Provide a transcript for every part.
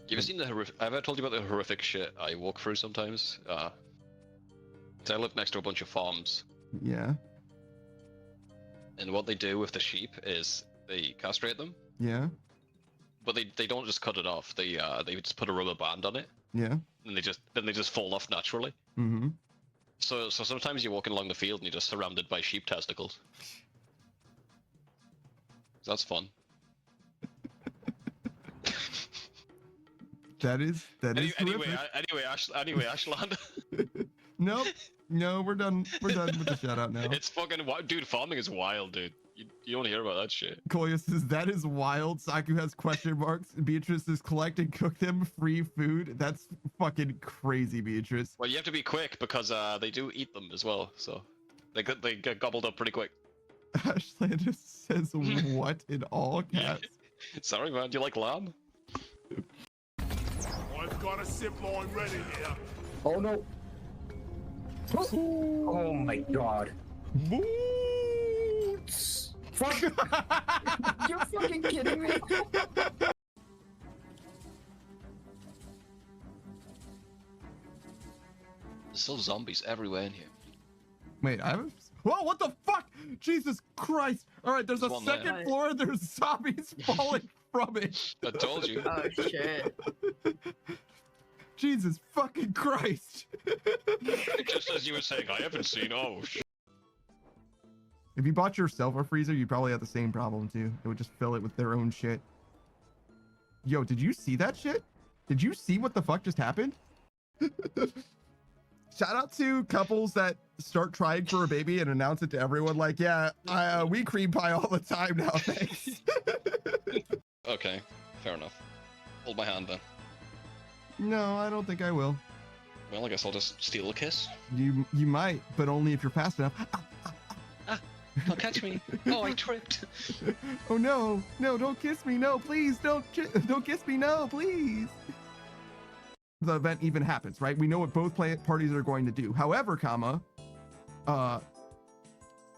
You ever seen the horrific? Have I told you about the horrific shit I walk through sometimes? So I live next to a bunch of farms, Yeah. and what they do with the sheep is they castrate them, Yeah. but they don't just cut it off. They just put a rubber band on it, Yeah. and they just fall off naturally. Mm-hmm. So sometimes you're walking along the field and you're just surrounded by sheep testicles. That's fun. That is Anyway, terrific. anyway, Ashland. Nope. No, we're done. We're done with the shout out now. It's fucking wild, dude. Farming is wild, dude. You don't hear about that shit. Koya says that is wild. Saku has question marks. Beatrice says collect and cook them free food. That's fucking crazy, Beatrice. Well, you have to be quick because they do eat them as well, so they get gobbled up pretty quick. Ashland says what in all caps? Sorry, man. Do you like lamb? I've got a zip line ready here. Oh no. Oh my god. Boots. Fuck. You're fucking kidding me. There's still zombies everywhere in here. Wait, I have. Whoa! What the fuck? Jesus Christ! All right, there's a There's one second there. floor. There's zombies falling from it. I told you. Oh shit. Jesus fucking Christ! Just as you were saying, I haven't seen. Oh, If you bought yourself a freezer, you'd probably have the same problem too. It would just fill it with their own shit. Yo, did you see that shit? Did you see what the fuck just happened? Shout out to couples that start trying for a baby and announce it to everyone like, yeah, we cream pie all the time now, thanks. okay, fair enough. Hold my hand then. No, I don't think I will. Well, I guess I'll just steal a kiss. You might, but only if you're fast enough. Don't catch me. Oh, I tripped. Oh no, no, don't kiss me. No, please, don't kiss me. No, please. The event even happens, right? We know what both parties are going to do. However,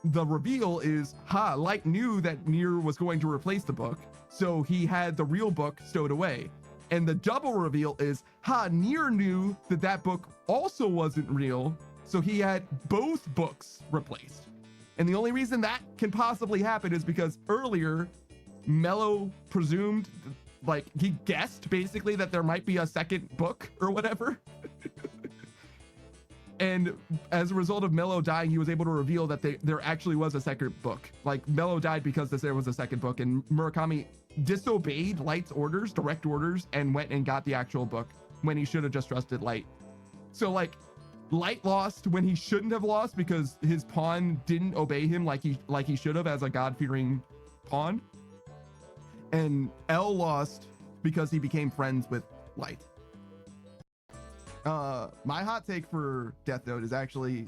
the reveal is, Light knew that Nier was going to replace the book, so he had the real book stowed away. And the double reveal is, Nier knew that that book also wasn't real, so he had both books replaced. And the only reason that can possibly happen is because earlier, Mello presumed, like, he guessed basically that there might be a second book or whatever. And as a result of Mello dying, he was able to reveal that there actually was a second book. Like, Mello died because there was a second book, and Murakami disobeyed Light's orders, direct orders, and went and got the actual book when he should have just trusted Light. So, like, Light lost when he shouldn't have lost because his pawn didn't obey him like he should have as a God-fearing pawn. And L lost because he became friends with Light. My hot take for Death Note is actually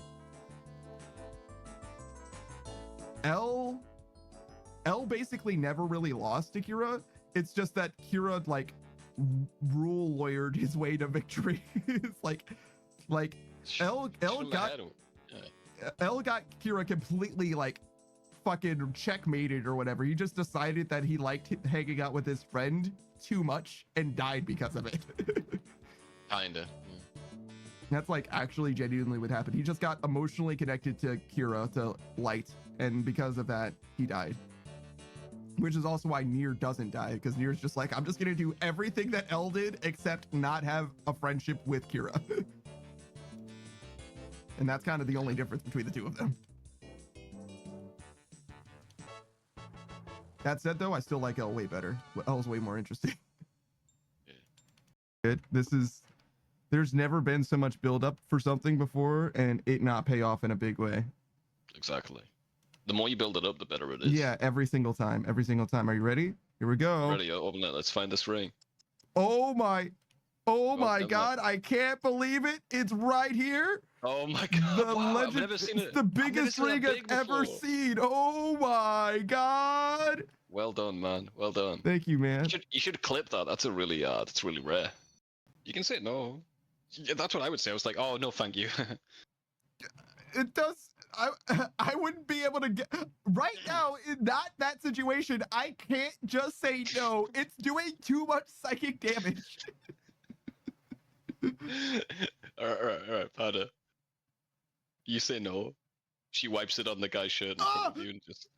L basically never really lost to Kira. It's just that Kira like rule lawyered his way to victory. It's like L got Kira completely like fucking checkmated or whatever. He just decided that he liked hanging out with his friend too much and died because of it. Kinda. That's like actually genuinely what happened. He just got emotionally connected to Kira, to Light, and because of that, he died. Which is also why Nier doesn't die, because Nier's just like, I'm just gonna do everything that L did except not have a friendship with Kira. And that's kind of the only difference between the two of them. That said, though, I still like L way better. L's way more interesting. Good. There's never been so much build up for something before and it not pay off in a big way. Exactly. The more you build it up, the better it is. Yeah, every single time. Every single time. Are you ready? Here we go. Ready, open it. Let's find this ring. Oh my God. I can't believe it. It's right here. Oh my God. The wow, legend, I've never seen it. It's the biggest ring I've ever seen. Oh my God. Well done, man. Well done. Thank you, man. You should clip that. That's really rare. You can say no. Yeah, that's what I would say. I was like, oh no, thank you. It does. I wouldn't be able to get right now in that situation. I can't just say no. It's doing too much psychic damage. All right, Pada. You say no. She wipes it on the guy's shirt in front of you and just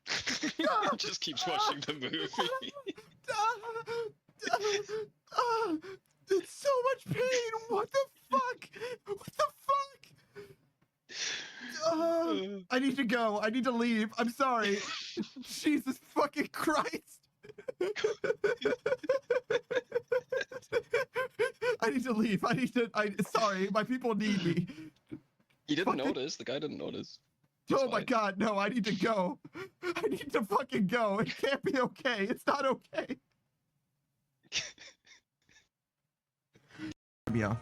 just keeps watching the movie. It's so much pain. What the fuck? What the fuck? I need to go. I need to leave. I'm sorry. Jesus fucking Christ. I need to leave. Sorry, my people need me. He didn't notice. The guy didn't notice. Oh my God, no, I need to go. I need to fucking go. It can't be okay. It's not okay. Meow.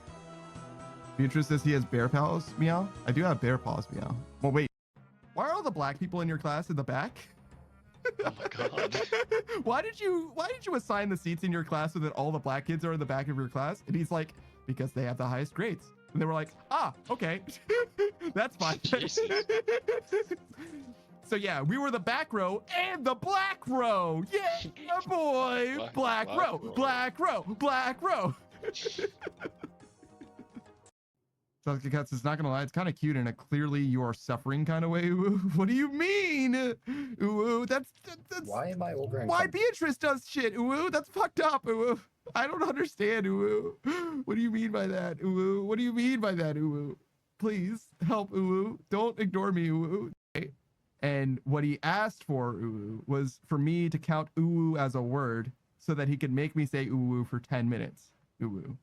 Beatrice says he has bear paws. Meow. I do have bear paws. Meow. Well, wait. Why are all the black people in your class in the back? Oh my God. Why did you assign the seats in your class so that all the black kids are in the back of your class? And he's like, because they have the highest grades. And they were like, okay. That's fine. So yeah, we were the back row and the black row. Yeah, boy. Black row. Sasuke Cuts is not gonna lie, it's kind of cute in a clearly you are suffering kind of way. What do you mean? Ooh, that's Why am I over? why Beatrice does shit. Ooh, that's fucked up. Ooh, I don't understand. Ooh, what do you mean by that? Ooh, what do you mean by that? Ooh, please help. Ooh, don't ignore me. Ooh. And what he asked for, ooh, was for me to count ooh as a word so that he could make me say ooh for 10 minutes. Ooh.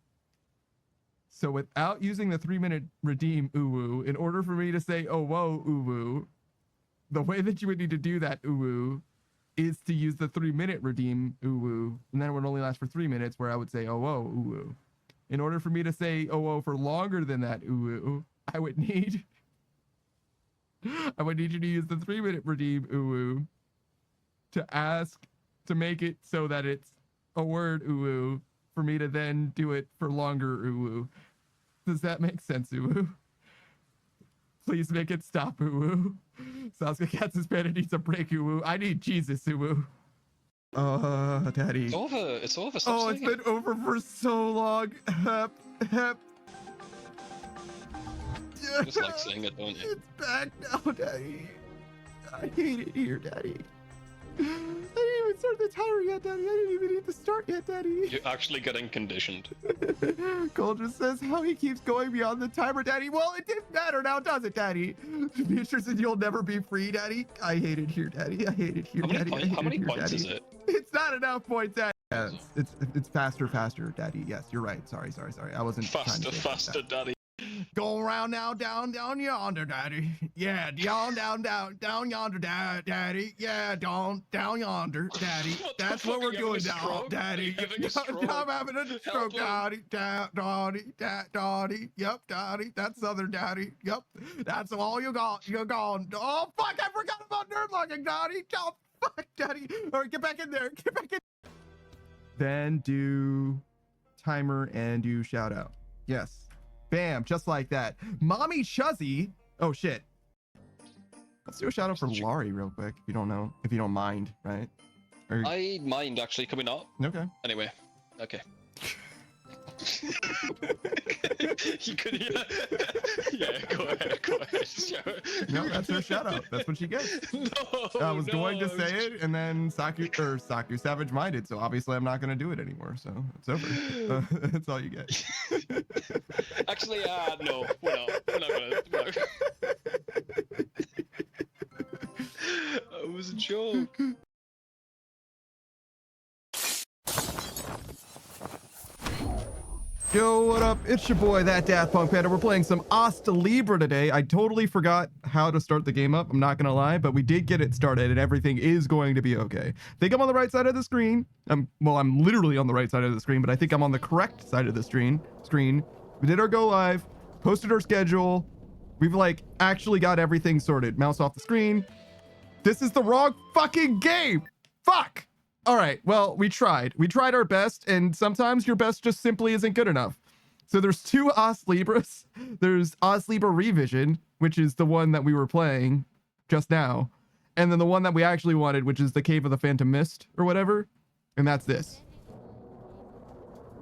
So without using the 3-minute redeem ooh, in order for me to say oh whoa ooh, the way that you would need to do that ooh is to use the 3-minute redeem ooh, and then it would only last for 3 minutes where I would say oh whoa ooh. In order for me to say oh whoa for longer than that ooh, I would need you to use the 3-minute redeem ooh to ask to make it so that it's a word ooh for me to then do it for longer ooh. Does that make sense ooh? Please make it stop ooh. Sasuke Kats's panda needs a break ooh. I need Jesus ooh. Daddy. It's over. It's over. Stop Oh, it's saying been over for so long. Hep. Just like saying it, don't you? It's back now, Daddy. I hate it here, Daddy. I didn't even start the timer yet, Daddy. I didn't even need to start yet, Daddy. You're actually getting conditioned. Cole just says how he keeps going beyond the timer, Daddy. Well, it didn't matter now, does it, Daddy? Beatrice said you'll never be free, Daddy. I hate it here, Daddy. I hate it here, Daddy. How many points is it? It's not enough points, Daddy. Yeah, it's faster, Daddy. Yes, you're right. Sorry. I wasn't Faster, Daddy. Go around now, down yonder, Daddy. Yeah, down yonder, Daddy. Yeah, down yonder, Daddy. That's what we're doing now, Daddy. I'm having a stroke, Daddy. Daddy. Yep, Daddy. That's Southern Daddy. Yep. That's all you got. You're gone. Oh, fuck, I forgot about nerve locking, Daddy. Oh, fuck, Daddy. All right, get back in there. Get back in. Then do timer and do shout out. Yes. Bam, just like that. Mommy Shuzzy. Oh shit. Let's do a shout out for Laurie real quick, if you don't mind, right? I mind actually coming up. Okay. Anyway, okay. You could, yeah. Go ahead. No, that's her shout out. That's what she gets. I was going to say it, and then Saku Savage minded, so obviously I'm not going to do it anymore. So it's over. That's all you get. Actually, no, we're not gonna. It was a joke. Yo, what up? It's your boy, that Daft Punk Panda. We're playing some AstLibra today. I totally forgot how to start the game up, I'm not gonna lie, but we did get it started and everything is going to be okay. I think I'm on the right side of the screen. Well, I'm literally on the right side of the screen, but I think I'm on the correct side of the screen. We did our go live, posted our schedule. We've like actually got everything sorted. Mouse off the screen. This is the wrong fucking game. Fuck. All right, well, we tried our best, and sometimes your best just simply isn't good enough. So there's two AstLibras. There's AstLibra Revision, which is the one that we were playing just now, and then the one that we actually wanted, which is the Cave of the Phantom Mist or whatever, and that's this.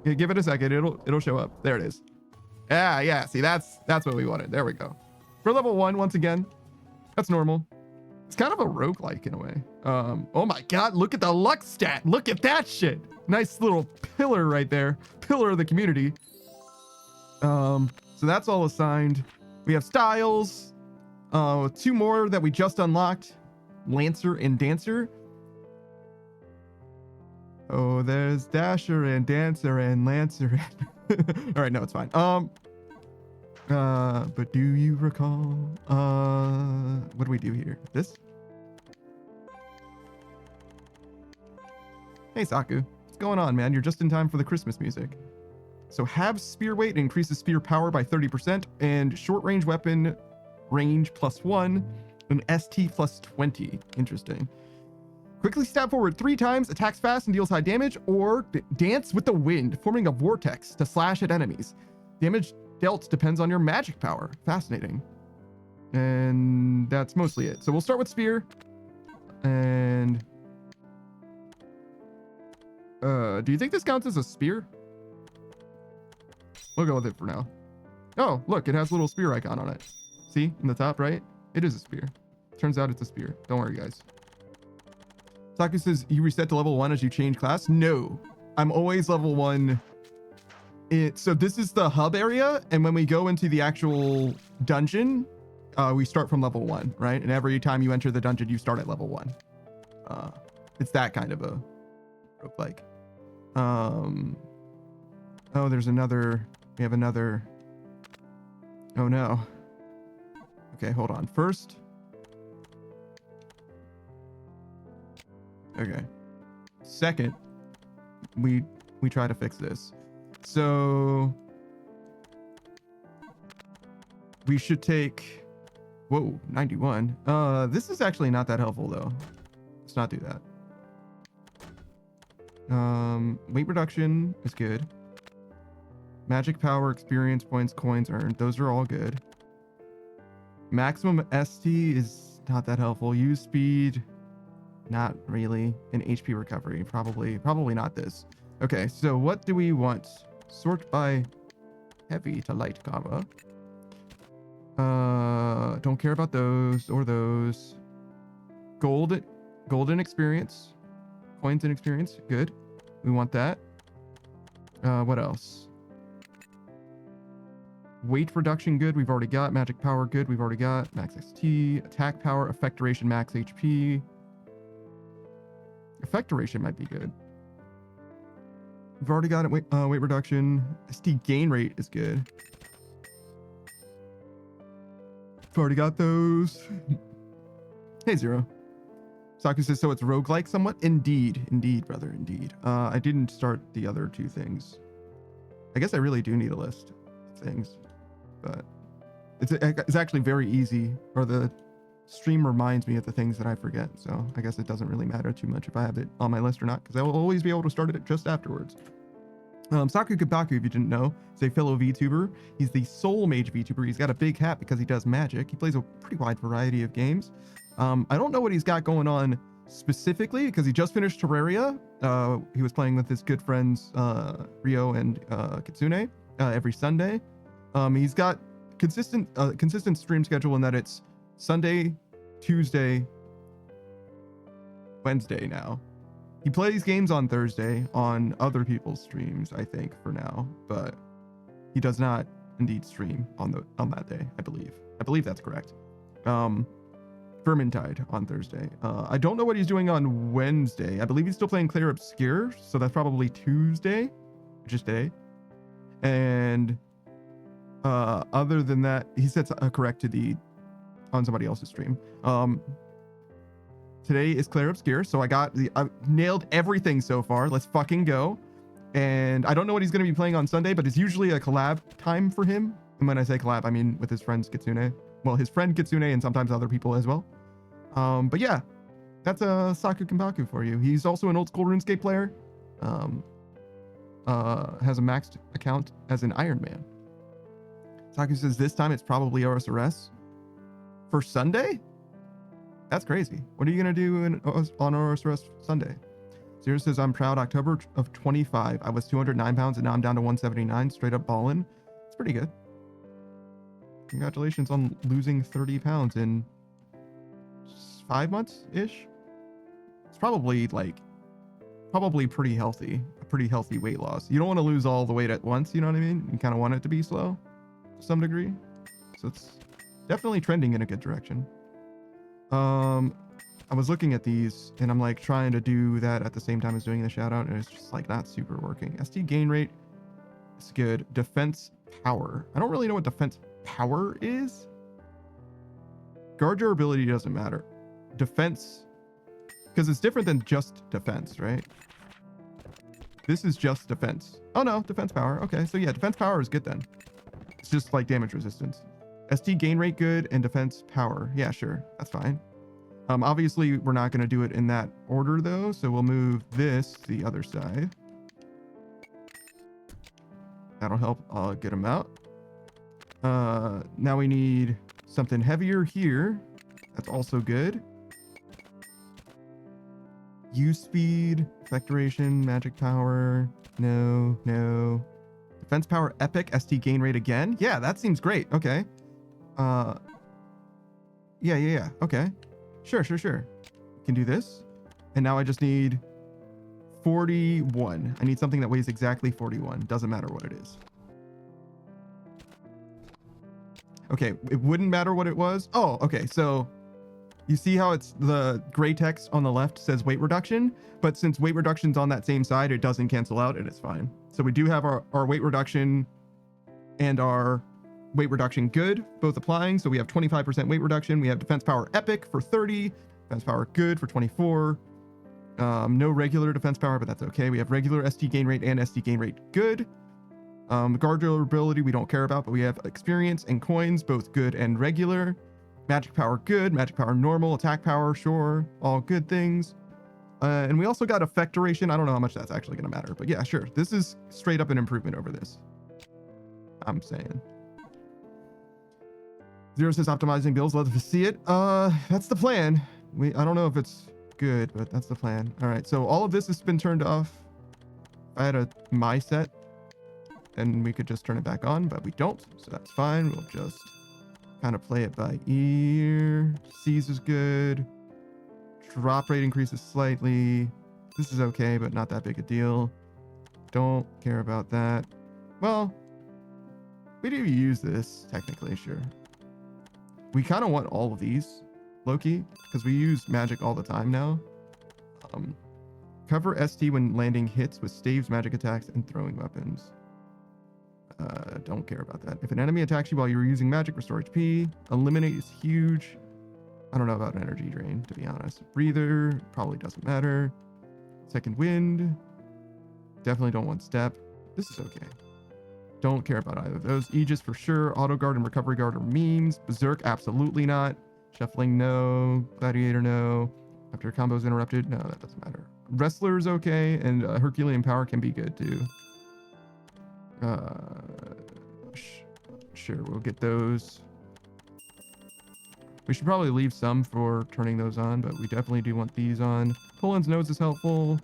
Yeah, give it a second. It'll show up. There it is. Yeah. See, that's what we wanted. There we go. For level 1, once again, that's normal. It's kind of a roguelike in a way. Oh my god, look at the luck stat. Look at that shit. Nice little pillar right there. Pillar of the community. So that's all assigned. We have styles. 2 more that we just unlocked. Lancer and Dancer. Oh, there's Dasher and Dancer and Lancer. All right, no, it's fine. But do you recall? What do we do here? This? Hey, Saku. What's going on, man? You're just in time for the Christmas music. So have spear weight increases spear power by 30% and short range weapon range +1 and ST +20. Interesting. Quickly stab forward 3 times, attacks fast and deals high damage, or dance with the wind, forming a vortex to slash at enemies. Damage dealt depends on your magic power. Fascinating. And that's mostly it. So we'll start with spear. And do you think this counts as a spear? We'll go with it for now. Oh, look, it has a little spear icon on it. See, in the top right? It is a spear. Turns out it's a spear. Don't worry, guys. Saku says you reset to level 1 as you change class. No, I'm always level 1. So this is the hub area, and when we go into the actual dungeon, we start from level 1, right? And every time you enter the dungeon, you start at level 1. It's that kind of a roguelike. Oh, there's another. We have another. Oh no. Okay, hold on. First. Okay. Second, we try to fix this. So we should take. Whoa, 91. This is actually not that helpful though. Let's not do that. Weight reduction is good. Magic power, experience points, coins earned. Those are all good. Maximum ST is not that helpful. Use speed, not really. And HP recovery, probably not this. Okay, so what do we want? Sort by heavy to light combo. Don't care about those or those. Golden experience. Coins and experience, good. We want that. What else? Weight reduction, good. We've already got. Magic power, good. We've already got. Max XT. Attack power, effect duration, max HP. Effect duration might be good. We've already got it. Weight reduction. ST gain rate is good. We've already got those. Hey, Zero. Saku says, so it's roguelike somewhat? Indeed, brother, indeed. I didn't start the other 2 things. I guess I really do need a list of things, but it's actually very easy, or the stream reminds me of the things that I forget, so I guess it doesn't really matter too much if I have it on my list or not, because I will always be able to start it just afterwards. Saku Kabaku, if you didn't know, is a fellow VTuber. He's the Soul Mage VTuber. He's got a big hat because he does magic. He plays a pretty wide variety of games. I don't know what he's got going on specifically because he just finished Terraria. He was playing with his good friends Rio and Kitsune every Sunday. He's got consistent stream schedule in that it's Sunday, Tuesday, Wednesday now. He plays games on Thursday on other people's streams, I think, for now, but he does not indeed stream on that day, I believe. I believe that's correct. Vermintide on Thursday. I don't know what he's doing on Wednesday. I believe he's still playing Clair Obscure, so that's probably Tuesday, which is today. And other than that, he sets correct to the on somebody else's stream. Today is Clair Obscure, so I nailed everything so far. Let's fucking go. And I don't know what he's going to be playing on Sunday, but it's usually a collab time for him. And when I say collab, I mean with his friends Kitsune. Well, his friend Kitsune and sometimes other people as well. But yeah, that's a Saku Kenpaku for you. He's also an old school RuneScape player. has a maxed account as an Iron Man. Taku says this time it's probably OSRS for Sunday. That's crazy. What are you gonna do on OSRS Sunday? Zero says I'm proud. October of 25, I was 209 pounds and now I'm down to 179. Straight up ballin'. It's pretty good. Congratulations on losing 30 pounds in 5 months ish. It's probably pretty healthy. A pretty healthy weight loss. You don't want to lose all the weight at once. You know what I mean? You kind of want it to be slow to some degree. So it's definitely trending in a good direction. I was looking at these and I'm like trying to do that at the same time as doing the shout out, and it's just like not super working. ST gain rate is good. Defense power. I don't really know what defense power is. Guard durability doesn't matter. Defense, because it's different than just defense, right? This is just defense. Oh no, defense power. Okay, so yeah, defense power is good then. It's just like damage resistance. ST gain rate good and defense power. Yeah, sure, that's fine. Obviously, we're not going to do it in that order, though, so we'll move this to the other side. That'll help get them out. Now we need something heavier here. That's also good. Use speed, effect duration, magic power. No, no. Defense power epic, ST gain rate again. Yeah, that seems great. Okay. Yeah. Okay. Sure. Can do this. And now I just need 41. I need something that weighs exactly 41. Doesn't matter what it is. Okay, it wouldn't matter what it was. Oh, okay. So you see how it's the gray text on the left says weight reduction, but since weight reduction's on that same side, it doesn't cancel out and it's fine. So we do have our weight reduction and our weight reduction good, both applying. So we have 25% weight reduction. We have defense power epic for 30, defense power good for 24. No regular defense power, but that's okay. We have regular ST gain rate and ST gain rate good. Guard durability we don't care about, but we have experience and coins, both good and regular. Magic power good, magic power normal, attack power, sure, all good things. And we also got effect duration. I don't know how much that's actually going to matter, but yeah, sure. This is straight up an improvement over this. I'm saying. Zero says optimizing builds. Love to see it. That's the plan. I don't know if it's good, but that's the plan. All right, so all of this has been turned off. If I had a my set, then we could just turn it back on, but we don't, so that's fine. We'll just kind of play it by ear. Seize is good. Drop rate increases slightly. This is okay, but not that big a deal. Don't care about that. Well, we do use this technically, sure. We kind of want all of these, Loki, because we use magic all the time now. Cover ST when landing hits with staves, magic attacks, and throwing weapons. Don't care about that. If an enemy attacks you while you're using magic, restore HP. Eliminate is huge. I don't know about an energy drain, to be honest. Breather probably doesn't matter. Second wind. Definitely don't want step. This is okay. Don't care about either of those. Aegis for sure. Auto guard and recovery guard are memes. Berserk, absolutely not. Shuffling, no. Gladiator, no. After a combo is interrupted, no, that doesn't matter. Wrestler is okay, and Herculean power can be good too. Sure, we'll get those. We should probably leave some for turning those on, but we definitely do want these on. Poland's nose is helpful.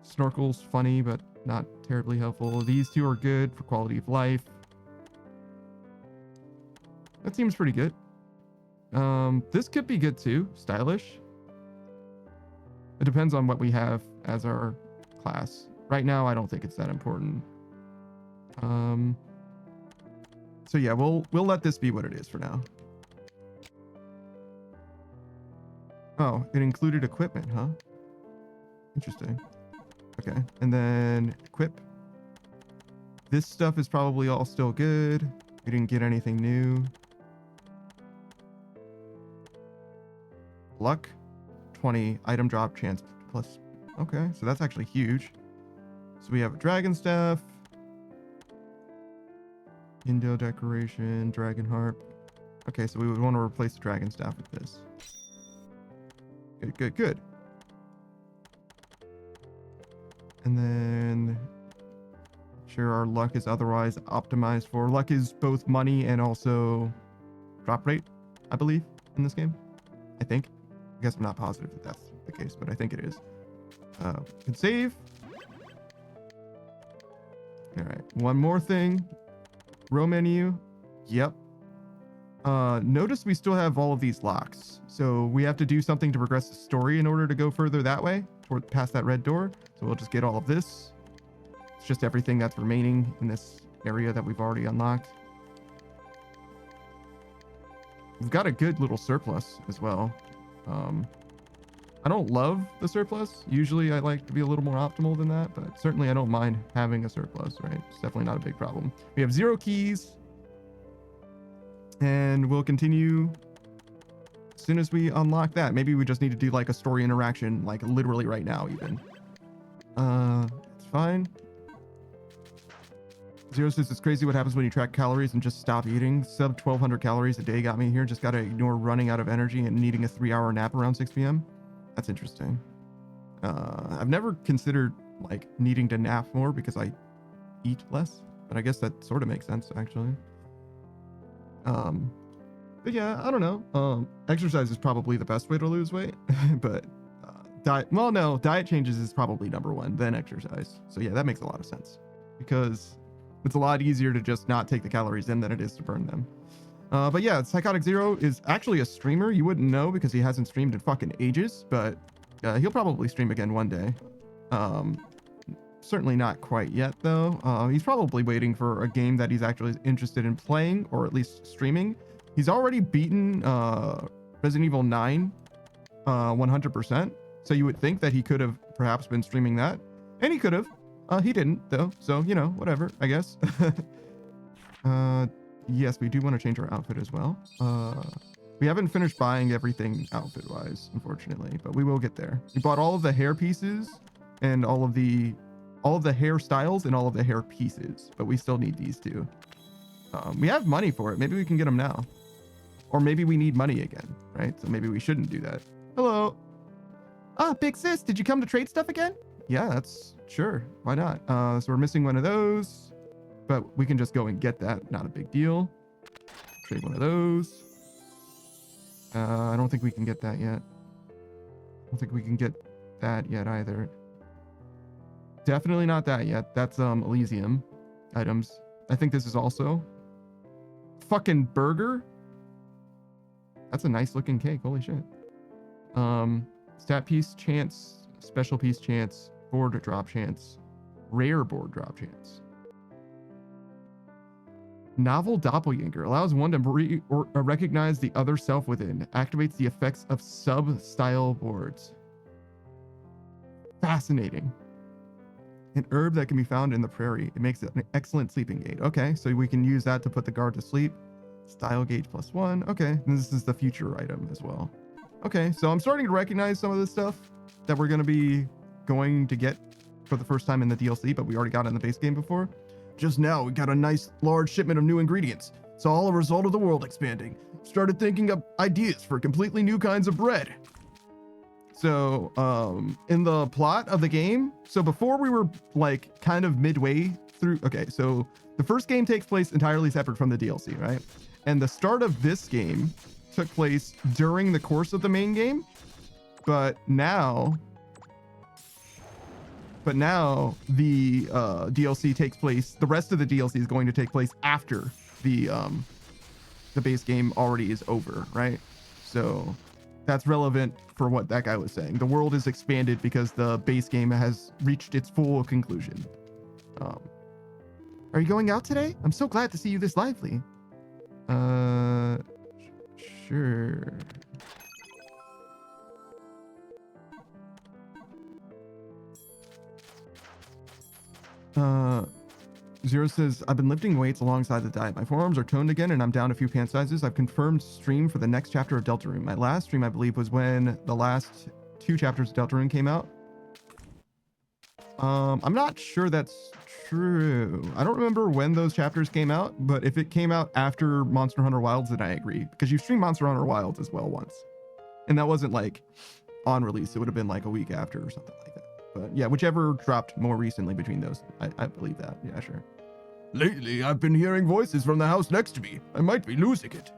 Snorkel's funny, but not terribly helpful. These two are good for quality of life. That seems pretty good. This could be good too. Stylish. It depends on what we have as our class. Right now, I don't think it's that important. So yeah, we'll let this be what it is for now. Oh, it included equipment, huh? Interesting. Okay, and then equip. This stuff is probably all still good. We didn't get anything new. Luck, 20. Item drop chance plus. Okay, so that's actually huge. So we have a dragon staff. Indo decoration, dragon harp. Okay, so we would want to replace the dragon staff with this. Good. And then sure our luck is otherwise optimized for. Luck is both money and also drop rate, I believe, in this game. I think. I guess I'm not positive that that's the case, but I think it is. Can save. All right, one more thing. Row menu. Yep. Notice we still have all of these locks. So we have to do something to progress the story in order to go further that way, toward past that red door. So we'll just get all of this. It's just everything that's remaining in this area that we've already unlocked. We've got a good little surplus as well. I don't love the surplus. Usually I like to be a little more optimal than that, but certainly I don't mind having a surplus, right? It's definitely not a big problem. We have 0 keys. And we'll continue as soon as we unlock that. Maybe we just need to do like a story interaction, like literally right now even. It's fine. Zero says it's crazy what happens when you track calories and just stop eating. Sub 1200 calories a day got me here. Just got to ignore running out of energy and needing a 3-hour nap around 6 p.m. That's interesting. I've never considered like needing to nap more because I eat less, but I guess that sort of makes sense actually. But yeah, I don't know. Exercise is probably the best way to lose weight, but diet changes is probably number one, then exercise. So yeah, that makes a lot of sense because it's a lot easier to just not take the calories in than it is to burn them. But yeah, Psychotic Zero is actually a streamer. You wouldn't know because he hasn't streamed in fucking ages, but he'll probably stream again one day. Certainly not quite yet though. He's probably waiting for a game that he's actually interested in playing or at least streaming. He's already beaten Resident Evil 9 100%. So you would think that he could have perhaps been streaming that, and he could have. He didn't though. So, you know, whatever, I guess. Yes, we do want to change our outfit as well. We haven't finished buying everything outfit wise, unfortunately, but we will get there. We bought all of the hair pieces and all of the hairstyles and all of the hair pieces, but we still need these two. We have money for it. Maybe we can get them now, or maybe we need money again, right? So maybe we shouldn't do that. Hello. Big sis, did you come to trade stuff again? Yeah, that's sure. Why not? So we're missing one of those, but we can just go and get that. Not a big deal. Trade one of those. I don't think we can get that yet. I don't think we can get that yet either. Definitely not that yet. That's Elysium items. I think this is also fucking burger. That's a nice looking cake. Holy shit. Stat piece chance, special piece chance, board drop chance, rare board drop chance. Novel doppelganger allows one to recognize the other self within. Activates the effects of sub-style boards. Fascinating. An herb that can be found in the prairie. It makes it an excellent sleeping aid. Okay, so we can use that to put the guard to sleep. Style gauge +1. Okay, and this is the future item as well. Okay, so I'm starting to recognize some of this stuff that we're going to get for the first time in the DLC, but we already got it in the base game before. Just now, we got a nice large shipment of new ingredients. It's all a result of the world expanding. Started thinking of ideas for completely new kinds of bread. So, in the plot of the game, so before we were like kind of midway through, okay, so the first game takes place entirely separate from the DLC, right? And the start of this game took place during the course of the main game, but now the DLC takes place, the rest of the DLC is going to take place after the base game already is over, right? So that's relevant for what that guy was saying. The world is expanded because the base game has reached its full conclusion. Are you going out today? I'm so glad to see you this lively. Sure. Zero says, I've been lifting weights alongside the diet. My forearms are toned again and I'm down a few pant sizes. I've confirmed stream for the next chapter of Deltarune. My last stream, I believe, was when the last 2 chapters of Deltarune came out. I'm not sure that's true. I don't remember when those chapters came out, but if it came out after Monster Hunter Wilds, then I agree. Because you streamed Monster Hunter Wilds as well once. And that wasn't like on release. It would have been like a week after or something like that. But yeah, whichever dropped more recently between those. I believe that. Yeah, sure. Lately, I've been hearing voices from the house next to me. I might be losing it.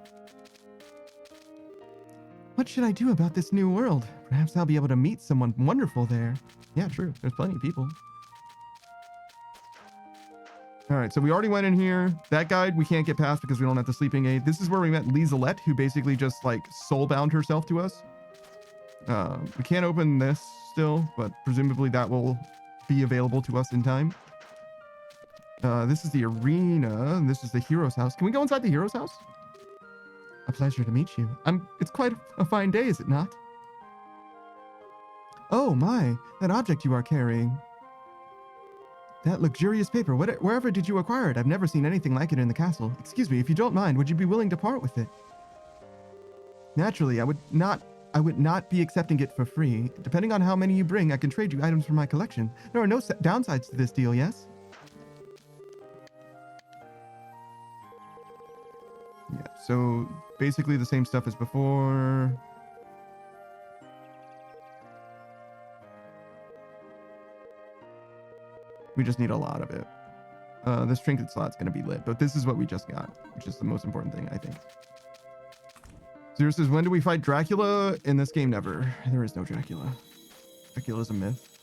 What should I do about this new world? Perhaps I'll be able to meet someone wonderful there. Yeah, true. There's plenty of people. All right, so we already went in here. That guide we can't get past because we don't have the sleeping aid. This is where we met Lizelette, who basically just like soul-bound herself to us. We can't open this still, but presumably that will be available to us in time. This is the arena. And this is the hero's house. Can we go inside the hero's house? A pleasure to meet you. It's quite a fine day, is it not? Oh my, that object you are carrying. That luxurious paper, wherever did you acquire it? I've never seen anything like it in the castle. Excuse me, if you don't mind, would you be willing to part with it? Naturally, I would not be accepting it for free. Depending on how many you bring, I can trade you items from my collection. There are no downsides to this deal, yes? Yeah, so basically the same stuff as before. We just need a lot of it. This trinket slot's going to be lit, but this is what we just got, which is the most important thing, I think. Zero says, when do we fight Dracula? In this game, never. There is no Dracula. Dracula's a myth.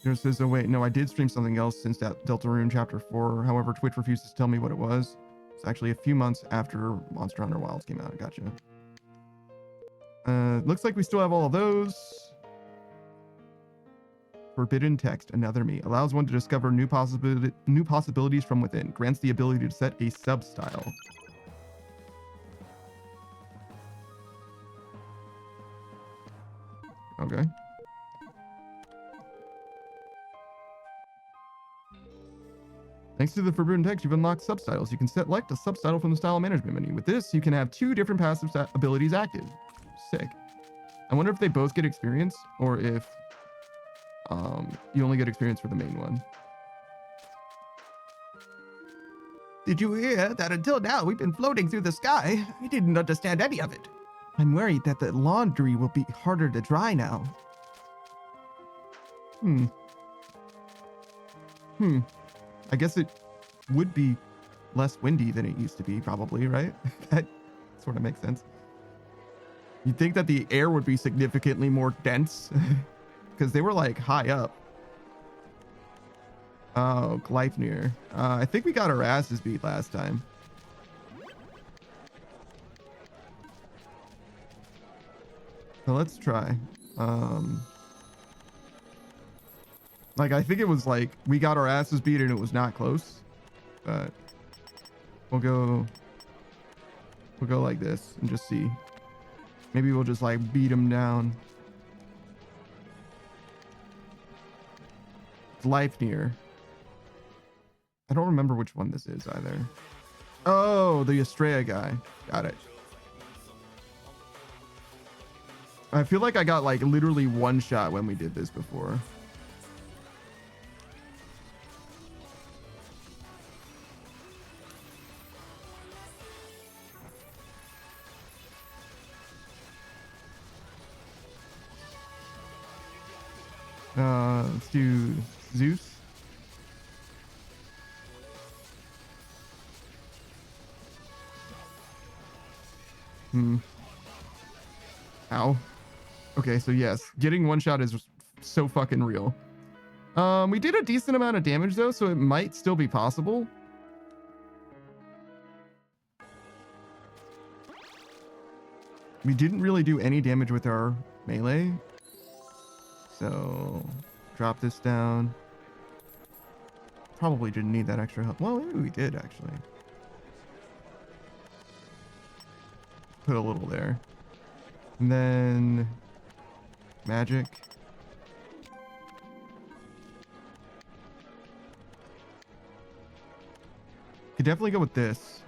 Zero says, oh wait, no, I did stream something else since that Deltarune Chapter 4. However, Twitch refuses to tell me what it was. It's actually a few months after Monster Hunter Wilds came out. Gotcha. Looks like we still have all of those. Forbidden text, another me. Allows one to discover new possibilities from within. Grants the ability to set a sub-style. Okay. Thanks to the forbidden text, you've unlocked substyles. You can select a substyle from the style management menu. With this, you can have 2 different passive abilities active. Sick. I wonder if they both get experience, or if you only get experience for the main one. Did you hear that until now we've been floating through the sky? I didn't understand any of it. I'm worried that the laundry will be harder to dry now. I guess it would be less windy than it used to be, probably, right? That sort of makes sense. You'd think that the air would be significantly more dense because they were like high up. Oh, Gleipnir. I think we got our asses beat last time. So let's try. Like, I think it was like we got our asses beat and it was not close. But we'll go like this and just see. Maybe we'll just like beat them down. Gleipnir. I don't remember which one this is either. Oh, the Estrella guy. Got it. I feel like I got like literally one shot when we did this before. Let's do Zeus. Ow. Okay, so yes, getting one shot is so fucking real. We did a decent amount of damage though, so it might still be possible. We didn't really do any damage with our melee. So drop this down. Probably didn't need that extra help. Well, maybe we did actually. Put a little there. And then magic. Could definitely go with this.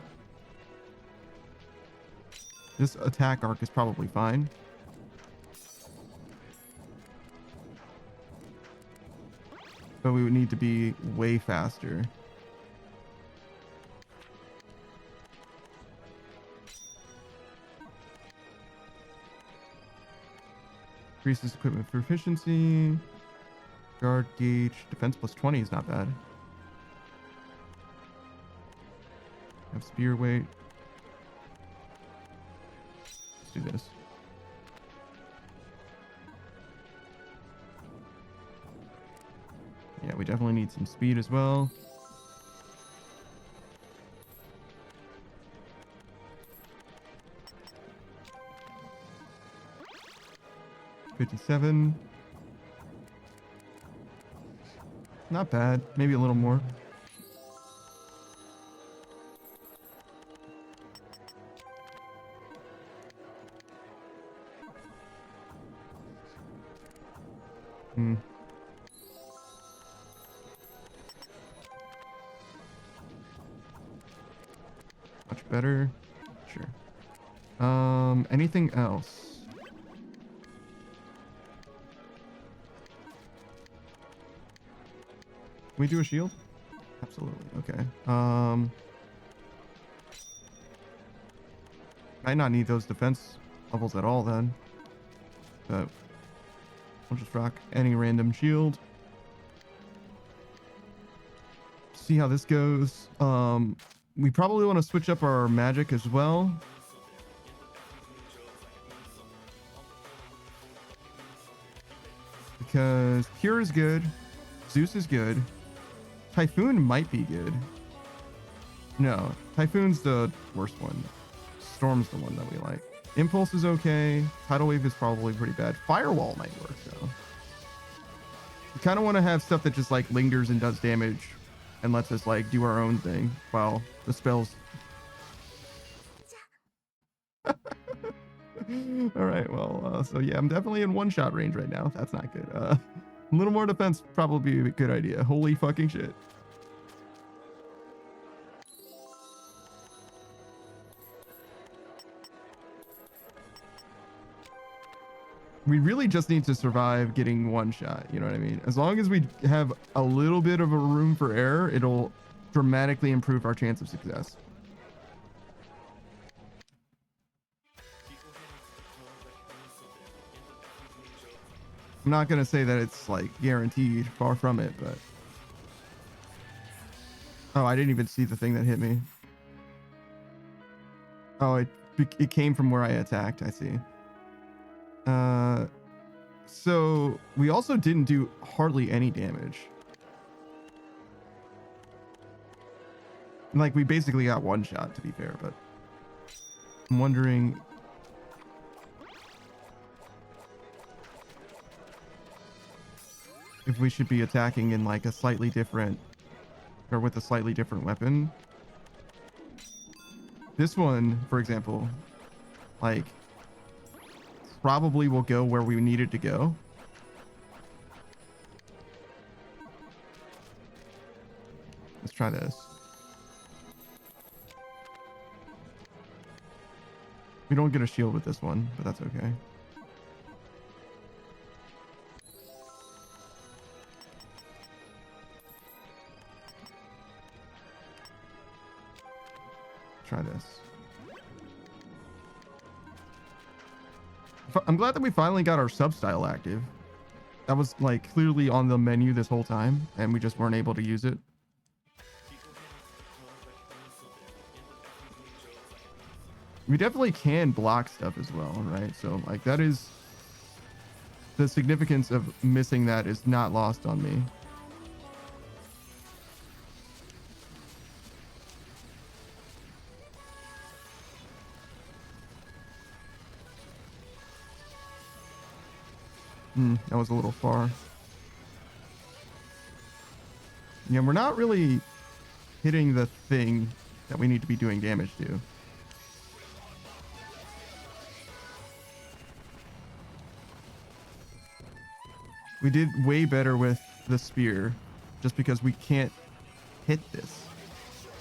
This attack arc is probably fine. But we would need to be way faster. Increases equipment proficiency. Guard gauge. Defense plus 20 is not bad. Have spear weight. Let's do this. Yeah, we definitely need some speed as well. $57. Not bad. Maybe a little more. Hmm. Much better. Sure. Anything else? Can we do a shield? Absolutely. Okay. Might not need those defense levels at all then. But we'll just rock any random shield. See how this goes. We probably want to switch up our magic as well. Because Cure is good. Zeus is good. Typhoon might be good. No, Typhoon's the worst one. Storm's the one that we like. Impulse is okay. Tidal Wave is probably pretty bad. Firewall might work though. We kind of want to have stuff that just like lingers and does damage and lets us like do our own thing while the spells. All right, well, so yeah, I'm definitely in one-shot range right now. That's not good. A little more defense probably be a good idea. Holy fucking shit. We really just need to survive getting one shot, you know what I mean? As long as we have a little bit of a room for error, it'll dramatically improve our chance of success. I'm not going to say that it's like guaranteed, far from it, but... Oh, I didn't even see the thing that hit me. Oh, it came from where I attacked, I see. So we also didn't do hardly any damage. Like, we basically got one shot, to be fair, but I'm wondering... if we should be attacking in like a slightly different, or with a slightly different weapon. This one, for example, like probably will go where we need it to go. Let's try this. We don't get a shield with this one, but that's okay. Try this. I'm glad that we finally got our sub-style active. That was like clearly on the menu this whole time and we just weren't able to use it. We definitely can block stuff as well, right? So like that is the significance of missing that is not lost on me. That was a little far. Yeah, we're not really hitting the thing that we need to be doing damage to. We did way better with the spear, just because we can't hit this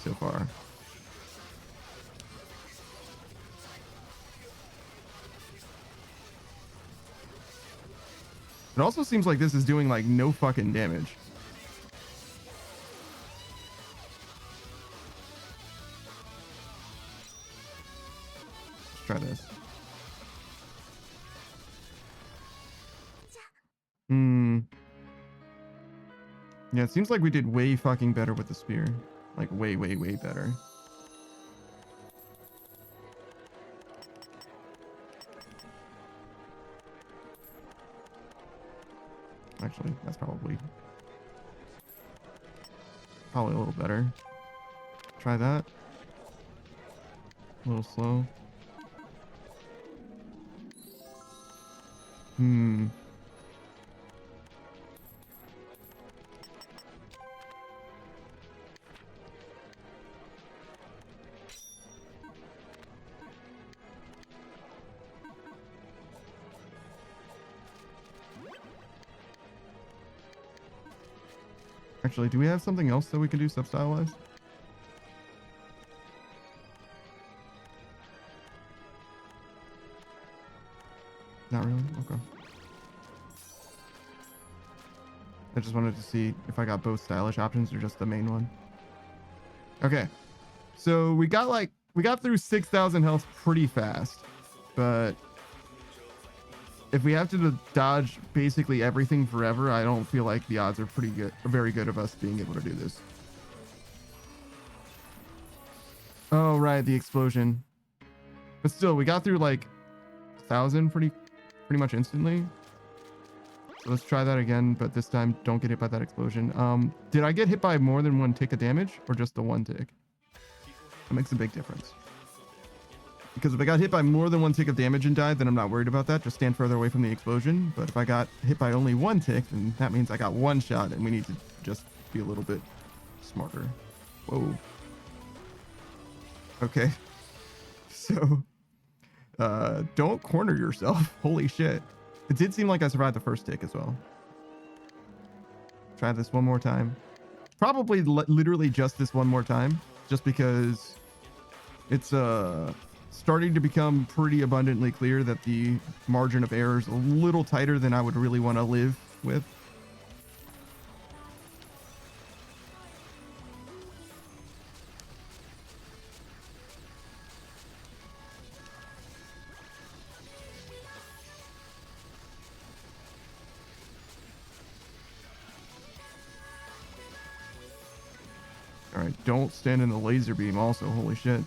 so far. It also seems like this is doing like no fucking damage. Let's try this. Yeah, it seems like we did way fucking better with the spear. Like way, way, way better. Actually, that's probably a little better. Try that. A little slow. Hmm. Actually, do we have something else that we can do sub-style wise? Not really? Okay. I just wanted to see if I got both stylish options or just the main one. Okay. So we got through 6,000 health pretty fast, but if we have to dodge basically everything forever, I don't feel like the odds are very good of us being able to do this. Oh, right, the explosion. But still, we got through like 1,000 pretty much instantly. So let's try that again, but this time don't get hit by that explosion. Did I get hit by more than one tick of damage or just the one tick? That makes a big difference. Because if I got hit by more than one tick of damage and died, then I'm not worried about that. Just stand further away from the explosion. But if I got hit by only one tick, then that means I got one shot, and we need to just be a little bit smarter. Whoa. Okay. So, don't corner yourself. Holy shit. It did seem like I survived the first tick as well. Try this one more time. Probably literally just this one more time, just because it's starting to become pretty abundantly clear that the margin of error is a little tighter than I would really want to live with. All right, don't stand in the laser beam also. Holy shit.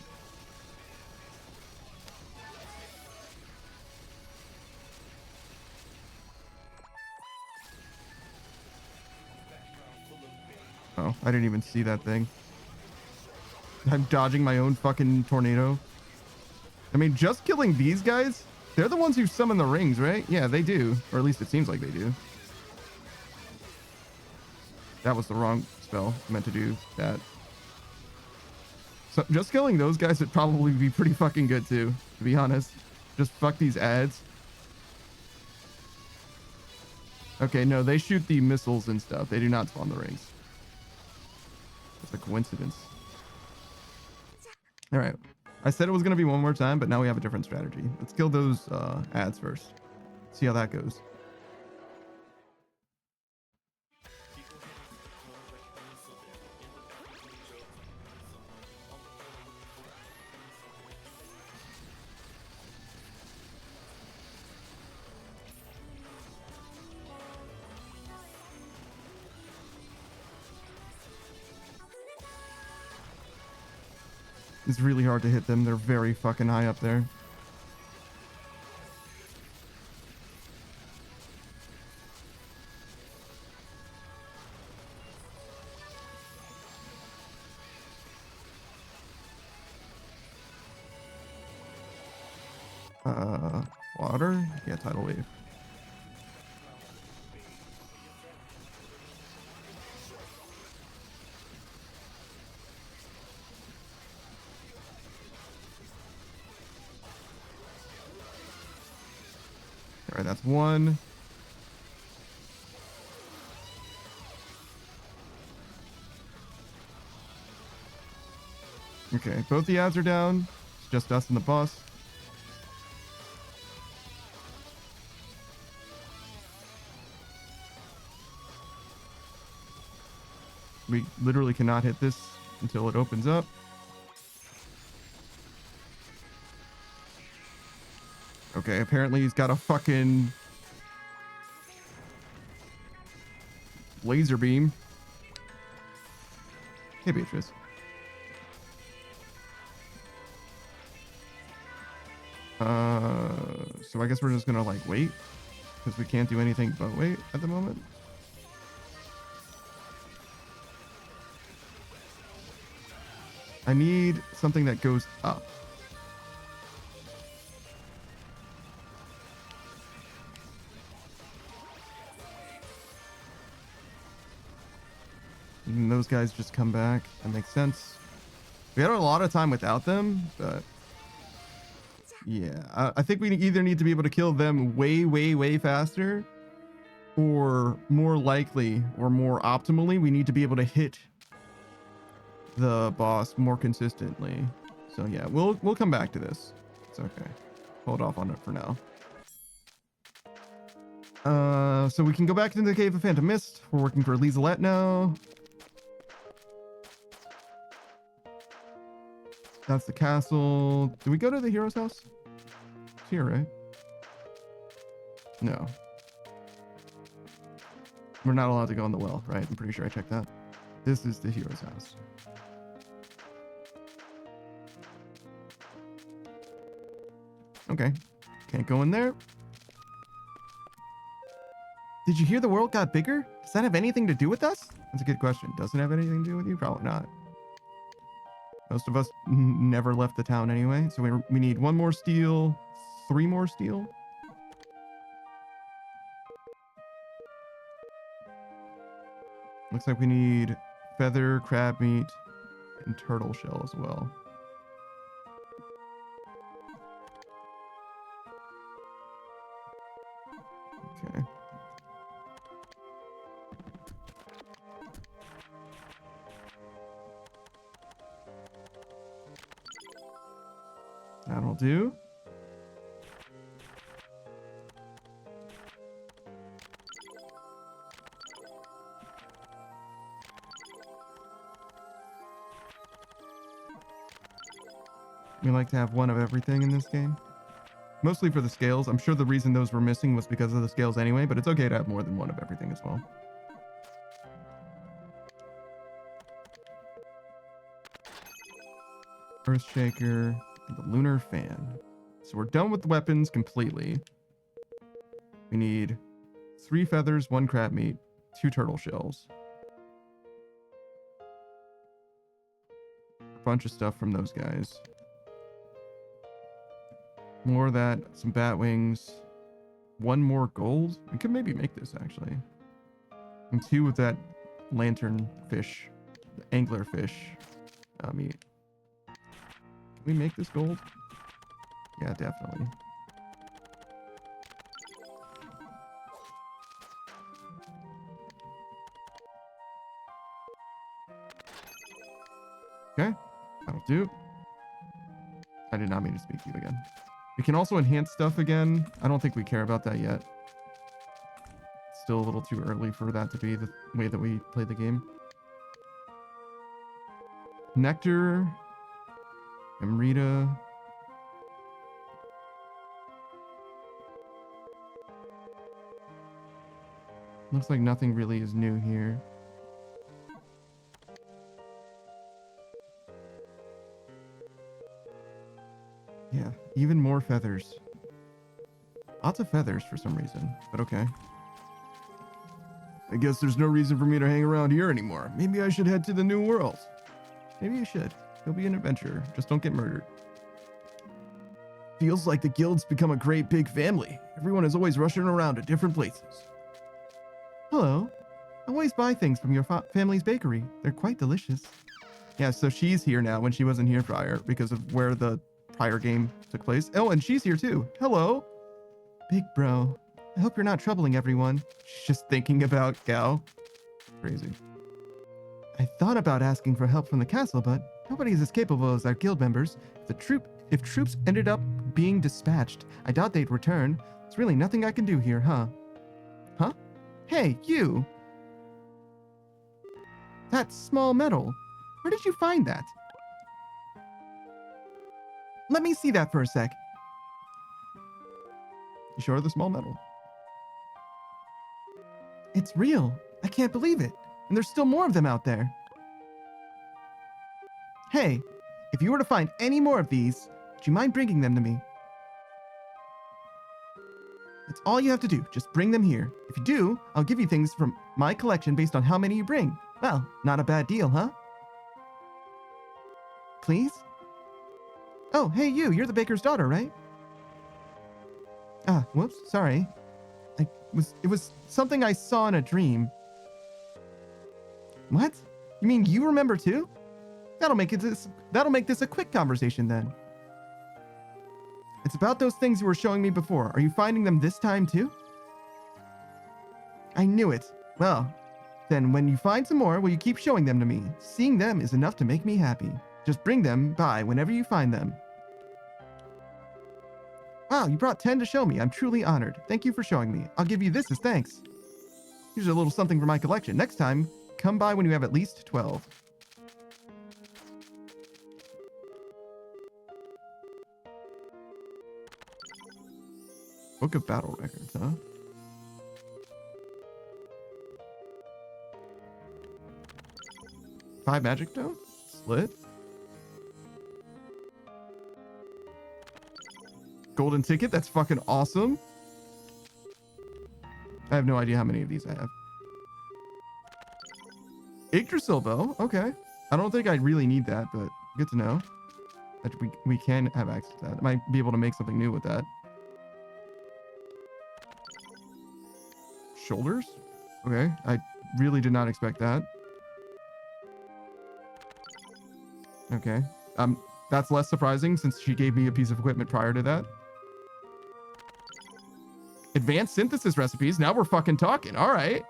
Oh, I didn't even see that thing. I'm dodging my own fucking tornado. I mean, just killing these guys, they're the ones who summon the rings, right? Yeah, they do. Or at least it seems like they do. That was the wrong spell. I meant to do that. So just killing those guys would probably be pretty fucking good too, to be honest. Just fuck these ads. Okay, no, they shoot the missiles and stuff. They do not spawn the rings. It's a coincidence. All right. I said it was going to be one more time, but now we have a different strategy. Let's kill those ads first. See how that goes. It's really hard to hit them. They're very fucking high up there. Water? Yeah, tidal wave. All right, that's one. Okay, both the ads are down. It's just us and the boss. We literally cannot hit this until it opens up. Okay, apparently he's got a fucking laser beam. Hey, Beatrice. So I guess we're just gonna like wait because we can't do anything but wait at the moment. I need something that goes up. And those guys just come back. That makes sense. We had a lot of time without them, but yeah, I think we either need to be able to kill them way, way, way faster, or more likely or more optimally, we need to be able to hit the boss more consistently. So yeah, we'll come back to this. It's okay. Hold off on it for now. So we can go back into the Cave of Phantom Mist. We're working for Lizelette now. That's the castle. Do we go to the hero's house? It's here, right? No. We're not allowed to go in the well, right? I'm pretty sure I checked that. This is the hero's house. Okay. Can't go in there. Did you hear the world got bigger? Does that have anything to do with us? That's a good question. Does it have anything to do with you? Probably not. Most of us never left the town anyway. So we need 1 more steel, 3 more steel. Looks like we need feather, crab meat, and turtle shell as well. Okay. That'll do. We like to have 1 of everything in this game. Mostly for the scales. I'm sure the reason those were missing was because of the scales anyway, but it's okay to have more than 1 of everything as well. Earthshaker, and the lunar fan. So we're done with the weapons completely. We need 3 feathers, 1 crab meat, 2 turtle shells. A bunch of stuff from those guys. More of that, some bat wings, 1 more gold. We could maybe make this actually. And 2 of that lantern fish, the angler fish meat. Can we make this gold? Yeah, definitely. Okay, that'll do. I did not mean to speak to you again. We can also enhance stuff again. I don't think we care about that yet. It's still a little too early for that to be the way that we play the game. Nectar. Amrita. Looks like nothing really is new here. Yeah, even more feathers. Lots of feathers for some reason, but okay. I guess there's no reason for me to hang around here anymore. Maybe I should head to the new world. Maybe you should. You'll be an adventurer. Just don't get murdered. Feels like the guild's become a great big family. Everyone is always rushing around to different places. Hello. I always buy things from your family's bakery. They're quite delicious. Yeah, so she's here now when she wasn't here prior because of where the prior game took place. Oh, and she's here too. Hello. Big bro. I hope you're not troubling everyone. She's just thinking about Gao. Crazy. I thought about asking for help from the castle, but nobody is as capable as our guild members. If troops ended up being dispatched, I doubt they'd return. There's really nothing I can do here, huh? Huh? Hey, you! That small medal. Where did you find that? Let me see that for a sec. You show her the small medal. It's real. I can't believe it. And there's still more of them out there. Hey, if you were to find any more of these, would you mind bringing them to me? That's all you have to do. Just bring them here. If you do, I'll give you things from my collection based on how many you bring. Well, not a bad deal, huh? Please? Oh, hey you, you're the baker's daughter, right? Ah, whoops, sorry. It was something I saw in a dream. What? You mean you remember too? That'll make this a quick conversation then. It's about those things you were showing me before. Are you finding them this time too? I knew it. Well, then when you find some more, will you keep showing them to me? Seeing them is enough to make me happy. Just bring them by whenever you find them. Wow, you brought 10 to show me. I'm truly honored. Thank you for showing me. I'll give you this as thanks. Here's a little something for my collection. Next time, come by when you have at least 12. Book of Battle Records, huh? Five magic stone? Slit? Golden ticket? That's fucking awesome. I have no idea how many of these I have. Yggdrasil bow? Okay. I don't think I really need that, but good to know that we can have access to that. I might be able to make something new with that. Shoulders? Okay. I really did not expect that. Okay. That's less surprising since she gave me a piece of equipment prior to that. Advanced synthesis recipes. Now we're fucking talking. All right.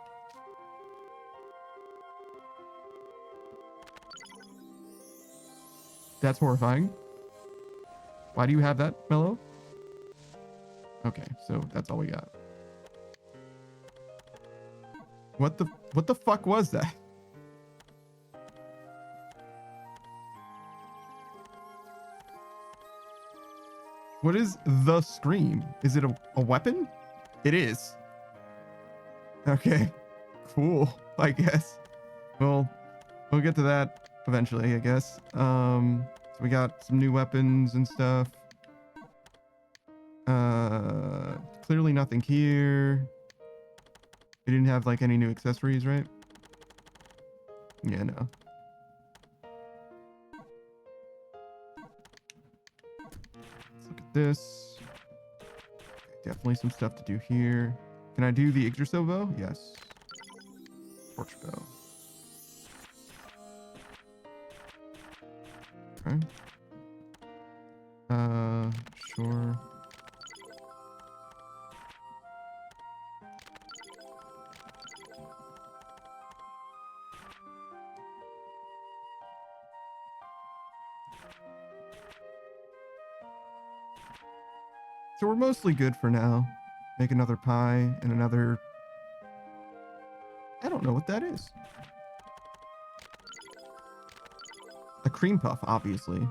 That's horrifying. Why do you have that, Mello? Okay, so that's all we got. What the fuck was that? What is the scream? Is it a weapon? It is. Okay. Cool, I guess. Well, we'll get to that eventually, I guess. So we got some new weapons and stuff. Clearly nothing here. We didn't have like any new accessories, right? Yeah, no. Let's look at this. Definitely some stuff to do here. Can I do the Yggdrasil bow? Yes. Torch bow. Okay. Sure. So we're mostly good for now. Make another pie and another... I don't know what that is. A cream puff, obviously.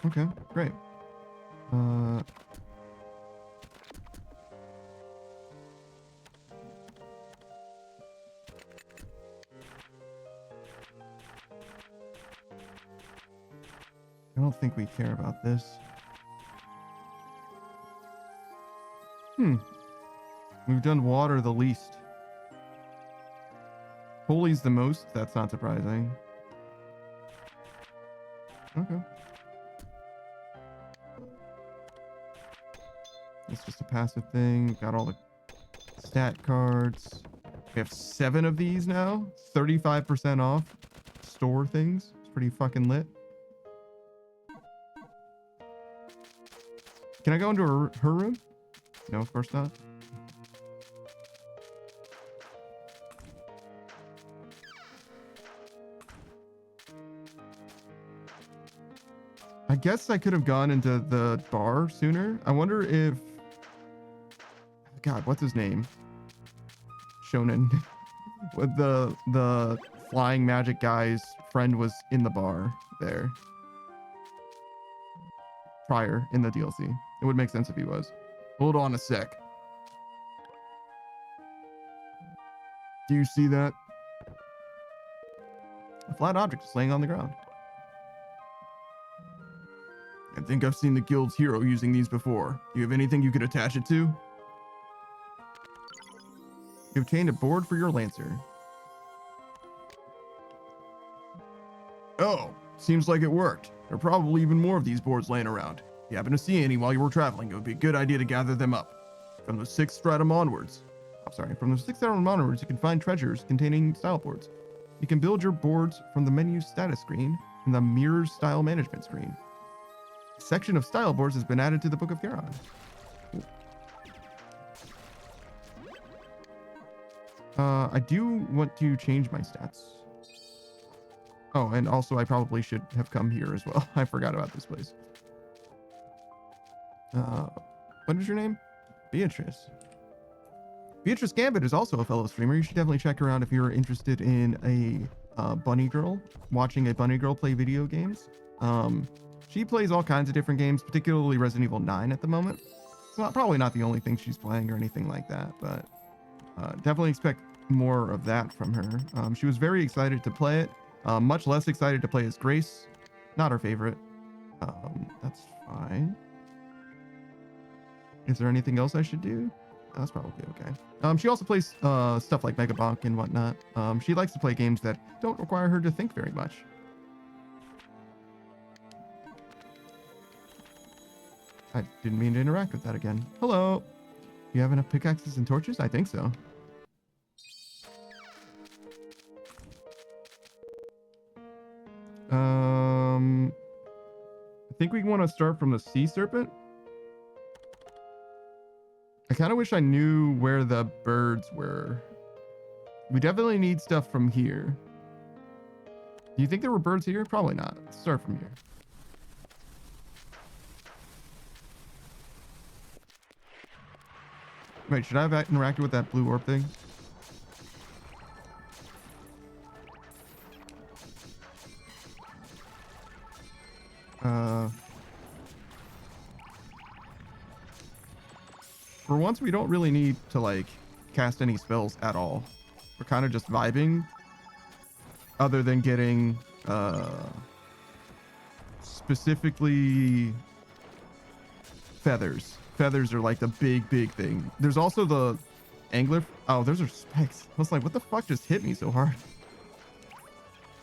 Okay, great. I don't think we care about this. We've done water the least. Holy's the most. That's not surprising. Okay. It's just a passive thing. Got all the stat cards. We have 7 of these now. 35% off. Store things. It's pretty fucking lit. Can I go into her room? No, of course not. I guess I could have gone into the bar sooner. I wonder if... God, what's his name? Shonen. With the flying magic guy's friend was in the bar there. Prior in the DLC. It would make sense if he was. Hold on a sec. Do you see that? A flat object is laying on the ground. I think I've seen the guild's hero using these before. Do you have anything you could attach it to? You obtained a board for your lancer. Oh, seems like it worked. There are probably even more of these boards laying around. If you happen to see any while you were traveling, it would be a good idea to gather them up. From the sixth stratum onwards, you can find treasures containing style boards. You can build your boards from the menu status screen and the mirror style management screen. A section of style boards has been added to the Book of Charon. I do want to change my stats. Oh, and also I probably should have come here as well. I forgot about this place. What is your name? Beatrice. Beatrice Gambit is also a fellow streamer. You should definitely check her out if you're interested in a bunny girl, watching a bunny girl play video games. She plays all kinds of different games, particularly Resident Evil 9 at the moment. It's probably not the only thing she's playing or anything like that, but definitely expect more of that from her. She was very excited to play it. Much less excited to play as Grace. Not her favorite. That's fine. Is there anything else I should do? That's probably okay. She also plays stuff like Mega Bonk and whatnot. She likes to play games that don't require her to think very much. I didn't mean to interact with that again. Hello. You have enough pickaxes and torches? I think so. I think we want to start from the sea serpent. I kind of wish I knew where the birds were. We definitely need stuff from here. Do you think there were birds here? Probably not. Let's start from here. Wait, should I have interacted with that blue orb thing? For once, we don't really need to like cast any spells at all. We're kind of just vibing, other than getting specifically feathers. Feathers are like the big thing. There's also the angler. Oh, those are spikes. I was like, what the fuck just hit me so hard?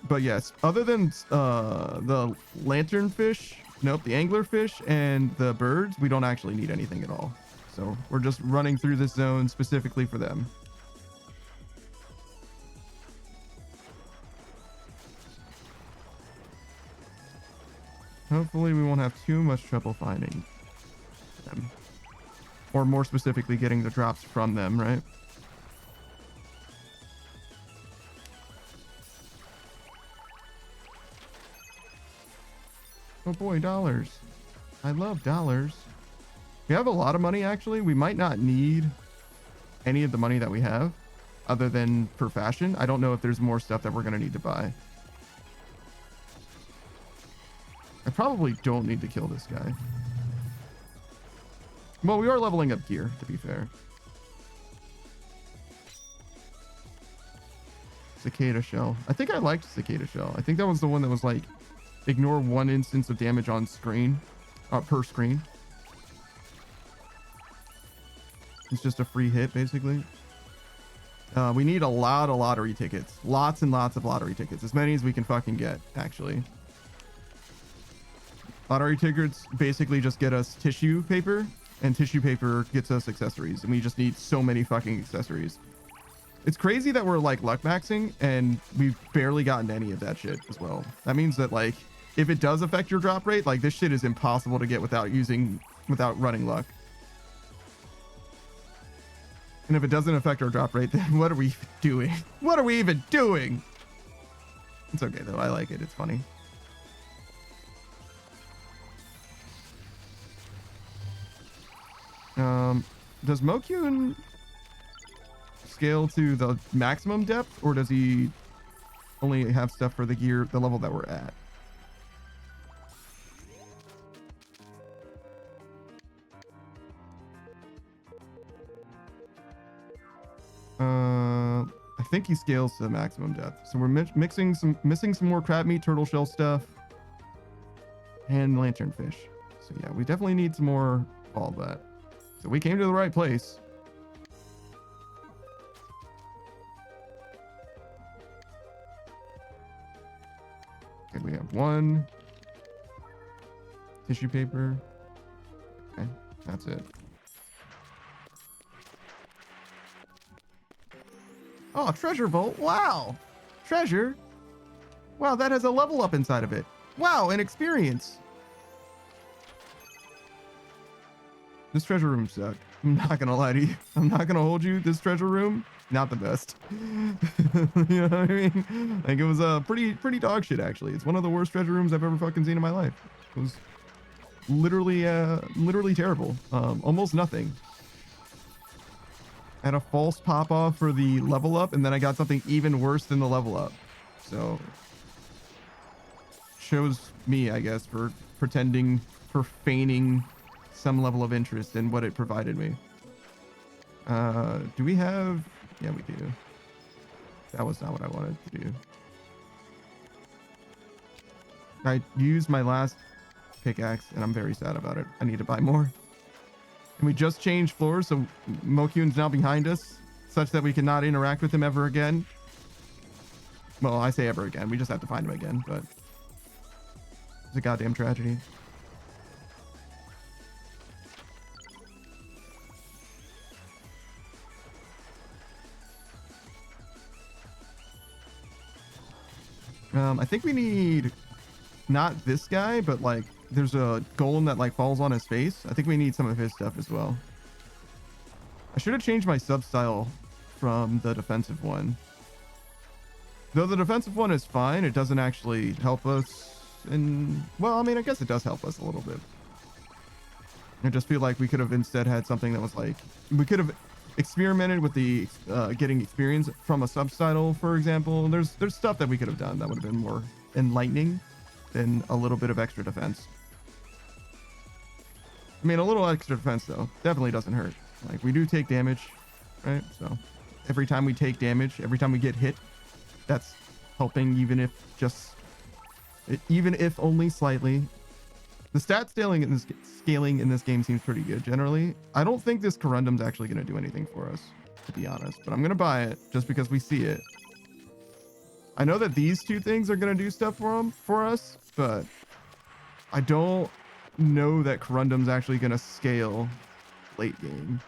But yes, other than the lanternfish, nope, the anglerfish and the birds, we don't actually need anything at all. So we're just running through this zone specifically for them. Hopefully we won't have too much trouble finding them. Or more specifically, getting the drops from them, right? Oh boy, dollars. I love dollars. We have a lot of money, actually. We might not need any of the money that we have, other than for fashion. I don't know if there's more stuff that we're going to need to buy. I probably don't need to kill this guy. Well, we are leveling up gear, to be fair. Cicada shell. I think I liked cicada shell. I think that was the one that was like, ignore 1 instance of damage on screen, per screen. It's just a free hit, basically. We need a lot of lottery tickets. Lots and lots of lottery tickets. As many as we can fucking get, actually. Lottery tickets basically just get us tissue paper, and tissue paper gets us accessories. And we just need so many fucking accessories. It's crazy that we're like luck maxing, and we've barely gotten any of that shit as well. That means that like, if it does affect your drop rate, like this shit is impossible to get without running luck. And if it doesn't affect our drop rate, then what are we doing? What are we even doing? It's okay though. I like it. It's funny. Does Mokyun scale to the maximum depth, or does he only have stuff for the gear, the level that we're at? I think he scales to maximum depth. So we're missing some more crab meat, turtle shell stuff, and lanternfish. So yeah, we definitely need some more of all that. So we came to the right place. Okay, we have 1 tissue paper. Okay, that's it. Oh, treasure vault. Wow. Treasure. Wow, that has a level up inside of it. Wow, an experience. This treasure room sucked. I'm not gonna lie to you. I'm not gonna hold you. This treasure room, not the best. You know what I mean? Like, it was pretty dog shit, actually. It's one of the worst treasure rooms I've ever fucking seen in my life. It was literally terrible. Almost nothing. I had a false pop off for the level up, and then I got something even worse than the level up. So shows me, I guess, for feigning some level of interest in what it provided me. Do we have? Yeah, we do. That was not what I wanted to do. I used my last pickaxe, and I'm very sad about it. I need to buy more. And we just changed floors, so Mokyun's now behind us, such that we cannot interact with him ever again. Well, I say ever again. We just have to find him again, but it's a goddamn tragedy. I think we need not this guy, but like there's a golem that like falls on his face. I think we need some of his stuff as well. I should have changed my sub style from the defensive one. Though the defensive one is fine, it doesn't actually help us. And well, I mean, I guess it does help us a little bit. I just feel like we could have instead had something that was like, we could have experimented with the getting experience from a subtitle, for example. There's stuff that we could have done that would have been more enlightening than a little bit of extra defense. I mean, a little extra defense though definitely doesn't hurt. Like, we do take damage, right? So every time we take damage, every time we get hit, that's helping, even if only slightly. The stat scaling in this game seems pretty good generally. I don't think this corundum's actually going to do anything for us, to be honest, but I'm going to buy it just because we see it. I know that these two things are going to do stuff for us, but I don't know that corundum's actually going to scale late game.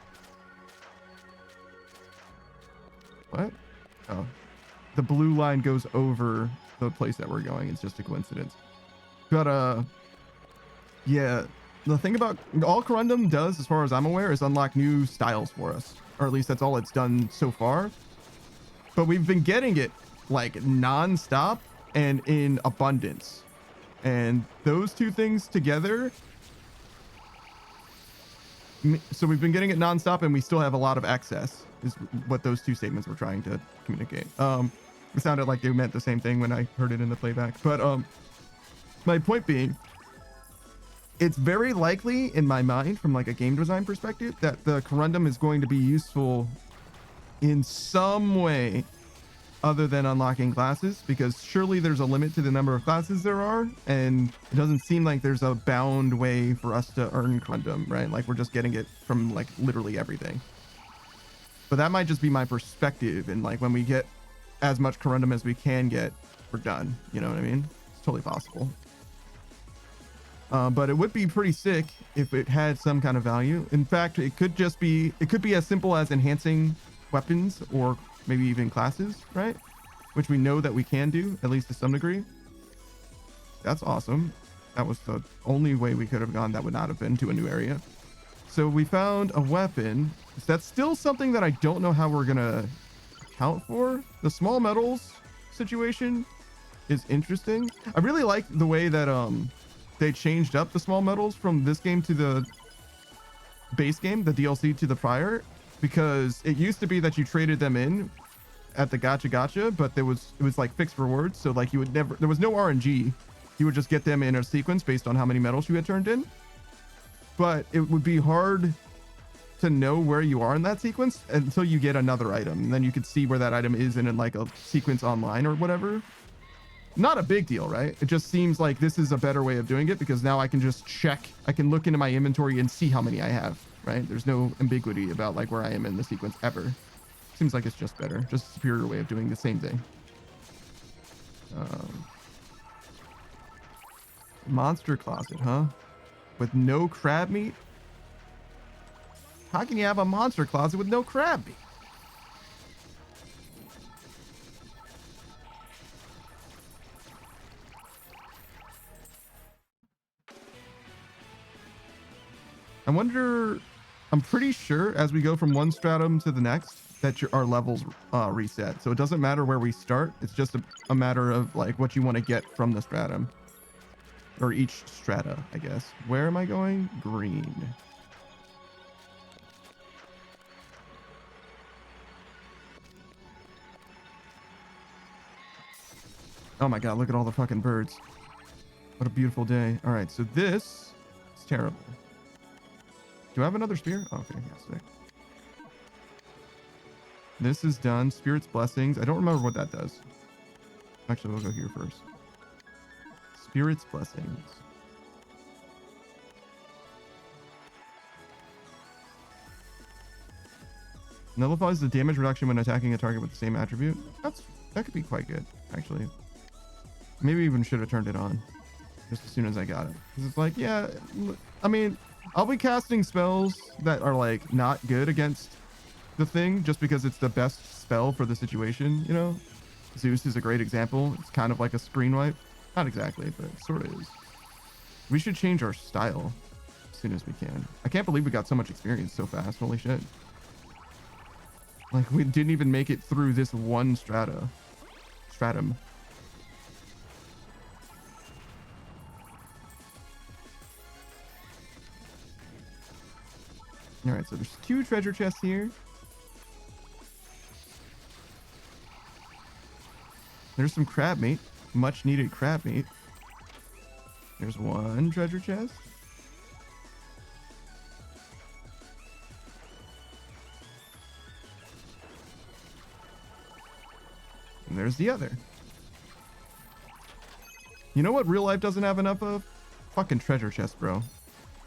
What? Oh, the blue line goes over the place that we're going. It's just a coincidence. But yeah, the thing about all corundum does, as far as I'm aware, is unlock new styles for us, or at least that's all it's done so far. But we've been getting it like non-stop and in abundance, and those two things together, so we've been getting it non-stop and we still have a lot of excess, is what those two statements were trying to communicate. It sounded like they meant the same thing when I heard it in the playback, but my point being, it's very likely in my mind, from like a game design perspective, that the corundum is going to be useful in some way other than unlocking classes, because surely there's a limit to the number of classes there are, and it doesn't seem like there's a bound way for us to earn corundum, right? Like, we're just getting it from like literally everything. But that might just be my perspective, and like when we get as much corundum as we can get, we're done. You know what I mean? It's totally possible. But it would be pretty sick if it had some kind of value. In fact, it could be as simple as enhancing weapons or maybe even classes, right? Which we know that we can do, at least to some degree. That's awesome. That was the only way we could have gone that would not have been to a new area. So we found a weapon. That's still something that I don't know how we're gonna account for. The small metals situation is interesting. I really like the way that they changed up the small metals from this game to the base game, the DLC to the prior, because it used to be that you traded them in at the gacha, but it was like fixed rewards. So like there was no RNG. You would just get them in a sequence based on how many metals you had turned in. But it would be hard to know where you are in that sequence until you get another item. And then you can see where that item is in like a sequence online or whatever. Not a big deal, right? It just seems like this is a better way of doing it because now I can just check. I can look into my inventory and see how many I have, right? There's no ambiguity about like where I am in the sequence ever. Seems like it's just better. Just a superior way of doing the same thing. Monster closet, huh? With no crab meat? How can you have a monster closet with no crab meat? I wonder, I'm pretty sure as we go from one stratum to the next that our levels reset. So it doesn't matter where we start. It's just a matter of like what you want to get from the stratum. Or each strata, I guess. Where am I going? Green. Oh my god, look at all the fucking birds. What a beautiful day. All right, so this is terrible. Do I have another spear? Oh, okay, yeah, sick. This is done. Spirit's blessings. I don't remember what that does. Actually, we'll go here first. Spirit's blessings. Nullifies the damage reduction when attacking a target with the same attribute. That could be quite good, actually. Maybe even should have turned it on just as soon as I got it. Because it's like, yeah, I mean, I'll be casting spells that are like not good against the thing just because it's the best spell for the situation, you know? Zeus is a great example. It's kind of like a screen wipe. Not exactly, but it sort of is. We should change our style as soon as we can. I can't believe we got so much experience so fast. Holy shit. Like, we didn't even make it through this one stratum. All right, so there's 2 treasure chests here. There's some crab meat. Much needed crab meat. There's 1 treasure chest. And there's the other. You know what real life doesn't have enough of? Fucking treasure chests, bro.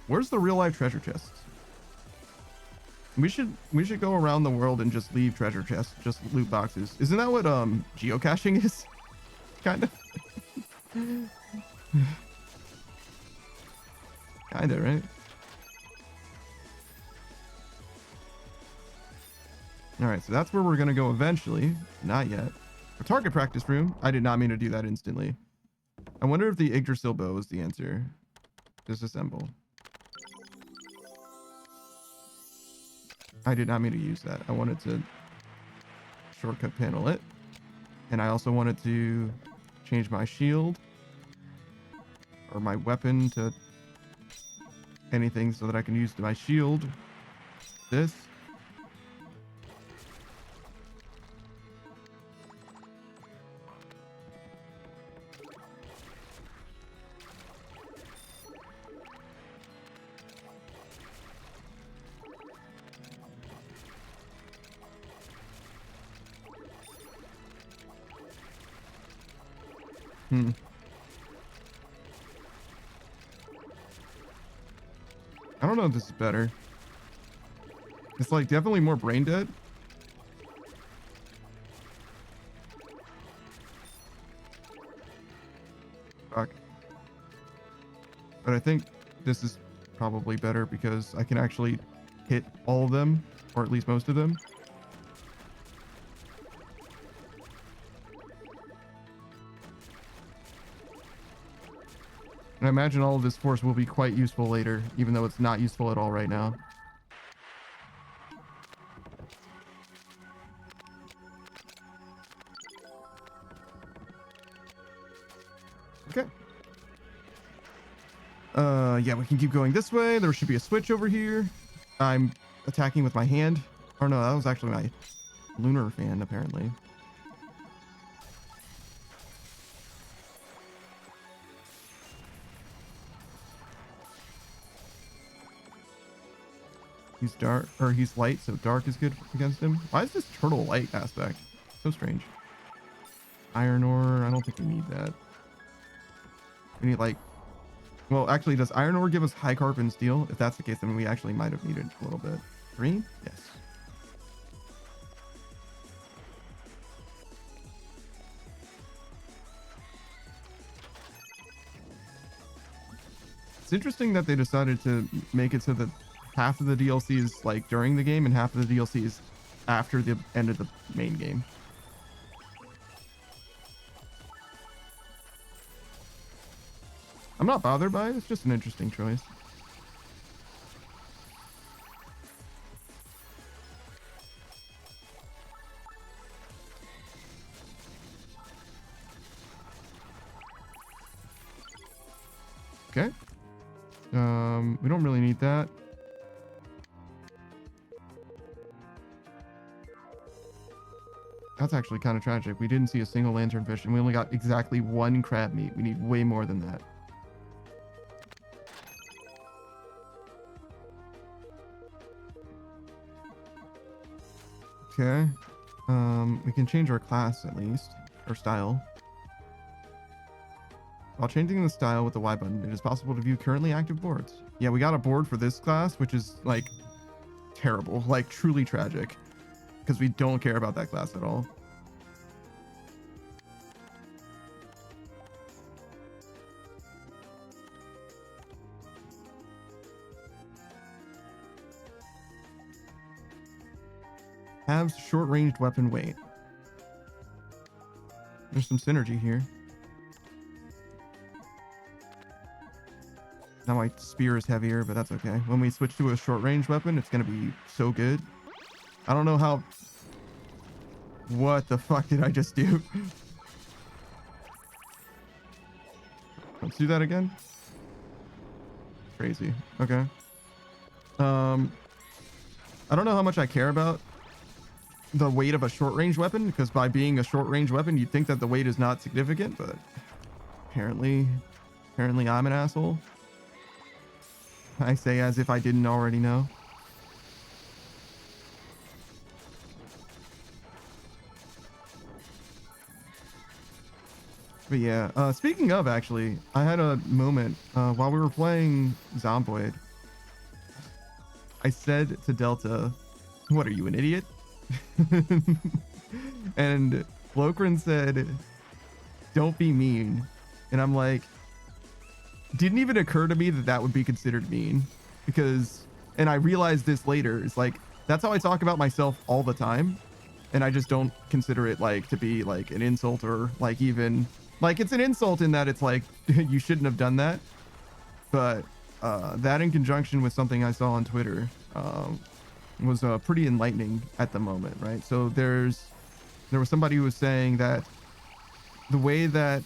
Where's the real life treasure chests? We should go around the world and just leave treasure chests, just loot boxes. Isn't that what geocaching is? Kind of. Kind of, right? All right, so that's where we're going to go eventually. Not yet. A target practice room. I did not mean to do that instantly. I wonder if the Yggdrasil bow is the answer. Disassemble. I did not mean to use that. I wanted to shortcut panel it. And I also wanted to change my shield or my weapon to anything so that I can use my shield. This. I don't know if this is better. It's like definitely more brain dead. Fuck. But I think this is probably better because I can actually hit all of them, or at least most of them. And I imagine all of this force will be quite useful later, even though it's not useful at all right now. Okay. Yeah, we can keep going this way. There should be a switch over here. I'm attacking with my hand. Or no, that was actually my lunar fan, apparently. He's dark, or he's light, so dark is good against him. Why is this turtle light aspect? So strange. Iron ore, I don't think we need that. We need like, well, actually, does iron ore give us high carbon steel? If that's the case, then we actually might have needed a little bit. Green? Yes. It's interesting that they decided to make it so that half of the DLC is like during the game and half of the DLC is after the end of the main game. I'm not bothered by it. It's just an interesting choice. Okay. We don't really need that. That's actually kind of tragic. We didn't see a single lanternfish and we only got exactly one crab meat. We need way more than that. Okay. We can change our class at least, or style. While changing the style with the Y button, it is possible to view currently active boards. Yeah, we got a board for this class, which is like terrible, like truly tragic, because we don't care about that class at all. Halves short-ranged weapon weight. There's some synergy here. Now my spear is heavier, but that's okay. When we switch to a short-range weapon, it's gonna be so good. I don't know how... What the fuck did I just do? Let's do that again. Crazy. Okay. I don't know how much I care about the weight of a short-range weapon, because by being a short-range weapon, you'd think that the weight is not significant, but apparently I'm an asshole. I say as if I didn't already know. But yeah, speaking of, actually, I had a moment while we were playing Zomboid. I said to Delta, "What are you, an idiot?" And Lokrin said, "Don't be mean." And I'm like, didn't even occur to me that that would be considered mean, because, and I realized this later, it's like, that's how I talk about myself all the time. And I just don't consider it like to be like an insult, or like even like it's an insult in that it's like, you shouldn't have done that. But that in conjunction with something I saw on Twitter was pretty enlightening at the moment, right? So there was somebody who was saying that the way that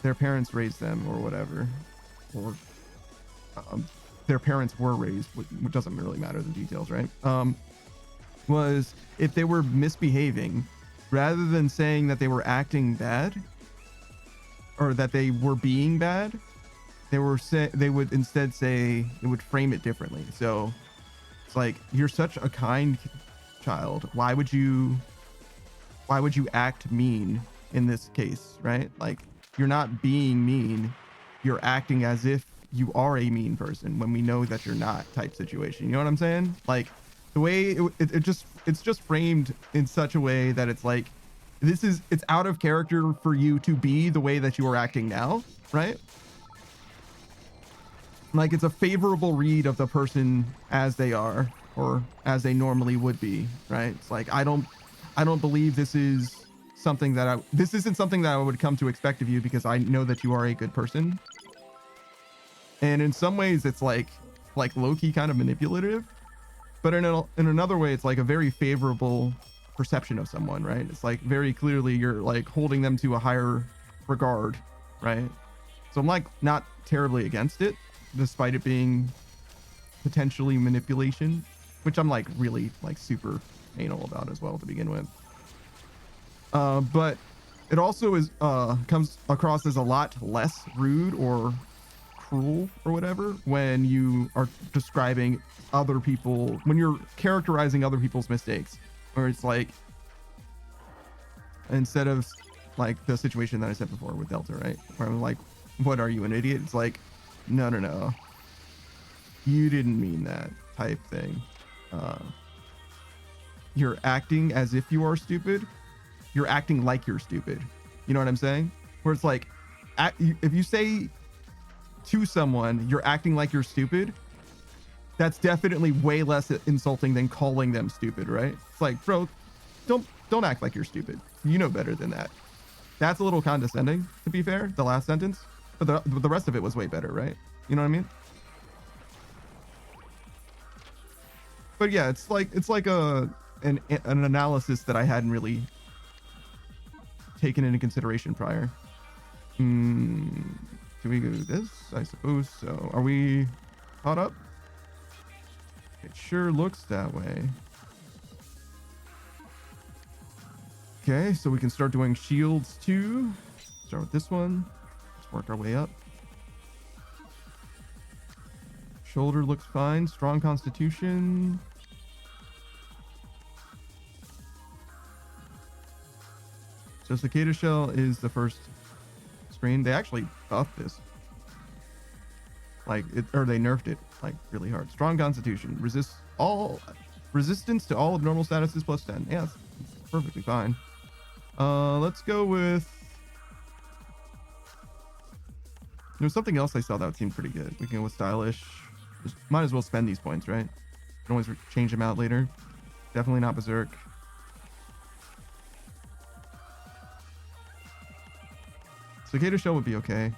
their parents raised them or whatever, or their parents were raised, which doesn't really matter the details, right? Was if they were misbehaving, rather than saying that they were acting bad or that they were being bad, they would instead say, they would frame it differently. So it's like, you're such a kind child. Why would you act mean in this case, right? Like, you're not being mean, you're acting as if you are a mean person when we know that you're not, type situation. You know what I'm saying? Like, the way it's just framed in such a way that it's like, it's out of character for you to be the way that you are acting now, right? Like, it's a favorable read of the person as they are, or as they normally would be, right? It's like, I don't believe this is something that this isn't something that I would come to expect of you, because I know that you are a good person. And in some ways it's like low-key kind of manipulative, but in another way it's like a very favorable perception of someone, right? It's like, very clearly you're like holding them to a higher regard, right? So I'm like not terribly against it, despite it being potentially manipulation, which I'm like really like super anal about as well to begin with. But it also is comes across as a lot less rude or cruel or whatever when you are describing other people, when you're characterizing other people's mistakes, where it's like, instead of like the situation that I said before with Delta, right? Where I'm like, what, are you an idiot? It's like, no. You didn't mean that type thing. You're acting as if you are stupid. You're acting like you're stupid. You know what I'm saying? Where it's like, if you say to someone, you're acting like you're stupid, that's definitely way less insulting than calling them stupid, right? It's like, bro, don't act like you're stupid. You know better than that. That's a little condescending, to be fair, the last sentence, but the rest of it was way better, right? You know what I mean? But yeah, it's like an analysis that I hadn't really taken into consideration prior. Do we go this? I suppose so. Are we caught up? It sure looks that way. Okay, so we can start doing shields too. Start with this one. Let's work our way up. Shoulder looks fine. Strong constitution. So cicada shell is the first screen. They actually buffed this. Like it, or they nerfed it like really hard. Strong constitution. Resistance to all abnormal statuses plus 10. Yeah, it's perfectly fine. Let's go with, there's something else I saw that seemed pretty good. We can go with stylish. Just might as well spend these points, right? Can always change them out later. Definitely not berserk. Cicada shell would be okay,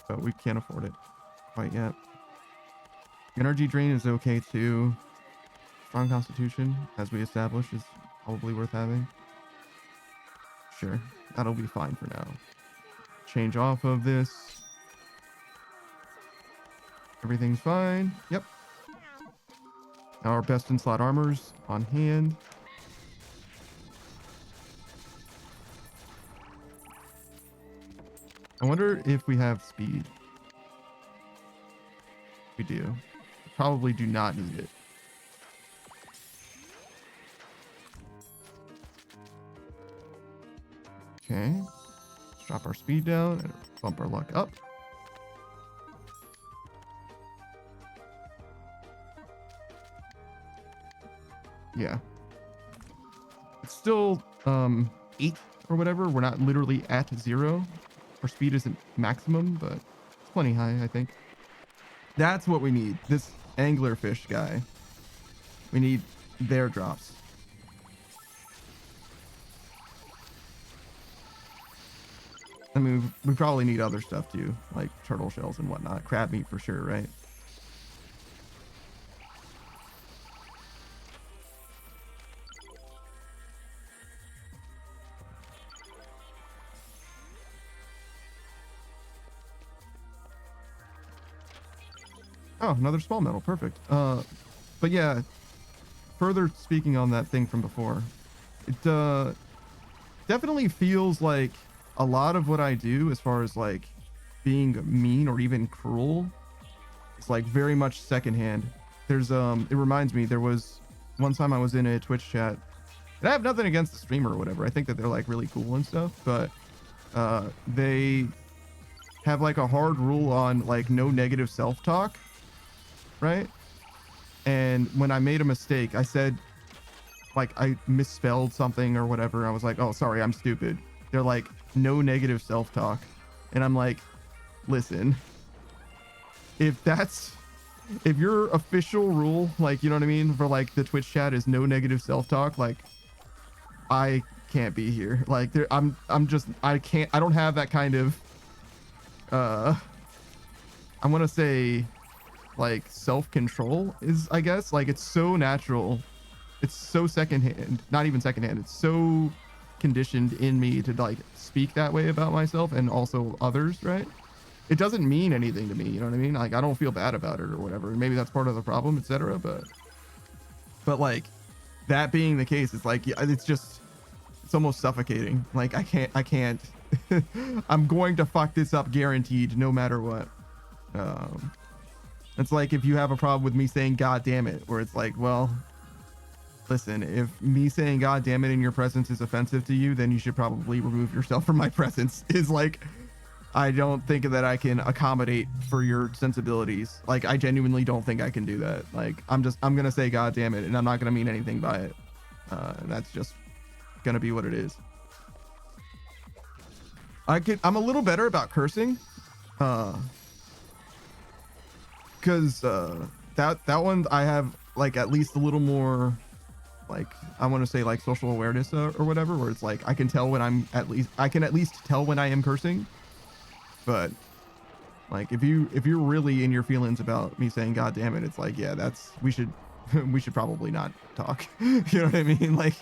but we can't afford it quite yet. Energy drain is okay too. Strong constitution, as we established, is probably worth having. Sure, that'll be fine for now. Change off of this. Everything's fine. Yep. Now our best in slot armors on hand. I wonder if we have speed. We do. We probably do not need it. Okay. Let's drop our speed down and bump our luck up. Yeah. It's still 8 or whatever. We're not literally at 0. Our speed isn't maximum, but it's plenty high, I think. That's what we need. This anglerfish guy. We need their drops. I mean, we probably need other stuff too, like turtle shells and whatnot. Crab meat for sure, right? Oh, another small metal. Perfect. But yeah, further speaking on that thing from before, it definitely feels like a lot of what I do as far as like being mean or even cruel is like very much secondhand. There's it reminds me, there was one time I was in a Twitch chat, and I have nothing against the streamer or whatever. I think that they're like really cool and stuff, but they have like a hard rule on like no negative self-talk, right? And when I made a mistake, I said like I misspelled something or whatever. I was like, oh, sorry, I'm stupid. They're like, no negative self-talk. And I'm like, listen, if your official rule, like, you know what I mean, for like the Twitch chat is no negative self-talk, like I can't be here. Like I don't have that kind of I want to say like self-control is, I guess, like it's so natural, it's so secondhand, not even secondhand, it's so conditioned in me to like speak that way about myself and also others, right? It doesn't mean anything to me, you know what I mean? Like I don't feel bad about it or whatever. Maybe that's part of the problem, etc. But like that being the case, it's like it's almost suffocating. Like I can't I'm going to fuck this up guaranteed, no matter what. It's like if you have a problem with me saying God damn it, where it's like, well, listen, if me saying God damn it in your presence is offensive to you, then you should probably remove yourself from my presence. Is like, I don't think that I can accommodate for your sensibilities. Like, I genuinely don't think I can do that. Like, I'm gonna say God damn it, and I'm not gonna mean anything by it. That's just gonna be what it is. I'm a little better about cursing, because that one I have like at least a little more, like, I want to say like social awareness or whatever, where it's like I can tell when I can at least tell when I am cursing. But like if you're really in your feelings about me saying God damn it, it's like, yeah, we should probably not talk. You know what I mean? Like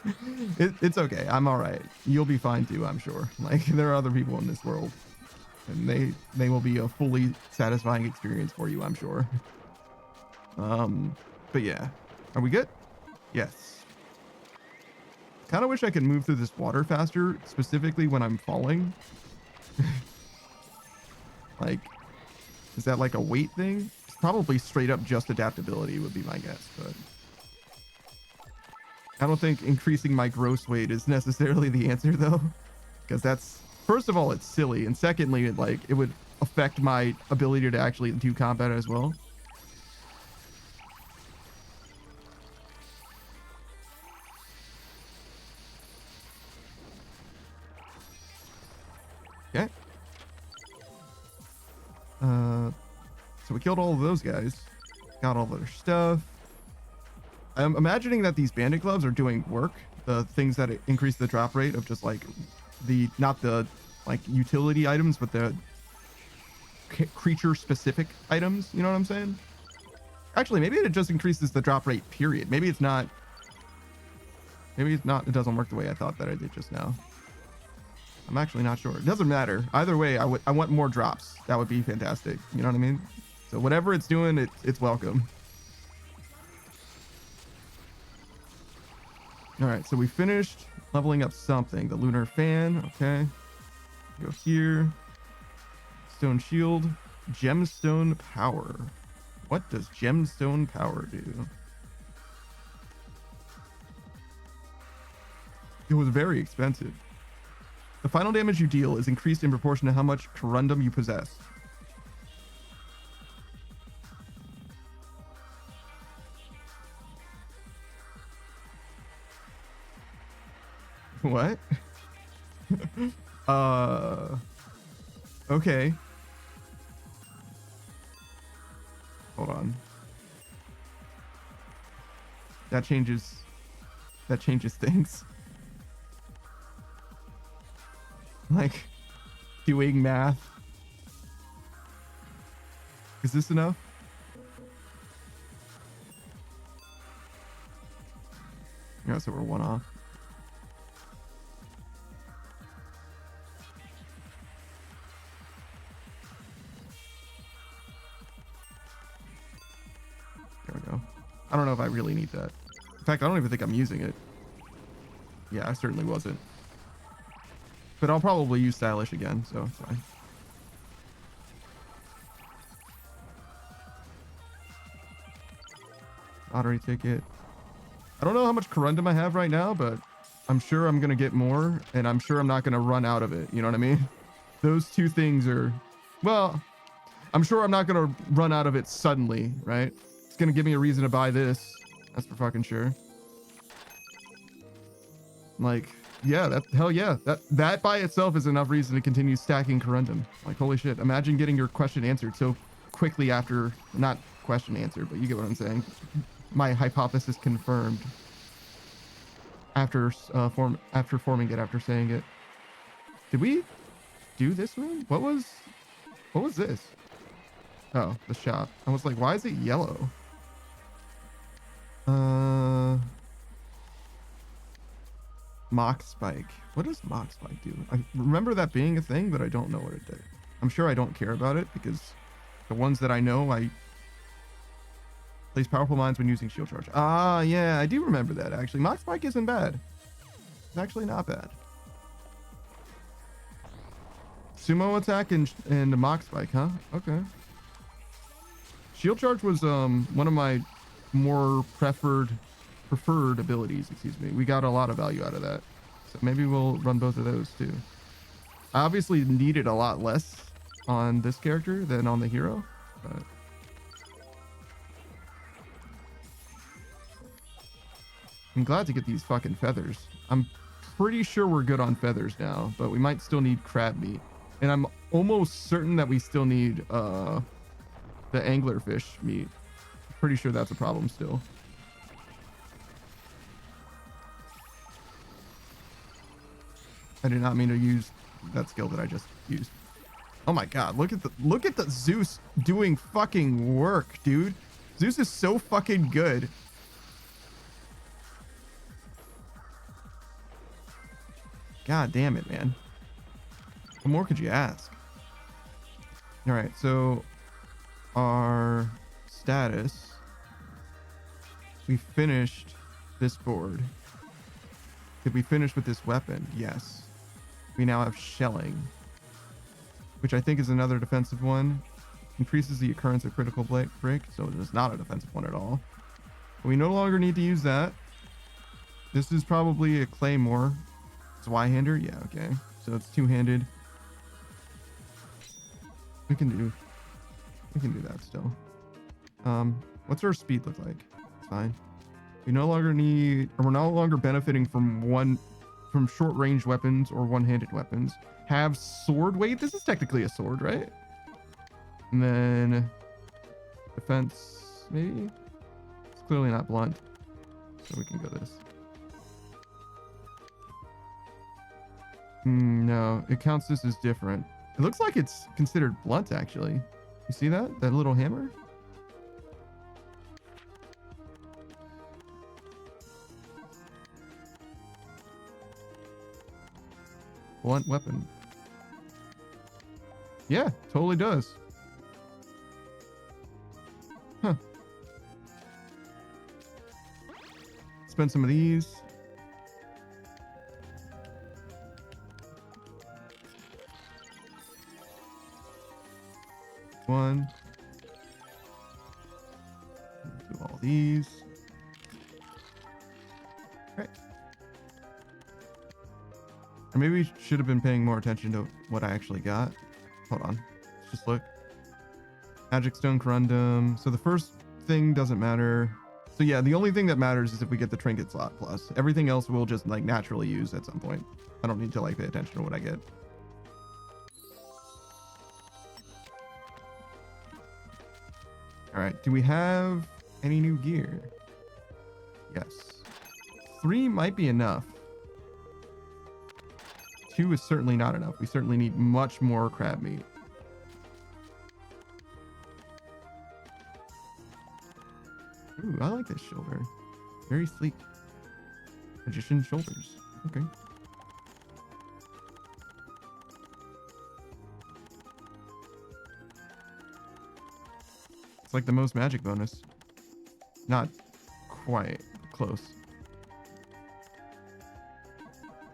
it's okay. I'm all right. You'll be fine too, I'm sure. Like there are other people in this world, and they will be a fully satisfying experience for you, I'm sure. But yeah, are we good? Yes. Kind of wish I could move through this water faster, specifically when I'm falling. Like, is that like a weight thing? It's probably straight up just adaptability would be my guess, but I don't think increasing my gross weight is necessarily the answer though, because that's, first of all, it's silly, and secondly, it would affect my ability to actually do combat as well. Okay. So we killed all of those guys, got all their stuff. I'm imagining that these bandit gloves are doing work, the things that increase the drop rate of just like not the like utility items, but the creature specific items. You know what I'm saying? Actually, maybe it just increases the drop rate, period. Maybe it's not, it doesn't work the way I thought that I did just now. I'm actually not sure. It doesn't matter. Either way, I want more drops. That would be fantastic. You know what I mean? So whatever it's doing, it's welcome. All right, so we finished leveling up something. The lunar fan, okay. Go here. Stone shield. Gemstone power. What does gemstone power do? It was very expensive. The final damage you deal is increased in proportion to how much corundum you possess. What? Okay. Hold on. That changes things. Like, doing math. Is this enough? Yeah, so we're one off. There we go. I don't know if I really need that. In fact, I don't even think I'm using it. Yeah, I certainly wasn't. But I'll probably use stylish again, so it's fine. Lottery ticket. I don't know how much corundum I have right now, but I'm sure I'm gonna get more, and I'm sure I'm not gonna run out of it. You know what I mean? Those two things are, well, I'm sure I'm not gonna run out of it suddenly, right? It's gonna give me a reason to buy this. That's for fucking sure. Like, yeah, hell yeah. That by itself is enough reason to continue stacking corundum. Like, holy shit. Imagine getting your question answered so quickly after, not question answered, but you get what I'm saying. My hypothesis confirmed after forming it, after saying it. Did we do this one? What was this? Oh, the shop. I was like, why is it yellow? Mock spike. What does mock spike do? I remember that being a thing, but I don't know what it did. I'm sure I don't care about it because the ones that I know, I place powerful mines when using shield charge. Ah, yeah, I do remember that actually. Mock spike isn't bad. It's actually not bad. Sumo attack and a mock spike, huh? Okay. Shield charge was one of my more preferred abilities, excuse me. We got a lot of value out of that. So maybe we'll run both of those too. I obviously needed a lot less on this character than on the hero, but I'm glad to get these fucking feathers. I'm pretty sure we're good on feathers now, but we might still need crab meat. And I'm almost certain that we still need the anglerfish meat. Pretty sure that's a problem still. I did not mean to use that skill that I just used. Oh my god, look at the Zeus doing fucking work, dude. Zeus is so fucking good. God damn it, man. What more could you ask? All right, so our status, we finished this board. Did we finish with this weapon? Yes. We now have shelling, which I think is another defensive one. Increases the occurrence of critical break, so it is not a defensive one at all. But we no longer need to use that. This is probably a claymore. It's Y-hander? Yeah, okay. So it's two-handed. We can do that still. What's our speed look like? It's fine. We're no longer benefiting from short range weapons or one-handed weapons. Have sword weight. This is technically a sword, right? And then defense, maybe? It's clearly not blunt. So we can go this. No, it counts this as different. It looks like it's considered blunt, actually. You see that? That little hammer? Blunt weapon. Yeah, totally does. Huh. Spend some of these. One. Do all these. Right. Or maybe we should have been paying more attention to what I actually got. Hold on. Let's just look. Magic Stone Corundum. So the first thing doesn't matter. So yeah, the only thing that matters is if we get the Trinket slot plus. Everything else we'll just like naturally use at some point. I don't need to like pay attention to what I get. All right, do we have any new gear? Yes. 3 might be enough. 2 is certainly not enough. We certainly need much more crab meat. Ooh, I like this shoulder. Very sleek. Magician shoulders. Okay. It's like the most magic bonus. Not quite close.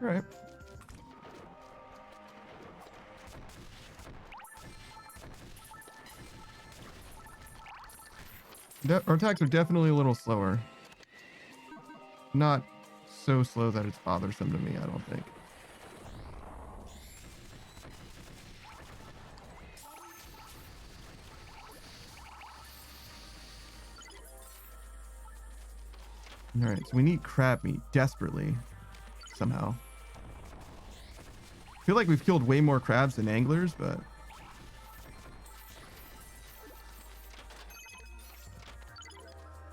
All right. Our attacks are definitely a little slower. Not so slow that it's bothersome to me, I don't think. All right, so we need crab meat desperately, somehow. I feel like we've killed way more crabs than anglers, but...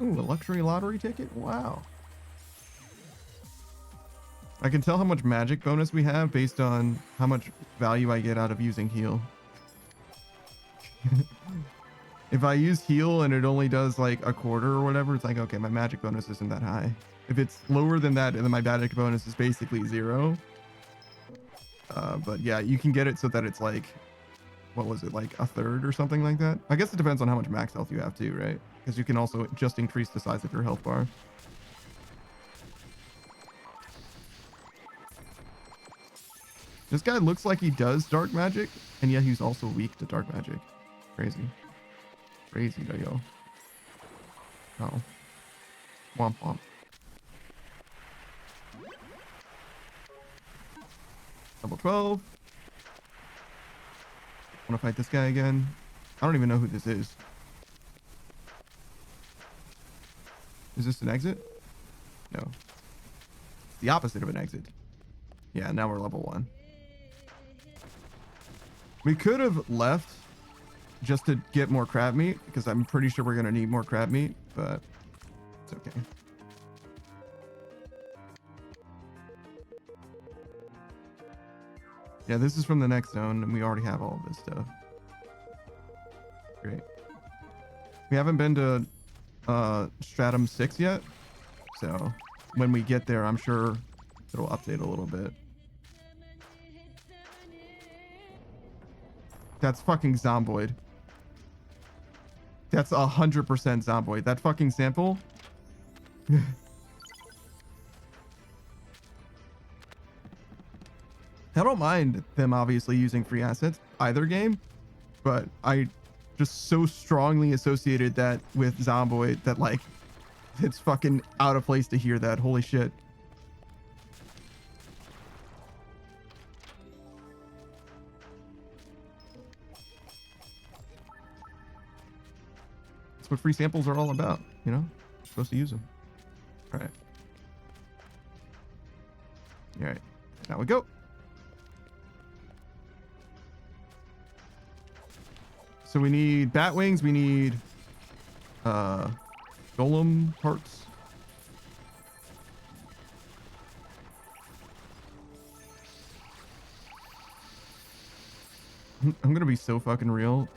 Ooh, a luxury lottery ticket? Wow. I can tell how much magic bonus we have based on how much value I get out of using heal. If I use heal and it only does like a quarter or whatever, it's like, okay, my magic bonus isn't that high. If it's lower than that, then my magic bonus is basically 0. But yeah, you can get it so that it's like, what was it, like a third or something like that? I guess it depends on how much max health you have too, right? Because you can also just increase the size of your health bar. This guy looks like he does dark magic. And yet he's also weak to dark magic. Crazy. Crazy, yo. Oh. Womp womp. Level 12. Want to fight this guy again? I don't even know who this is. Is this an exit? No. It's the opposite of an exit. Yeah, now we're level 1. We could have left just to get more crab meat, because I'm pretty sure we're going to need more crab meat, but it's okay. Yeah, this is from the next zone, and we already have all of this stuff. Great. We haven't been to Stratum 6 yet, so when we get there, I'm sure it'll update a little bit. That's fucking Zomboid. That's 100% Zomboid. That fucking sample. I don't mind them obviously using free assets either game, but I just so strongly associated that with Zomboid that like it's fucking out of place to hear that. Holy shit. That's what free samples are all about, you know? You're supposed to use them. All right. All right. Now we go. So we need bat wings, we need golem parts. I'm gonna be so fucking real.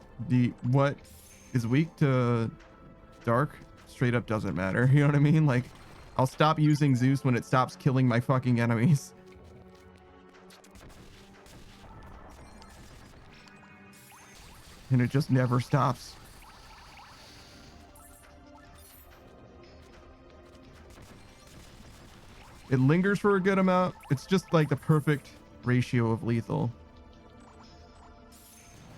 What is weak to dark straight up doesn't matter. You know what I mean? Like, I'll stop using Zeus when it stops killing my fucking enemies. And it just never stops. It lingers for a good amount. It's just like the perfect ratio of lethal.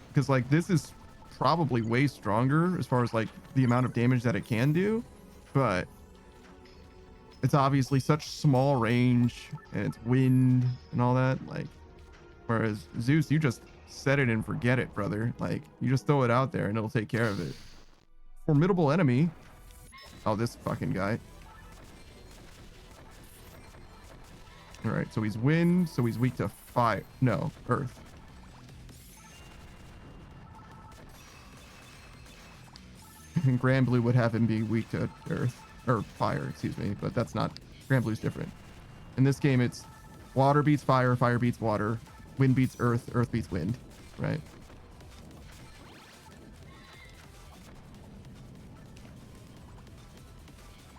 Because like this is probably way stronger as far as like the amount of damage that it can do, but it's obviously such small range and it's wind and all that. Like, whereas Zeus, you just set it and forget it, brother. Like, you just throw it out there and it'll take care of it. Formidable enemy. Oh, this fucking guy. All right, so he's wind, so he's weak to fire. No, earth. And Grand Blue would have him be weak to earth, or fire, excuse me, but that's not, Grand Blue's different. In this game, it's water beats fire, fire beats water, wind beats earth, earth beats wind, right?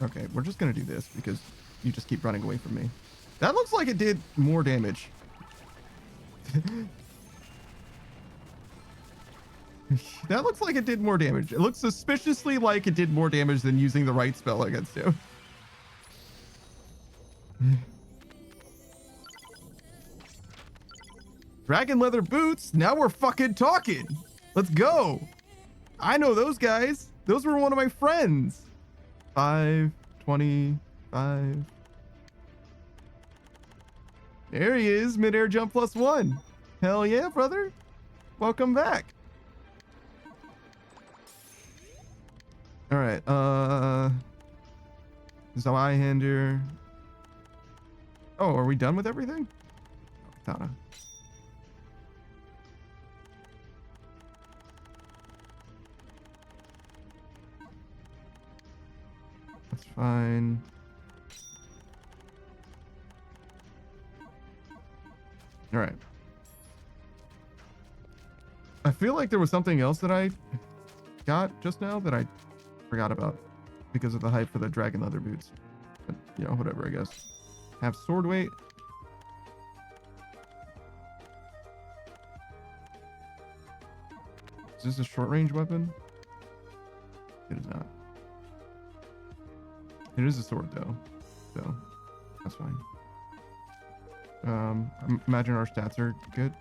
Okay, we're just gonna do this because you just keep running away from me. That looks like it did more damage. That looks like it did more damage. It looks suspiciously like it did more damage than using the right spell against him. Dragon leather boots. Now we're fucking talking. Let's go. I know those guys. Those were one of my friends. 5, 25. There he is. Mid-air jump +1. Hell yeah, brother. Welcome back. All right. Zweihander. Oh, are we done with everything? Katana. That's fine. All right. I feel like there was something else that I got just now that I forgot about because of the hype for the dragon leather boots. But, you know, whatever, I guess. Have sword weight. Is this a short range weapon? It is not. It is a sword though, so that's fine. I imagine our stats are good.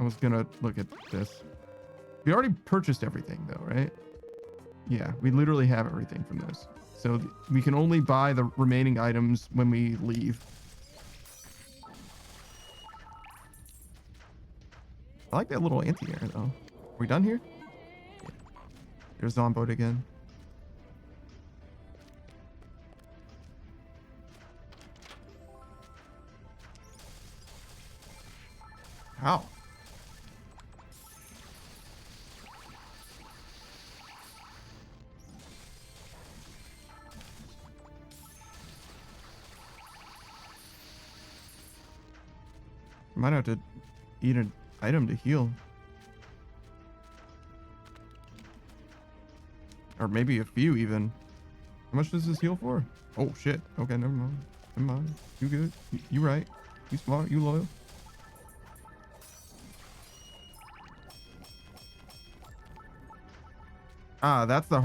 was gonna look at this. We already purchased everything though, right? Yeah, we literally have everything from this. So we can only buy the remaining items when we leave. I like that little anti-air though. Are we done here? Yeah. There's Zomboid again. How? Might have to eat an item to heal. Or maybe a few even. How much does this heal for? Oh shit. Okay, never mind. Never mind. You good. You right. You smart. You loyal. Ah, that's the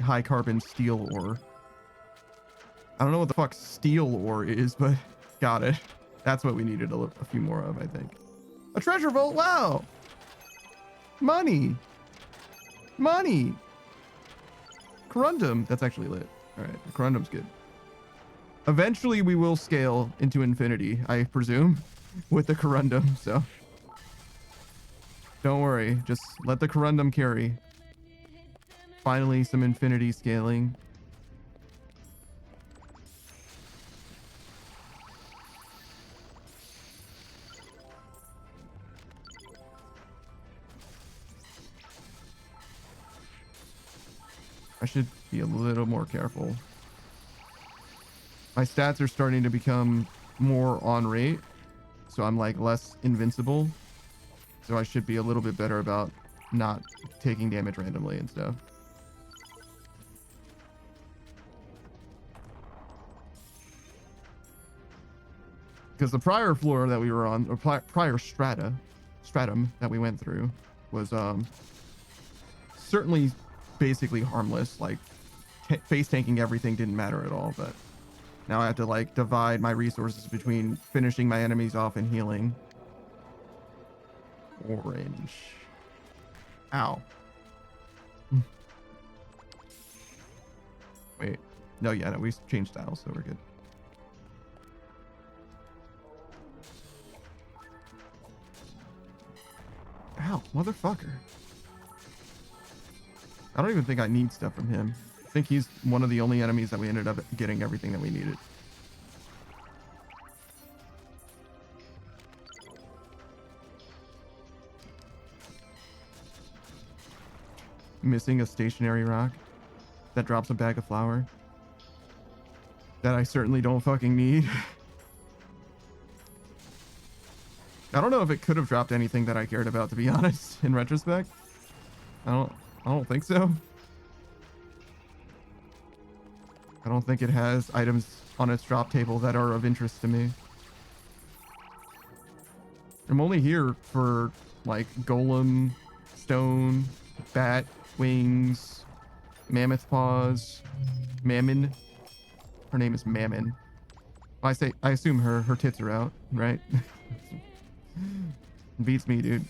high carbon steel ore. I don't know what the fuck steel ore is, but got it. That's what we needed a few more of, I think. A treasure vault. Wow. Money. Money. Corundum. That's actually lit. All right. The Corundum's good. Eventually we will scale into infinity, I presume, with the Corundum. So don't worry. Just let the Corundum carry. Finally, some infinity scaling. I should be a little more careful. My stats are starting to become more on rate, so I'm like less invincible. So I should be a little bit better about not taking damage randomly and stuff. Because the prior floor that we were on, or prior stratum that we went through, was certainly basically harmless. Like face tanking everything didn't matter at all. But now I have to like divide my resources between finishing my enemies off and healing. Orange. Ow. Wait. No, yeah, no, we changed styles, so we're good. Ow, motherfucker. I don't even think I need stuff from him. I think he's one of the only enemies that we ended up getting everything that we needed. Missing a stationary rock that drops a bag of flour that I certainly don't fucking need. I don't know if it could have dropped anything that I cared about, to be honest, in retrospect. I don't think so. I don't think it has items on its drop table that are of interest to me. I'm only here for like golem, stone, bat, wings, mammoth paws, mammon. Her name is Mammon. I assume her tits are out, right? Beats me, dude.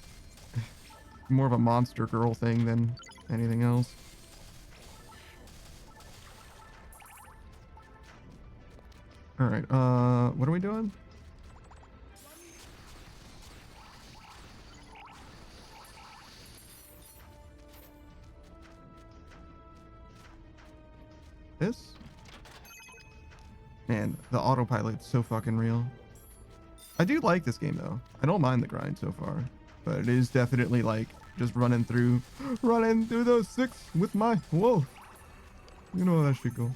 More of a monster girl thing than anything else. All right, what are we doing? This? Man, the autopilot's so fucking real. I do like this game though. I don't mind the grind so far, but it is definitely like just running through those six with my, whoa. You know how that should go.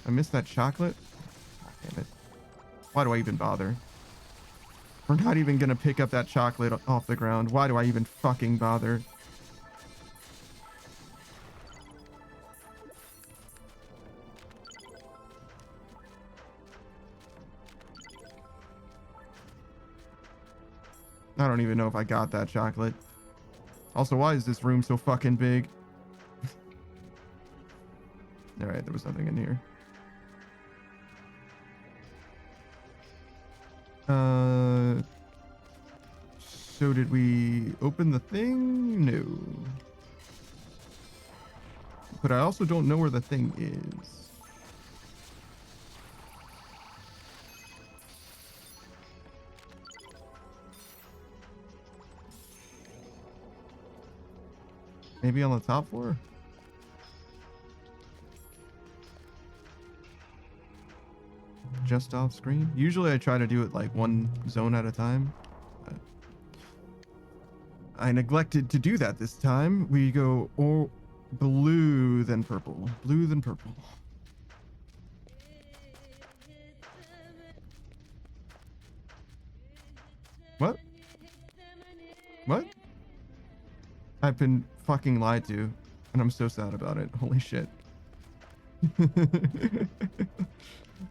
I missed that chocolate. God damn it. Why do I even bother? We're not even gonna pick up that chocolate off the ground. Why do I even fucking bother? I don't even know if I got that chocolate. Also, why is this room so fucking big? All right, there was nothing in here. So did we open the thing? No. But I also don't know where the thing is. Maybe on the top floor? Just off screen? Usually I try to do it like one zone at a time. But I neglected to do that this time. We go blue then purple. Blue then purple. What? What? I've been fucking lied to, and I'm so sad about it. Holy shit.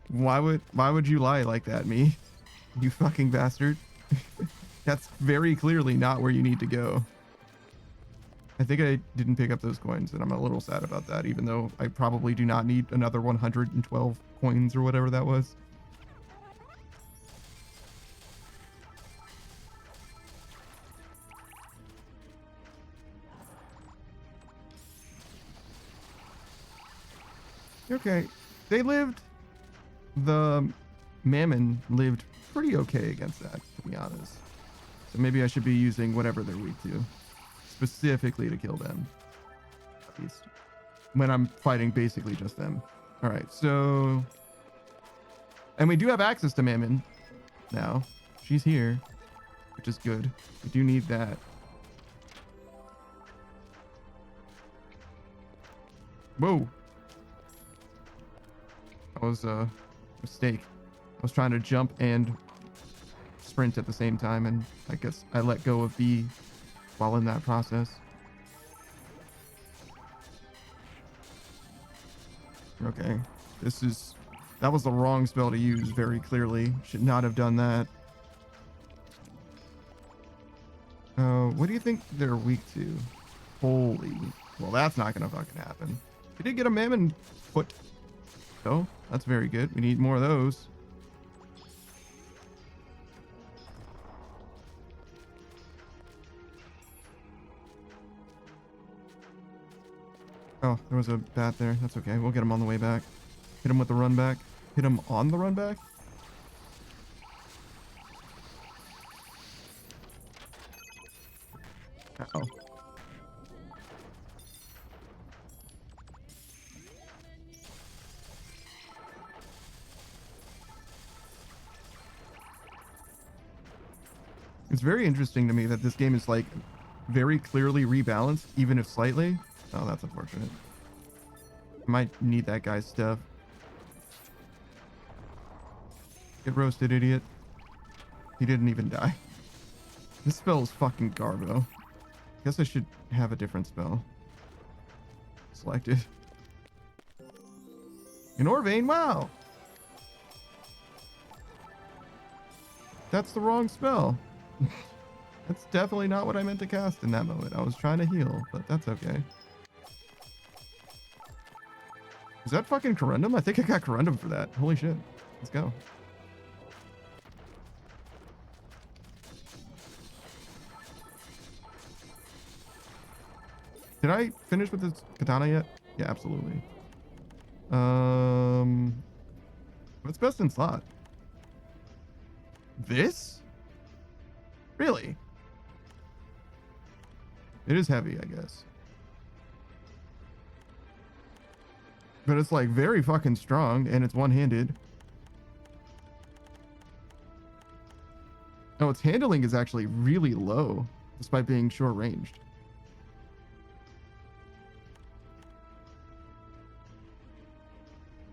Why would you lie like that, me? You fucking bastard. That's very clearly not where you need to go. I think I didn't pick up those coins, and I'm a little sad about that, even though I probably do not need another 112 coins or whatever that was. Okay, they lived. The Mammon lived pretty okay against that, to be honest. So maybe I should be using whatever they're weak to, specifically to kill them. At least when I'm fighting basically just them. All right, so, and we do have access to Mammon now. She's here, which is good. We do need that. Whoa. That was a mistake. I was trying to jump and sprint at the same time, and I guess I let go of B while in that process. Okay, that was the wrong spell to use very clearly. Should not have done that. What do you think they're weak to? Holy, well, that's not gonna fucking happen. We did get a Mammon foot. Oh, that's very good. We need more of those. Oh, there was a bat there. That's okay. We'll get him on the way back. Hit him with the run back. Hit him on the run back. Uh-oh. It's very interesting to me that this game is like very clearly rebalanced, even if slightly. Oh, that's unfortunate. I might need that guy's stuff. Get roasted, idiot. He didn't even die. This spell is fucking garbo. Guess I should have a different spell selected. An Orvane, wow! That's the wrong spell. That's definitely not what I meant to cast in that moment. I was trying to heal, but that's okay. Is that fucking Corundum? I think I got Corundum for that. Holy shit. Let's go. Did I finish with this katana yet? Yeah, absolutely. What's best in slot? This? Really? It is heavy, I guess. But it's like very fucking strong, and it's one-handed. Oh, its handling is actually really low, despite being short-ranged.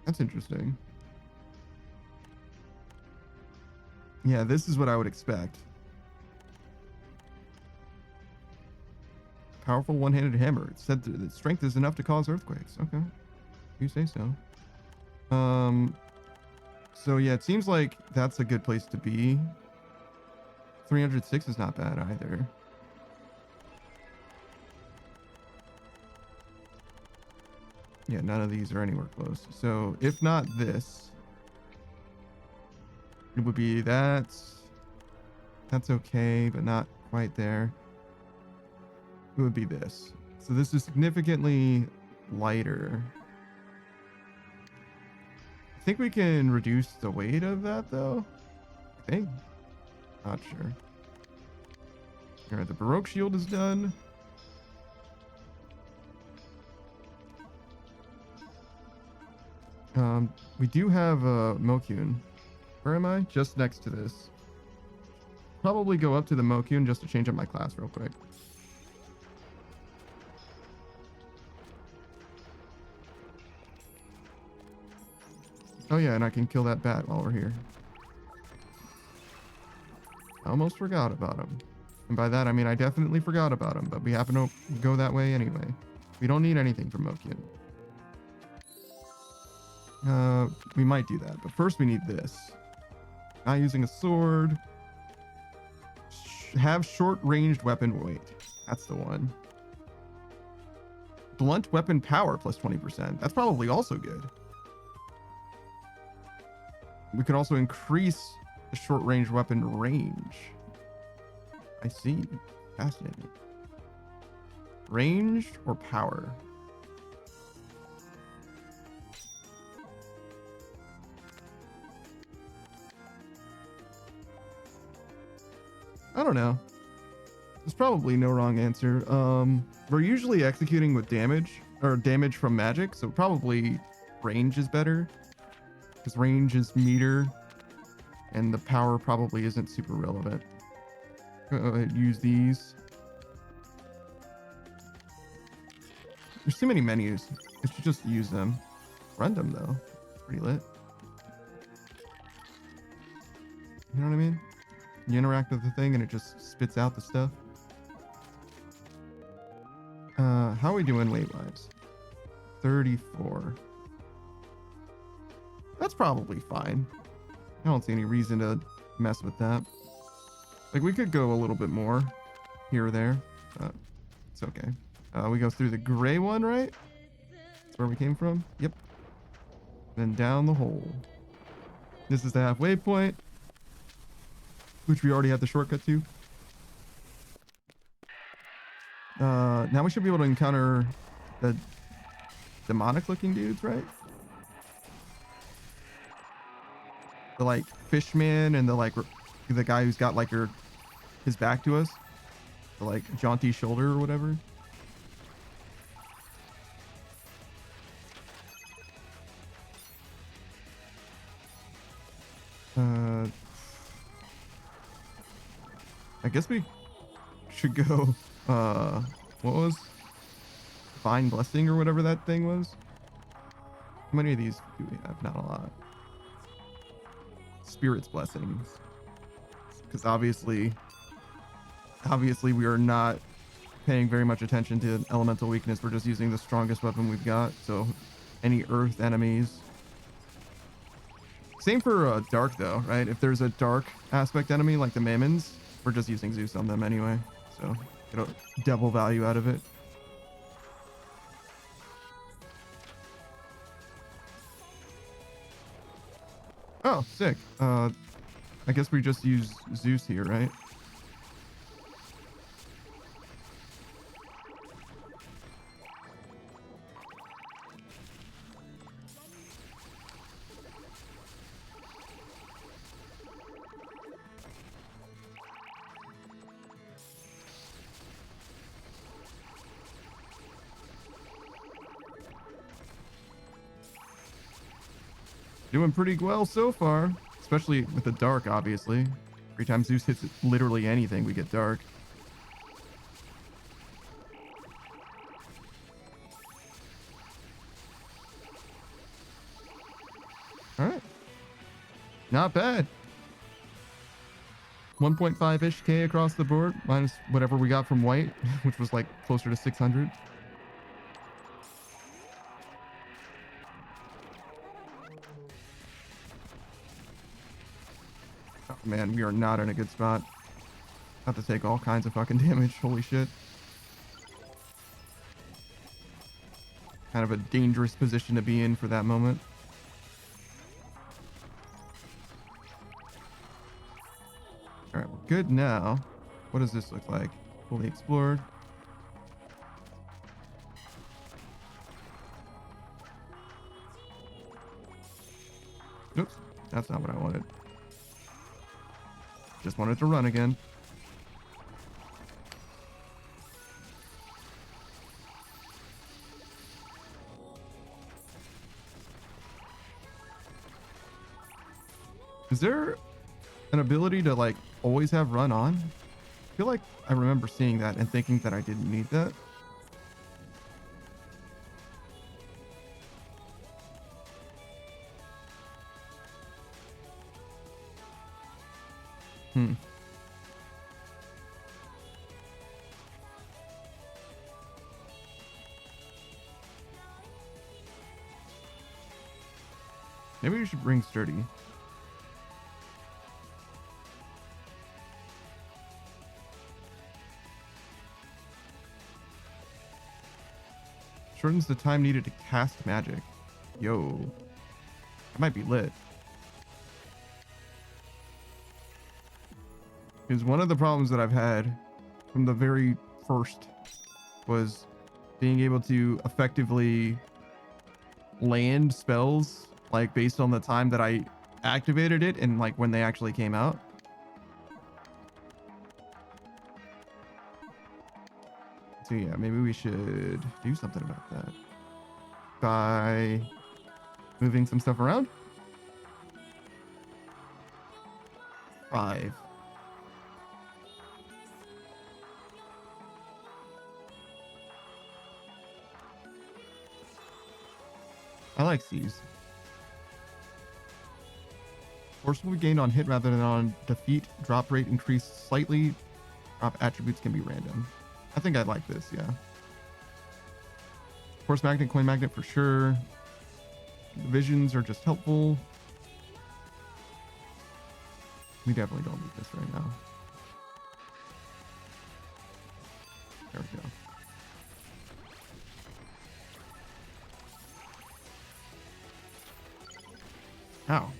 That's interesting. Yeah, this is what I would expect. Powerful one-handed hammer. It said that strength is enough to cause earthquakes. Okay. You say so. So yeah, it seems like that's a good place to be. 306 is not bad either. Yeah, none of these are anywhere close. So if not this, It would be that. That's okay, but not quite there. It would be this. So this is significantly lighter. I think we can reduce the weight of that though. I think. Not sure. All right, the Baroque shield is done. We do have a Mokun. Where am I? Just next to this. Probably go up to the Mokun just to change up my class real quick. Oh yeah, and I can kill that bat while we're here. I almost forgot about him. And by that, I mean I definitely forgot about him, but we happen to go that way anyway. We don't need anything from Mokun. We might do that, but first we need this. Not using a sword. Have short ranged weapon weight. That's the one. Blunt weapon power plus 20%. That's probably also good. We could also increase the short range weapon range. I see. Fascinating. Ranged or power? I don't know. There's probably no wrong answer. We're usually executing with damage or damage from magic, so probably range is better because range is meter and the power probably isn't super relevant. Use these. There's too many menus. I should just use them. Run them though. It's pretty lit. You know what I mean? You interact with the thing and it just spits out the stuff. How are we doing weight-wise? 34. That's probably fine. I don't see any reason to mess with that. Like, we could go a little bit more here or there, but it's okay. We go through the gray one, right? That's where we came from? Yep. Then down the hole. This is the halfway point, which we already have the shortcut to. Now we should be able to encounter the demonic looking dudes, right? The like fishman and the guy who's got like his back to us. The like jaunty shoulder or whatever. I guess we should go, what was? Divine Blessing or whatever that thing was? How many of these do we have? Not a lot. Spirit's Blessings. Because obviously we are not paying very much attention to elemental weakness. We're just using the strongest weapon we've got. So any earth enemies. Same for dark though, right? If there's a dark aspect enemy like the Mammons, we're just using Zeus on them anyway. So get a double value out of it. Oh, sick. I guess we just use Zeus here, right? Doing pretty well so far, especially with the dark, obviously. Every time Zeus hits literally anything, we get dark. All right. Not bad. 1.5-ish K across the board, minus whatever we got from white, which was like closer to 600. Man, we are not in a good spot. Have to take all kinds of fucking damage. Holy shit. Kind of a dangerous position to be in for that moment. good now. What does this look like? Fully explored. Oops, that's not what I wanted. Just wanted to run again. Is there an ability to like always have run on? I feel like I remember seeing that and thinking that I didn't need that. Maybe we should bring sturdy. Shortens the time needed to cast magic. Yo. That might be lit. Because one of the problems that I've had from the very first was being able to effectively land spells like based on the time that I activated it and like when they actually came out. So yeah, maybe we should do something about that by moving some stuff around. 5. I like these. Force will be gained on hit rather than on defeat. Drop rate increased slightly. Drop attributes can be random. I think I'd like this, yeah. Force magnet, coin magnet for sure. Visions are just helpful. We definitely don't need this right now. There we go. Ow.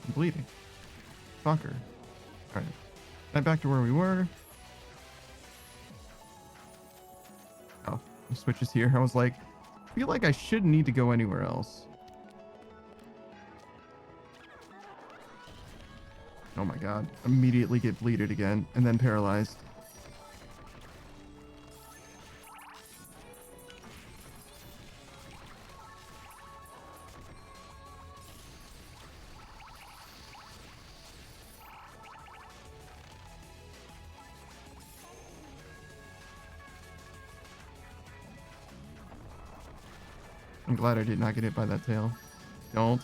I'm bleeding. Fucker. Alright. Back to where we were. Oh, the switch is here. I was like, I feel like I shouldn't need to go anywhere else. Oh my god. Immediately get bleeded again and then paralyzed. I'm glad I did not get hit by that tail. Don't.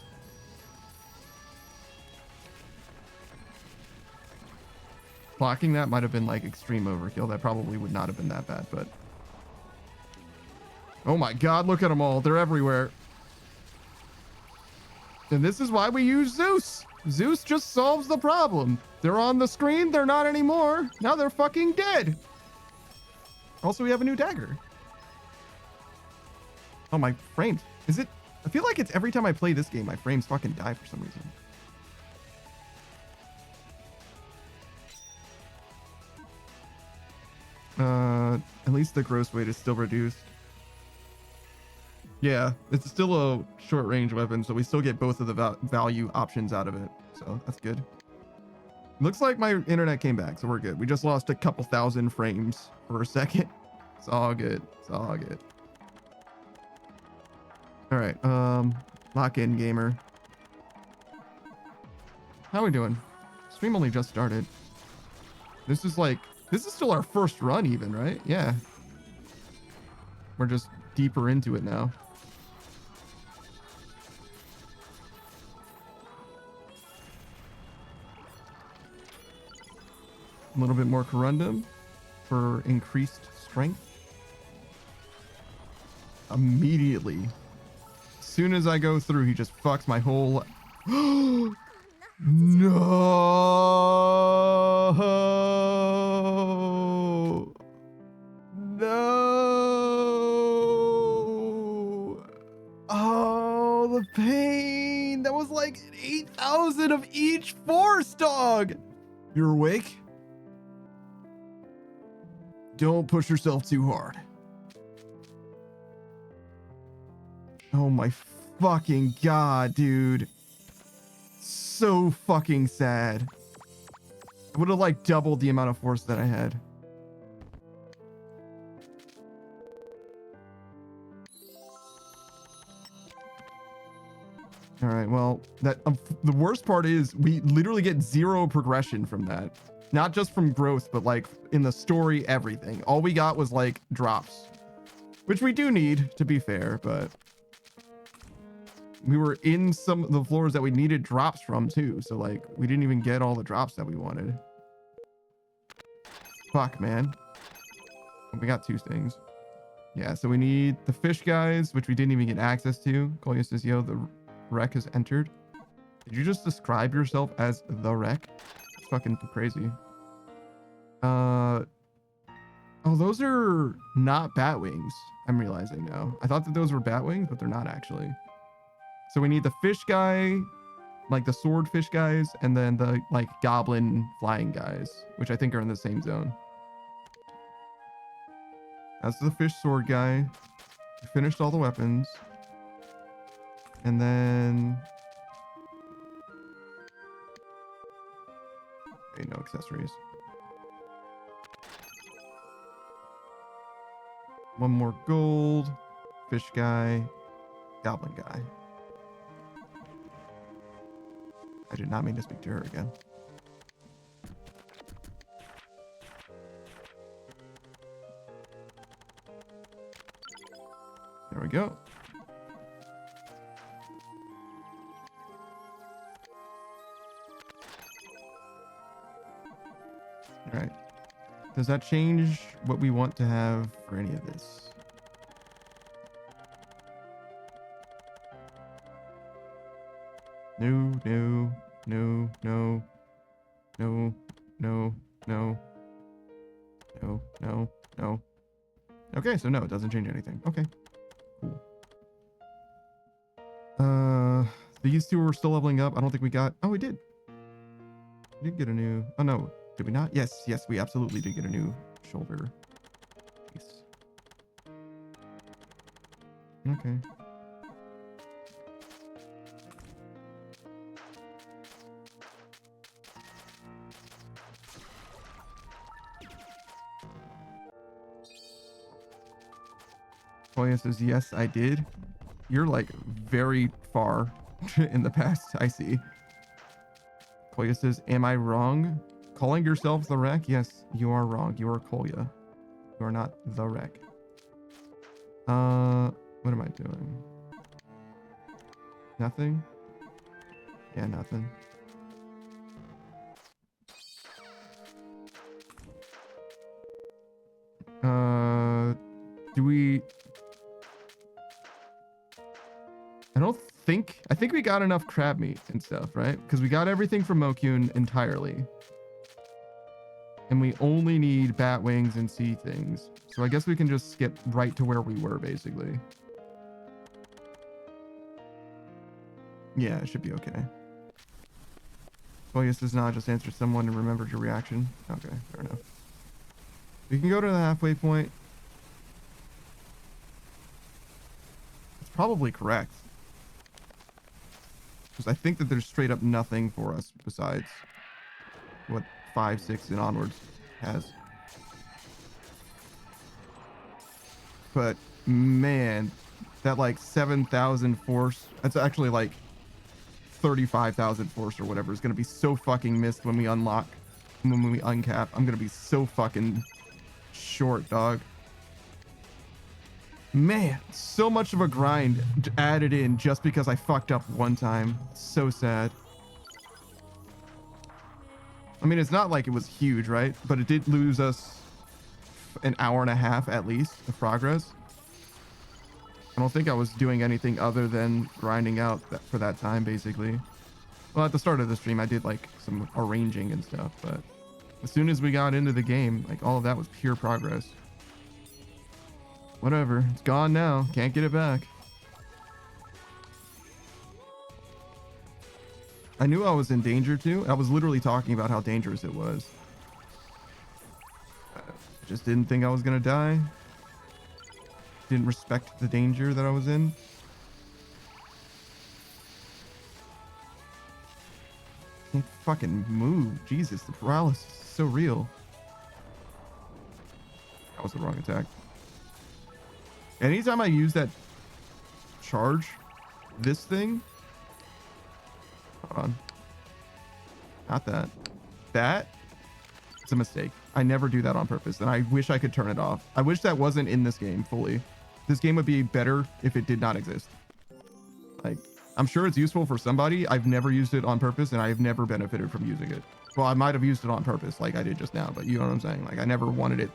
Blocking that might have been like extreme overkill. That probably would not have been that bad, but... Oh my god, look at them all. They're everywhere. And this is why we use Zeus. Zeus just solves the problem. They're on the screen. They're not anymore. Now they're fucking dead. Also, we have a new dagger. Oh, my frames. Is it? I feel like it's every time I play this game, my frames fucking die for some reason. At least the gross weight is still reduced. Yeah, it's still a short range weapon, so we still get both of the value options out of it. So that's good. Looks like my internet came back, so we're good. We just lost a couple thousand frames for a second. It's all good. It's all good. All right, lock in, gamer. How are we doing? Stream only just started. This is still our first run even, right? Yeah. We're just deeper into it now. A little bit more corundum for increased strength. Immediately. As soon as I go through, he just fucks my whole... No! No! Oh, the pain! That was like 8,000 of each force, dog! You're awake? Don't push yourself too hard. Oh my fucking god, dude. So fucking sad. I would have like doubled the amount of force that I had. All right, well, that the worst part is we literally get 0 progression from that. Not just from growth, but like in the story, everything. All we got was like drops, which we do need, to be fair, but we were in some of the floors that we needed drops from too. So like we didn't even get all the drops that we wanted. Fuck, man. We got 2 things. Yeah, so we need the fish guys, which we didn't even get access to. Kolya says, yo, the wreck has entered. Did you just describe yourself as the wreck? It's fucking crazy. Oh, those are not bat wings. I'm realizing now. I thought that those were bat wings, but they're not actually. So we need the fish guy, like the sword fish guys, and then the like goblin flying guys, which I think are in the same zone. That's the fish sword guy. We finished all the weapons. And then... okay, no accessories. One more gold. Fish guy. Goblin guy. I did not mean to speak to her again. There we go. All right. Does that change what we want to have for any of this? No, no, no, no, no, no, no, no, no, no. Okay, so no, it doesn't change anything. Okay. Cool. These 2 are still leveling up. I don't think we got... oh, we did. We did get a new... oh, no. Did we not? Yes, yes, we absolutely did get a new shoulder piece. Okay. Koya says, yes, I did. You're like very far in the past, I see. Koya says, am I wrong? Calling yourself the wreck? Yes, you are wrong. You are Kolya. You are not the wreck. What am I doing? Nothing? Yeah, nothing. Do we... I think we got enough crab meat and stuff, right? Because we got everything from Mokyun entirely. And we only need bat wings and sea things. So I guess we can just skip right to where we were, basically. Yeah, it should be okay. Well, yes, does not just answer someone and remembered your reaction. Okay, fair enough. We can go to the halfway point. It's probably correct. Because I think that there's straight up nothing for us besides what 5, 6, and onwards has. But man, that like 7,000 force, that's actually like 35,000 force or whatever, is going to be so fucking missed when we unlock, when we uncap. I'm going to be so fucking short, dog. Man, so much of a grind added in just because I fucked up one time. So sad. I mean, it's not like it was huge, right? But it did lose us an hour and a half at least of progress. I don't think I was doing anything other than grinding out for that time, basically. Well, at the start of the stream, I did like some arranging and stuff, but as soon as we got into the game, like all of that was pure progress. Whatever, it's gone now. Can't get it back. I knew I was in danger too. I was literally talking about how dangerous it was. I just didn't think I was gonna die. Didn't respect the danger that I was in. Can't fucking move. Jesus, the paralysis is so real. That was the wrong attack. Anytime I use that charge, this thing. Hold on. Not that. That. It's a mistake. I never do that on purpose, and I wish I could turn it off. I wish that wasn't in this game fully. This game would be better if it did not exist. Like, I'm sure it's useful for somebody. I've never used it on purpose, and I have never benefited from using it. Well, I might have used it on purpose, like I did just now, but you know what I'm saying? Like, I never wanted it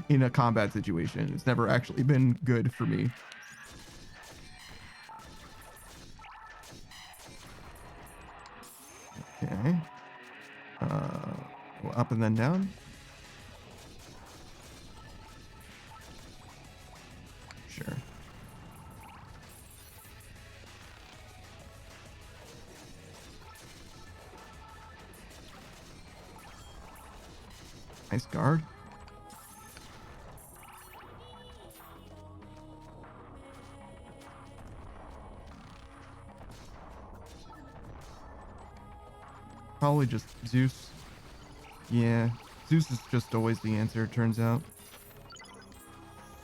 in a combat situation. It's never actually been good for me. Okay. Go up and then down. Sure. Nice guard. Probably just Zeus. Yeah, Zeus is just always the answer, it turns out.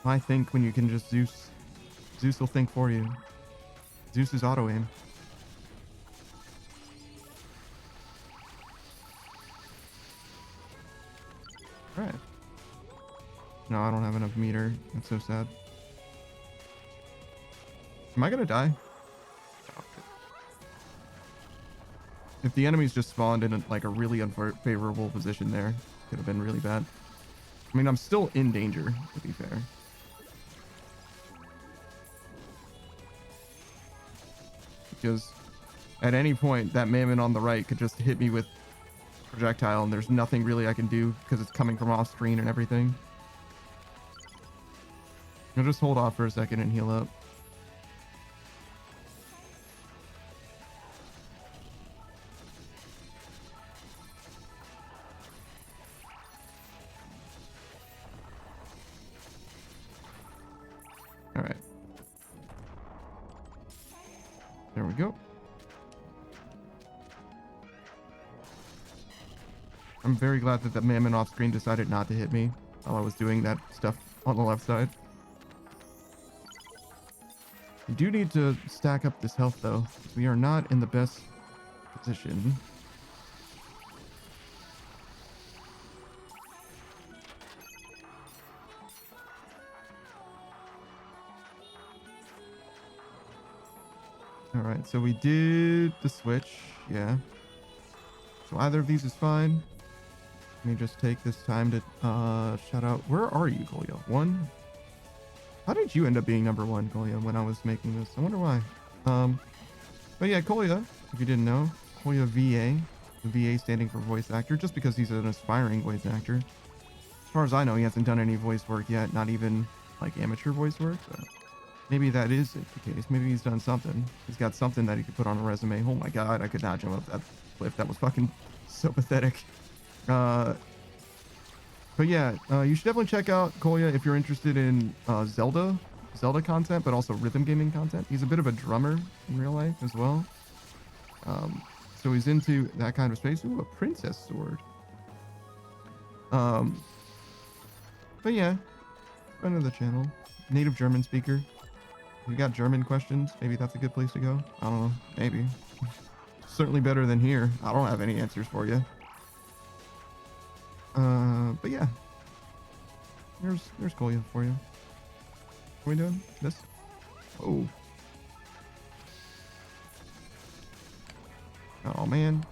Why think when you can just Zeus? Zeus will think for you. Zeus is auto aim. Alright. No, I don't have enough meter. That's so sad. Am I gonna die? If the enemies just spawned in like a really unfavorable position there, could have been really bad. I mean, I'm still in danger, to be fair. Because at any point, that mammoth on the right could just hit me with projectile, and there's nothing really I can do because it's coming from off screen and everything. I'll just hold off for a second and heal up. All right. There we go. I'm very glad that the mammoth off screen decided not to hit me while I was doing that stuff on the left side. We do need to stack up this health though, because we are not in the best position. All right, so we did the switch, yeah. So either of these is fine. Let me just take this time to shout out. Where are you, Kolya? One? How did you end up being number one, Kolya, when I was making this? I wonder why. But yeah, Kolya, if you didn't know, Kolya VA. The VA standing for voice actor, just because he's an aspiring voice actor. As far as I know, he hasn't done any voice work yet, not even like amateur voice work. But maybe that is the case. Maybe he's done something. He's got something that he could put on a resume. Oh my god, I could not jump up that cliff. That was fucking so pathetic. But yeah, you should definitely check out Kolya if you're interested in Zelda content, but also rhythm gaming content. He's a bit of a drummer in real life as well. So he's into that kind of space. Ooh, a princess sword. But yeah, friend of the channel, native German speaker. If you got German questions, maybe that's a good place to go. I don't know, maybe. Certainly better than here. I don't have any answers for you. But yeah, there's Kolya for you. What are we doing? This? Oh. Oh man.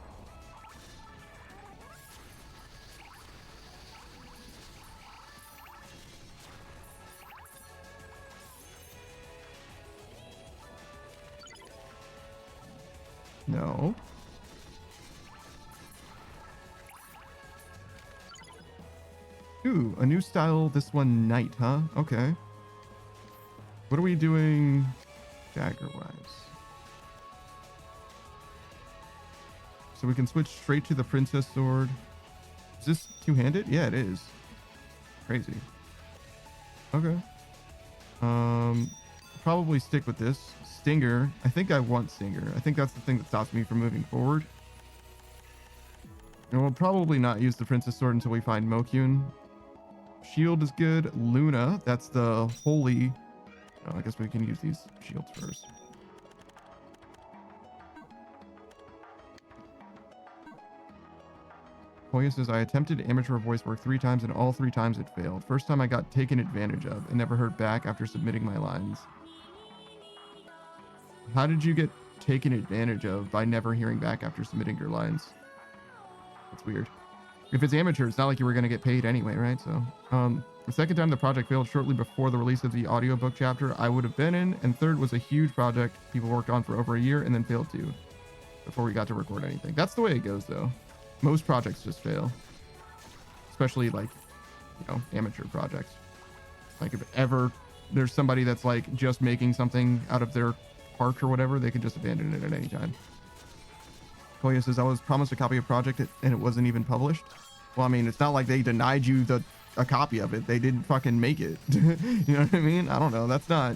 No. Ooh, a new style, this one knight, huh? Okay. What are we doing dagger-wise? So we can switch straight to the princess sword. Is this two-handed? Yeah, it is. Crazy. Okay. Probably stick with this. Stinger. I think I want Stinger. I think that's the thing that stops me from moving forward. And we'll probably not use the princess sword until we find Mokyun. Shield is good. Luna. That's the holy... Oh, I guess we can use these shields first. Koya says, I attempted amateur voice work 3 times and all 3 times it failed. First time I got taken advantage of and never heard back after submitting my lines. How did you get taken advantage of by never hearing back after submitting your lines? That's weird. If it's amateur, it's not like you were going to get paid anyway, right? So, the second time the project failed shortly before the release of the audiobook chapter I would have been in, and third was a huge project people worked on for over a year and then failed to before we got to record anything. That's the way it goes, though. Most projects just fail, especially like, you know, amateur projects. Like if ever there's somebody that's like just making something out of their heart or whatever, they can just abandon it at any time. Koya says, I was promised a copy of project and it wasn't even published. Well, I mean, it's not like they denied you a copy of it. They didn't fucking make it. You know what I mean? I don't know. That's not,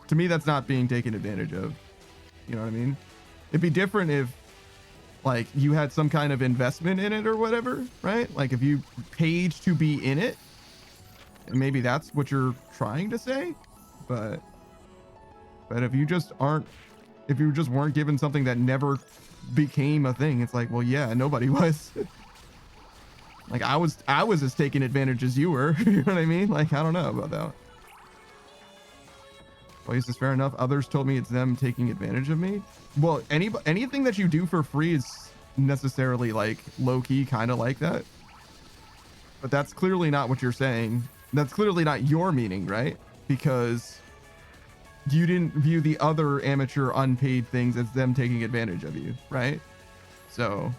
to me, that's not being taken advantage of. You know what I mean? It'd be different if like you had some kind of investment in it or whatever, right? Like if you paid to be in it, and maybe that's what you're trying to say, but if you just weren't given something that never became a thing, it's like, well, yeah, nobody was. Like I was as taken advantage as you were. You know what I mean? Like, I don't know about that. Well, is this fair enough? Others told me it's them taking advantage of me. Well, anything that you do for free is necessarily like low-key kind of like that. But that's clearly not what you're saying. That's clearly not your meaning, right? Because you didn't view the other amateur unpaid things as them taking advantage of you, right? So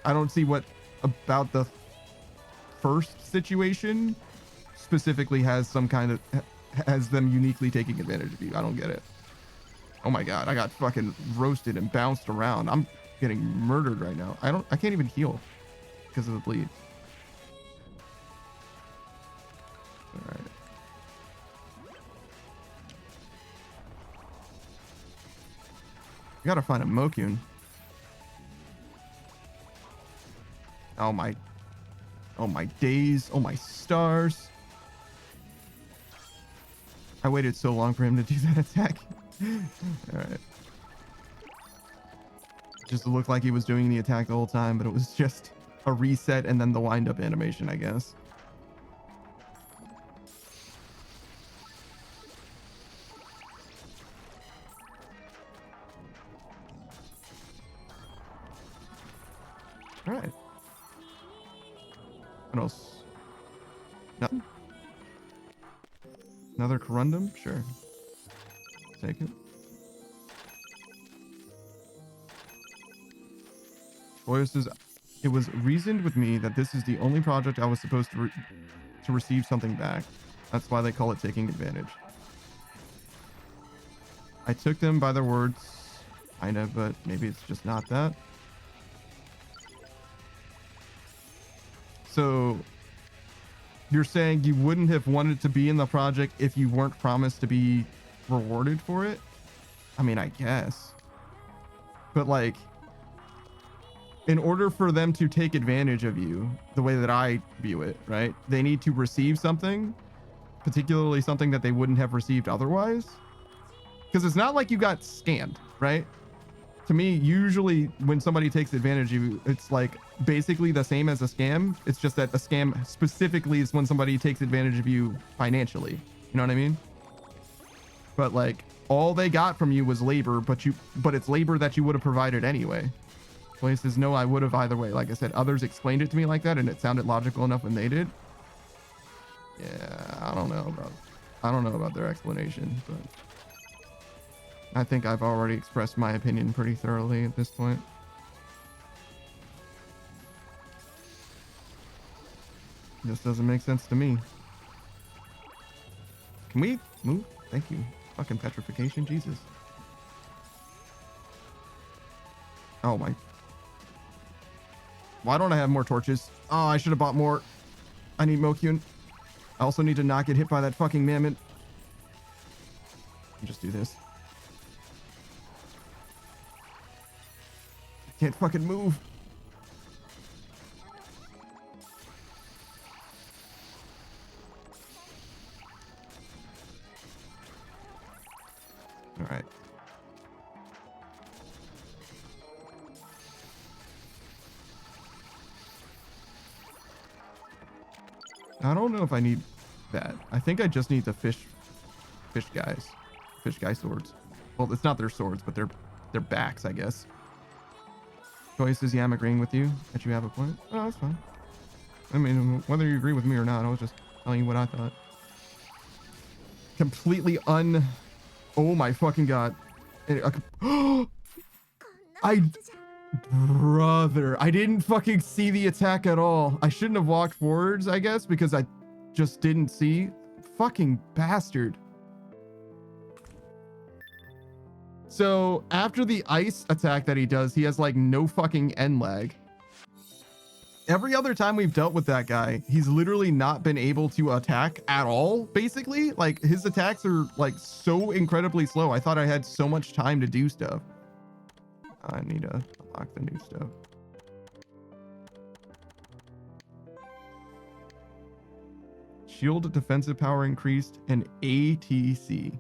I don't see what about the first situation specifically has some kind of has them uniquely taking advantage of you. I don't get it. Oh my god, I got fucking roasted and bounced around. I'm getting murdered right now. I can't even heal because of the bleed. All right. We gotta find a Mokyun. Oh my days. Oh my stars. I waited so long for him to do that attack. All right. Just looked like he was doing the attack the whole time, but it was just a reset and then the wind up animation, I guess. All right. What else? Nothing? Another corundum? Sure. Take it. Boyo says, it was reasoned with me that this is the only project I was supposed to receive something back. That's why they call it taking advantage. I took them by their words, kinda, but maybe it's just not that. So you're saying you wouldn't have wanted to be in the project if you weren't promised to be rewarded for it? I mean, I guess. But like, in order for them to take advantage of you, the way that I view it, right? They need to receive something, particularly something that they wouldn't have received otherwise. Because it's not like you got scammed, right? To me, usually when somebody takes advantage of you, it's like basically the same as a scam. It's just that a scam specifically is when somebody takes advantage of you financially. You know what I mean? But like all they got from you was labor, but it's labor that you would have provided anyway. Well, he says, no, I would have either way. Like I said, others explained it to me like that, and it sounded logical enough when they did. Yeah, I don't know about their explanation, but I think I've already expressed my opinion pretty thoroughly at this point. This doesn't make sense to me. Can we move? Thank you. Fucking petrification, Jesus. Oh my Why don't I have more torches? Oh, I should have bought more. I need Mokyun. I also need to not get hit by that fucking mammoth. Just do this. I can't fucking move. All right. I don't know if I need that. I think I just need the fish guy swords. Well, it's not their swords, but their backs, I guess. Choices, yeah, I'm agreeing with you that you have a point. Oh, that's fine. I mean, whether you agree with me or not, I was just telling you what I thought. Completely oh my fucking god. Brother, I didn't fucking see the attack at all. I shouldn't have walked forwards, I guess, because I just didn't see. Fucking bastard. So after the ice attack that he does, he has like no fucking end lag. Every other time we've dealt with that guy, he's literally not been able to attack at all, basically. Like his attacks are like so incredibly slow. I thought I had so much time to do stuff. I need to unlock the new stuff. Shield defensive power increased and ATC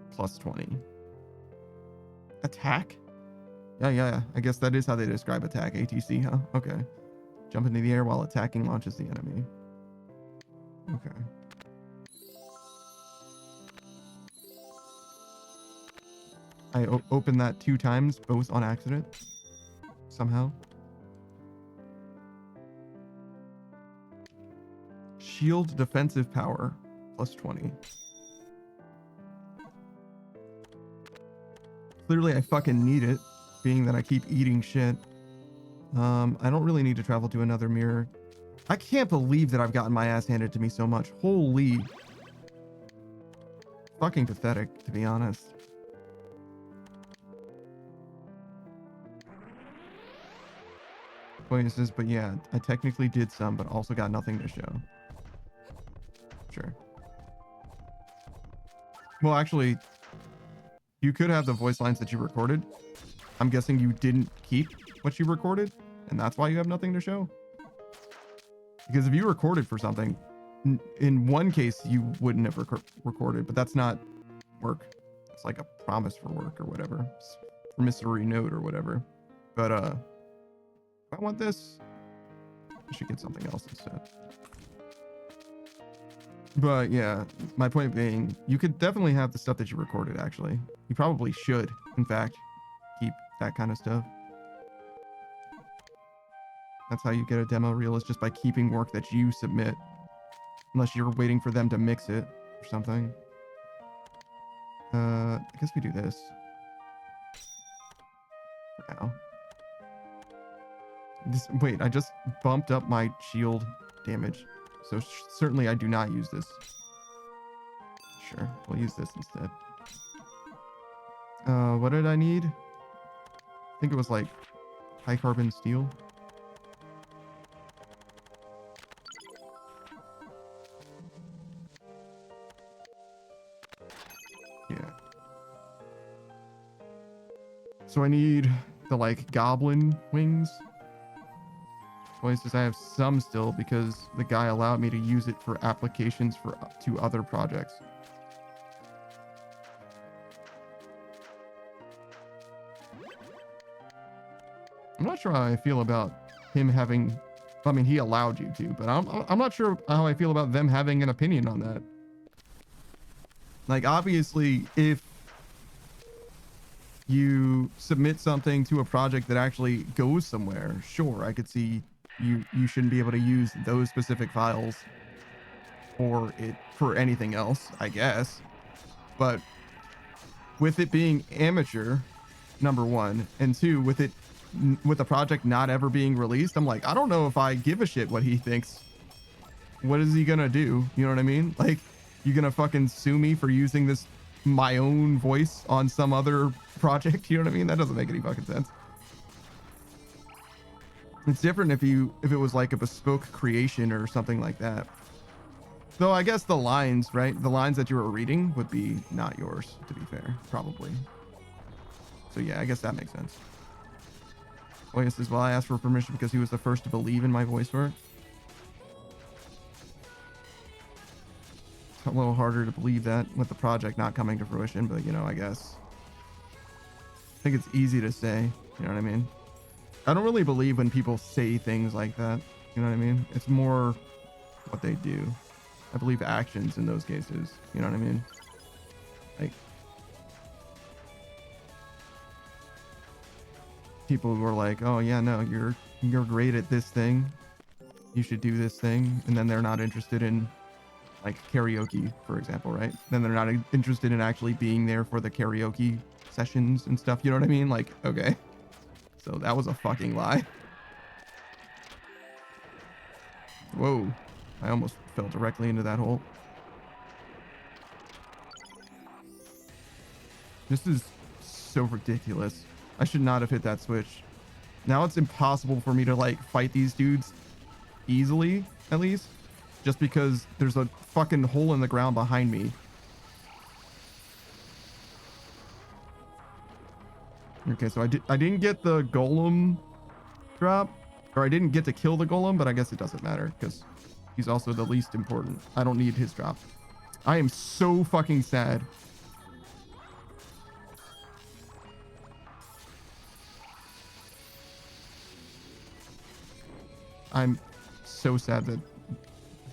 plus 20. Attack? Yeah. I guess that is how they describe attack. ATC, huh? Okay. Jump into the air while attacking launches the enemy. Okay. I opened that 2 times, both on accident. Somehow. Shield defensive power plus 20. Clearly I fucking need it, being that I keep eating shit. I don't really need to travel to another mirror. I can't believe that I've gotten my ass handed to me so much. Holy. Fucking pathetic, to be honest. Bonuses, but yeah, I technically did some, but also got nothing to show. Sure. Well, actually, you could have the voice lines that you recorded. I'm guessing you didn't keep what you recorded, and that's why you have nothing to show. Because if you recorded for something, in one case, you wouldn't have recorded, but that's not work. It's like a promise for work or whatever. It's promissory note or whatever. But, if I want this, I should get something else instead. But yeah, my point being, you could definitely have the stuff that you recorded, actually. You probably should, in fact, keep that kind of stuff. That's how you get a demo reel, is just by keeping work that you submit. Unless you're waiting for them to mix it or something. I guess we do this. For now. Wait, I just bumped up my shield damage. So certainly I do not use this. Sure, we'll use this instead. What did I need? I think it was like high carbon steel. Yeah. So I need the like goblin wings. Voices, I have some still because the guy allowed me to use it for applications to other projects. I'm not sure how I feel about him having, I mean, he allowed you to, but I'm not sure how I feel about them having an opinion on that. Like, obviously, if you submit something to a project that actually goes somewhere, sure, I could see you shouldn't be able to use those specific files for anything else, I guess. But with it being amateur, number one, and two, with the project not ever being released, I'm like, I don't know if I give a shit what he thinks. What is he gonna do? You know what I mean? Like, you gonna fucking sue me for using my own voice on some other project? You know what I mean? That doesn't make any fucking sense. It's different if it was like a bespoke creation or something like that. Though I guess the lines, right? The lines that you were reading would be not yours, to be fair, probably. So yeah, I guess that makes sense. Oh yes, as well, I asked for permission because he was the first to believe in my voice work. It's a little harder to believe that with the project not coming to fruition, but you know, I guess. I think it's easy to say, you know what I mean? I don't really believe when people say things like that, you know what I mean? It's more what they do. I believe actions in those cases, you know what I mean? Like, people who are like, oh yeah, no, you're great at this thing, you should do this thing, and then they're not interested in like karaoke, for example, right? Then they're not interested in actually being there for the karaoke sessions and stuff, you know what I mean? Like, okay, so that was a fucking lie. Whoa, I almost fell directly into that hole. This is so ridiculous. I should not have hit that switch. Now it's impossible for me to like fight these dudes easily, at least, just because there's a fucking hole in the ground behind me. Okay, so I didn't get the golem drop, or I didn't get to kill the golem, but I guess it doesn't matter because he's also the least important. I don't need his drop. I am so fucking sad. I'm so sad that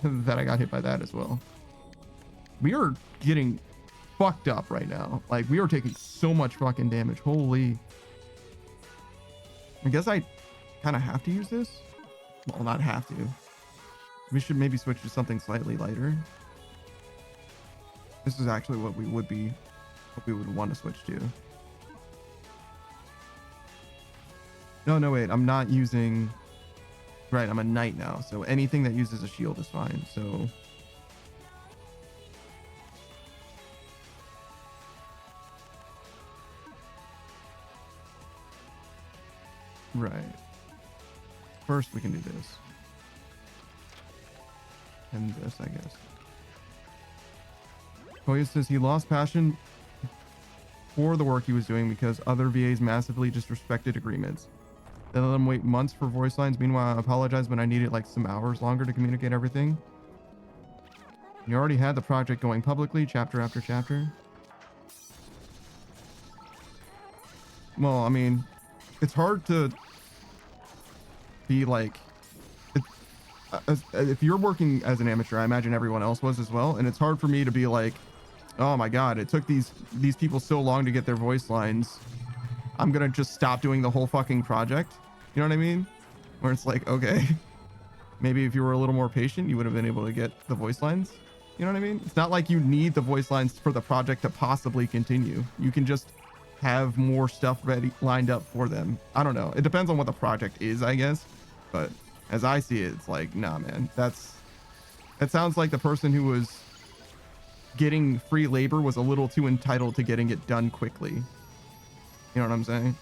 that I got hit by that as well. We are getting fucked up right now. Like, we are taking so much fucking damage. Holy. I guess I kind of have to use this. Well, not have to. We should maybe switch to something slightly lighter. This is actually what we would want to switch to. No, wait. I'm not using... Right, I'm a knight now, so anything that uses a shield is fine. So right, first we can do this and this, I guess. Koya says he lost passion for the work he was doing because other VAs massively disrespected agreements. They let them wait months for voice lines. Meanwhile, I apologized when I needed like some hours longer to communicate everything. You already had the project going publicly, chapter after chapter. Well, I mean, it's hard to be like, if you're working as an amateur, I imagine everyone else was as well. And it's hard for me to be like, oh my God, it took these people so long to get their voice lines. I'm going to just stop doing the whole fucking project. You know what I mean? Where it's like, okay, maybe if you were a little more patient, you would have been able to get the voice lines. You know what I mean? It's not like you need the voice lines for the project to possibly continue. You can just have more stuff ready, lined up for them. I don't know. It depends on what the project is, I guess. But as I see it, it's like, nah, man, that sounds like the person who was getting free labor was a little too entitled to getting it done quickly. You know what I'm saying?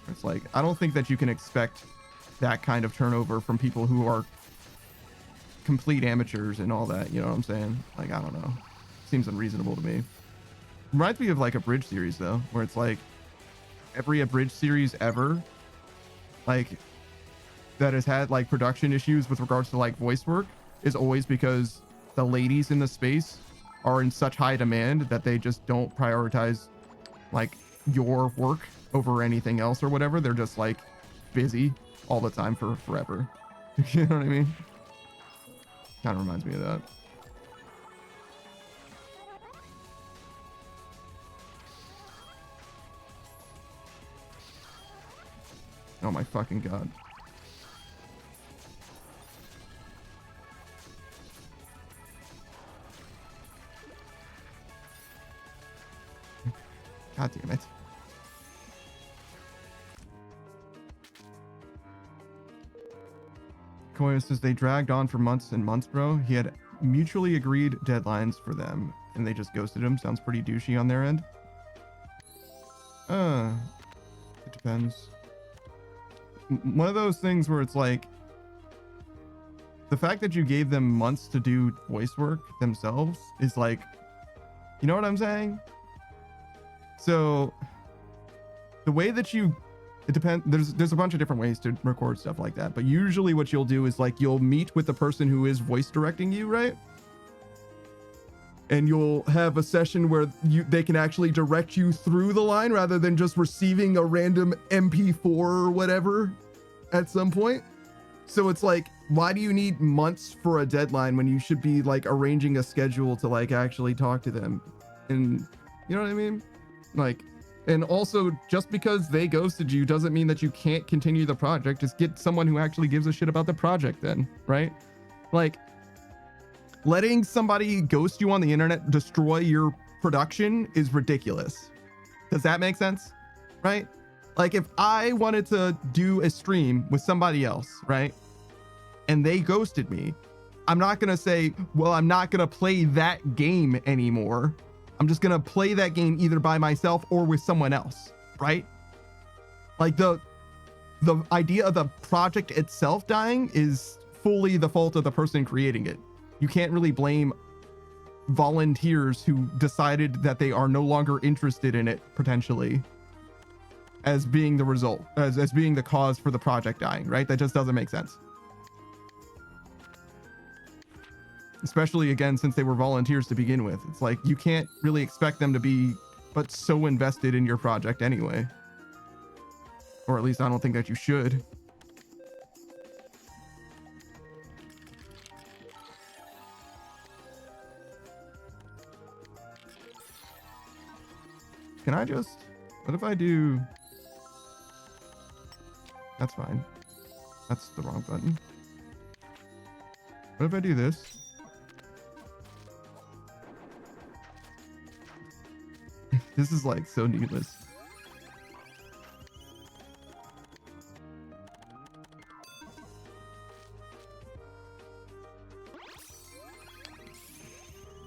It's like, I don't think that you can expect that kind of turnover from people who are complete amateurs and all that. You know what I'm saying? Like, I don't know. Seems unreasonable to me. Reminds me of like a bridge series though, where it's like every abridged series ever, like that has had like production issues with regards to like voice work is always because the ladies in the space are in such high demand that they just don't prioritize like your work over anything else or whatever. They're just like busy all the time for forever. You know what I mean? Kind of reminds me of that. Oh my fucking God. God damn it. Koya says they dragged on for months and months, bro. He had mutually agreed deadlines for them and they just ghosted him. Sounds pretty douchey on their end. It depends. one of those things where it's like the fact that you gave them months to do voice work themselves is like, you know what I'm saying? So the way that it depends, there's a bunch of different ways to record stuff like that, but usually what you'll do is like you'll meet with the person who is voice directing you, right? And you'll have a session where they can actually direct you through the line rather than just receiving a random MP4 or whatever at some point. So it's like, why do you need months for a deadline when you should be like arranging a schedule to like actually talk to them? And you know what I mean? Like, and also just because they ghosted you doesn't mean that you can't continue the project. Just get someone who actually gives a shit about the project then, right? Like, letting somebody ghost you on the internet destroy your production is ridiculous. Does that make sense? Right? Like if I wanted to do a stream with somebody else, right? And they ghosted me, I'm not going to say, well, I'm not going to play that game anymore. I'm just going to play that game either by myself or with someone else, right? Like the idea of the project itself dying is fully the fault of the person creating it. You can't really blame volunteers who decided that they are no longer interested in it potentially as being the result, as being the cause for the project dying, right? That just doesn't make sense. Especially again, since they were volunteers to begin with. It's like, you can't really expect them to be but so invested in your project anyway. Or at least I don't think that you should. Can I just, what if I do, that's fine. That's the wrong button. What if I do this? This is like so needless.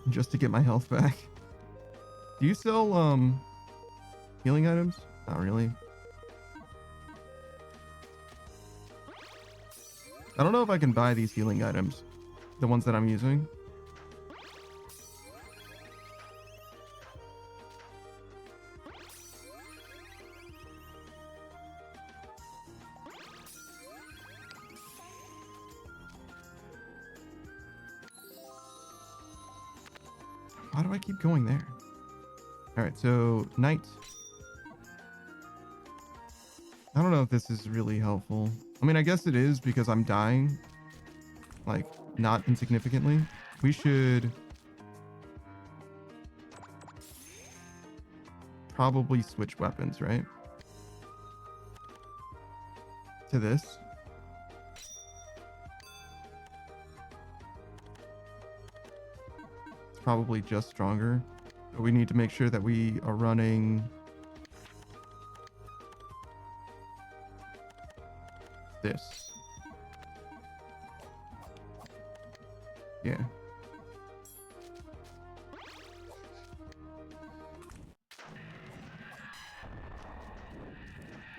Just to get my health back. Do you sell healing items? Not really. I don't know if I can buy these healing items, the ones that I'm using. Why do I keep going there? All right, so night. I don't know if this is really helpful. I mean, I guess it is because I'm dying, like, not insignificantly. We should probably switch weapons, right? To this. It's probably just stronger, but we need to make sure that we are running this. Yeah.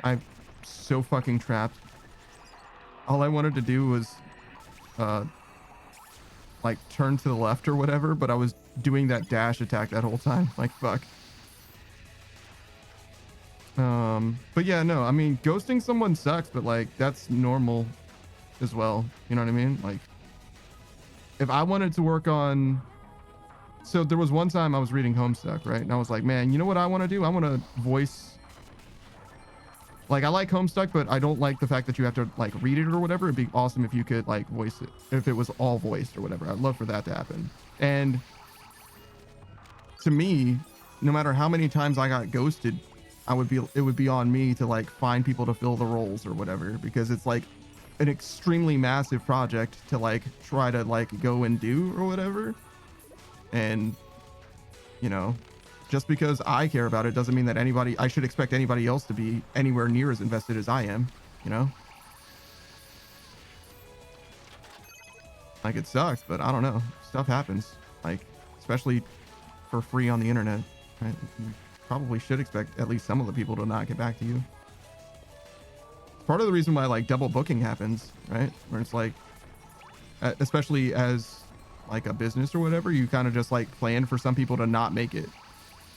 I'm so fucking trapped. All I wanted to do was like turn to the left or whatever, but I was doing that dash attack that whole time. Like, fuck. But yeah, no, I mean, ghosting someone sucks, but like, that's normal as well. You know what I mean? Like, if I wanted to work on, so there was one time I was reading Homestuck, right? And I was like, man, you know what I want to do? I want to voice, like, I like Homestuck, but I don't like the fact that you have to like read it or whatever. It'd be awesome if you could like voice it, if it was all voiced or whatever. I'd love for that to happen. And to me, no matter how many times I got ghosted, it would be on me to like find people to fill the roles or whatever, because it's like an extremely massive project to like try to like go and do or whatever. And you know, just because I care about it doesn't mean that I should expect anybody else to be anywhere near as invested as I am, you know? Like, it sucks, but I don't know, stuff happens, like, especially for free on the internet, right? You probably should expect at least some of the people to not get back to you. part of the reason why like double booking happens, right? Where it's like, especially as like a business or whatever, you kind of just like plan for some people to not make it,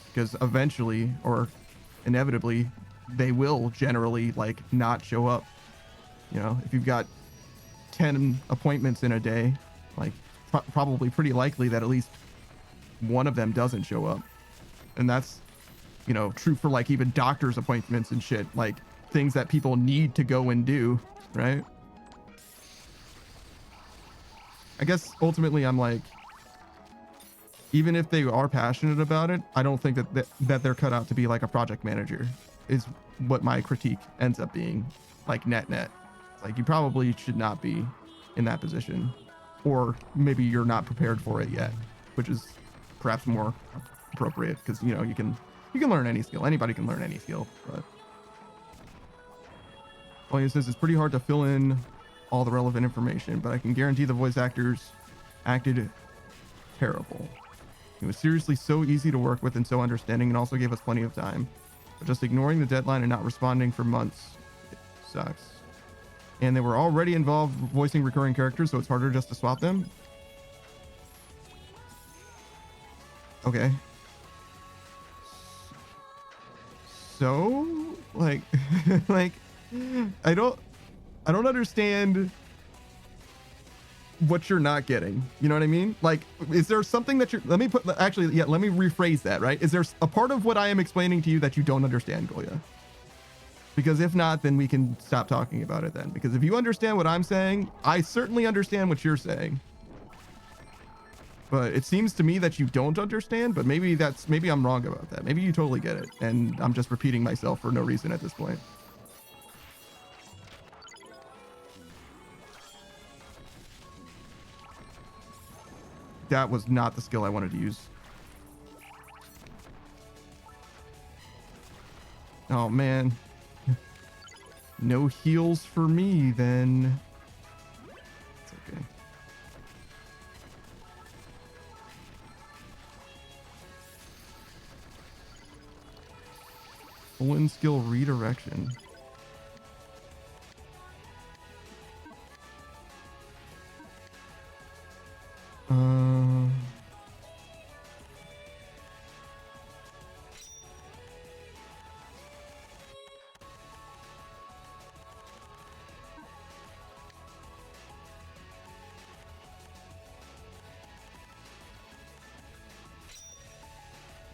because eventually or inevitably they will generally like not show up. You know, if you've got 10 appointments in a day, like probably pretty likely that at least one of them doesn't show up. And that's, you know, true for like even doctor's appointments and shit, like things that people need to go and do, right? I guess ultimately I'm like, even if they are passionate about it, I don't think that they're cut out to be like a project manager, is what my critique ends up being, like net. It's like, you probably should not be in that position, or maybe you're not prepared for it yet, which is perhaps more appropriate, because, you know, you can learn any skill. Anybody can learn any skill, but well, he says it's pretty hard to fill in all the relevant information, but I can guarantee the voice actors acted terrible. It was seriously so easy to work with and so understanding, and also gave us plenty of time. But just ignoring the deadline and not responding for months, it sucks. And they were already involved voicing recurring characters, so it's harder just to swap them. Okay. So, like, like, I don't understand what you're not getting. You know what I mean? Like, is there something that you're, let me rephrase that, right? Is there a part of what I am explaining to you that you don't understand, Goya? Because if not, then we can stop talking about it then. Because if you understand what I'm saying, I certainly understand what you're saying. But it seems to me that you don't understand, but maybe I'm wrong about that. Maybe you totally get it, and I'm just repeating myself for no reason at this point. That was not the skill I wanted to use. Oh, man. No heals for me, then. It's okay. Full-in skill redirection.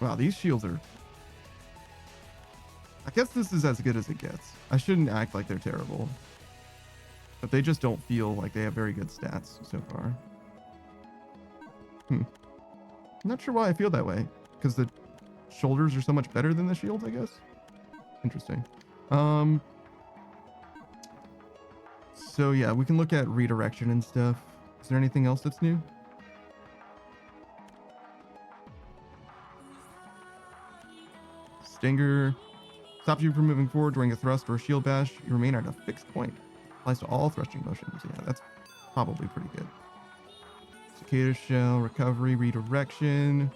Wow, these shields are... I guess this is as good as it gets. I shouldn't act like they're terrible. But they just don't feel like they have very good stats so far. I'm not sure why I feel that way. Because the shoulders are so much better than the shields, I guess. Interesting. So yeah, we can look at redirection and stuff. Is there anything else that's new? Stinger stops you from moving forward during a thrust or a shield bash. You remain at a fixed point. Applies to all thrusting motions. Yeah, that's probably pretty good. Cicada shell, recovery, redirection.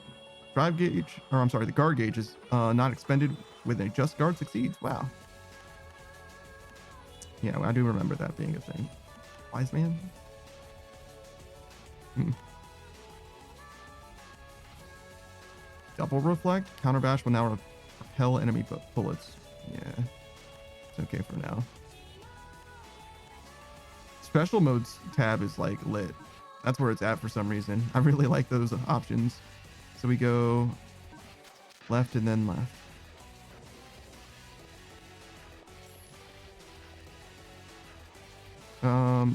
Drive gauge, or I'm sorry, the guard gauge is not expended when a just guard succeeds. Wow. Yeah, I do remember that being a thing. Wise man? Double reflect. Counter bash will now repel enemy bullets. Yeah, it's okay for now. Special modes tab is like lit. That's where it's at for some reason. I really like those options. So we go left and then left. I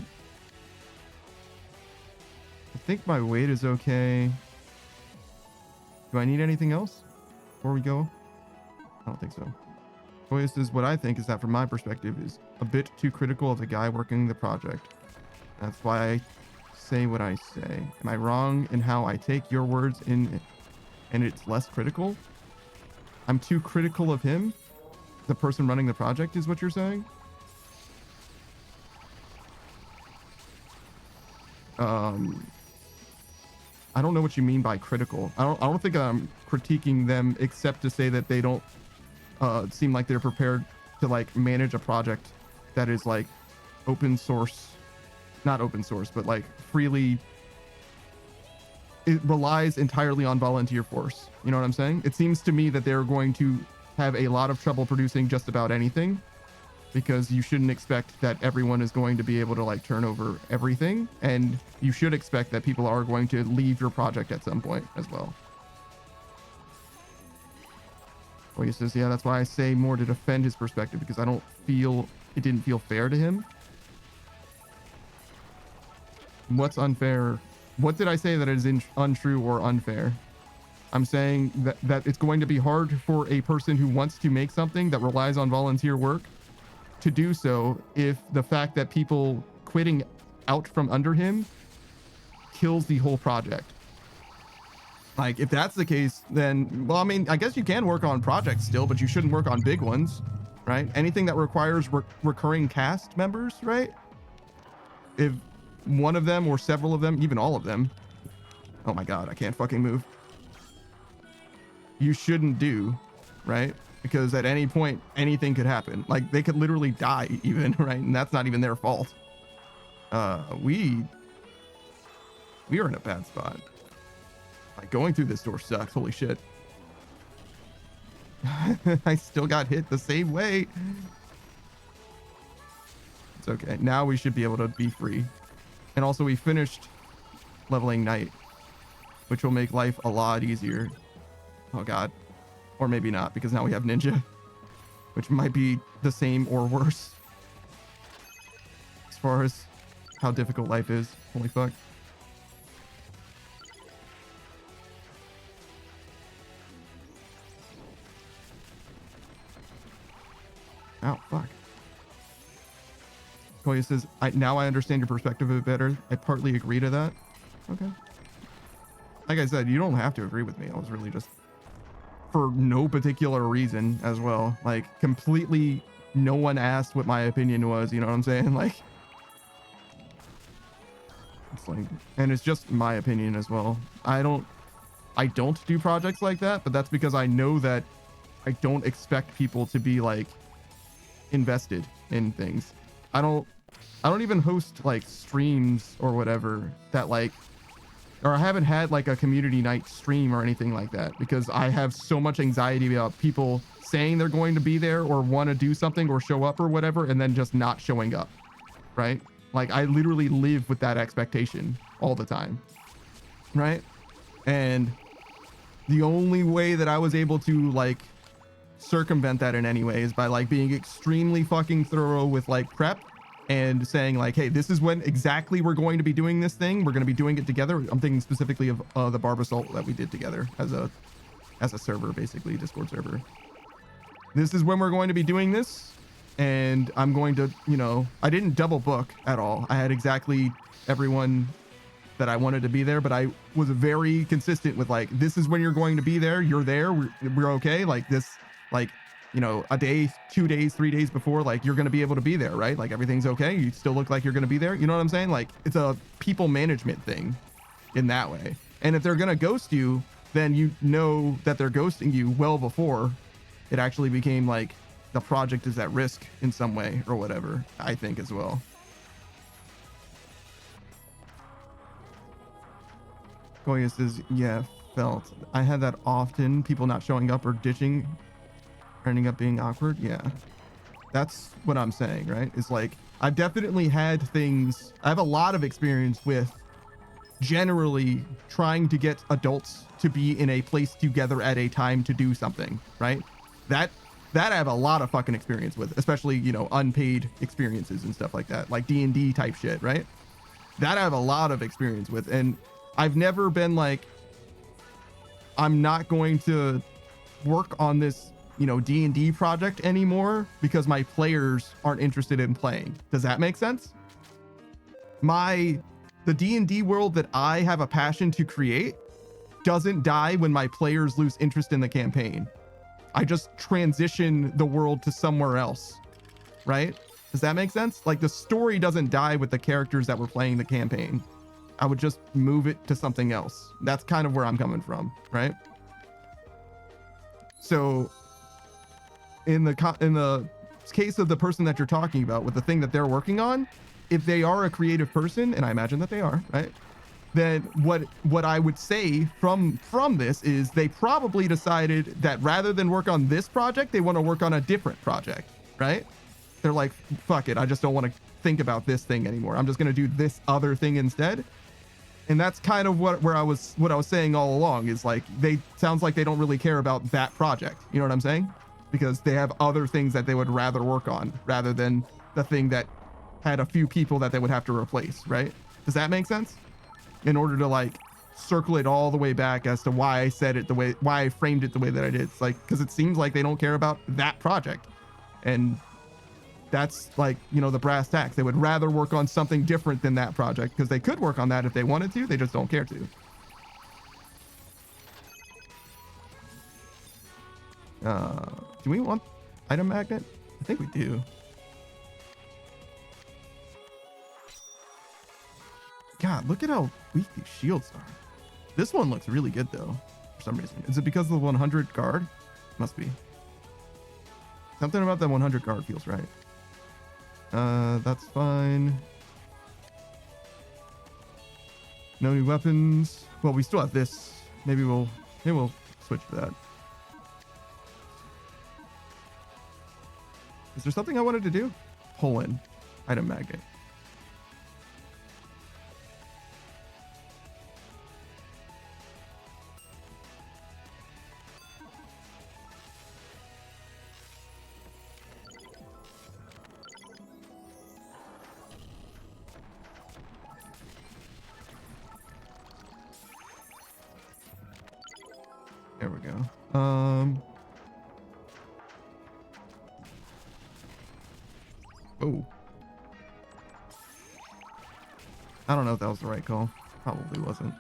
think my weight is okay. Do I need anything else before we go? I don't think so. This is what I think is that from my perspective is a bit too critical of the guy working the project. That's why I say what I say. Am I wrong in how I take your words in and it's less critical? I'm too critical of him? The person running the project is what you're saying? I don't know what you mean by critical. I don't think I'm critiquing them except to say that they don't seem like they're prepared to like manage a project that is like open source, not open source, but like freely, it relies entirely on volunteer force. You know what I'm saying? It seems to me that they're going to have a lot of trouble producing just about anything, because you shouldn't expect that everyone is going to be able to like turn over everything, and you should expect that people are going to leave your project at some point as well. Well, he says, yeah, that's why I say more to defend his perspective, because I don't feel it didn't feel fair to him. What's unfair? What did I say that is untrue or unfair? I'm saying that it's going to be hard for a person who wants to make something that relies on volunteer work to do so if the fact that people quitting out from under him kills the whole project. Like, if that's the case, then, well, I mean, I guess you can work on projects still, but you shouldn't work on big ones, right? Anything that requires recurring cast members, right? If one of them or several of them, even all of them, oh my God, I can't fucking move. You shouldn't do, right? Because at any point, anything could happen. Like, they could literally die even, right? And that's not even their fault. We are in a bad spot. Like, going through this door sucks. Holy shit. I still got hit the same way. It's okay. Now we should be able to be free. And also, we finished leveling Knight, which will make life a lot easier. Oh God. Or maybe not, because now we have Ninja, which might be the same or worse as far as how difficult life is. Holy fuck. Oh, fuck. Koya says, now I understand your perspective a bit better. I partly agree to that. Okay. Like I said, you don't have to agree with me. I was really just for no particular reason as well. Like, completely no one asked what my opinion was. You know what I'm saying? Like, it's like, and it's just my opinion as well. I don't do projects like that, but that's because I know that I don't expect people to be like invested in things. I don't even host like streams or whatever that like, or I haven't had like a community night stream or anything like that, because I have so much anxiety about people saying they're going to be there or want to do something or show up or whatever, and then just not showing up, right? Like, I literally live with that expectation all the time, right? And the only way that I was able to like circumvent that in any way is by like being extremely fucking thorough with like prep and saying like, hey, this is when exactly we're going to be doing this thing. We're going to be doing it together. I'm thinking specifically of the Barb Assault that we did together as a server, basically Discord server. This is when we're going to be doing this. And I'm going to, you know, I didn't double book at all. I had exactly everyone that I wanted to be there, but I was very consistent with like, this is when you're going to be there. You're there. We're okay. Like this, like, you know, a day, 2 days, 3 days before, like, you're going to be able to be there, right? Like, everything's okay. You still look like you're going to be there. You know what I'm saying? Like, it's a people management thing in that way. And if they're going to ghost you, then you know that they're ghosting you well before it actually became like the project is at risk in some way or whatever, I think as well. Goya says, yeah, felt. I had that often. People not showing up or ditching, ending up being awkward. Yeah, that's what I'm saying, right? It's like, I've definitely had things, I have a lot of experience with generally trying to get adults to be in a place together at a time to do something, right? That I have a lot of fucking experience with, especially, you know, unpaid experiences and stuff like that, like D&D type shit, right? That I have a lot of experience with. And I've never been like, I'm not going to work on this, you know, D&D project anymore because my players aren't interested in playing. Does that make sense? The D&D world that I have a passion to create doesn't die when my players lose interest in the campaign. I just transition the world to somewhere else, right? Does that make sense? Like, the story doesn't die with the characters that were playing the campaign. I would just move it to something else. That's kind of where I'm coming from, right? So in the case of the person that you're talking about with the thing that they're working on, if they are a creative person, and I imagine that they are, right? Then what I would say from this is they probably decided that rather than work on this project, they want to work on a different project, right? They're like, fuck it, I just don't want to think about this thing anymore. I'm just going to do this other thing instead. And that's kind of what I was saying all along is like, sounds like they don't really care about that project. You know what I'm saying? Because they have other things that they would rather work on rather than the thing that had a few people that they would have to replace, right? Does that make sense? In order to like circle it all the way back as to why I said it why I framed it the way that I did. It's like, because it seems like they don't care about that project. And that's like, you know, the brass tacks. They would rather work on something different than that project because they could work on that if they wanted to. They just don't care to. Do we want item magnet? I think we do. God, look at how weak these shields are. This one looks really good though, for some reason. Is it because of the 100 guard? Must be. Something about that 100 guard feels right. That's fine. No new weapons. Well, we still have this. Maybe we'll switch to that. Is there something I wanted to do? Pull in item magnet. There we go. Oh. I don't know if that was the right call. Probably wasn't.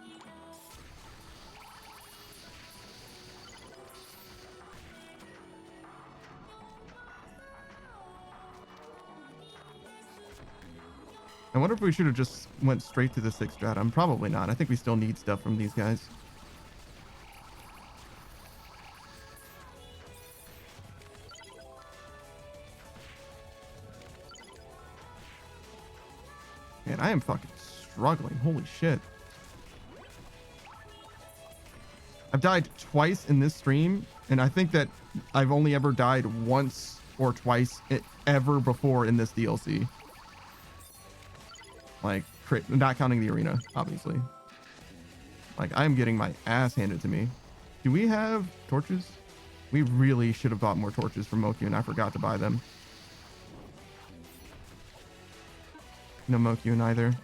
I wonder if we should have just went straight to the 6th stratum. Probably not. I think we still need stuff from these guys. Man, I am fucking struggling. Holy shit. I've died twice in this stream, and I think that I've only ever died once or twice ever before in this DLC. Like, not counting the arena, obviously. Like, I'm getting my ass handed to me. Do we have torches? We really should have bought more torches from Moku, and I forgot to buy them. No Moku either.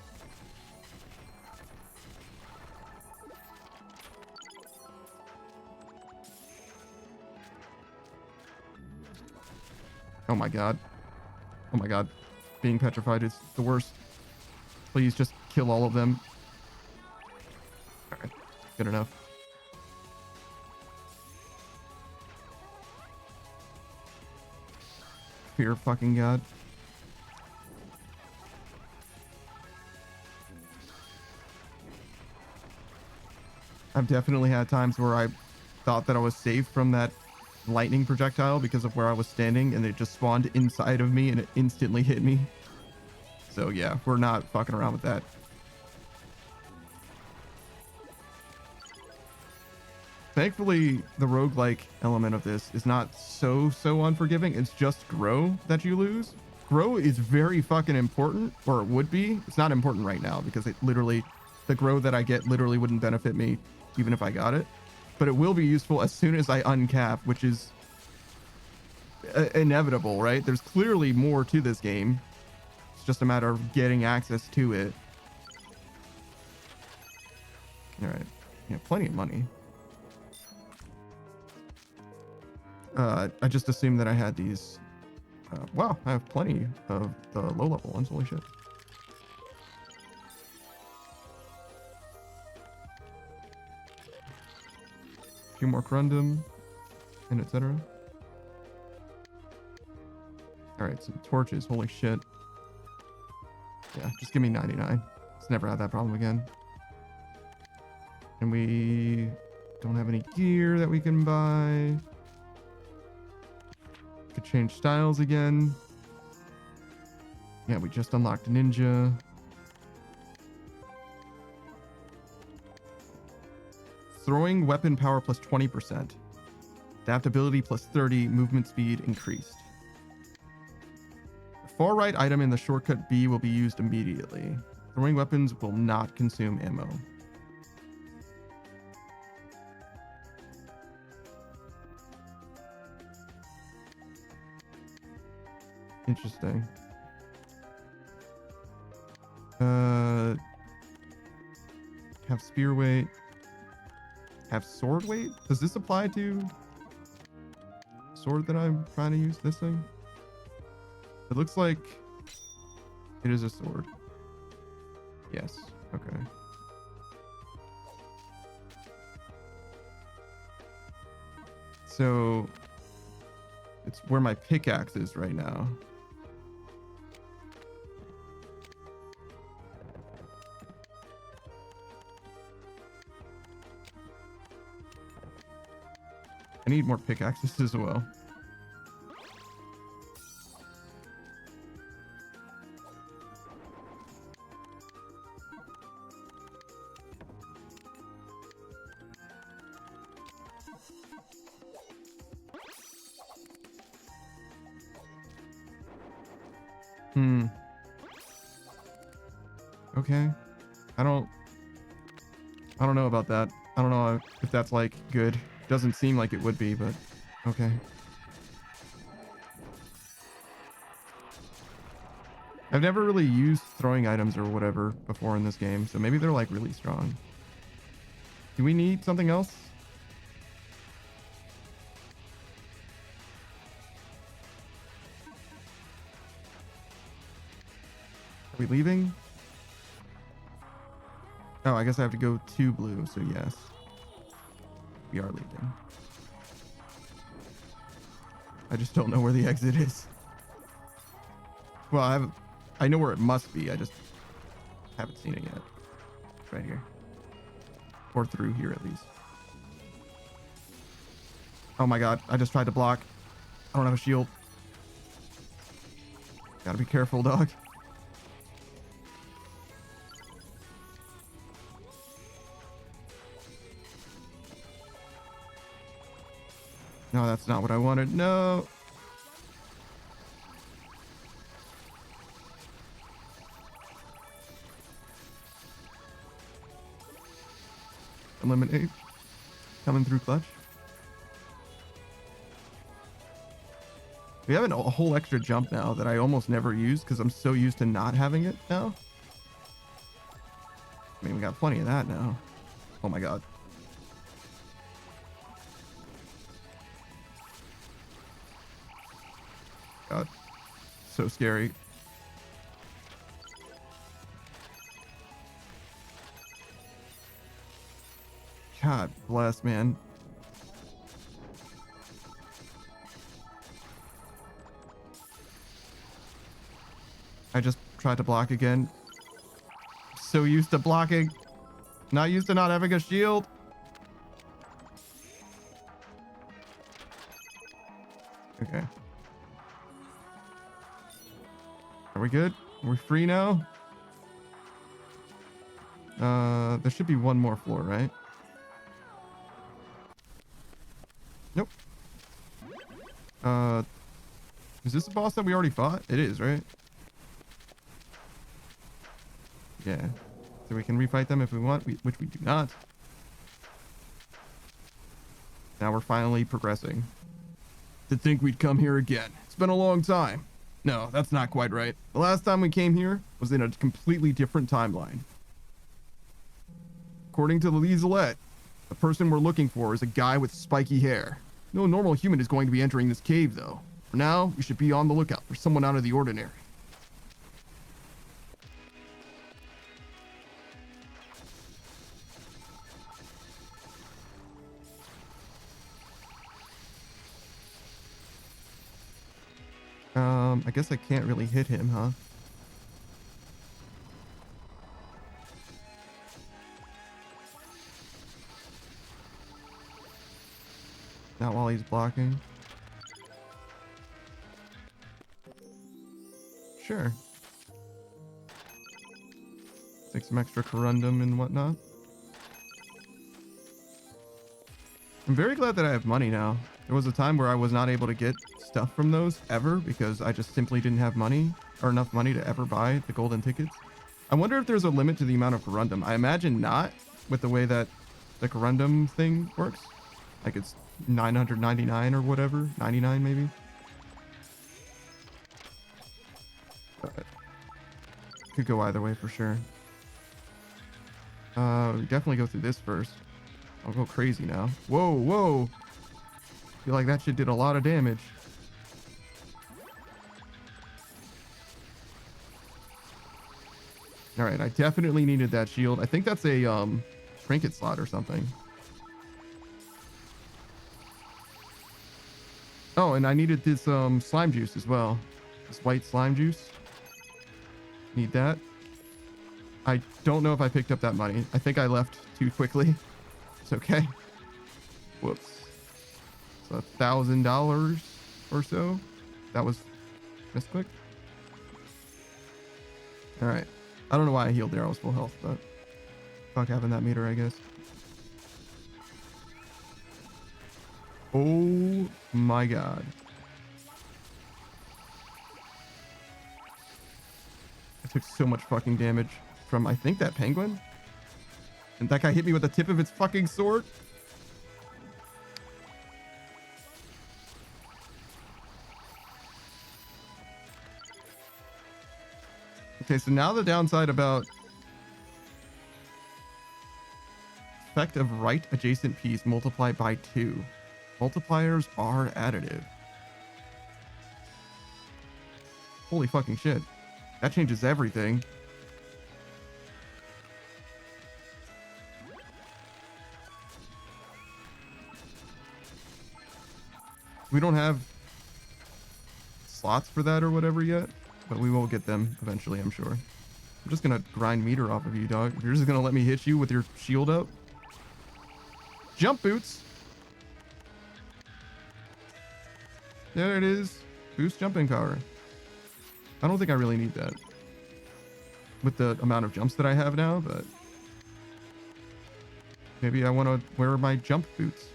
Oh my god. Oh my god. Being petrified is the worst. Please just kill all of them. Alright. Good enough. Fear fucking god. I've definitely had times where I thought that I was safe from that lightning projectile because of where I was standing, and it just spawned inside of me and it instantly hit me. So yeah, we're not fucking around with that. Thankfully, the roguelike element of this is not so unforgiving. It's just grow that you lose. Grow is very fucking important, or it would be. It's not important right now because it literally, the grow that I get literally wouldn't benefit me even if I got it. But it will be useful as soon as I uncap, which is inevitable, right? There's clearly more to this game. It's just a matter of getting access to it. All right. Yeah, plenty of money. I just assumed that I had these. Wow, I have plenty of the low-level ones. Holy shit. A few more corundum, and etc. All right, some torches. Holy shit. Yeah, just give me 99. Let's never have that problem again. And we don't have any gear that we can buy. could change styles again. Yeah, we just unlocked Ninja. Throwing weapon power plus 20%. Adaptability plus 30, movement speed increased. The far right item in the shortcut B will be used immediately. Throwing weapons will not consume ammo. Interesting. Have spear weight. Have sword weight? Does this apply to sword that I'm trying to use? This thing? It looks like it is a sword. Yes. Okay. So it's where my pickaxe is right now. I need more pickaxes as well. Okay. I don't know about that. I don't know if that's like good. Doesn't seem like it would be, but okay. I've never really used throwing items or whatever before in this game, so maybe they're like really strong. Do we need something else? Are we leaving? Oh, I guess I have to go to blue, so yes. We are leaving. I just don't know where the exit is. Well, I know where it must be. I just haven't seen it yet. It's right here. Or through here at least. Oh my god, I just tried to block. I don't have a shield. Gotta be careful, dog. No, that's not what I wanted. No. Eliminate. Coming through clutch. We have a whole extra jump now that I almost never use because I'm so used to not having it now. I mean, we got plenty of that now. Oh my god. God. So scary. God bless, man. I just tried to block again. So used to blocking. Not used to not having a shield. Okay. Are we good? Are we free now? There should be one more floor, right? Nope. Is this a boss that we already fought? It is, right? Yeah. So we can refight them if we want, which we do not. Now we're finally progressing. To think we'd come here again. It's been a long time. No, that's not quite right. The last time we came here was in a completely different timeline. According to the Lizelette, the person we're looking for is a guy with spiky hair. No normal human is going to be entering this cave, though. For now, we should be on the lookout for someone out of the ordinary. I guess I can't really hit him, huh? Not while he's blocking. sure. Take some extra corundum and whatnot. I'm very glad that I have money now. There was a time where I was not able to get stuff from those ever because I just simply didn't have money or enough money to ever buy the golden tickets. I wonder if there's a limit to the amount of corundum. I imagine not, with the way that the corundum thing works. Like it's 999 or whatever, 99 maybe. But could go either way for sure. Definitely go through this first. I'll go crazy now. Whoa, whoa. Feel like that shit did a lot of damage. All right, I definitely needed that shield. I think that's a trinket slot or something. Oh, and I needed this slime juice as well. This white slime juice. Need that. I don't know if I picked up that money. I think I left too quickly. It's okay. Whoops. So $1,000 or so. That was misclick. All right. I don't know why I healed there. I was full health, but fuck having that meter, I guess. Oh my god. I took so much fucking damage from, I think, that penguin. And that guy hit me with the tip of its fucking sword. Okay, so now the downside about effect of right adjacent piece multiplied by 2. Multipliers are additive. Holy fucking shit. That changes everything. We don't have slots for that or whatever yet, but we will get them eventually, I'm sure. I'm just gonna grind meter off of you, dog. If you're just gonna let me hit you with your shield up. Jump boots. There it is. Boost jumping power. I don't think I really need that with the amount of jumps that I have now, but maybe I want to wear my jump boots.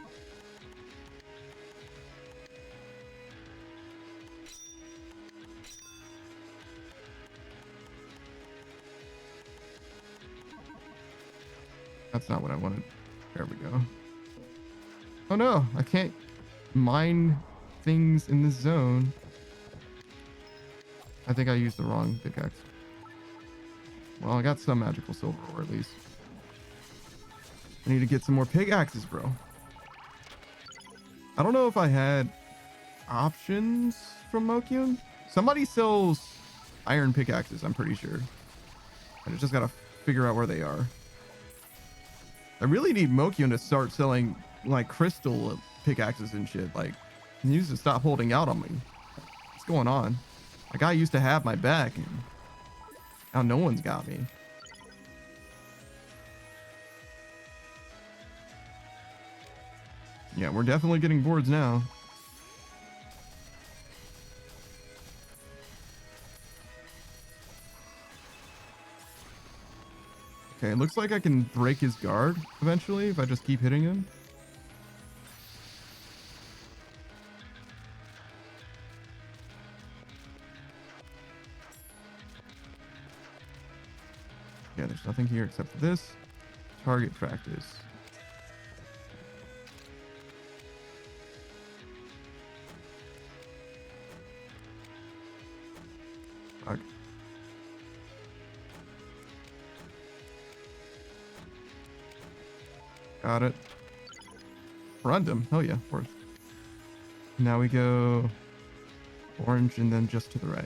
That's not what I wanted. There we go. Oh no, I can't mine things in this zone. I think I used the wrong pickaxe. Well, I got some magical silver ore at least. I need to get some more pickaxes, bro. I don't know if I had options from Mokyun. Somebody sells iron pickaxes, I'm pretty sure. I just gotta figure out where they are. I really need Mokyun to start selling like crystal pickaxes and shit. Like, he needs to stop holding out on me. What's going on? A guy used to have my back, and now no one's got me. Yeah, we're definitely getting boards now. Okay, it looks like I can break his guard eventually if I just keep hitting him. Yeah, there's nothing here except for this. Target practice. Fuck. Got it. Random. Hell yeah, of course. Now we go orange and then just to the right.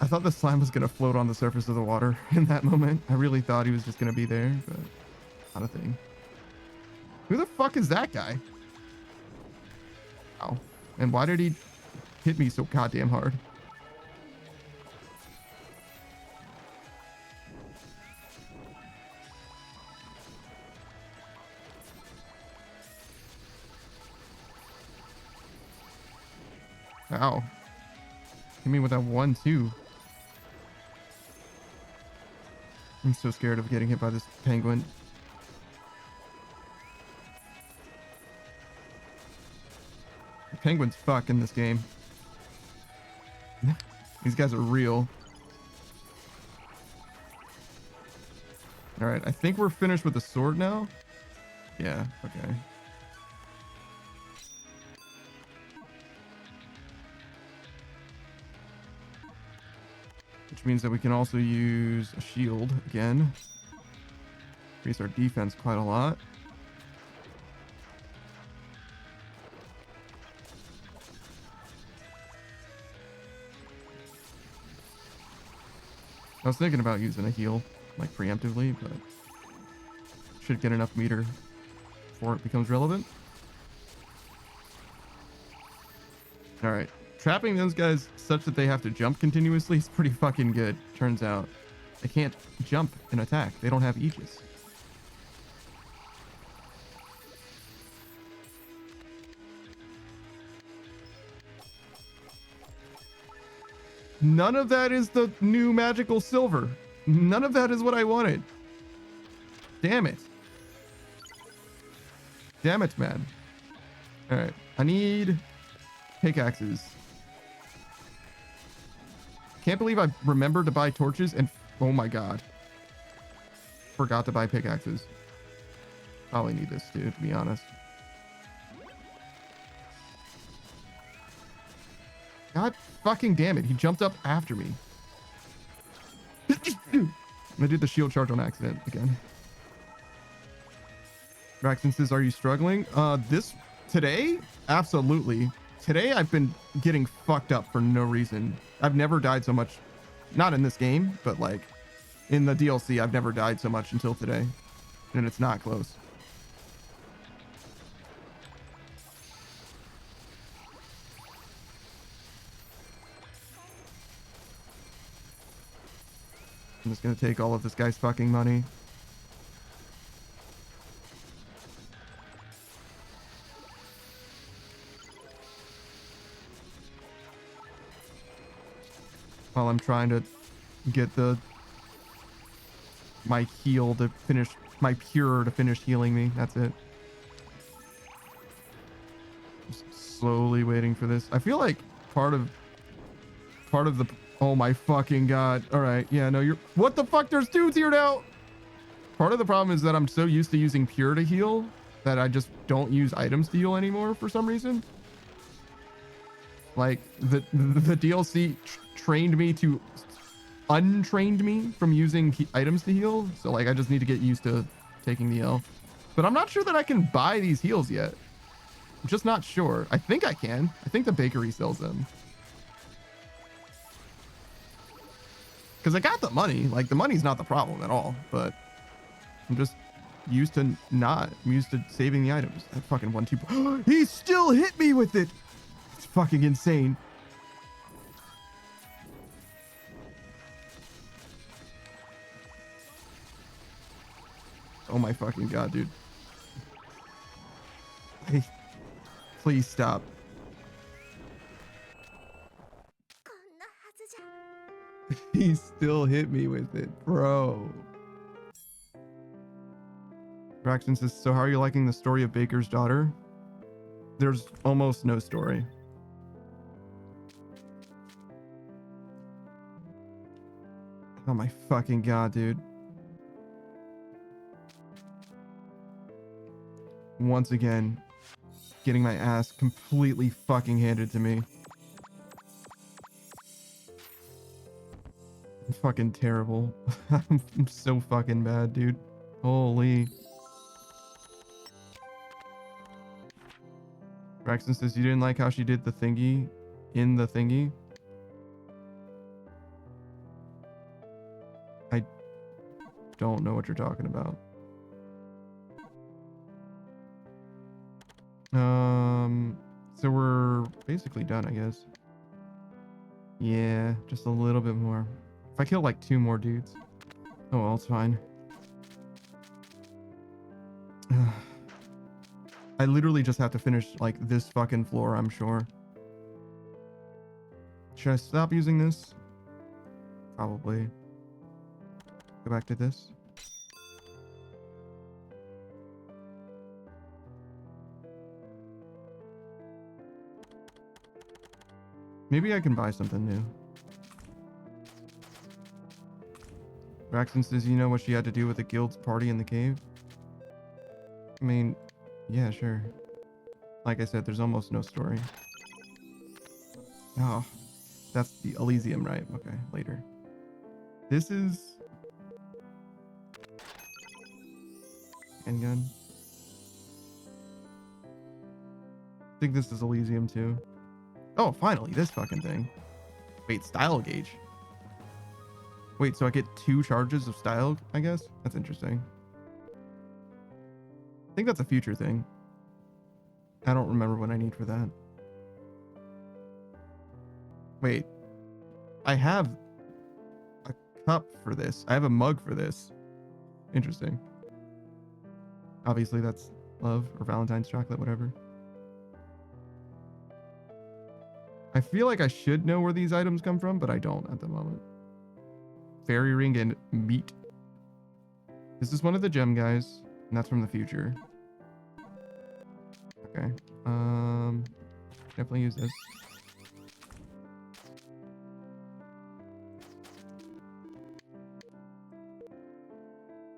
I thought the slime was going to float on the surface of the water in that moment. I really thought he was just going to be there, but not a thing. Who the fuck is that guy? Ow. And why did he hit me so goddamn hard? Ow. Hit me with that one, too. I'm so scared of getting hit by this penguin. The penguins fuck in this game. These guys are real. Alright, I think we're finished with the sword now. Yeah, okay. Which means that we can also use a shield again. Increase our defense quite a lot. I was thinking about using a heal, like preemptively, but should get enough meter before it becomes relevant. All right. Trapping those guys such that they have to jump continuously is pretty fucking good, turns out. They can't jump and attack. They don't have Aegis. None of that is the new magical silver. None of that is what I wanted. Damn it. Damn it, man. All right. I need pickaxes. Can't believe I remembered to buy torches and oh my god. Forgot to buy pickaxes. Probably need this too, to be honest. God fucking damn it. He jumped up after me. I did the shield charge on accident again. Braxton says, are you struggling? Today? Absolutely. Today I've been getting fucked up for no reason. I've never died so much. Not in this game, but like in the DLC, I've never died so much until today. And it's not close. I'm just gonna take all of this guy's fucking money. While I'm trying to get my heal to finish, my pure to finish healing me. That's it. Just slowly waiting for this. I feel like part of the, oh my fucking god. All right. Yeah, no, what the fuck? There's dudes here now. Part of the problem is that I'm so used to using pure to heal that I just don't use items to heal anymore for some reason. Like the DLC trained me to untrained me from using items to heal. So like I just need to get used to taking the L. But I'm not sure that I can buy these heals yet. I'm just not sure. I think I can. I think the bakery sells them. Because I got the money. Like the money's not the problem at all. But I'm just used to not. I'm used to saving the items. That fucking 1-2. He still hit me with it. It's fucking insane. Oh my fucking god, dude. Hey, please stop. He still hit me with it, bro. Braxton says, so how are you liking the story of Baker's daughter? There's almost no story. Oh my fucking god, dude. Once again, getting my ass completely fucking handed to me. I'm fucking terrible. I'm so fucking bad, dude. Holy. Braxton says you didn't like how she did the thingy in the thingy. I don't know what you're talking about. So we're basically done, I guess. Yeah, just a little bit more. If I kill like 2 more dudes. Oh well, it's fine. I literally just have to finish like this fucking floor, I'm sure. Should I stop using this? Probably. Go back to this. Maybe I can buy something new. Braxton says, you know what she had to do with the guild's party in the cave? I mean, yeah, sure. Like I said, there's almost no story. Oh, that's the Elysium, right? Okay, later. This is... handgun. I think this is Elysium too. Oh, finally, this fucking thing. Wait, style gauge. Wait, so I get 2 charges of style, I guess? That's interesting. I think that's a future thing. I don't remember what I need for that. Wait. I have a cup for this. I have a mug for this. Interesting. Obviously, that's love or Valentine's chocolate, whatever. I feel like I should know where these items come from, but I don't at the moment. Fairy ring and meat. This is one of the gem guys, and that's from the future. Okay. Definitely use this.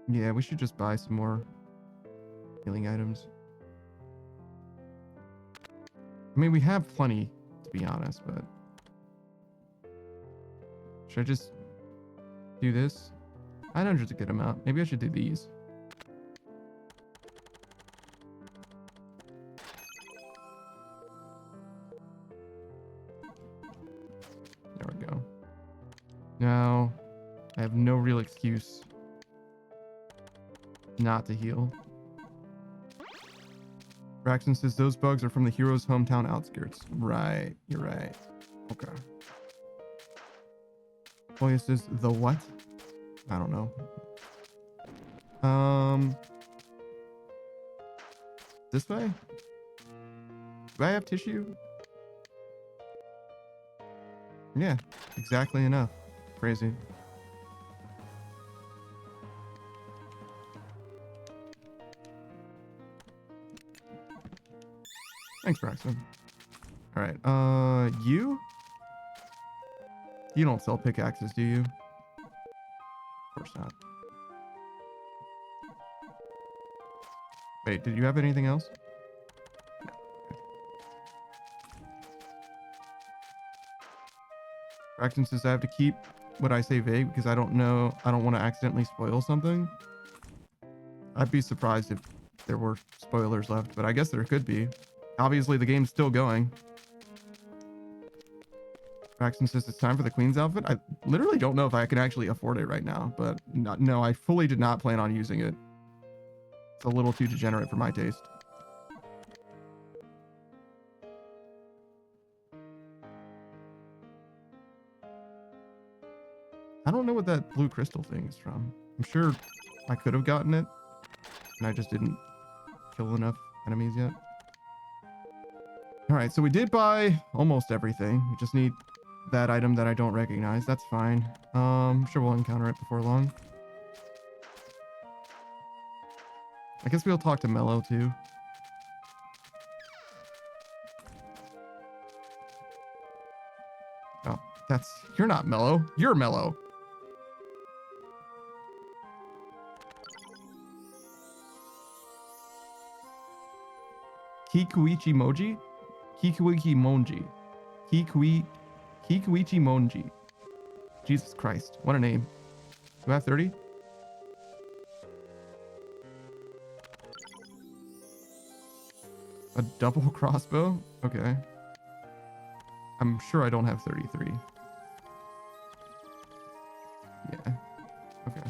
Yeah, we should just buy some more healing items. I mean, we have plenty, to be honest, but should I just do this? 900's a good amount. Maybe I should do these. There we go. Now, I have no real excuse not to heal. Braxton says those bugs are from the hero's hometown outskirts. Right, you're right. Okay. Boya says the what? I don't know. This way? Do I have tissue? Yeah, exactly enough. Crazy. Thanks, Braxton. All right. You? You don't sell pickaxes, do you? Of course not. Wait, did you have anything else? No. Okay. Braxton says I have to keep what I say vague because I don't know. I don't want to accidentally spoil something. I'd be surprised if there were spoilers left, but I guess there could be. Obviously, the game's still going. Braxton says it's time for the Queen's outfit. I literally don't know if I can actually afford it right now, but no, I fully did not plan on using it. It's a little too degenerate for my taste. I don't know what that blue crystal thing is from. I'm sure I could have gotten it, and I just didn't kill enough enemies yet. All right, so we did buy almost everything. We just need that item that I don't recognize. That's fine. I'm sure we'll encounter it before long. I guess we'll talk to Mello too. Oh, you're not Mello. You're Mello. Kikuichi Moji? Kikuichi Monji. Kikuichi Monji. Jesus Christ. What a name. Do I have 30? A double crossbow? Okay. I'm sure I don't have 33. Yeah. Okay.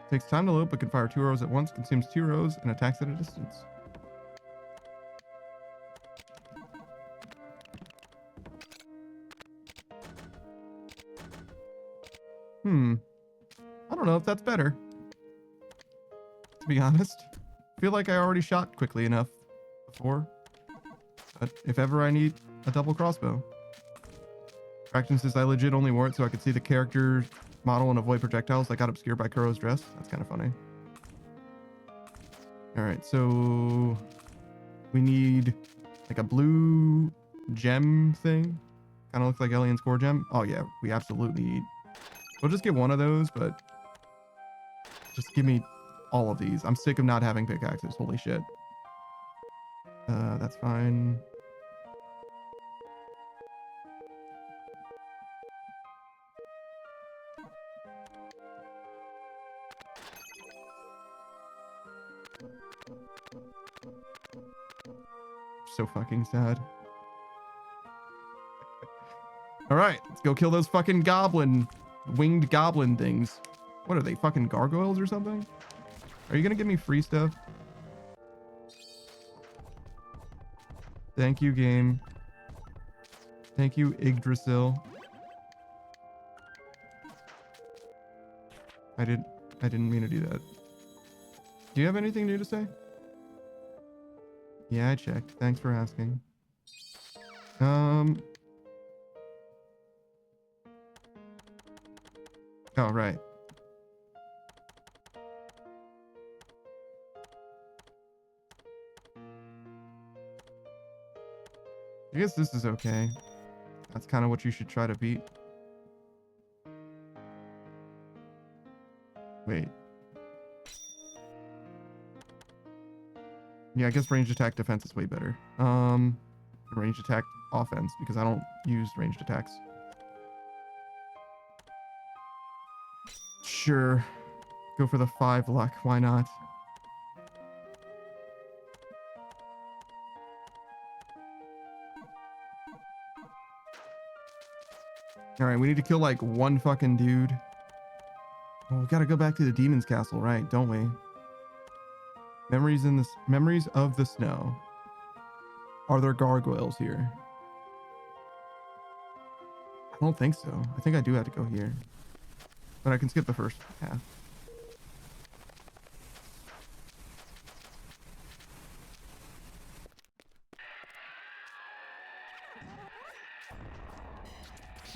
Takes time to load, but can fire 2 arrows at once, consumes 2 arrows, and attacks at a distance. I don't know if that's better. To be honest. I feel like I already shot quickly enough 4. But if ever I need a double crossbow. Fraction says I legit only wore it so I could see the character model and avoid projectiles that got obscured by Kuro's dress. That's kind of funny. All right, so we need like a blue gem thing. Kind of looks like Alien's core gem. Oh yeah, we absolutely need. We'll just get one of those, but just give me all of these. I'm sick of not having pickaxes. Holy shit. That's fine. So fucking sad. All right, let's go kill those fucking winged goblin things. What are they, fucking gargoyles or something? Are you gonna give me free stuff? Thank you, game. Thank you, Yggdrasil. I didn't mean to do that. Do you have anything new to say? Yeah, I checked. Thanks for asking. Oh, right. I guess this is okay. That's kind of what you should try to beat. Wait. Yeah, I guess ranged attack defense is way better. Ranged attack offense, because I don't use ranged attacks. Sure. Go for the 5 luck. Why not? Alright, we need to kill like one fucking dude. Oh, we gotta go back to the demon's castle, right? Don't we? Memories of the snow. Are there gargoyles here? I don't think so. I think I do have to go here. But I can skip the first half.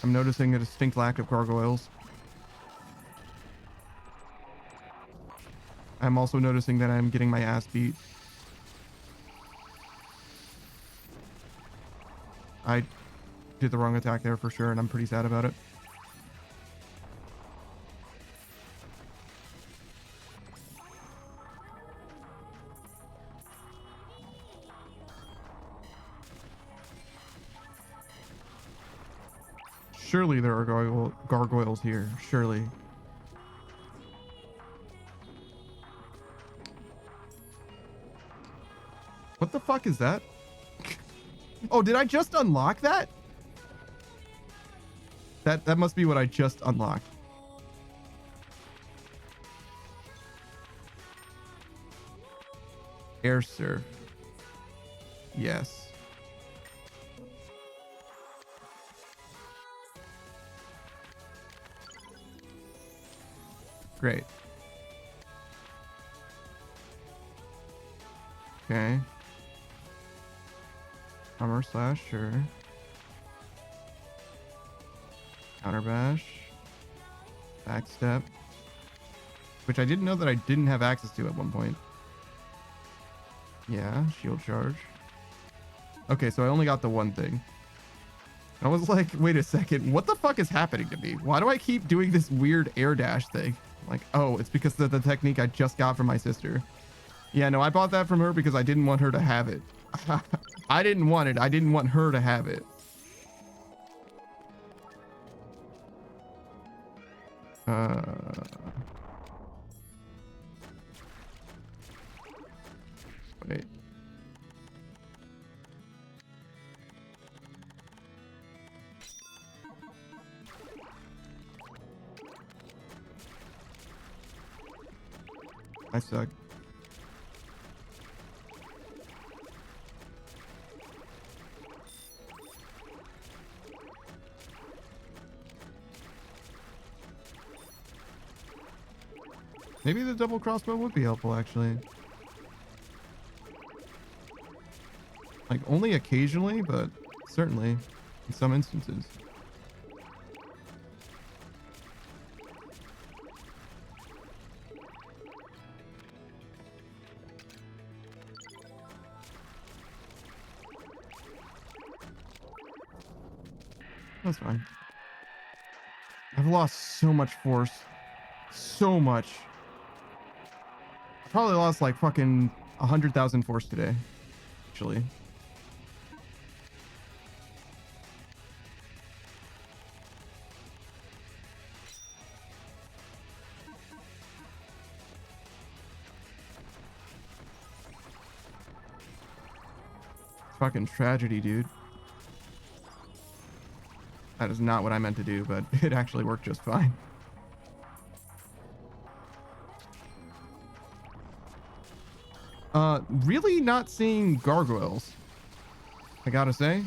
I'm noticing a distinct lack of gargoyles. I'm also noticing that I'm getting my ass beat. I did the wrong attack there for sure, and I'm pretty sad about it. Surely there are gargoyles here. Surely. What the fuck is that? Oh, did I just unlock that? That must be what I just unlocked. Air surf. Yes. Great. Okay. Hammer slash, sure. Counter bash. Backstep. Which I didn't know that I didn't have access to at one point. Yeah, shield charge. Okay, so I only got the one thing. I was like, wait a second, what the fuck is happening to me? Why do I keep doing this weird air dash thing? Like, oh, it's because of the technique I just got from my sister. Yeah, no, I bought that from her because I didn't want her to have it. I didn't want it. I didn't want her to have it. Wait. I suck. Maybe the double crossbow would be helpful, actually. Like, only occasionally, but certainly in some instances. That's fine. I've lost so much force. So much. I probably lost like fucking 100,000 force today. Actually. Fucking tragedy, dude. That is not what I meant to do, but it actually worked just fine. Really not seeing gargoyles, I gotta say.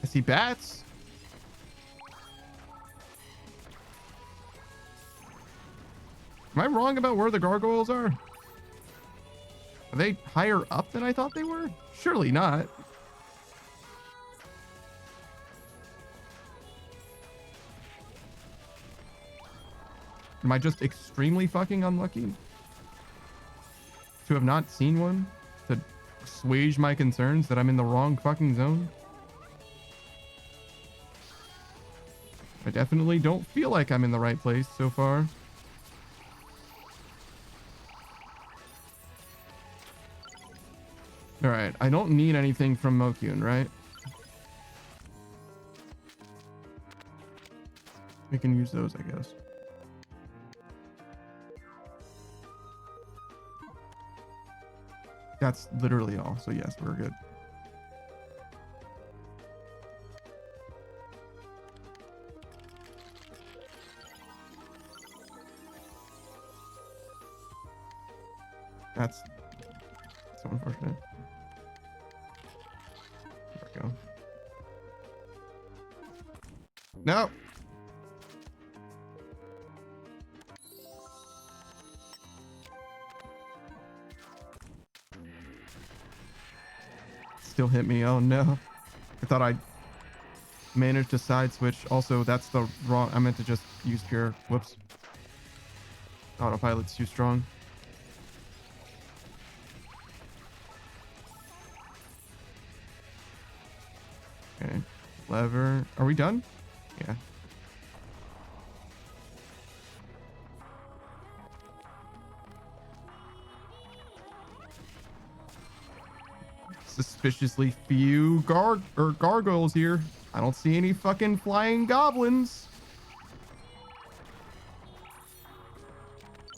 I see bats. Am I wrong about where the gargoyles are? Are they higher up than I thought they were? Surely not. Am I just extremely fucking unlucky to have not seen one to assuage my concerns that I'm in the wrong fucking zone? I definitely don't feel like I'm in the right place so far. All right, I don't need anything from Mokyun, right? We can use those, I guess. That's literally all. So yes, we're good. That's so unfortunate. There we go. No. Still hit me. Oh no. I thought I managed to side switch. Also, that's the wrong. I meant to just use pure. Whoops. Autopilot's too strong. Okay. Lever. Are we done? Yeah. Suspiciously few gargoyles here. I don't see any fucking flying goblins.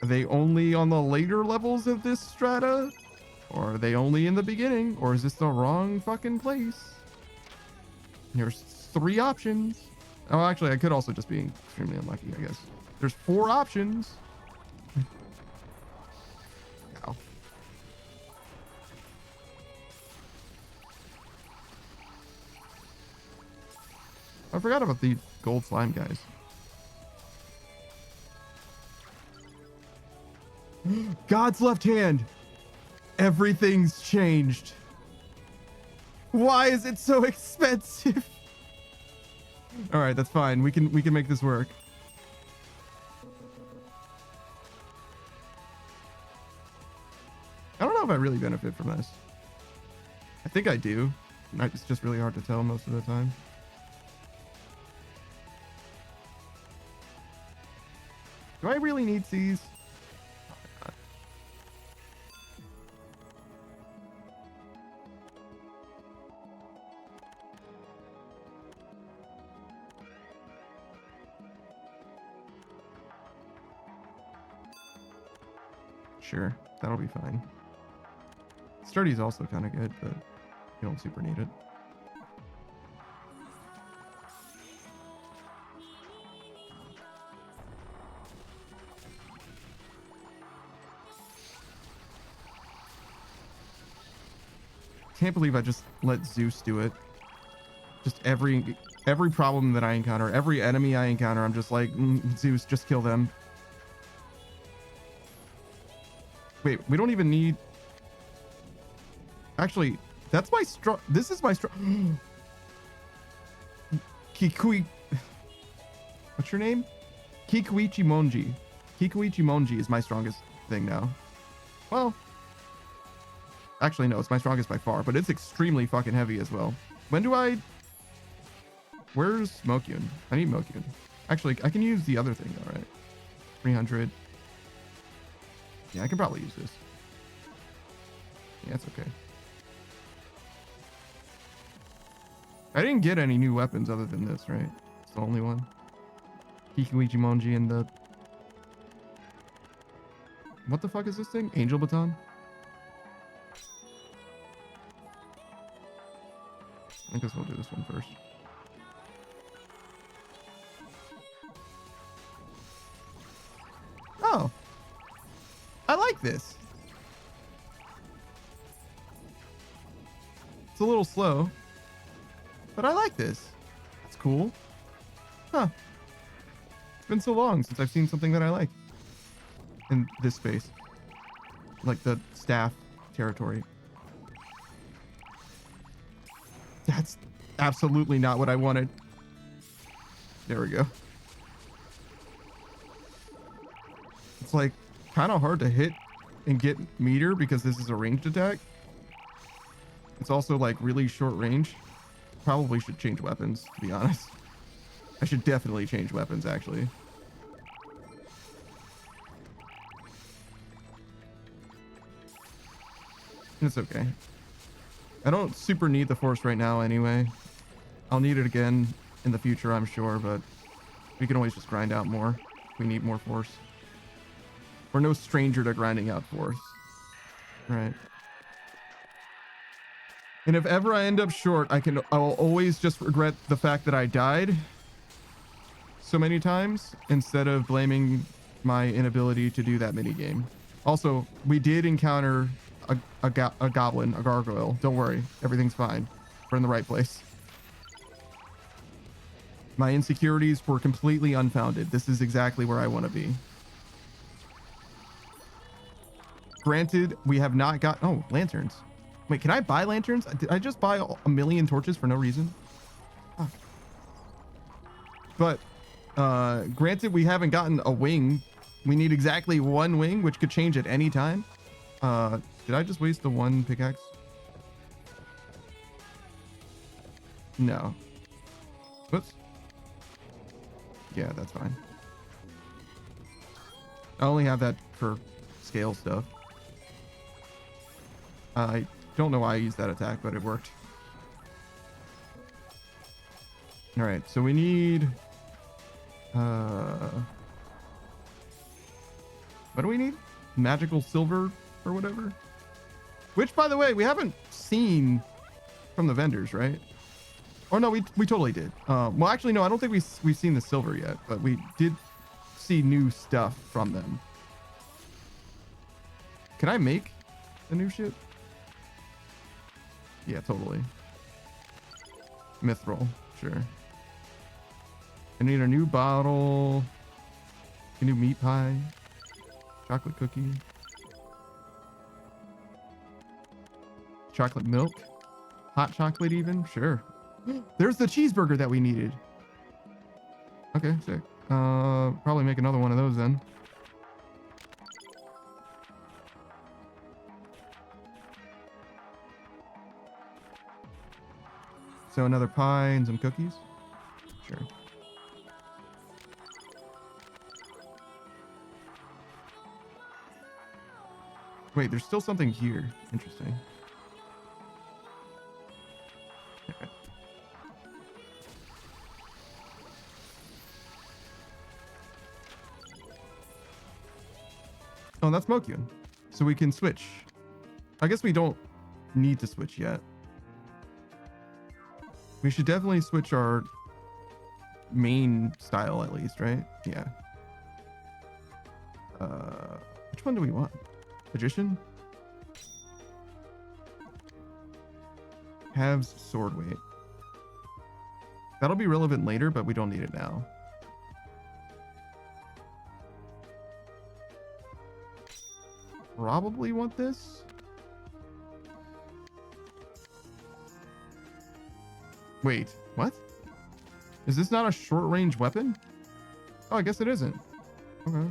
Are they only on the later levels of this strata? Or are they only in the beginning? Or is this the wrong fucking place? There's 3 options. Oh, actually, I could also just be extremely unlucky, I guess. There's 4 options. Ow. I forgot about the gold slime guys. God's left hand. Everything's changed. Why is it so expensive? All right, that's fine. We can make this work. I don't know if I really benefit from this. I think I do. It's just really hard to tell most of the time. Do I really need these? Sure, that'll be fine. Sturdy's also kind of good, but you don't super need it. Can't believe I just let Zeus do it. Just every problem that I encounter, every enemy I encounter, I'm just like, Zeus, just kill them. Wait, we don't even need... Actually, that's my strong... This is my strong... Kikui... What's your name? Kikuichi Monji. Kikuichi Monji is my strongest thing now. Well... Actually, no, it's my strongest by far, but it's extremely fucking heavy as well. When do I... Where's Mokyun? I need Mokyun. Actually, I can use the other thing, all right. 300. Yeah, I can probably use this. Yeah, it's okay. I didn't get any new weapons other than this, right? It's the only one. Kikuichi Monji and the... What the fuck is this thing? Angel Baton? I guess we'll do this one first. Oh. I like this. It's a little slow, but I like this. It's cool. Huh. It's been so long since I've seen something that I like in this space. Like the staff territory. That's absolutely not what I wanted. There we go. It's like kind of hard to hit and get meter because this is a ranged attack. It's also like really short range. Probably should change weapons, to be honest. I should definitely change weapons, actually. It's okay. I don't super need the force right now anyway. I'll need it again in the future, I'm sure, but we can always just grind out more if we need more force. We're no stranger to grinding out force. Right. And if ever I end up short, I'll always just regret the fact that I died so many times instead of blaming my inability to do that mini game. Also, we did encounter a goblin, a gargoyle. Don't worry, everything's fine. We're in the right place. My insecurities were completely unfounded. This is exactly where I want to be. Granted, we have not got... Oh, lanterns. Wait, can I buy lanterns? Did I just buy a million torches for no reason? Fuck. But, granted, we haven't gotten a wing. We need exactly one wing, which could change at any time. Did I just waste the one pickaxe? No. Whoops. Yeah, that's fine. I only have that for scale stuff. I don't know why I used that attack, but it worked. All right, so we need... what do we need? Magical silver or whatever? Which, by the way, we haven't seen from the vendors, right? Or no, we totally did. Well, actually, no, I don't think we've seen the silver yet, but we did see new stuff from them. Can I make the new shit? Yeah, totally. Mithril, sure. I need a new bottle, a new meat pie, chocolate cookie, chocolate milk, hot chocolate even, sure. There's the cheeseburger that we needed. Okay, sick. Probably make another one of those then. So another pie and some cookies? Sure. Wait, there's still something here. Interesting. Okay. Oh, that's Mokyun. So we can switch. I guess we don't need to switch yet. We should definitely switch our main style at least, right? Yeah. Which one do we want? Magician? Halves sword weight. That'll be relevant later, but we don't need it now. probably want this. Wait, what? Is this not a short range weapon? Oh, I guess it isn't. Okay.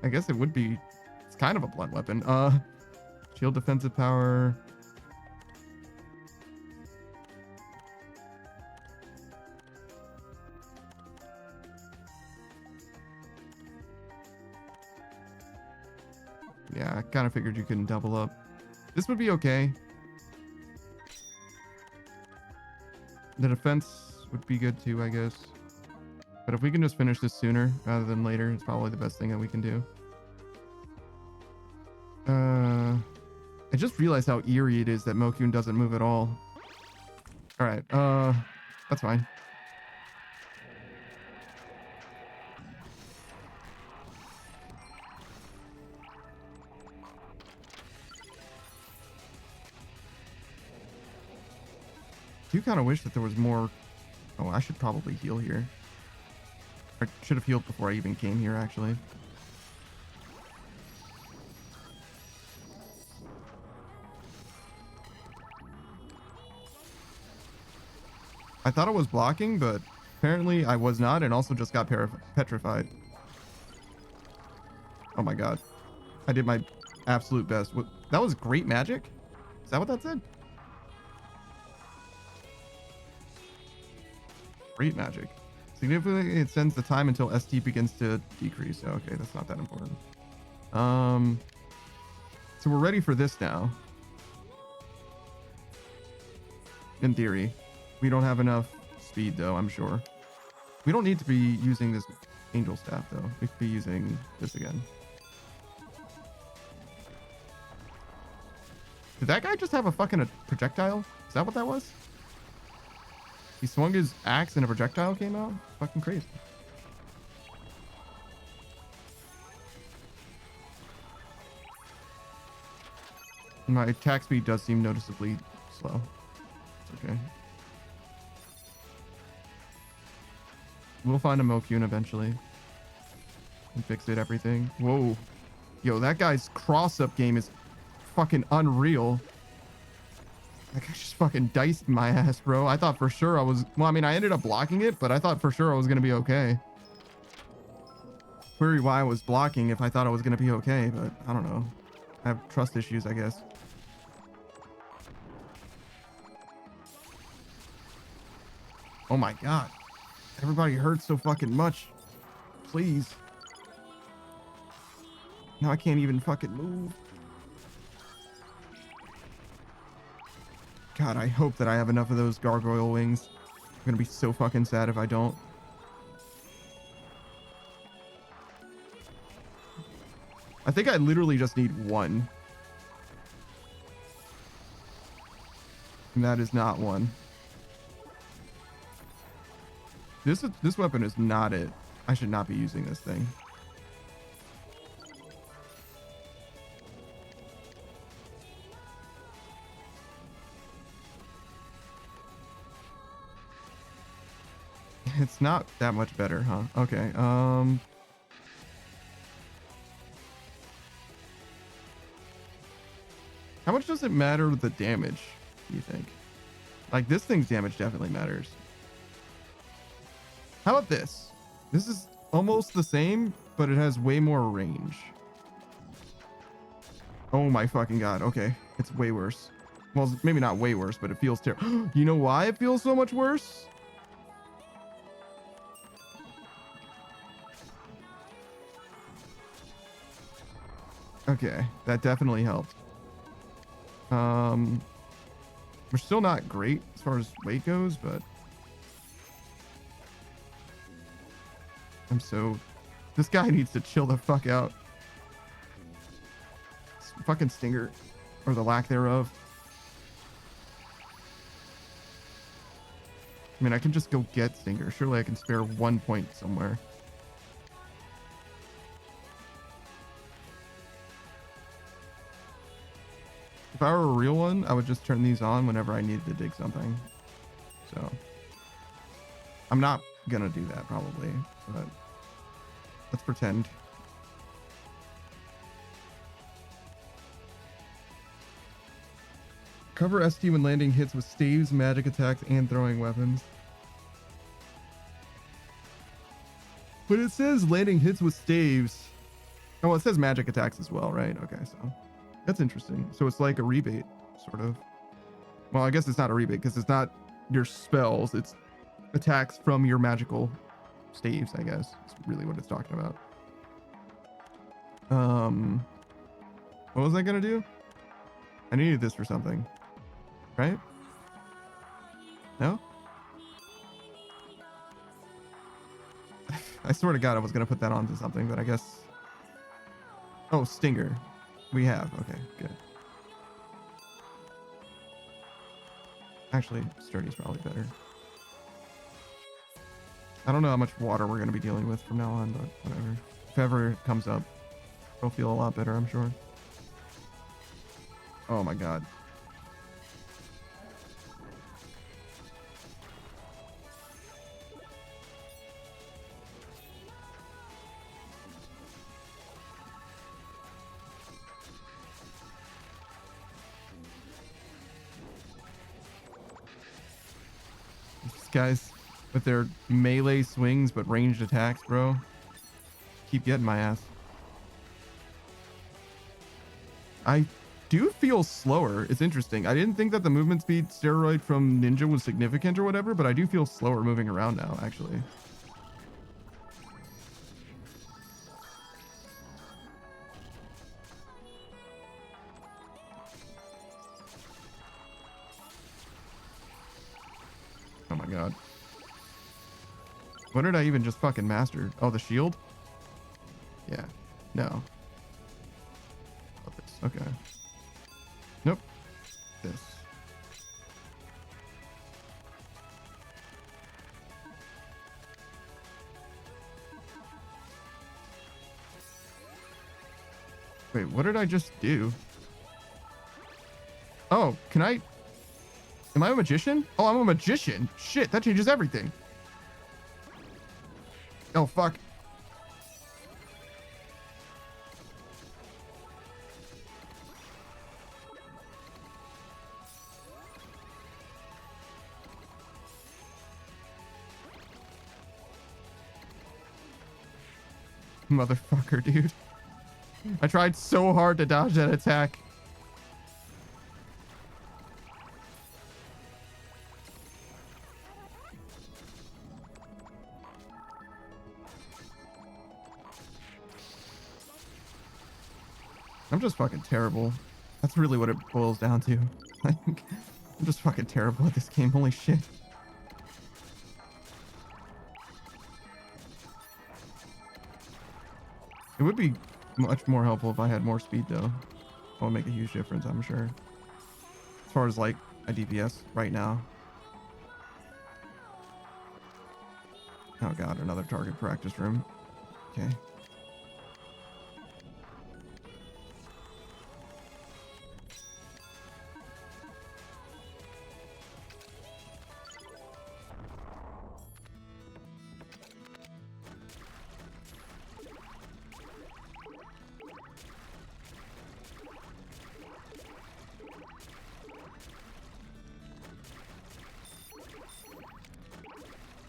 I guess it would be. It's kind of a blunt weapon. Shield defensive power. Yeah, I kind of figured you couldn't double up. This would be okay. The defense would be good too, I guess. But if we can just finish this sooner rather than later, it's probably the best thing that we can do. I just realized how eerie it is that Mokun doesn't move at all. All right, that's fine. I do kind of wish that there was more. Oh, I should probably heal here. I should have healed before I even came here, actually. I thought it was blocking, but apparently I was not, and also just got petrified. Oh my god. I did my absolute best. That was great magic? Is that what that said? Great magic. Significantly extends the time until ST begins to decrease. Okay, that's not that important. So we're ready for this now. In theory. We don't have enough speed though, I'm sure. We don't need to be using this angel staff though. We could be using this again. Did that guy just have a fucking projectile? Is that what that was? He swung his axe and a projectile came out? Fucking crazy. My attack speed does seem noticeably slow. It's okay. We'll find a Mokun eventually. And fix it, everything. Whoa. Yo, that guy's cross-up game is fucking unreal. That guy just fucking diced my ass, bro. I thought for sure I was... Well, I mean, I ended up blocking it, but I thought for sure I was going to be okay. Query why I was blocking if I thought I was going to be okay, but I don't know. I have trust issues, I guess. Oh my god. Everybody hurts so fucking much. Please. Now I can't even fucking move. God, I hope that I have enough of those gargoyle wings. I'm gonna be so fucking sad if I don't. I think I literally just need one. And that is not one. This weapon is not it. I should not be using this thing. It's not that much better, huh? Okay. How much does it matter the damage, do you think? Like, this thing's damage definitely matters. How about this? This is almost the same, but it has way more range. Oh my fucking god. Okay. It's way worse. Well, maybe not way worse, but it feels terrible. You know why it feels so much worse? Okay. That definitely helped. We're still not great as far as weight goes, but this guy needs to chill the fuck out. This fucking stinger, or the lack thereof. I mean, I can just go get stinger. Surely I can spare 1 point somewhere. If I were a real one, I would just turn these on whenever I needed to dig something. So I'm not gonna do that probably, but let's pretend. Cover SD when landing hits with staves, magic attacks, and throwing weapons. But it says landing hits with staves. Oh, it says magic attacks as well, right? Okay, so that's interesting. So it's like a rebate, sort of. Well, I guess it's not a rebate because it's not your spells. It's attacks from your magical staves, I guess. It's really what it's talking about. What was I gonna do? I needed this for something, right? No? I swear to God I was gonna put that onto something, but I guess. Oh, Stinger. We have. Okay, good. Actually, Sturdy's probably better. I don't know how much water we're gonna be dealing with from now on, but whatever. If ever it comes up, it'll feel a lot better, I'm sure. Oh my God. These guys with their melee swings but ranged attacks, bro. Keep getting my ass. I do feel slower. It's interesting. I didn't think that the movement speed steroid from Ninja was significant or whatever, but I do feel slower moving around now, actually. Oh my God. What did I even just fucking master? Oh, the shield? Yeah. No. Oh, this. Okay. Nope. This. Wait, what did I just do? Oh, can I? Am I a magician? Oh, I'm a magician. Shit, that changes everything. Oh, fuck. Motherfucker, dude. I tried so hard to dodge that attack. I'm just fucking terrible. That's really what it boils down to. Like, I'm just fucking terrible at this game. Holy shit. It would be much more helpful if I had more speed, though. It would make a huge difference, I'm sure. As far as, like, a DPS right now. Oh god, another target practice room. Okay.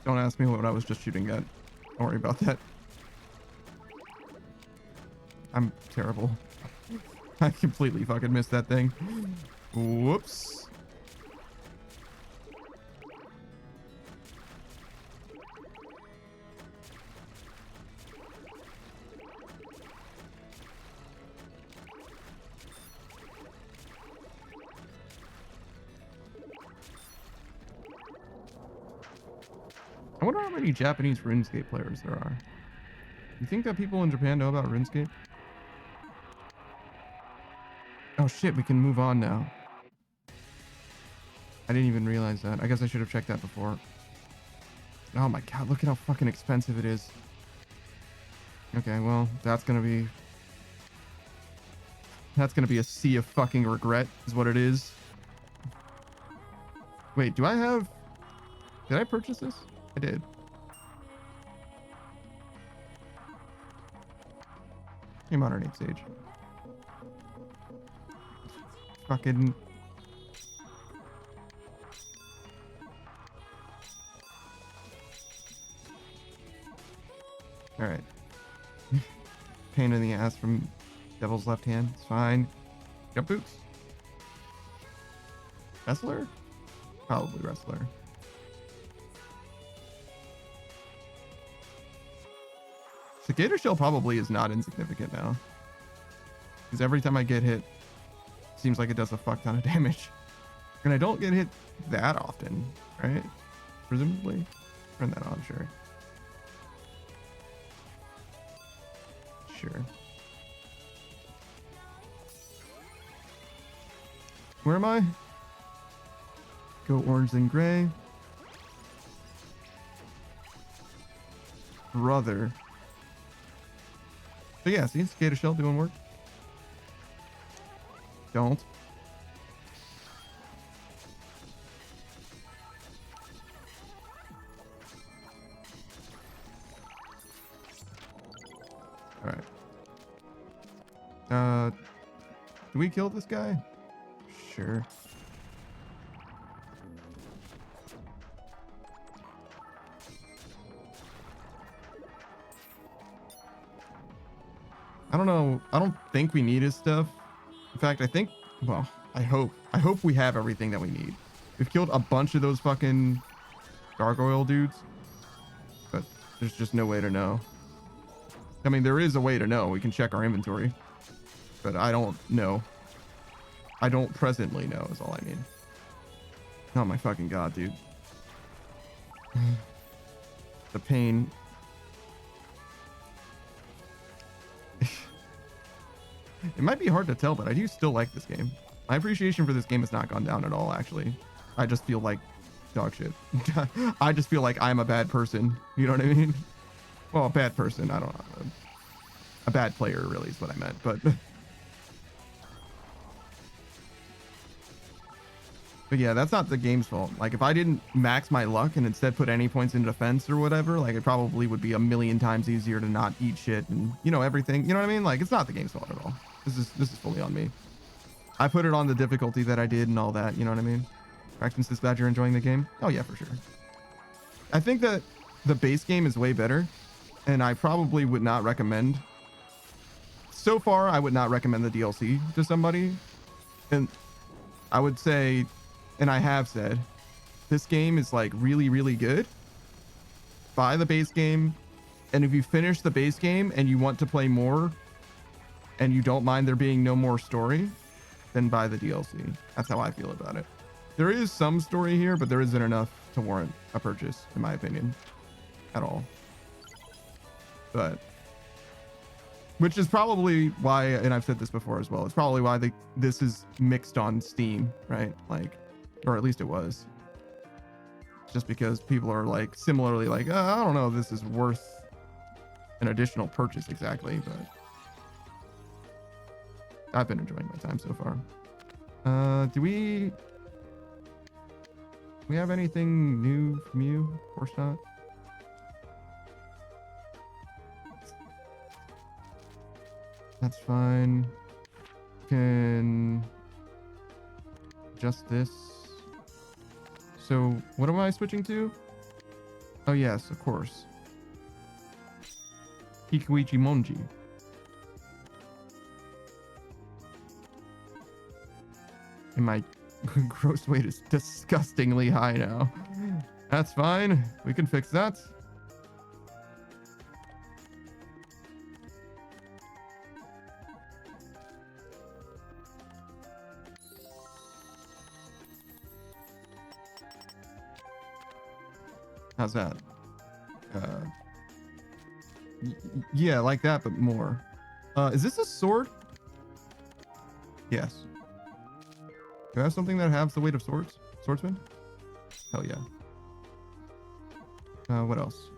Don't ask me what I was just shooting at. Don't worry about that. I'm terrible. I completely fucking missed that thing. Whoops. I wonder how many Japanese RuneScape players there are. You think that people in Japan know about RuneScape? Oh shit, we can move on now. I didn't even realize that. I guess I should have checked that before. Oh my god, look at how fucking expensive it is. Okay, well, that's gonna be a sea of fucking regret, is what it is. Wait, did I purchase this? I did. Hey, Modern Ape Sage. Fucking. All right. Pain in the ass from Devil's Left Hand. It's fine. Jump boots. Wrestler? Probably wrestler. Cicada Shell probably is not insignificant now. Because every time I get hit, seems like it does a fuck ton of damage. And I don't get hit that often, right? Presumably. Turn that on, sure. Sure. Where am I? Go orange then gray. Brother. So yeah, see, Cicada Shell doing work. Don't. All right. Do we kill this guy? Sure. I don't know. I don't think we need his stuff. In fact, I think, well, I hope we have everything that we need. We've killed a bunch of those fucking gargoyle dudes, but there's just no way to know. I mean, there is a way to know. We can check our inventory, but I don't know. I don't presently know is all I mean. Oh my fucking god, dude. The pain. It might be hard to tell, but I do still like this game. My appreciation for this game has not gone down at all, actually. I just feel like dog shit. I just feel like I'm a bad person. You know what I mean? Well, a bad person. I don't know. A bad player, really, is what I meant. But yeah, that's not the game's fault. Like, if I didn't max my luck and instead put any points into defense or whatever, like, it probably would be a million times easier to not eat shit and, you know, everything. You know what I mean? Like, it's not the game's fault at all. This is fully on me. I put it on the difficulty that I did and all that. You know what I mean? Practice this bad. You're enjoying the game? Oh yeah, for sure. I think that the base game is way better, and I probably would not recommend. So far, I would not recommend the DLC to somebody, and I would say, and I have said, this game is like really, really good. Buy the base game, and if you finish the base game and you want to play more, and you don't mind there being no more story, then buy the DLC. That's how I feel about it. There is some story here, but there isn't enough to warrant a purchase, in my opinion, at all. But, which is probably why, and I've said this before as well, it's probably why this is mixed on Steam, right? Like, or at least it was. Just because people are like, similarly like, I don't know if this is worth an additional purchase exactly, but I've been enjoying my time so far. Do we have anything new from you? Of course not. That's fine. Can adjust this. So what am I switching to? Oh yes, of course. Hikuichi Monji. And my gross weight is disgustingly high now. That's fine. We can fix that. How's that? Yeah, like that, but more. Is this a sword? Yes. Do I have something that has the weight of swords? Swordsman? Hell yeah. What else?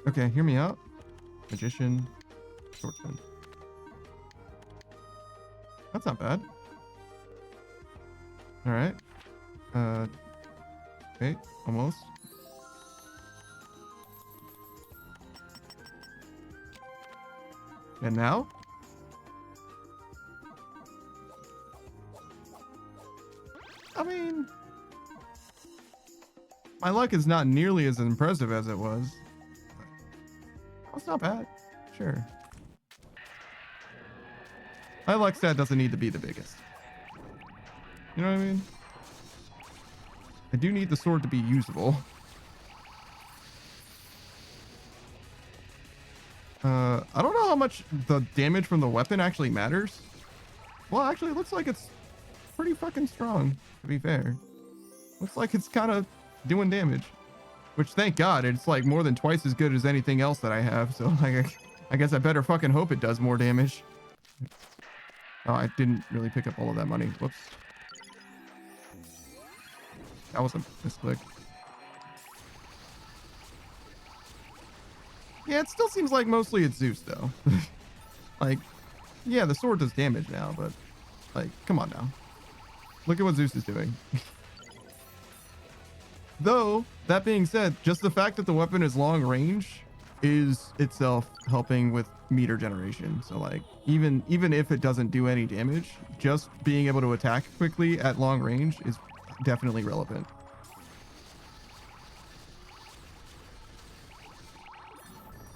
Okay, hear me out. Magician, swordsman. That's not bad. All right. Okay, almost. And now? I mean, my luck is not nearly as impressive as it was. That's not bad. Sure. My luck stat doesn't need to be the biggest. You know what I mean? I do need the sword to be usable. I don't know how much the damage from the weapon actually matters. Well, actually, it looks like it's pretty fucking strong, to be fair. Looks like it's kind of doing damage. Which, thank God, it's like more than twice as good as anything else that I have. So, like, I guess I better fucking hope it does more damage. Oh, I didn't really pick up all of that money. Whoops. That was a misclick. Yeah, it still seems like mostly it's Zeus, though. Like, yeah, the sword does damage now, but, like, come on now. Look at what Zeus is doing. Though, that being said, just the fact that the weapon is long range is itself helping with meter generation. So, like, even if it doesn't do any damage, just being able to attack quickly at long range is definitely relevant.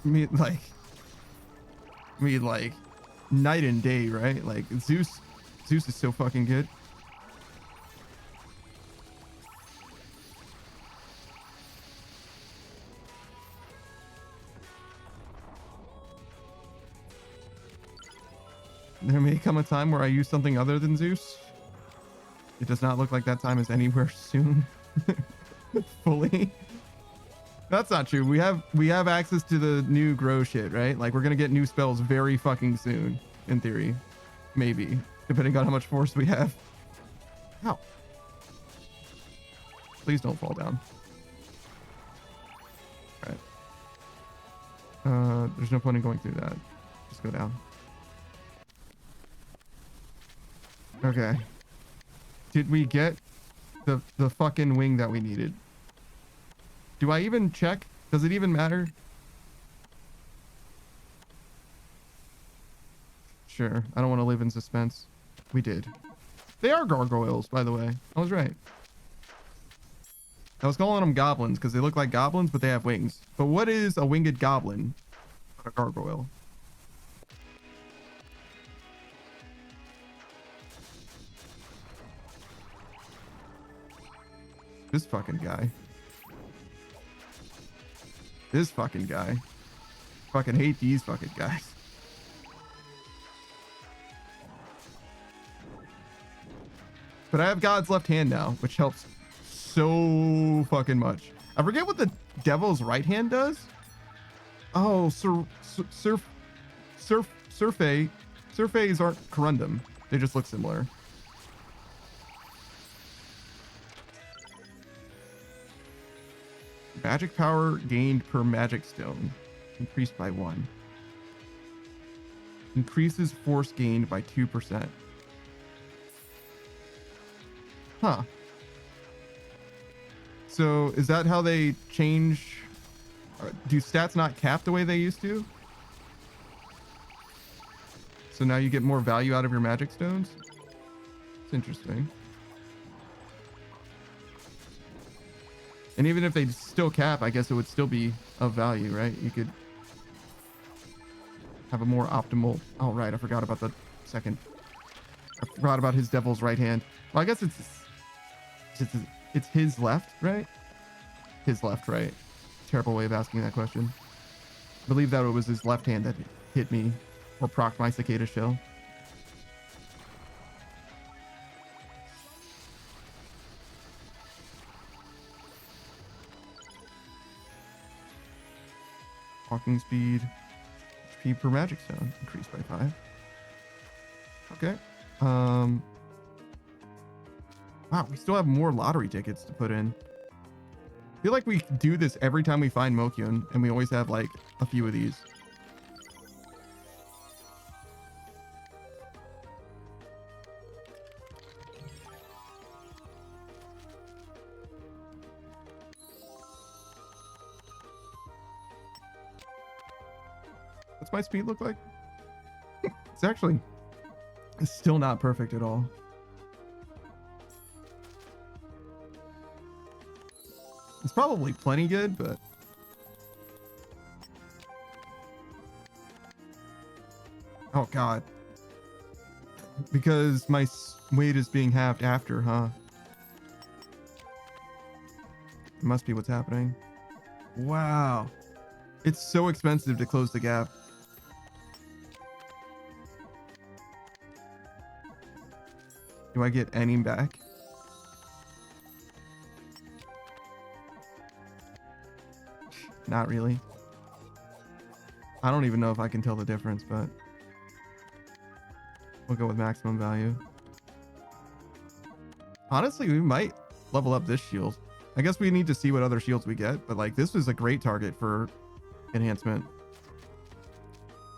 I mean, like, night and day, right? Like, Zeus is so fucking good. There may come a time where I use something other than Zeus. It does not look like that time is anywhere soon. Fully. That's not true. We have access to the new grow shit, right? Like, we're gonna get new spells very fucking soon, in theory. Maybe, depending on how much force we have. Ow. Please don't fall down. Alright. There's no point in going through that. Just go down. Okay. Did we get the fucking wing that we needed? Do I even check? Does it even matter? Sure. I don't want to live in suspense. We did. They are gargoyles, by the way. I was right. I was calling them goblins because they look like goblins, but they have wings. But what is a winged goblin? A gargoyle. This fucking guy. This fucking guy. Fucking hate these fucking guys. But I have God's left hand now, which helps so fucking much. I forget what the devil's right hand does. Oh, Surfays aren't corundum. They just look similar. Magic power gained per magic stone. Increased by 1. Increases force gained by 2%. Huh. So is that how they change? Do stats not cap the way they used to? So now you get more value out of your magic stones? It's interesting. And even if they still cap, I guess it would still be of value, right? You could have a more optimal... Oh, right. I forgot about the second. I forgot about his devil's right hand. Well, I guess it's his left, right? His left, right? Terrible way of asking that question. I believe that it was his left hand that hit me or procced my cicada shell. Walking speed, HP per magic stone increased by 5. Okay. Wow, we still have more lottery tickets to put in. I feel like we do this every time we find Mokyun, and we always have like a few of these. What's my speed look like? It's still not perfect at all. It's probably plenty good, but oh god. Because my weight is being halved after, huh? It must be what's happening. Wow. It's so expensive to close the gap. Do I get any back? Not really. I don't even know if I can tell the difference, but we'll go with maximum value. Honestly, we might level up this shield. I guess we need to see what other shields we get, but like this is a great target for enhancement.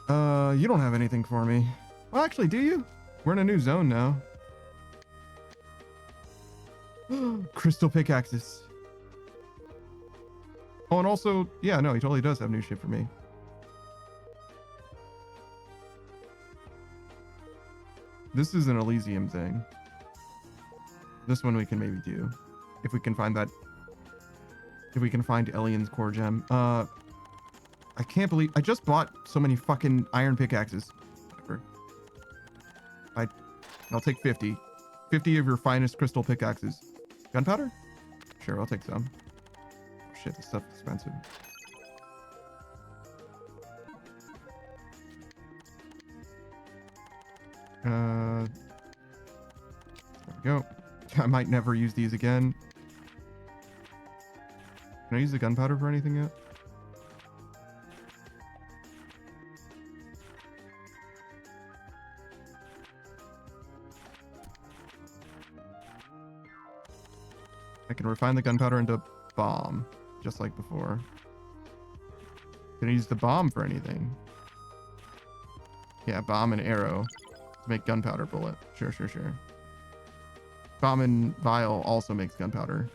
You don't have anything for me. Well, actually, do you? We're in a new zone now. Crystal pickaxes. Oh, and also, yeah, no, he totally does have new shit for me. This is an Elysium thing. This one we can maybe do. If we can find that. If we can find Elian's core gem. I can't believe I just bought so many fucking iron pickaxes. Whatever. I'll take 50. 50 of your finest crystal pickaxes. Gunpowder? Sure, I'll take some. Oh, shit, this stuff's expensive. There we go. I might never use these again. Can I use the gunpowder for anything yet? I can refine the gunpowder into bomb, just like before. Can I use the bomb for anything? Yeah, bomb and arrow to make gunpowder bullet. Sure. Bomb and vial also makes gunpowder.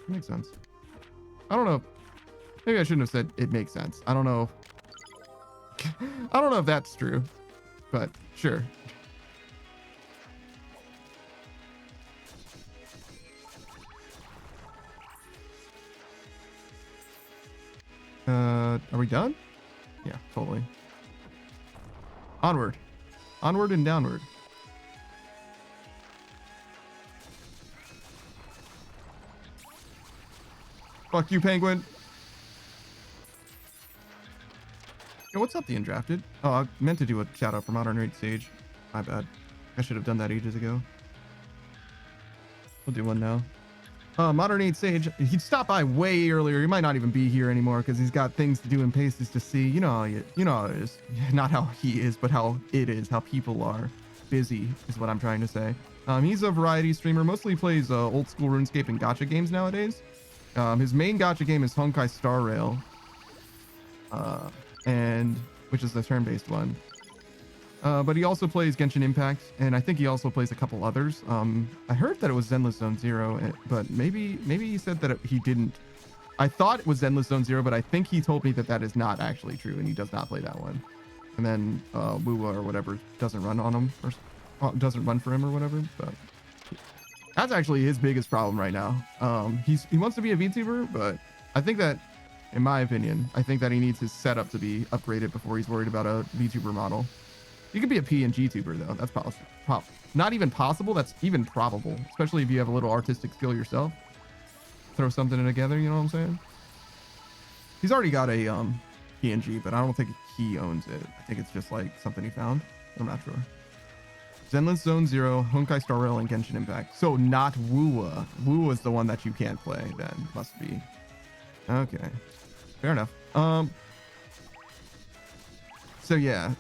Makes sense. I don't know. Maybe I shouldn't have said it makes sense. I don't know. I don't know if that's true, but sure. Are we done? Yeah, totally. Onward. Onward and downward. Fuck you, penguin. Yo, what's up, the Undrafted? Oh, I meant to do a shout out for Modern Raid Sage. My bad. I should have done that ages ago. We'll do one now. Modern 8 Sage, he'd stop by way earlier. He might not even be here anymore because he's got things to do and paces to see. You know how it is. Not how he is, but how it is. How people are. Busy is what I'm trying to say. He's a variety streamer. Mostly plays old school RuneScape and gacha games nowadays. His main gacha game is Honkai Star Rail, and which is the turn-based one. But he also plays Genshin Impact, and I think he also plays a couple others. I heard that it was Zenless Zone Zero, but maybe he said that he didn't. I thought it was Zenless Zone Zero, but I think he told me that that is not actually true, and he does not play that one. And then Wuwa or whatever doesn't run on him, or doesn't run for him or whatever. But that's actually his biggest problem right now. He wants to be a VTuber, but I think that, in my opinion, I think that he needs his setup to be upgraded before he's worried about a VTuber model. You could be a PNG tuber though. That's possible. Not even possible. That's even probable, especially if you have a little artistic skill yourself. Throw something together. You know what I'm saying? He's already got a PNG, but I don't think he owns it. I think it's just like something he found. I'm not sure. Zenless Zone Zero, Honkai Star Rail, and Genshin Impact. So not Wuwa. Wuwa is the one that you can't play. Then must be. Okay, fair enough. So yeah.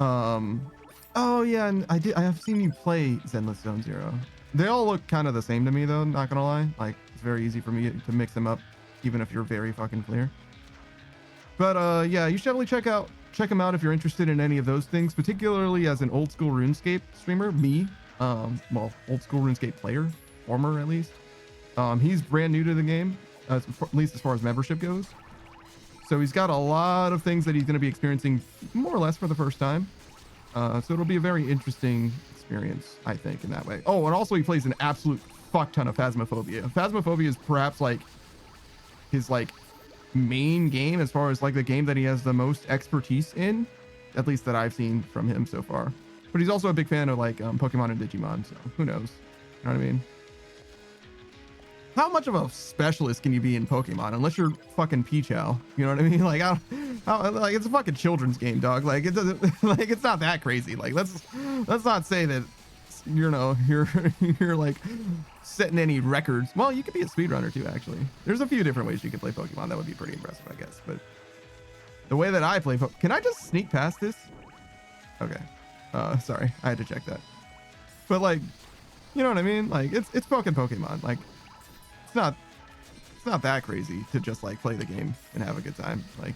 Oh yeah, and I have seen you play Zenless Zone Zero. They all look kind of the same to me though, not gonna lie. Like, it's very easy for me to mix them up, even if you're very fucking clear. But yeah, you should definitely check him out if you're interested in any of those things, particularly as an old school RuneScape streamer. Well, old school RuneScape player, former at least. He's brand new to the game, at least as far as membership goes. So he's got a lot of things that he's going to be experiencing more or less for the first time. So it'll be a very interesting experience, I think, in that way. Oh, and also he plays an absolute fuck ton of Phasmophobia. Phasmophobia is perhaps like his like main game as far as like the game that he has the most expertise in, at least that I've seen from him so far. But he's also a big fan of like Pokemon and Digimon, so who knows? You know what I mean? How much of a specialist can you be in Pokemon unless you're fucking Pichou? You know what I mean? Like, like it's a fucking children's game, dog. Like it doesn't, like it's not that crazy. Like let's not say that, you know, you're like setting any records. Well, you could be a speedrunner too, actually. There's a few different ways you could play Pokemon that would be pretty impressive, I guess. But the way that I play, can I just sneak past this? Okay. Sorry, I had to check that. But like, you know what I mean? Like it's fucking Pokemon. Like it's not that crazy to just like play the game and have a good time. Like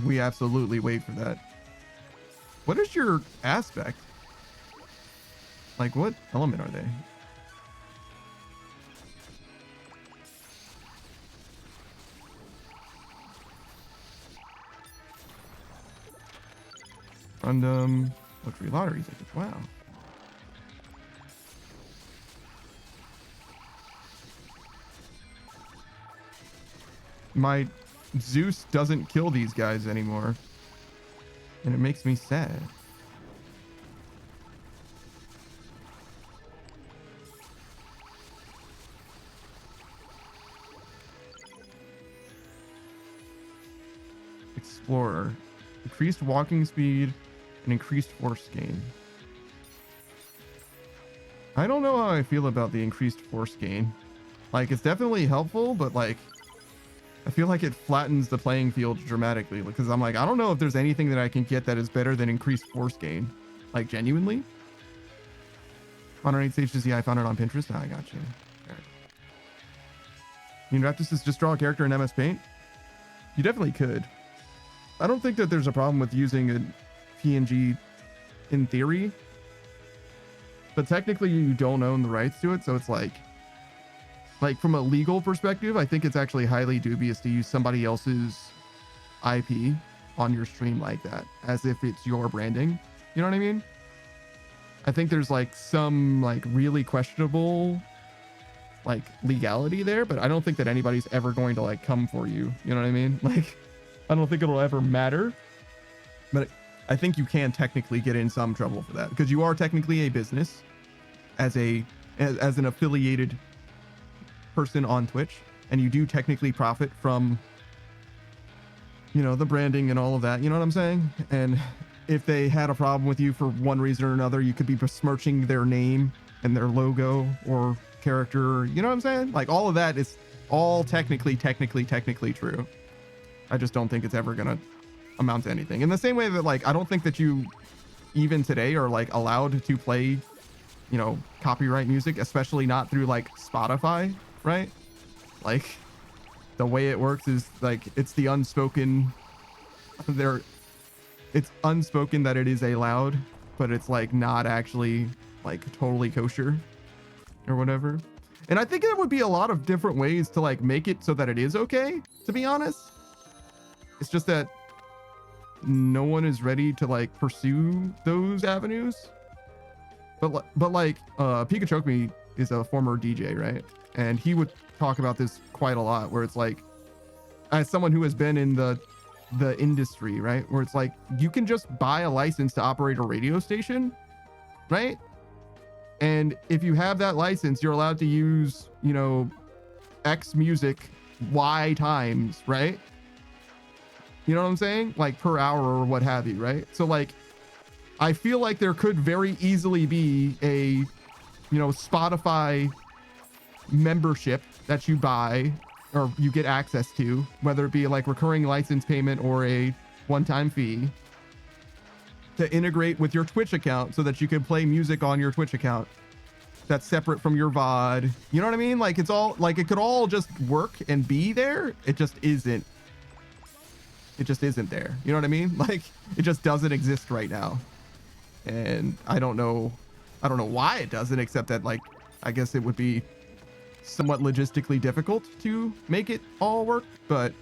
we absolutely wait for that. What is your aspect? Like what element are they? And luxury lottery tickets. Wow. My Zeus doesn't kill these guys anymore, and it makes me sad. Explorer. Increased walking speed and increased force gain. I don't know how I feel about the increased force gain. Like, it's definitely helpful, but like, I feel like it flattens the playing field dramatically, because I'm like, I don't know if there's anything that I can get that is better than increased force gain. Like, genuinely. 108 stages, yeah, I found it on Pinterest. I got you. All right. You know, is just draw a character in MS Paint? You definitely could. I don't think that there's a problem with using a PNG in theory, but technically you don't own the rights to it. So it's like from a legal perspective, I think it's actually highly dubious to use somebody else's IP on your stream like that, as if it's your branding. You know what I mean? I think there's like some like really questionable like legality there, but I don't think that anybody's ever going to like come for you. You know what I mean? Like, I don't think it'll ever matter, but I think you can technically get in some trouble for that, because you are technically a business as an affiliated person on Twitch, and you do technically profit from, you know, the branding and all of that. You know what I'm saying? And if they had a problem with you for one reason or another, you could be besmirching their name and their logo or character. You know what I'm saying? Like, all of that is all technically true. I just don't think it's ever gonna amount to anything. In the same way that, like, I don't think that you even today are like allowed to play, you know, copyright music, especially not through like Spotify, right? Like, the way it works is like it's the unspoken it's unspoken that it is allowed, but it's like not actually like totally kosher or whatever. And I think there would be a lot of different ways to like make it so that it is okay, to be honest. It's just that no one is ready to like pursue those avenues. But like Pikachu is a former DJ, right? And he would talk about this quite a lot, where it's like, as someone who has been in the industry, right? Where it's like, you can just buy a license to operate a radio station, right? And if you have that license, you're allowed to use, you know, X music Y times, right? You know what I'm saying? Like per hour or what have you, right? So like, I feel like there could very easily be a, you know, Spotify membership that you buy or you get access to, whether it be like recurring license payment or a one-time fee, to integrate with your Twitch account so that you can play music on your Twitch account that's separate from your VOD. You know what I mean? Like, it's all like, it could all just work and be there. It just isn't. It just isn't there. You know what I mean? Like, it just doesn't exist right now. And I don't know why it doesn't, except that like, I guess it would be somewhat logistically difficult to make it all work, but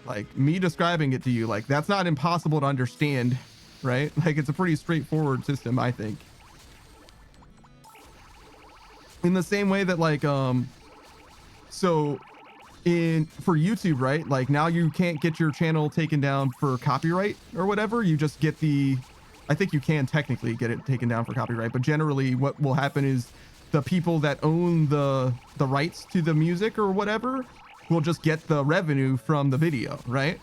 like me describing it to you, like that's not impossible to understand, right? Like it's a pretty straightforward system, I think. In the same way that like so for YouTube, right? Like now you can't get your channel taken down for copyright or whatever. You just get I think you can technically get it taken down for copyright, but generally what will happen is the people that own the rights to the music or whatever will just get the revenue from the video, right?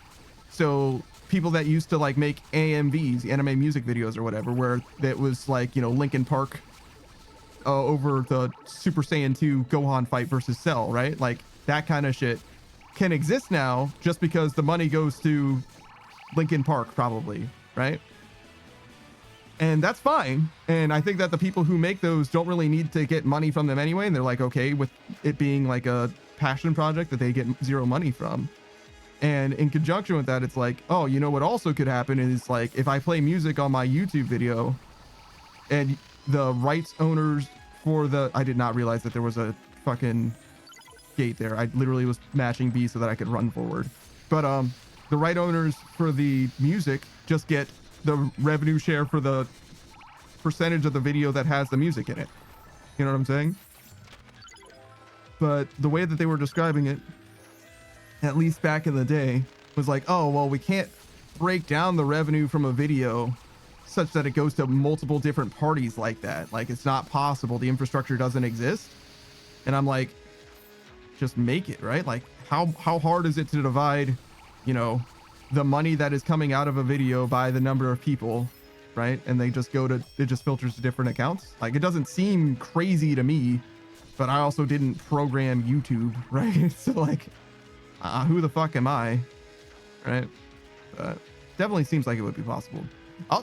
So people that used to like make AMVs, anime music videos or whatever, where that was like, you know, Linkin Park over the Super Saiyan 2 Gohan fight versus Cell, right? Like that kind of shit can exist now just because the money goes to Linkin Park probably, right? And that's fine. And I think that the people who make those don't really need to get money from them anyway. And they're like, okay with it being like a passion project that they get zero money from. And in conjunction with that, it's like, oh, you know what also could happen is like if I play music on my YouTube video and the rights owners for I did not realize that there was a fucking gate there. I literally was mashing B so that I could run forward. But the right owners for the music just get the revenue share for the percentage of the video that has the music in it. You know what I'm saying? But the way that they were describing it, at least back in the day, was like, oh, well, we can't break down the revenue from a video such that it goes to multiple different parties like that. Like, it's not possible. The infrastructure doesn't exist. And I'm like, just make it, right? Like, how hard is it to divide, you know, the money that is coming out of a video by the number of people, right? And it just filters to different accounts. Like, it doesn't seem crazy to me, but I also didn't program YouTube, right? So like, who the fuck am I, right? But definitely seems like it would be possible.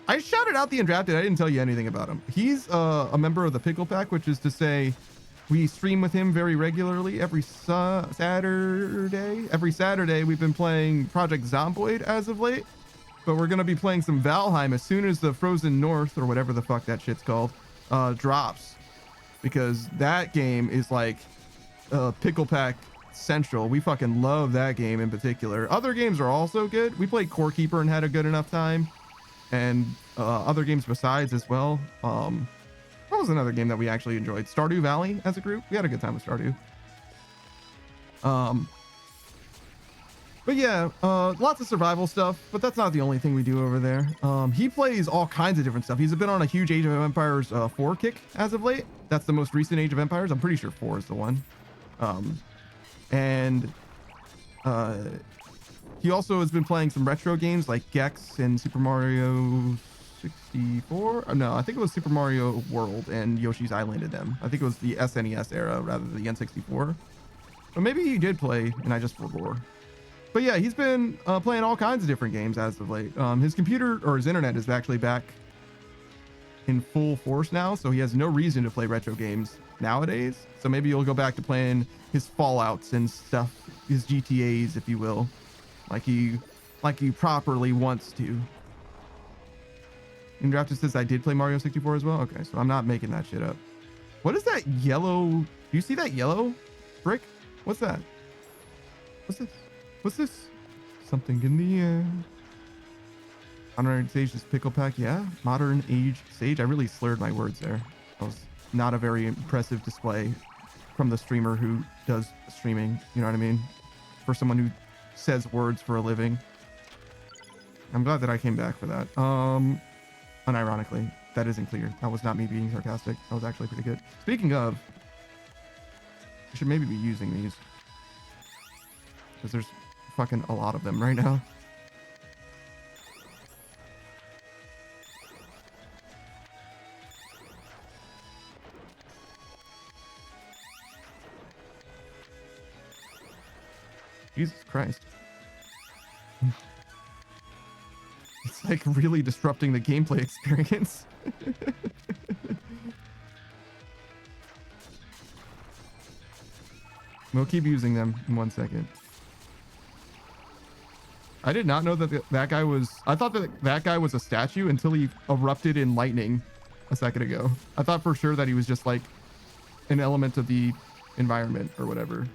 I shouted out the Undrafted. I didn't tell you anything about him. He's a member of the Pickle Pack, which is to say we stream with him very regularly every Saturday. Every Saturday we've been playing Project Zomboid as of late, but we're going to be playing some Valheim as soon as the Frozen North, or whatever the fuck that shit's called, drops, because that game is like Pickle Pack Central. We fucking love that game in particular. Other games are also good. We played Core Keeper and had a good enough time, and other games besides as well. What was another game that we actually enjoyed? Stardew Valley as a group. We had a good time with Stardew. But yeah, lots of survival stuff, but that's not the only thing we do over there. He plays all kinds of different stuff. He's been on a huge Age of Empires 4 kick as of late. That's the most recent Age of Empires. I'm pretty sure 4 is the one. He also has been playing some retro games like Gex and Super Mario 64. No, I think it was Super Mario World and Yoshi's Island in them. I think it was the SNES era rather than the N64. But maybe he did play and I just forgot. But yeah, he's been playing all kinds of different games as of late. His computer or his internet is actually back in full force now, so he has no reason to play retro games nowadays. So maybe you'll go back to playing his Fallouts and stuff, his GTAs, if you will, like he properly wants to. Indrafted says I did play Mario 64 as well. Okay, so I'm not making that shit up. What is that yellow? Do you see that yellow brick? What's that? What's this? What's this? Something in the air. Modern Age Sage is Pickle Pack. Yeah, Modern Age Sage. I really slurred my words there. That was not a very impressive display from the streamer who does streaming. You know what I mean? For someone who says words for a living. I'm glad that I came back for that. Unironically, that isn't clear. That was not me being sarcastic. That was actually pretty good. Speaking of, I should maybe be using these, because there's fucking a lot of them right now. Jesus Christ. It's like really disrupting the gameplay experience. We'll keep using them in 1 second. I did not know that that guy was... I thought that guy was a statue until he erupted in lightning a second ago. I thought for sure that he was just like an element of the environment or whatever.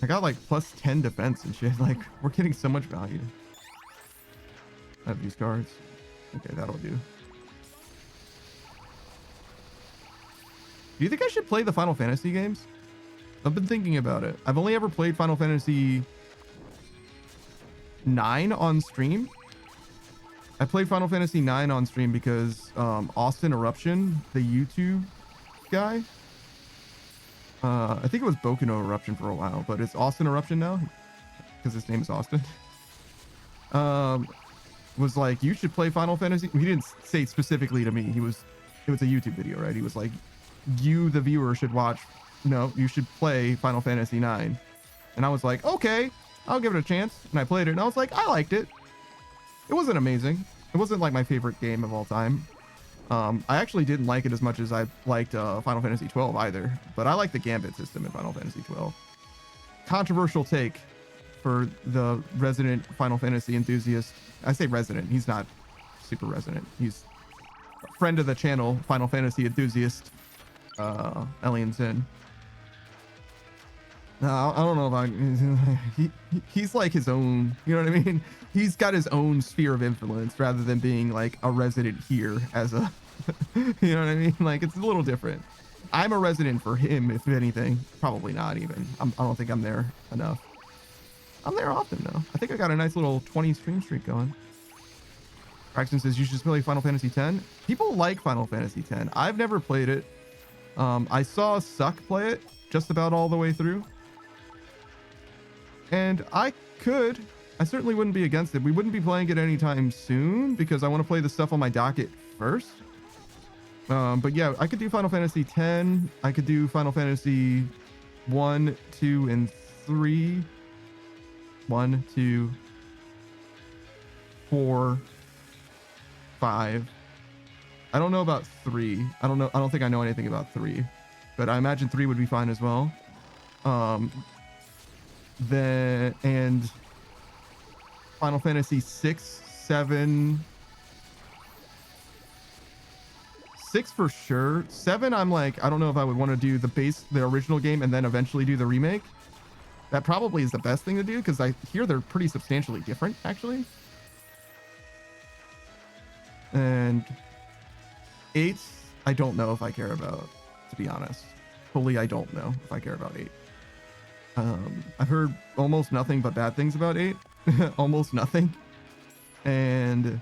I got like plus 10 defense and shit. Like, we're getting so much value. I have these cards. Okay, that'll do. Do you think I should play the Final Fantasy games? I've been thinking about it. I've only ever played Final Fantasy 9 on stream. I played Final Fantasy 9 on stream because Austin Eruption, the YouTube guy, I think it was Boku no Eruption for a while, but it's Austin Eruption now because his name is Austin. Was like, you should play Final Fantasy. He didn't say it specifically to me. It was a YouTube video, right? He was like, you, the viewer, should watch. No, you should play Final Fantasy 9. And I was like, okay, I'll give it a chance. And I played it, and I was like, I liked it. It wasn't amazing. It wasn't like my favorite game of all time. I actually didn't like it as much as I liked Final Fantasy 12 either, but I like the Gambit system in Final Fantasy 12. Controversial take for the resident Final Fantasy enthusiast. I say resident, he's not super resident. He's a friend of the channel, Final Fantasy enthusiast, Alien Sin. I don't know about he's like his own, you know what I mean? He's got his own sphere of influence rather than being like a resident here as a, you know what I mean? Like, it's a little different. I'm a resident for him, if anything. Probably not even. I don't think I'm there enough. I'm there often though. I think I got a nice little 20 stream streak going. Braxton says you should play Final Fantasy X. People like Final Fantasy X. I've never played it. I saw Suck play it just about all the way through. And I certainly wouldn't be against it. We wouldn't be playing it anytime soon because I want to play the stuff on my docket first. But yeah, I could do Final Fantasy X. I could do Final Fantasy 1, 2, and 3. 1, 2, 4, 5. I don't know about 3. I don't think I know anything about 3. But I imagine 3 would be fine as well. And Final Fantasy 6, 7, 6 for sure. 7, I'm like, I don't know if I would want to do the original game and then eventually do the remake. That probably is the best thing to do because I hear they're pretty substantially different actually. And 8, I don't know if I care about, to be honest. Fully, I don't know if I care about 8. I've heard almost nothing but bad things about 8. Almost nothing. And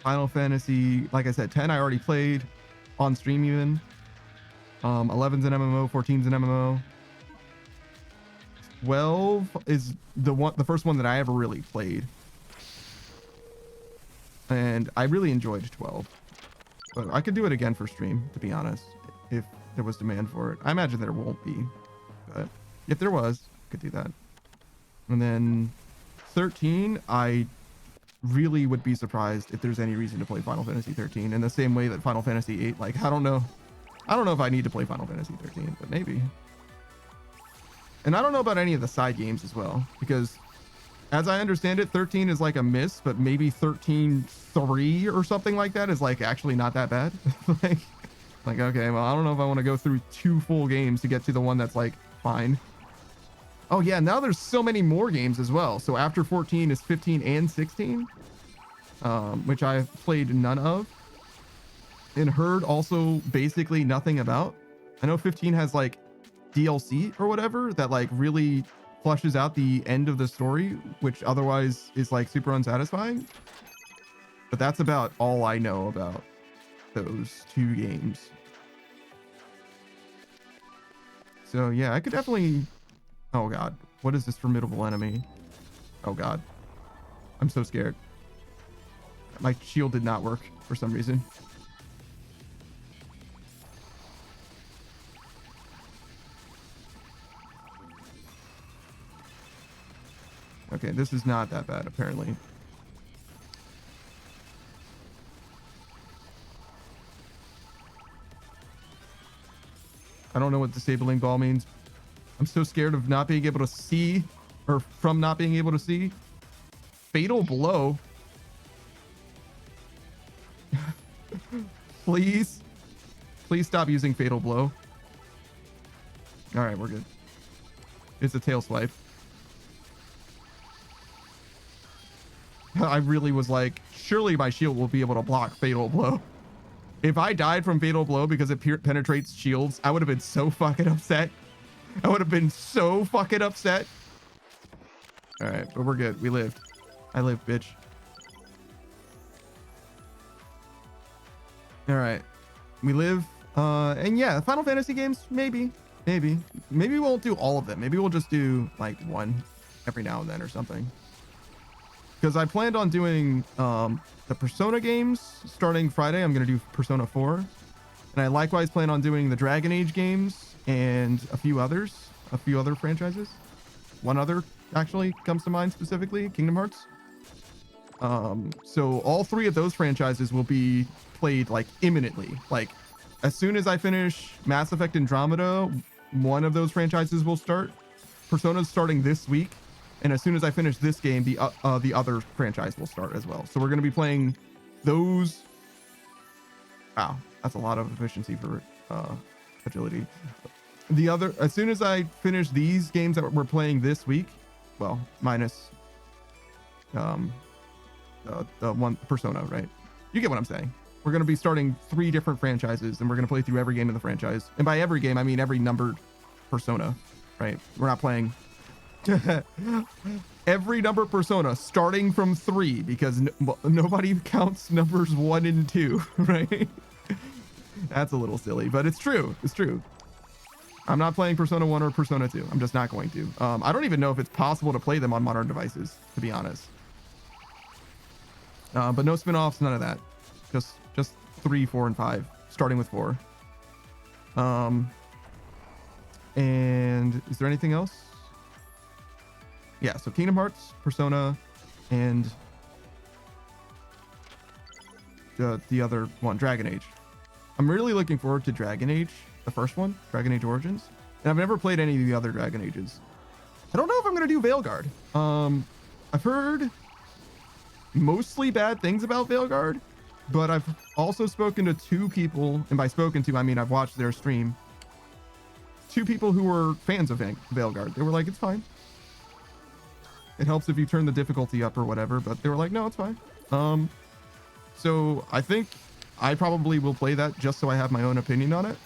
Final Fantasy, like I said, 10 I already played on stream even. 11's an MMO, 14's an MMO. 12 is the first one that I ever really played. And I really enjoyed 12. But I could do it again for stream, to be honest, if there was demand for it. I imagine there won't be, but if there was, I could do that. And then 13, I really would be surprised if there's any reason to play Final Fantasy 13 in the same way that Final Fantasy 8, like, I don't know if I need to play Final Fantasy 13, but maybe. And I don't know about any of the side games as well, because as I understand it, 13 is like a miss, but maybe 13.3 or something like that is like actually not that bad. like, okay, well, I don't know if I want to go through 2 full games to get to the one that's like fine. Oh yeah, now there's so many more games as well. So after 14 is 15 and 16, which I've played none of and heard also basically nothing about. I know 15 has like DLC or whatever that like really flushes out the end of the story, which otherwise is like super unsatisfying. But that's about all I know about those 2 games. So yeah, I could definitely... Oh god, what is this formidable enemy? Oh god, I'm so scared. My shield did not work for some reason. Okay, this is not that bad apparently. I don't know what disabling ball means. I'm so scared of not being able to see, or from not being able to see. Fatal Blow. Please stop using Fatal Blow. All right, we're good. It's a tail swipe. I really was like, surely my shield will be able to block Fatal Blow. If I died from Fatal Blow because it penetrates shields, I would have been so fucking upset. I would have been so fucking upset. All right, but we're good. We lived. I lived, bitch. All right, we live. And yeah, Final Fantasy games, maybe we won't do all of them. Maybe we'll just do like one every now and then or something. Because I planned on doing the Persona games starting Friday. I'm going to do Persona 4. And I likewise plan on doing the Dragon Age games and a few other franchises. One other actually comes to mind specifically, Kingdom Hearts. So all 3 of those franchises will be played like imminently. Like as soon as I finish Mass Effect Andromeda, one of those franchises will start. Persona's starting this week. And as soon as I finish this game, the other franchise will start as well. So we're going to be playing those. Wow, that's a lot of efficiency for agility. As soon as I finish these games that we're playing this week, well, minus the one Persona, right? You get what I'm saying. We're going to be starting 3 different franchises, and we're going to play through every game in the franchise. And by every game, I mean every numbered Persona, right? We're not playing every number Persona starting from 3 because nobody counts numbers 1 and 2, right? That's a little silly, but it's true. It's true. I'm not playing Persona 1 or Persona 2. I'm just not going to. I don't even know if it's possible to play them on modern devices, to be honest. But no spin-offs, none of that. Just 3, 4, and 5, starting with 4. And is there anything else? Yeah, so Kingdom Hearts, Persona, and the other one, Dragon Age. I'm really looking forward to Dragon Age, the first one, Dragon Age Origins. And I've never played any of the other Dragon Ages. I don't know if I'm going to do Veilguard. I've heard mostly bad things about Veilguard, but I've also spoken to 2 people, and by spoken to, I mean I've watched their stream. 2 people who were fans of Veilguard. They were like, it's fine. It helps if you turn the difficulty up or whatever, but they were like, no, it's fine. So I think I probably will play that just so I have my own opinion on it.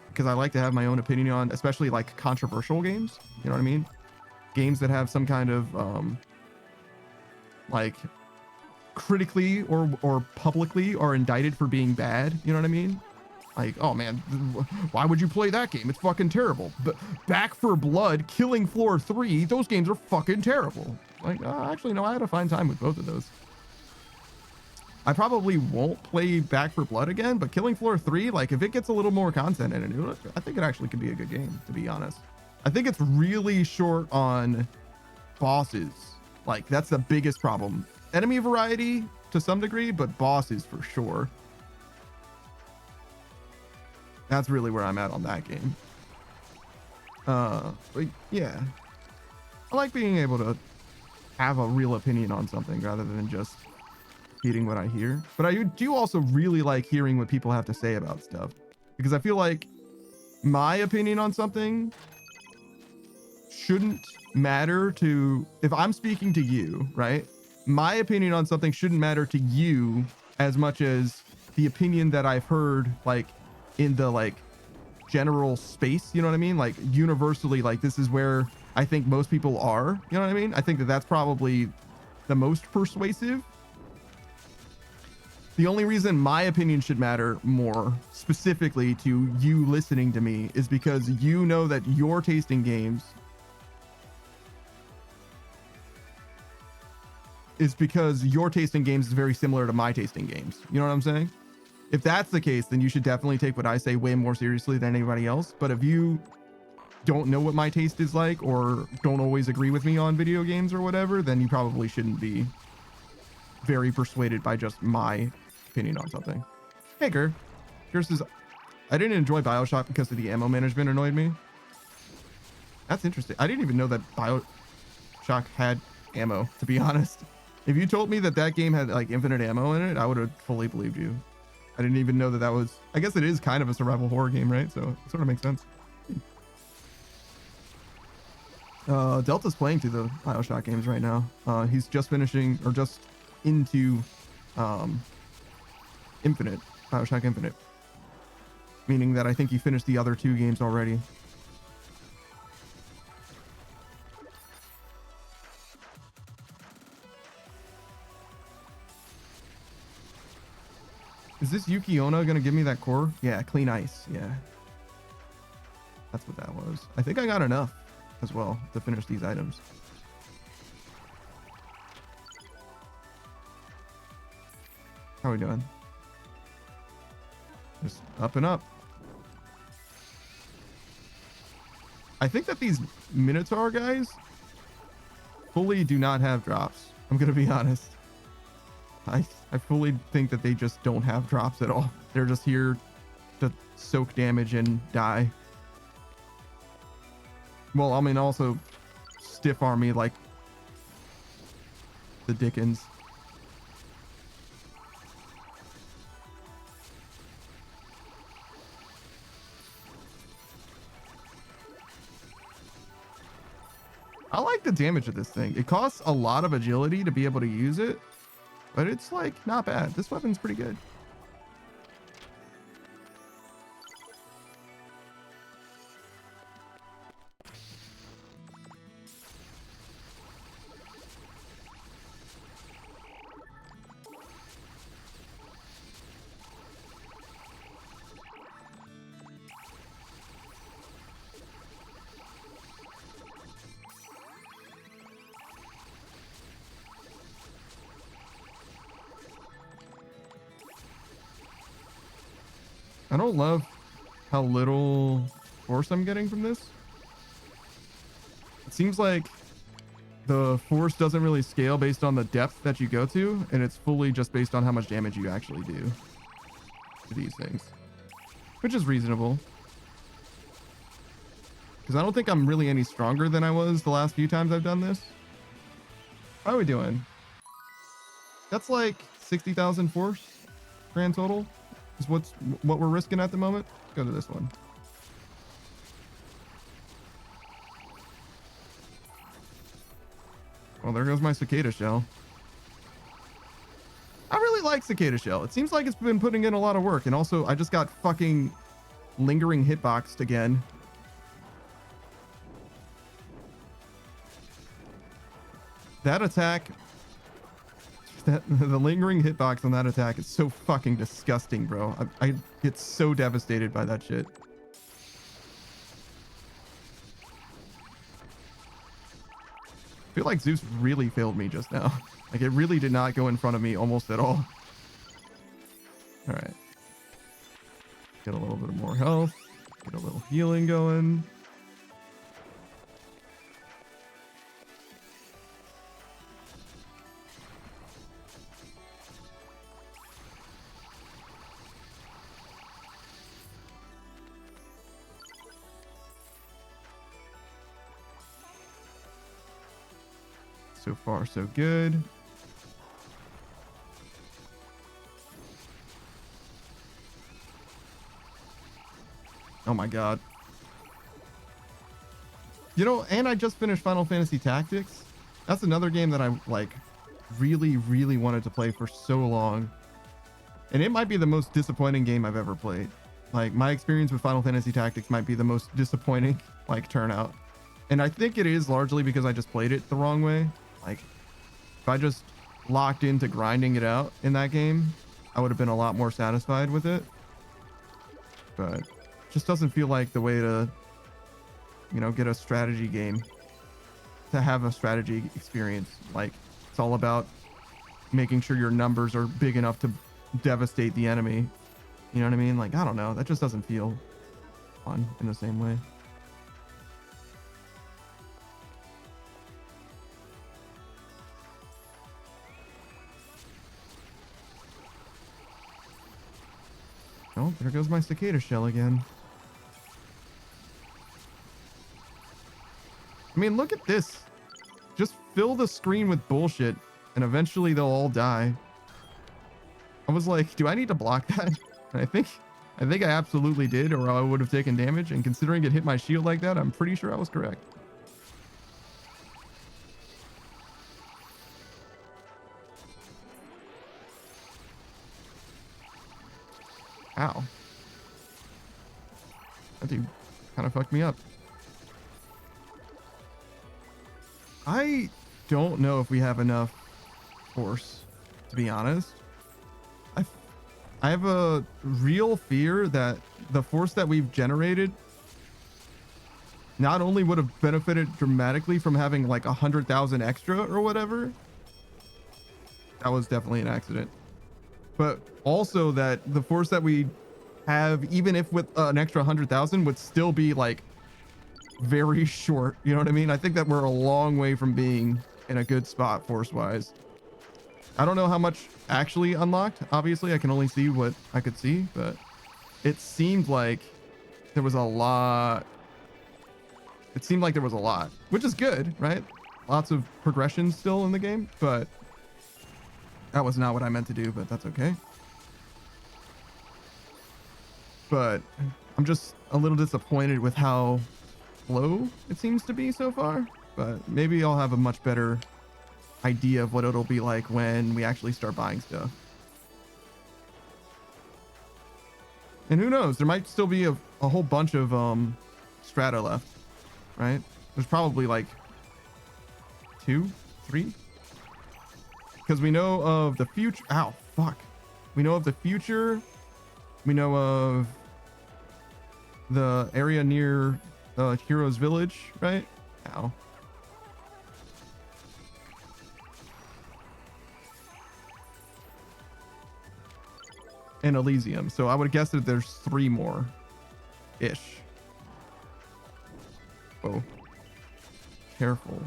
Because I like to have my own opinion on, especially like controversial games. You know what I mean? Games that have some kind of, like critically or publicly are indicted for being bad. You know what I mean? Like, oh man, why would you play that game? It's fucking terrible. But Back for Blood, Killing Floor 3, those games are fucking terrible. Like, actually, no, I had a fine time with both of those. I probably won't play Back for Blood again, but Killing Floor 3, like, if it gets a little more content in it, I think it actually could be a good game, to be honest. I think it's really short on bosses. Like, that's the biggest problem. Enemy variety to some degree, but bosses for sure. That's really where I'm at on that game. But yeah, I like being able to have a real opinion on something rather than just repeating what I hear. But I do also really like hearing what people have to say about stuff, because I feel like my opinion on something shouldn't matter to, if I'm speaking to you, right? My opinion on something shouldn't matter to you as much as the opinion that I've heard, like, in the like general space, you know what I mean? Like universally, like this is where I think most people are, you know what I mean? I think that that's probably the most persuasive. The only reason my opinion should matter more specifically to you listening to me is because you know that your taste in games is very similar to my taste in games. You know what I'm saying? If that's the case, then you should definitely take what I say way more seriously than anybody else. But if you don't know what my taste is like, or don't always agree with me on video games or whatever, then you probably shouldn't be very persuaded by just my opinion on something. Hey, Gur. Gur says, I didn't enjoy BioShock because of the ammo management annoyed me. That's interesting. I didn't even know that BioShock had ammo, to be honest. If you told me that that game had like infinite ammo in it, I would have fully believed you. I didn't even know that that was, I guess it is kind of a survival horror game, right? So it sort of makes sense. Delta's playing through the BioShock games right now. He's just finishing, or just into Infinite, BioShock Infinite. Meaning that I think he finished the other 2 games already. Is this Yuki Onna gonna give me that core? Yeah, clean ice. Yeah. That's what that was. I think I got enough as well to finish these items. How are we doing? Just up and up. I think that these Minotaur guys fully do not have drops. I'm gonna be honest. I fully think that they just don't have drops at all. They're just here to soak damage and die. Well, I mean, also stiff arm me like the Dickens. I like the damage of this thing. It costs a lot of agility to be able to use it, but it's like not bad. This weapon's pretty good. I don't love how little force I'm getting from this. It seems like the force doesn't really scale based on the depth that you go to, and it's fully just based on how much damage you actually do to these things, which is reasonable. Because I don't think I'm really any stronger than I was the last few times I've done this. How are we doing? That's like 60,000 force grand total. Is what we're risking at the moment. Let's go to this one. Well, there goes my cicada shell. I really like cicada shell. It seems like it's been putting in a lot of work, and also I just got fucking lingering hitboxed again. That attack, the lingering hitbox on that attack is so fucking disgusting, bro. I get so devastated by that shit. I feel like Zeus really failed me just now. Like, it really did not go in front of me almost at all. All right. Get a little bit more health. Get a little healing going. So far, so good. Oh my god. You know, and I just finished Final Fantasy Tactics. That's another game that I like really, really wanted to play for so long. And it might be the most disappointing game I've ever played. Like, my experience with Final Fantasy Tactics might be the most disappointing, like, turnout. And I think it is largely because I just played it the wrong way. Like, if I just locked into grinding it out in that game, I would have been a lot more satisfied with it. But it just doesn't feel like the way to, you know, get a strategy game, to have a strategy experience. Like, it's all about making sure your numbers are big enough to devastate the enemy. You know what I mean? Like, I don't know. That just doesn't feel fun in the same way. Oh, there goes my cicada shell again. I mean, look at this. just fill the screen with bullshit and eventually they'll all die. I was like, do I need to block that? And I think I absolutely did, or I would have taken damage. And considering it hit my shield like that, I'm pretty sure I was correct. Ow. That dude kind of fucked me up. I don't know if we have enough force, to be honest. I have a real fear that the force that we've generated not only would have benefited dramatically from having like 100,000 extra or whatever. That was definitely an accident. But also that the force that we have, even if with an extra 100,000, would still be like very short. You know what I mean? I think that we're a long way from being in a good spot force wise. I don't know how much actually unlocked. Obviously, I can only see what I could see, but it seemed like there was a lot. It seemed like there was a lot, which is good, right? Lots of progression still in the game, but that was not what I meant to do, but that's okay. But I'm just a little disappointed with how low it seems to be so far, but maybe I'll have a much better idea of what it'll be like when we actually start buying stuff. And who knows, there might still be a whole bunch of strata left, right? There's probably like 2, 3, because we know of the future. Ow, fuck. We know of the future. We know of the area near Heroes Village, right? Ow. And Elysium. So I would guess that there's 3 more ish. Oh, careful.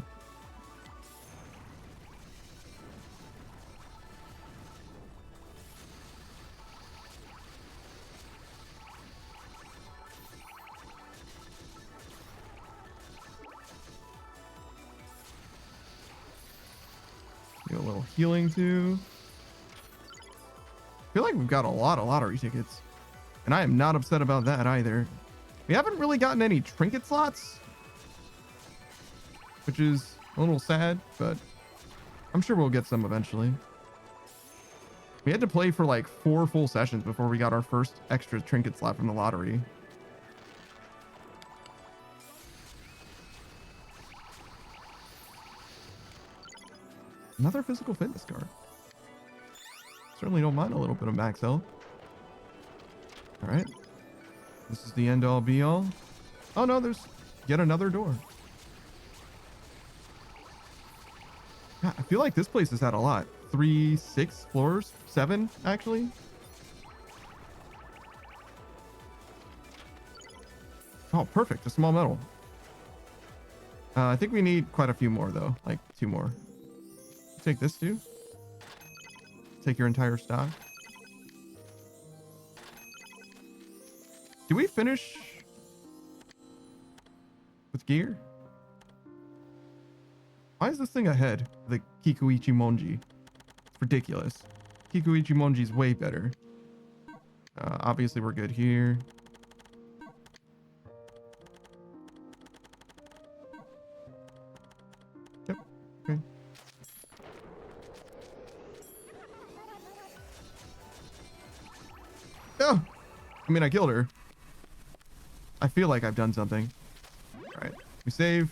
Do a little healing too. I feel like we've got a lot of lottery tickets, and I am not upset about that either. We haven't really gotten any trinket slots, which is a little sad, but I'm sure we'll get some eventually. We had to play for like 4 full sessions before we got our first extra trinket slot from the lottery. Another physical fitness card. Certainly don't mind a little bit of max health. All right. This is the end all be all. Oh no, there's yet another door. Yeah, I feel like this place has had a lot. 3, 6 floors, 7 actually. Oh, perfect. A small metal. I think we need quite a few more though, like 2 more. Take this too. Take your entire stock. Do we finish with gear? Why is this thing ahead? The Kikuichi Monji. It's ridiculous. Kikuichi Monji is way better. Obviously we're good here. Yep. Okay. Oh! I mean, I killed her. I feel like I've done something. Alright. We save.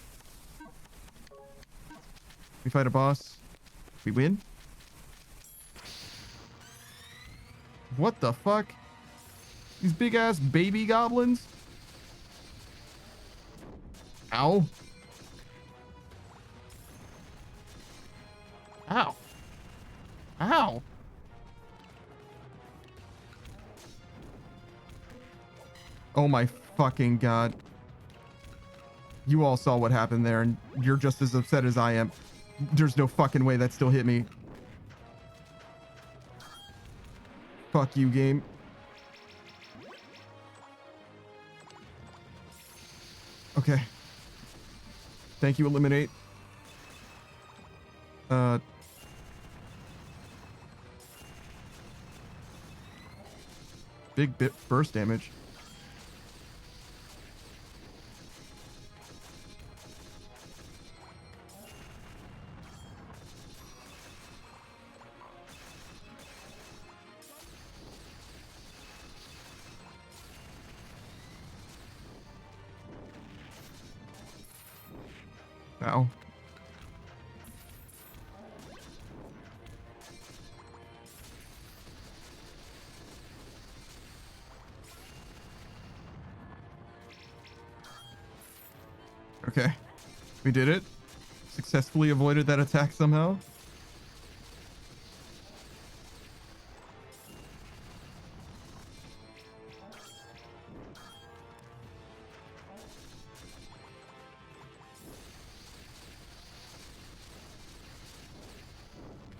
We fight a boss. We win. What the fuck? These big ass baby goblins? Ow. Ow. Ow. Oh my fucking god. You all saw what happened there, and you're just as upset as I am. There's no fucking way that still hit me. Fuck you, game. Okay. Thank you, Eliminate. Uh, big bit burst damage. Ow. Okay. We did it. Successfully avoided that attack somehow.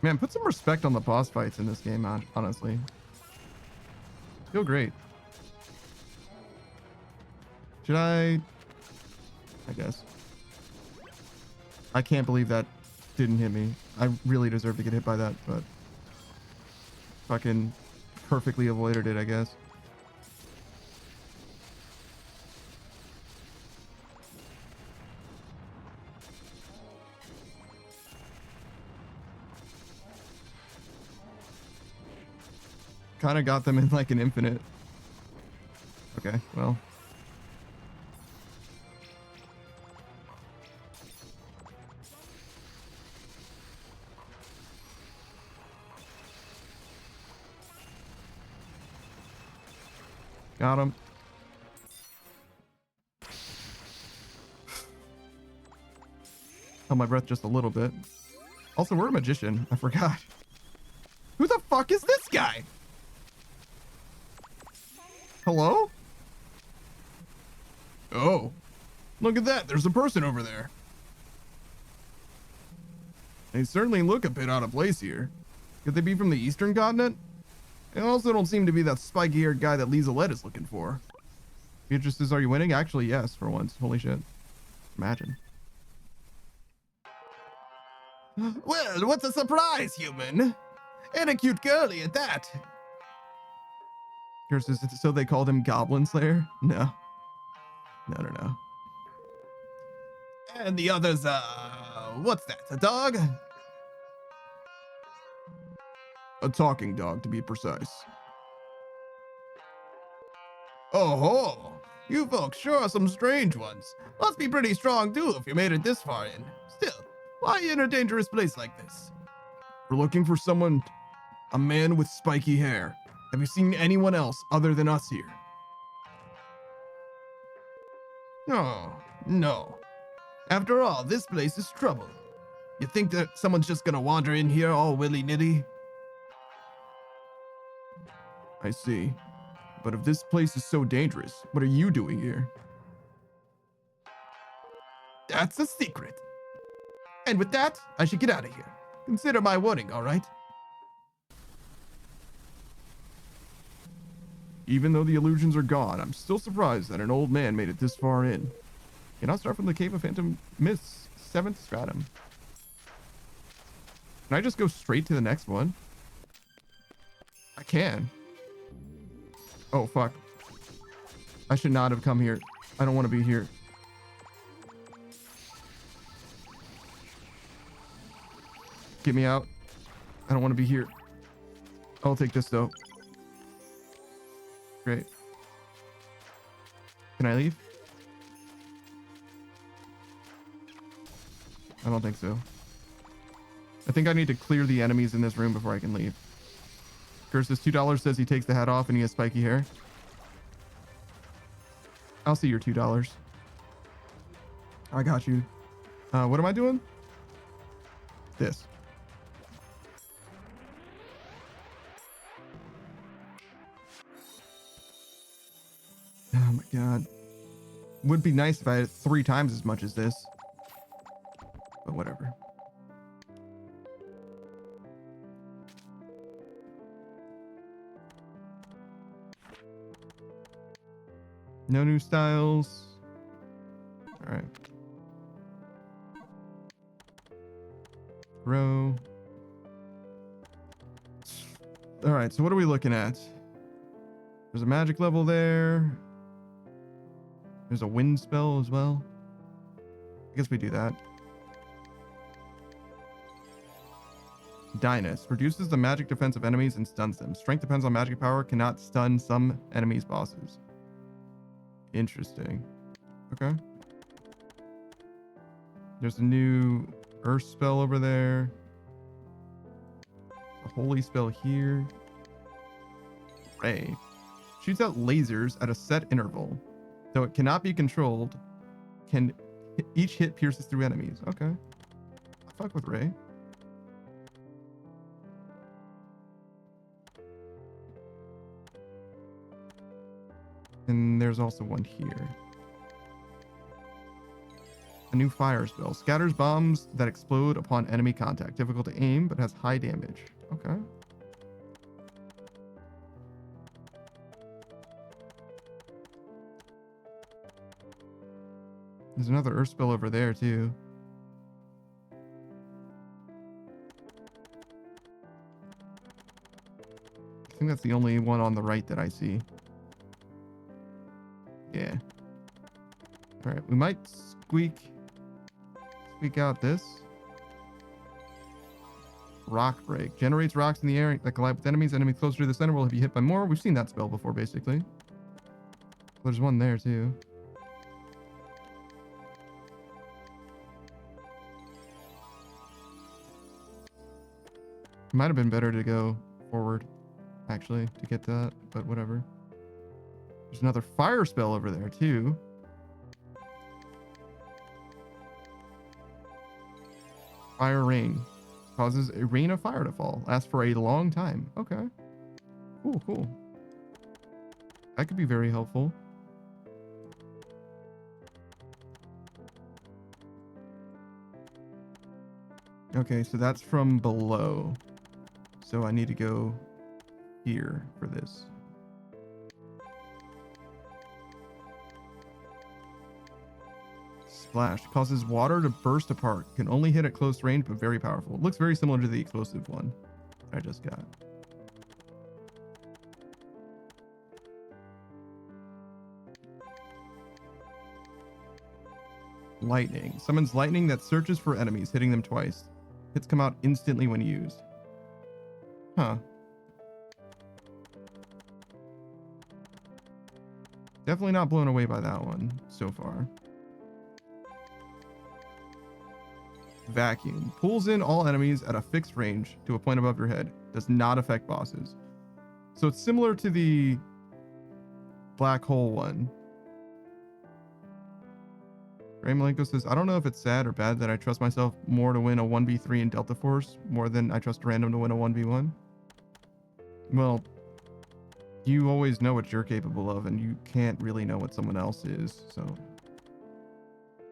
Man, put some respect on the boss fights in this game, honestly. Feel great. Should I guess. I can't believe that didn't hit me. I really deserve to get hit by that, but fucking perfectly avoided it, I guess. Kind of got them in like an infinite. Okay, well. Got him. Held my breath just a little bit. Also, we're a magician. I forgot. Who the fuck is this guy? Hello? Oh. Look at that. There's a person over there. They certainly look a bit out of place here. Could they be from the Eastern continent? They also don't seem to be that spiky-haired guy that Lizelette is looking for. Beatrice, are you winning? Actually, yes, for once. Holy shit. Imagine. Well, what's a surprise, human? And a cute girlie at that. So they called him Goblin Slayer? No. No. And the others, what's that? A dog? A talking dog, to be precise. Oh ho! You folks sure are some strange ones. Must be pretty strong too if you made it this far in. Still, why in a dangerous place like this? We're looking for someone, a man with spiky hair. Have you seen anyone else other than us here? Oh, no. After all, this place is trouble. You think that someone's just gonna wander in here all willy-nilly? I see. But if this place is so dangerous, what are you doing here? That's a secret. And with that, I should get out of here. Consider my warning, all right? Even though the illusions are gone, I'm still surprised that an old man made it this far in. Can I start from the Cave of Phantom Mists, 7th stratum? Can I just go straight to the next one? I can. Oh, fuck. I should not have come here. I don't want to be here. Get me out. I don't want to be here. I'll take this, though. Great. Can I leave? I don't think so. I think I need to clear the enemies in this room before I can leave. Curses $2 says he takes the hat off and he has spiky hair. I'll see your $2. I got you. What am I doing? This. Oh my god. Would be nice if I had 3 times as much as this. But whatever. No new styles. All right. Grow. All right, so what are we looking at? There's a magic level there. There's a wind spell as well. I guess we do that. Dynus reduces the magic defense of enemies and stuns them. Strength depends on magic power, cannot stun some enemies' bosses. Interesting. Okay. There's a new earth spell over there. A holy spell here. Ray. Shoots out lasers at a set interval. Though it cannot be controlled, each hit pierces through enemies. Okay. I fuck with Ray. And there's also one here. A new fire spell. Scatters bombs that explode upon enemy contact. Difficult to aim, but has high damage. Okay. There's another earth spell over there, too. I think that's the only one on the right that I see. Yeah. All right, we might squeak out this. Rock break. Generates rocks in the air that collide with enemies. Enemies closer to the center will be hit by more. We've seen that spell before, basically. There's one there, too. Might have been better to go forward, actually, to get that, but whatever. There's another fire spell over there, too. Fire rain. Causes a rain of fire to fall. Lasts for a long time. Okay. Cool, cool. That could be very helpful. Okay, so that's from below. So I need to go here for this. Splash. Causes water to burst apart. Can only hit at close range, but very powerful. It looks very similar to the explosive one I just got. Lightning. Summons lightning that searches for enemies, hitting them twice. Hits come out instantly when used. Huh. Definitely not blown away by that one so far. Vacuum. Pulls in all enemies at a fixed range to a point above your head. Does not affect bosses. So it's similar to the black hole one. Ray Malenko says, I don't know if it's sad or bad that I trust myself more to win a 1v3 in Delta Force more than I trust random to win a 1v1. Well, you always know what you're capable of, and you can't really know what someone else is, so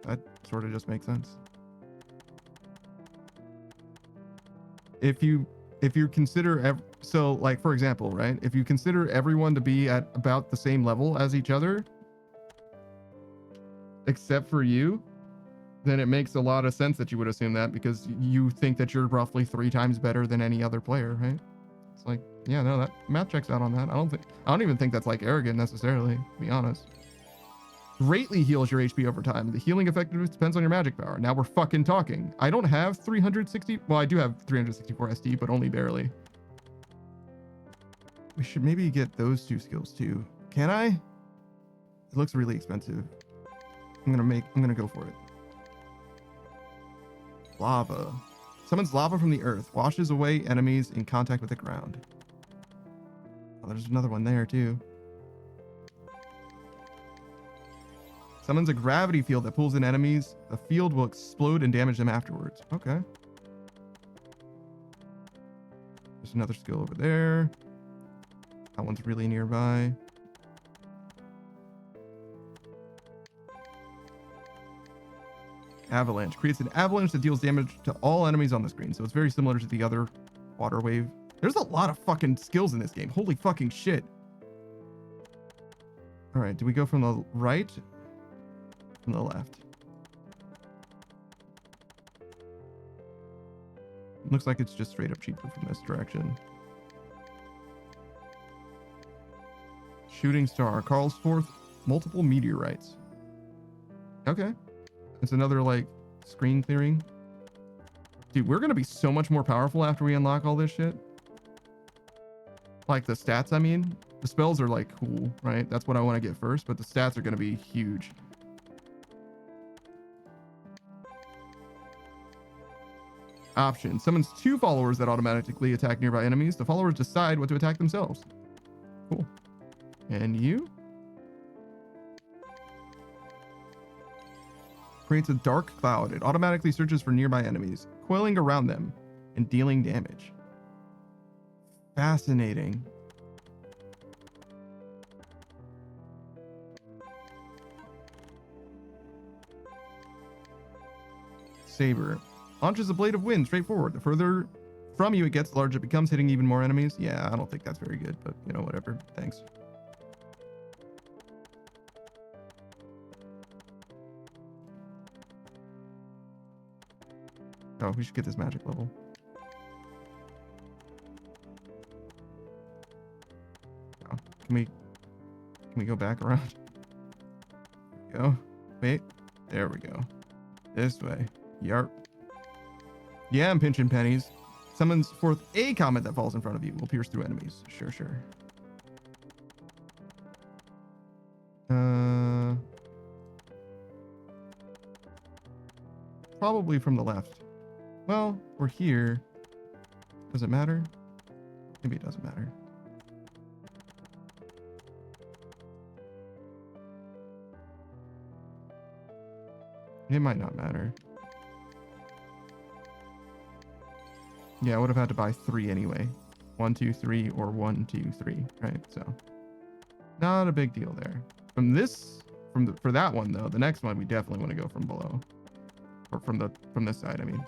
that sort of just makes sense. If you consider so, like, for example, right, if you consider everyone to be at about the same level as each other except for you, then it makes a lot of sense that you would assume that, because you think that you're roughly 3 times better than any other player, right? It's like, yeah, no, that math checks out on that. I don't even think that's like arrogant necessarily, to be honest. Greatly heals your HP over time. The healing effectiveness depends on your magic power. Now we're fucking talking. I don't have 360. Well, I do have 364 SD, but only barely. We should maybe get those 2 skills too. Can I? It looks really expensive. I'm gonna go for it. Lava. Summons lava from the earth. Washes away enemies in contact with the ground. Oh, there's another one there too. Summons a gravity field that pulls in enemies. The field will explode and damage them afterwards. Okay. There's another skill over there. That one's really nearby. Avalanche. Creates an avalanche that deals damage to all enemies on the screen. So it's very similar to the other water wave. There's a lot of fucking skills in this game. Holy fucking shit. All right. Do we go from the right? From the left. Looks like it's just straight up cheaper from this direction. Shooting star calls forth multiple meteorites. Okay. It's another like screen clearing. Dude, we're gonna be so much more powerful after we unlock all this shit. Like the stats, I mean. The spells are like cool, right? That's what I want to get first, but the stats are gonna be huge. Option. Summons 2 followers that automatically attack nearby enemies. The followers decide what to attack themselves. Cool. And you? Creates a dark cloud. It automatically searches for nearby enemies, coiling around them and dealing damage. Fascinating. Saber. Launches a blade of wind straight forward. The further from you it gets, the larger it becomes, hitting even more enemies. Yeah, I don't think that's very good, but you know, whatever. Thanks. Oh, we should get this magic level. Oh, can we go back around? Go. Wait. There we go. This way. Yarp. Yeah, I'm pinching pennies. Summons forth a comet that falls in front of you. Will pierce through enemies. Sure, sure. Probably from the left. Well, we're here. Does it matter? Maybe it doesn't matter. It might not matter. Yeah, I would have had to buy 3 anyway. 1, 2, 3, or 1, 2, 3, right? So not a big deal there. For that one though, the next one we definitely want to go from below. Or from this side, I mean.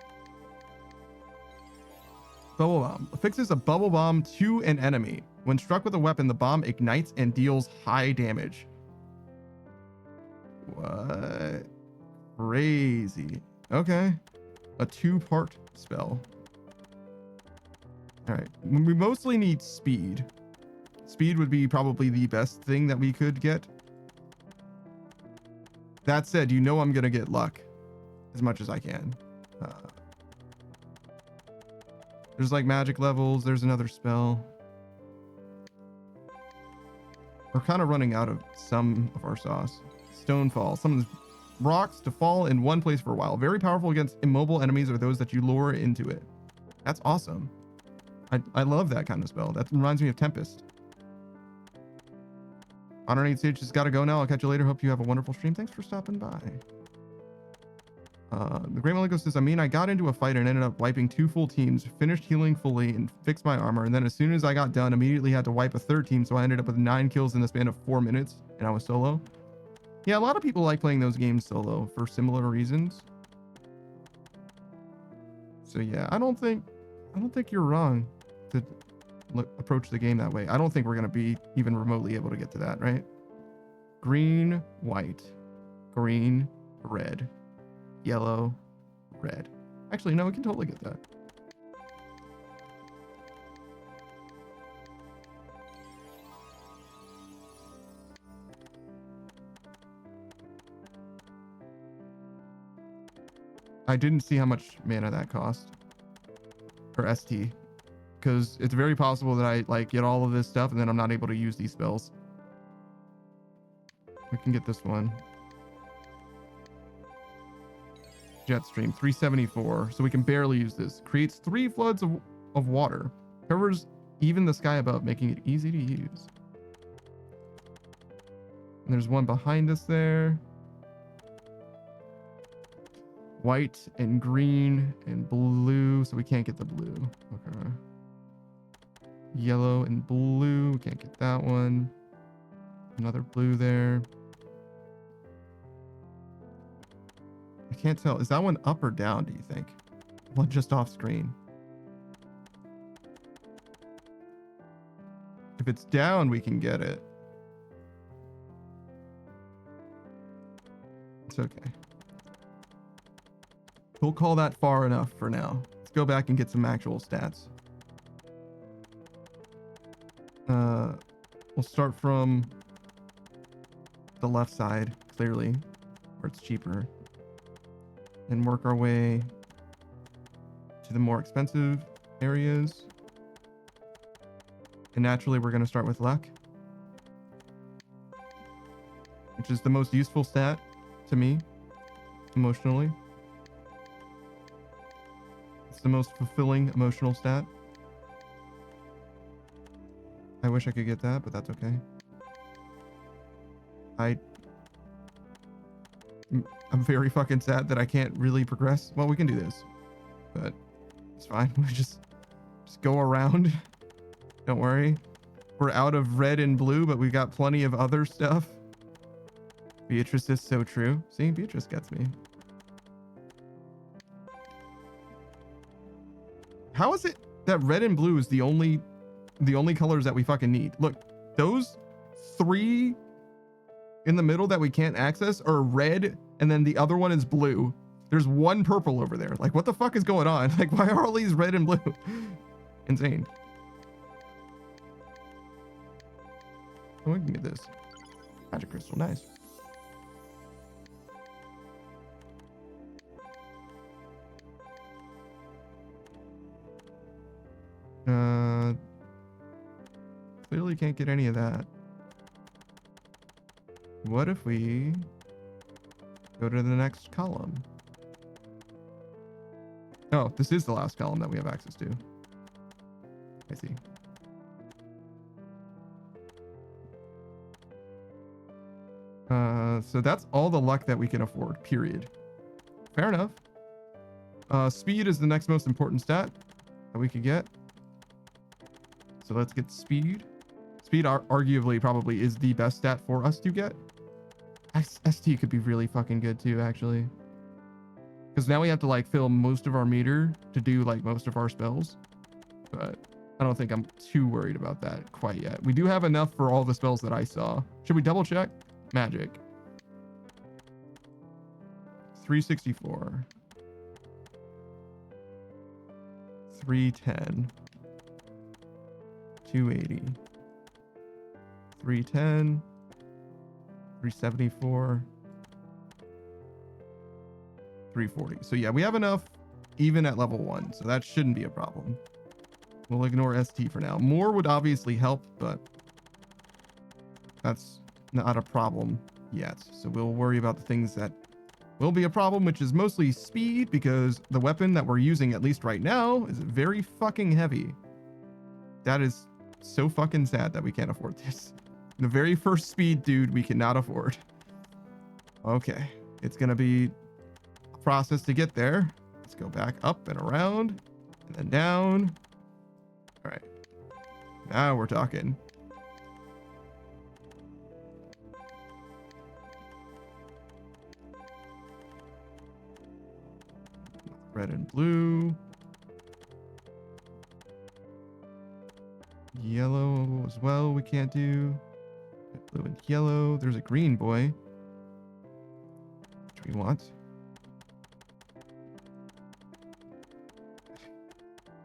Bubble bomb. Affixes a bubble bomb to an enemy. When struck with a weapon, the bomb ignites and deals high damage. What? Crazy. Okay. A 2-part spell. All right. We mostly need speed. Speed would be probably the best thing that we could get. That said, you know I'm going to get luck as much as I can. There's like magic levels. There's another spell. We're kind of running out of some of our sauce. Stonefall. Summons rocks to fall in one place for a while. Very powerful against immobile enemies or those that you lure into it. That's awesome. I love that kind of spell. That reminds me of Tempest. Honor 8 Stage has got to go now. I'll catch you later. Hope you have a wonderful stream. Thanks for stopping by. The Great Malenko says, I got into a fight and ended up wiping 2 full teams, finished healing fully and fixed my armor. And then as soon as I got done, immediately had to wipe a 3rd team. So I ended up with 9 kills in the span of 4 minutes and I was solo. Yeah, a lot of people like playing those games solo for similar reasons. So yeah, I don't think you're wrong to approach the game that way. I don't think we're going to be even remotely able to get to that, right? Green, white, green, red, yellow, red. Actually, no, we can totally get that. I didn't see how much mana that cost. Or ST. Because it's very possible that I like get all of this stuff and then I'm not able to use these spells. We can get this one. Jetstream 374. So we can barely use this. Creates 3 floods of water. Covers even the sky above, making it easy to use. And there's one behind us there. White and green and blue. So we can't get the blue. Okay. Yellow and blue. We can't get that one. Another blue there. I can't tell. Is that one up or down, do you think? One just off screen. If it's down, we can get it. It's okay. We'll call that far enough for now. It's go back and get some actual stats. We'll start from the left side, clearly, where it's cheaper, and work our way to the more expensive areas. And naturally, we're going to start with luck, which is the most useful stat to me, emotionally. It's the most fulfilling emotional stat. I wish I could get that, but that's okay. I'm very fucking sad that I can't really progress. Well, we can do this, but it's fine. We just go around. Don't worry. We're out of red and blue, but we got plenty of other stuff. Beatrice is so true. See, Beatrice gets me. How is it that red and blue is the only colors that we fucking need? Look, those 3 in the middle that we can't access are red, and then the other one is blue. There's 1 purple over there. Like, what the fuck is going on? Like, why are all these red and blue? Insane. Oh, we can get this. Magic crystal, nice. Clearly can't get any of that. What if we go to the next column? Oh, this is the last column that we have access to. I see. So that's all the luck that we can afford, period. Fair enough. Speed is the next most important stat that we could get. So let's get speed. Speed arguably probably is the best stat for us to get. ST could be really fucking good too, actually. Because now we have to like fill most of our meter to do like most of our spells. But I don't think I'm too worried about that quite yet. We do have enough for all the spells that I saw. Should we double check? Magic. 364. 310. 280. 310. 374. 340. So yeah, we have enough even at level 1, so that shouldn't be a problem. We'll ignore ST for now. More would obviously help, but that's not a problem yet. So we'll worry about the things that will be a problem, which is mostly speed, because the weapon that we're using, at least right now, is very fucking heavy. That is so fucking sad that we can't afford this. The very first speed dude we cannot afford. Okay, it's gonna be a process to get there. Let's go back up and around and then down. All right, now we're talking. Red and blue. Yellow as well, we can't do. Blue and yellow. There's a green boy, which we want.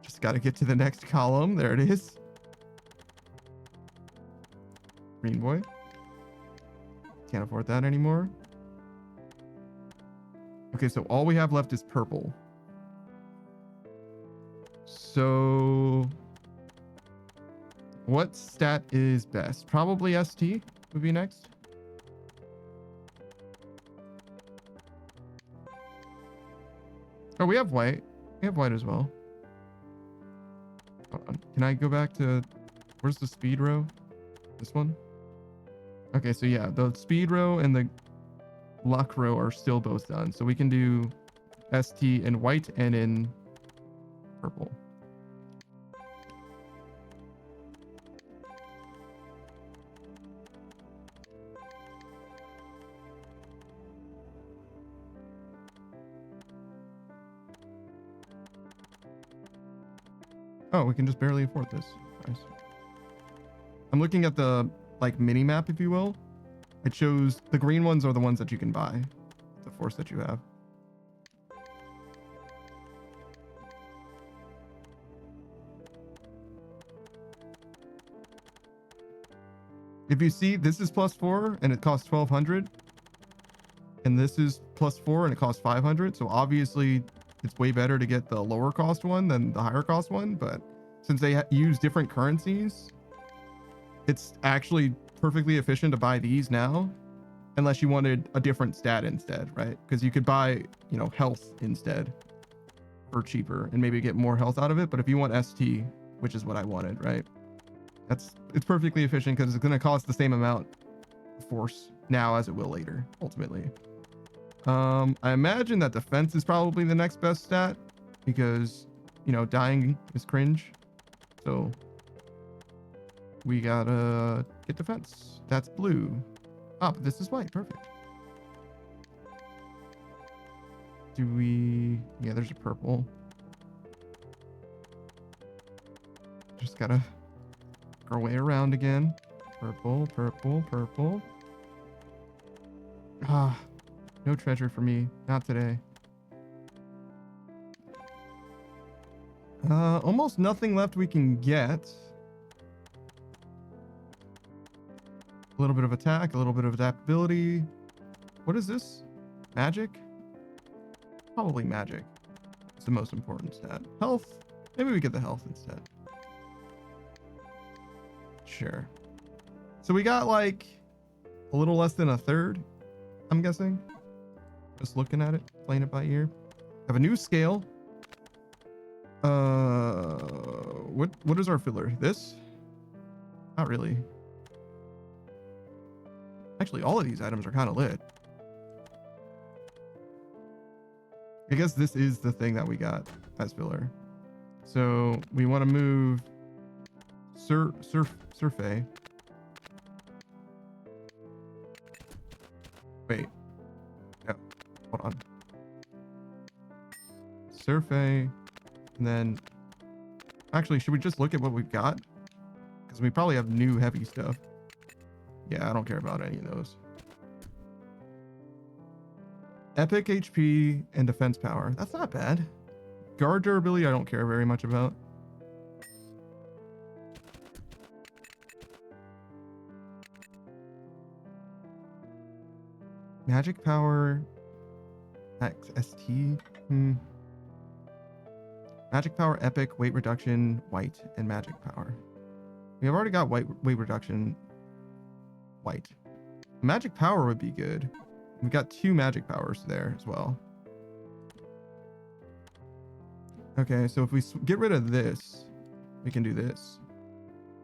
Just got to get to the next column. There it is. Green boy. Can't afford that anymore. Okay, so all we have left is purple. So what stat is best? Probably ST would be next. Oh, we have white. We have white as well. Hold on. Can I go back to... Where's the speed row? This one? Okay, so yeah, the speed row and the luck row are still both done. So we can do ST in white and in purple. Oh, we can just barely afford this. Nice. I'm looking at the like mini map, if you will. It shows the green ones are the ones that you can buy. The force that you have. If you see, this is +4 and it costs 1200, and this is +4 and it costs 500. So obviously it's way better to get the lower cost one than the higher cost one. But since they use different currencies, it's actually perfectly efficient to buy these now, unless you wanted a different stat instead, right? Because you could buy, you know, health instead for cheaper and maybe get more health out of it. But if you want ST, which is what I wanted, right? It's perfectly efficient because it's going to cost the same amount of force now as it will later, ultimately. I imagine that defense is probably the next best stat because, you know, dying is cringe. So we gotta get defense. That's blue. Ah, but this is white. Perfect. Do we... Yeah, there's a purple. Just gotta our way around again. Purple, purple, purple. Ah, no treasure for me. Not today. Almost nothing left we can get. A little bit of attack, a little bit of adaptability. What is this? Magic? Probably magic. It's the most important stat. Health. Maybe we get the health instead. Sure. So we got like a little less than a third, I'm guessing. Just looking at it, playing it by ear. Have a new scale. What is our filler? This? Not really. Actually, all of these items are kind of lit. I guess this is the thing that we got as filler. So we want to move Survey. Wait. No. Hold on. Survey. And then... Actually, should we just look at what we've got? Because we probably have new heavy stuff. Yeah, I don't care about any of those. Epic HP and defense power. That's not bad. Guard durability, I don't care very much about. Magic power. XST. Magic power, epic, weight reduction, white, and magic power. We have already got weight reduction. White. Magic power would be good. We've got 2 magic powers there as well. Okay, so if we get rid of this, we can do this.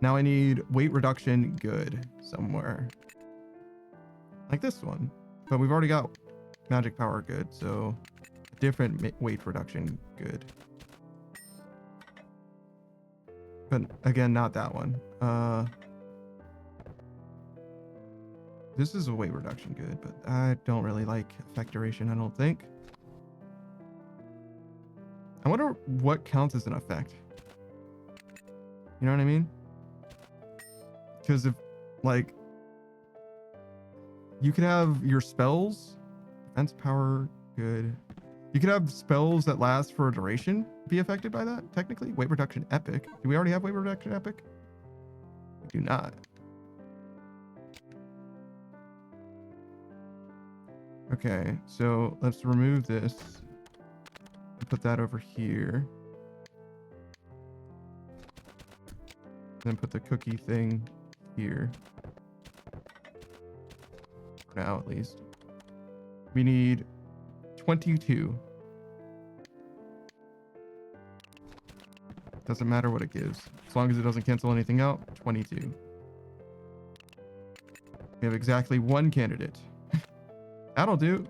Now I need weight reduction good somewhere. Like this one. But we've already got magic power good, so different weight reduction good. But again, not that one. This is a weight reduction good, but I don't really like effect duration, I don't think. I wonder what counts as an effect. You know what I mean? Because if, like, you could have your spells, defense power, good. You could have spells that last for a duration be affected by that, technically. Weight reduction epic. Do we already have weight reduction epic? We do not. Okay, so let's remove this and put that over here. Then put the cookie thing here. For now, at least. We need 22. Doesn't matter what it gives. As long as it doesn't cancel anything out, 22. We have exactly 1 candidate. That'll do.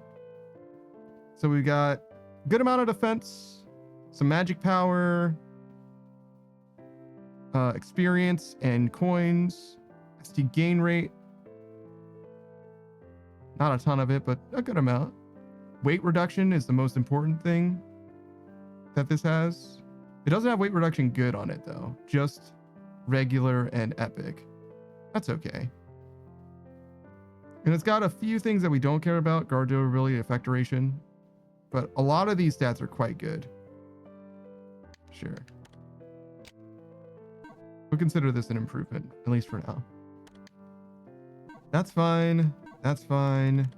So we got a good amount of defense, some magic power, experience and coins, ST gain rate. Not a ton of it, but a good amount. Weight reduction is the most important thing that this has. It doesn't have weight reduction good on it though, just regular and epic. That's okay. And it's got a few things that we don't care about, guard durability, effect duration, but a lot of these stats are quite good. Sure. We'll consider this an improvement, at least for now. That's fine. That's fine.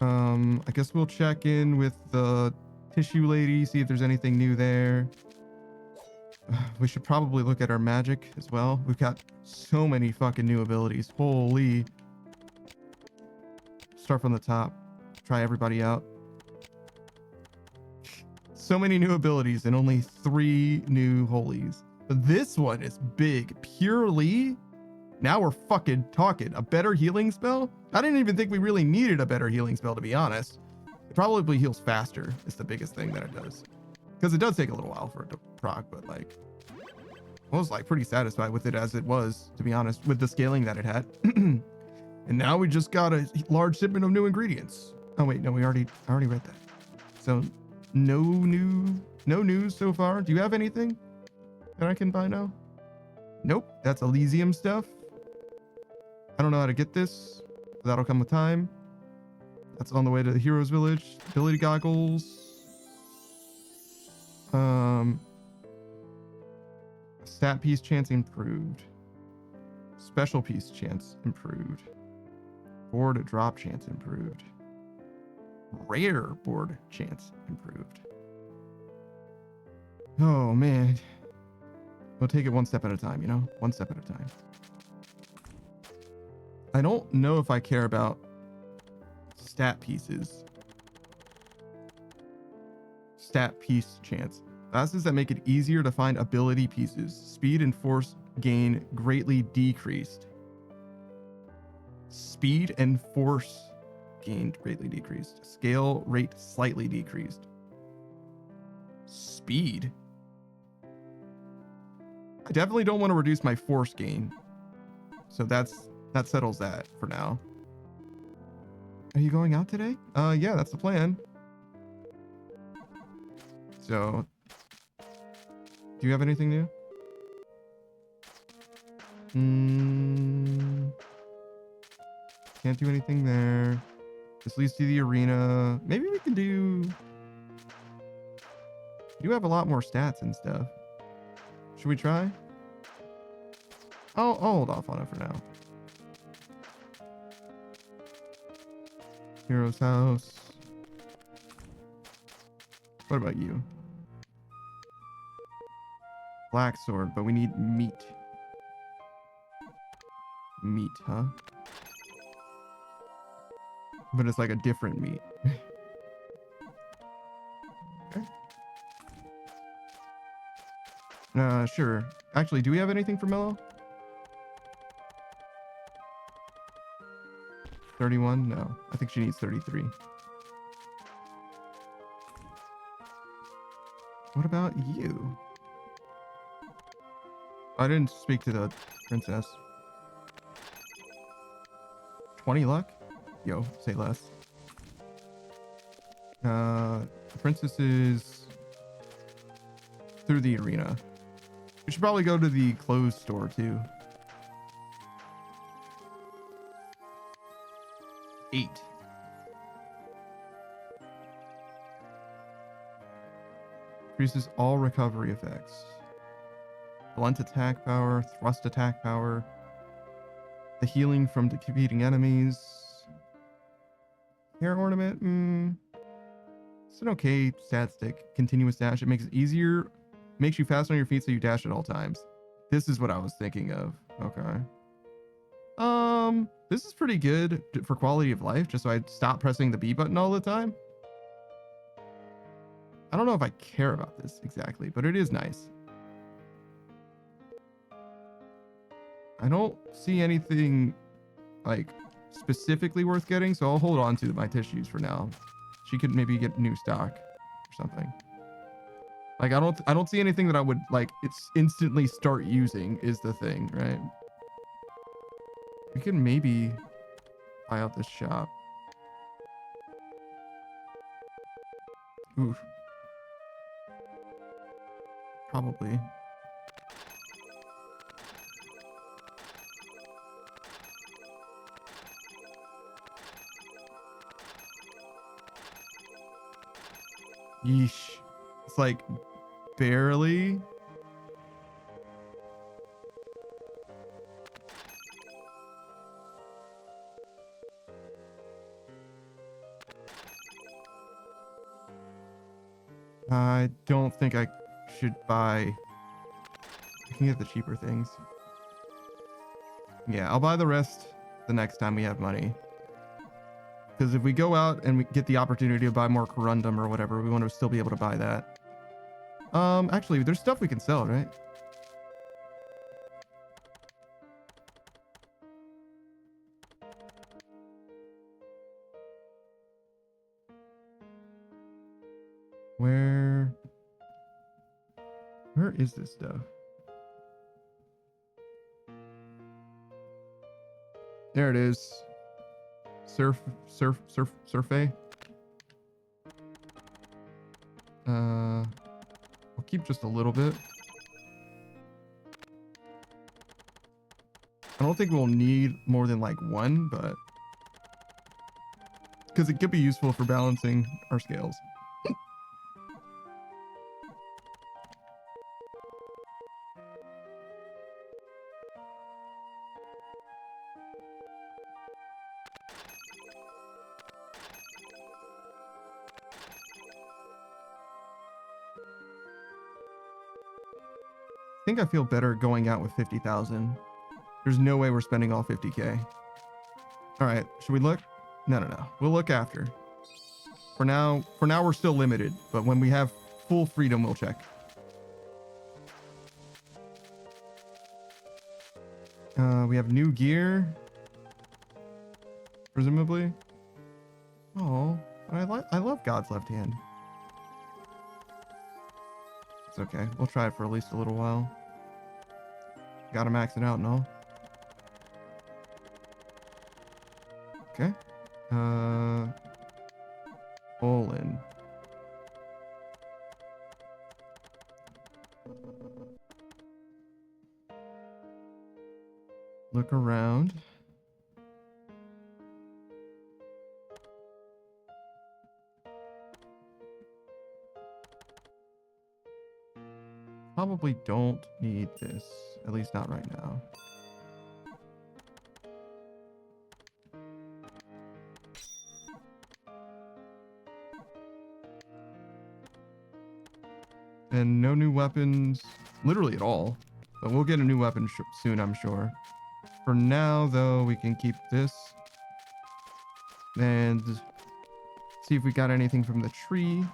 I guess we'll check in with the tissue lady, see if there's anything new there. We should probably look at our magic as well. We've got so many fucking new abilities. Holy. Start from the top. Try everybody out. So many new abilities and only 3 new holies. But this one is big. Purely. Now we're fucking talking. A better healing spell? I didn't even think we really needed a better healing spell, to be honest. It probably heals faster. It's the biggest thing that it does. Because it does take a little while for it to proc, but like, I was like pretty satisfied with it as it was, to be honest, with the scaling that it had. And now we just got a large shipment of new ingredients. Oh wait, no, I already read that. So no news so far. Do you have anything that I can buy now? Nope, that's Elysium stuff. I don't know how to get this. That'll come with time. That's on the way to the hero's village. Ability goggles. Stat piece chance improved. Special piece chance improved. Board drop chance improved. Rare board chance improved. Oh man. We'll take it one step at a time, you know? One step at a time. I don't know if I care about stat pieces. Stat piece chance. Classes that make it easier to find ability pieces. Speed and force gain greatly decreased. Speed and force gained greatly decreased. Scale rate slightly decreased. Speed. I definitely don't want to reduce my force gain. So that settles that for now. Are you going out today? Yeah, that's the plan. So, do you have anything new? Can't do anything there. This leads to the arena. Maybe we can do... You have a lot more stats and stuff. Should we try? I'll hold off on it for now. Hero's house. What about you? Black sword, but we need meat. Meat, huh? But it's like a different meat. Okay. Sure. Actually, do we have anything for Mello? 31? No. I think she needs 33. What about you? I didn't speak to the princess. 20 luck? Yo, say less. The princess is through the arena. We should probably go to the clothes store too. 8. Increases all recovery effects. Blunt attack power, thrust attack power. The healing from defeating enemies. Hair ornament. It's an okay stat stick. Continuous dash. It makes it easier. Makes you fast on your feet so you dash at all times. This is what I was thinking of. Okay. This is pretty good for quality of life, just so I stop pressing the B button all the time. I don't know if I care about this exactly, but it is nice. I don't see anything like specifically worth getting, so I'll hold on to my tissues for now. She could maybe get new stock or something. Like I don't see anything that I would like it's instantly start using is the thing, right? We can maybe buy out this shop. Oof. Probably. Yeesh. It's like barely. I don't think I should buy. I can get the cheaper things. Yeah, I'll buy the rest the next time we have money. Because if we go out and we get the opportunity to buy more corundum or whatever, we want to still be able to buy that. Actually, there's stuff we can sell, right? Where is this stuff? There it is. Surfay. We'll keep just a little bit. I don't think we'll need more than like one, but because it could be useful for balancing our scales. I think I feel better going out with 50,000. There's no way we're spending all 50K. All right, should we look? No. We'll look after. For now we're still limited, but when we have full freedom, we'll check. We have new gear, presumably. Oh, I love God's left hand. It's okay. We'll try it for at least a little while. Gotta max it out and all. Okay. All in. Look around. Probably don't need this, at least not right now. And no new weapons, literally at all. But we'll get a new weapon soon, I'm sure. For now, though, we can keep this. And see if we got anything from the tree.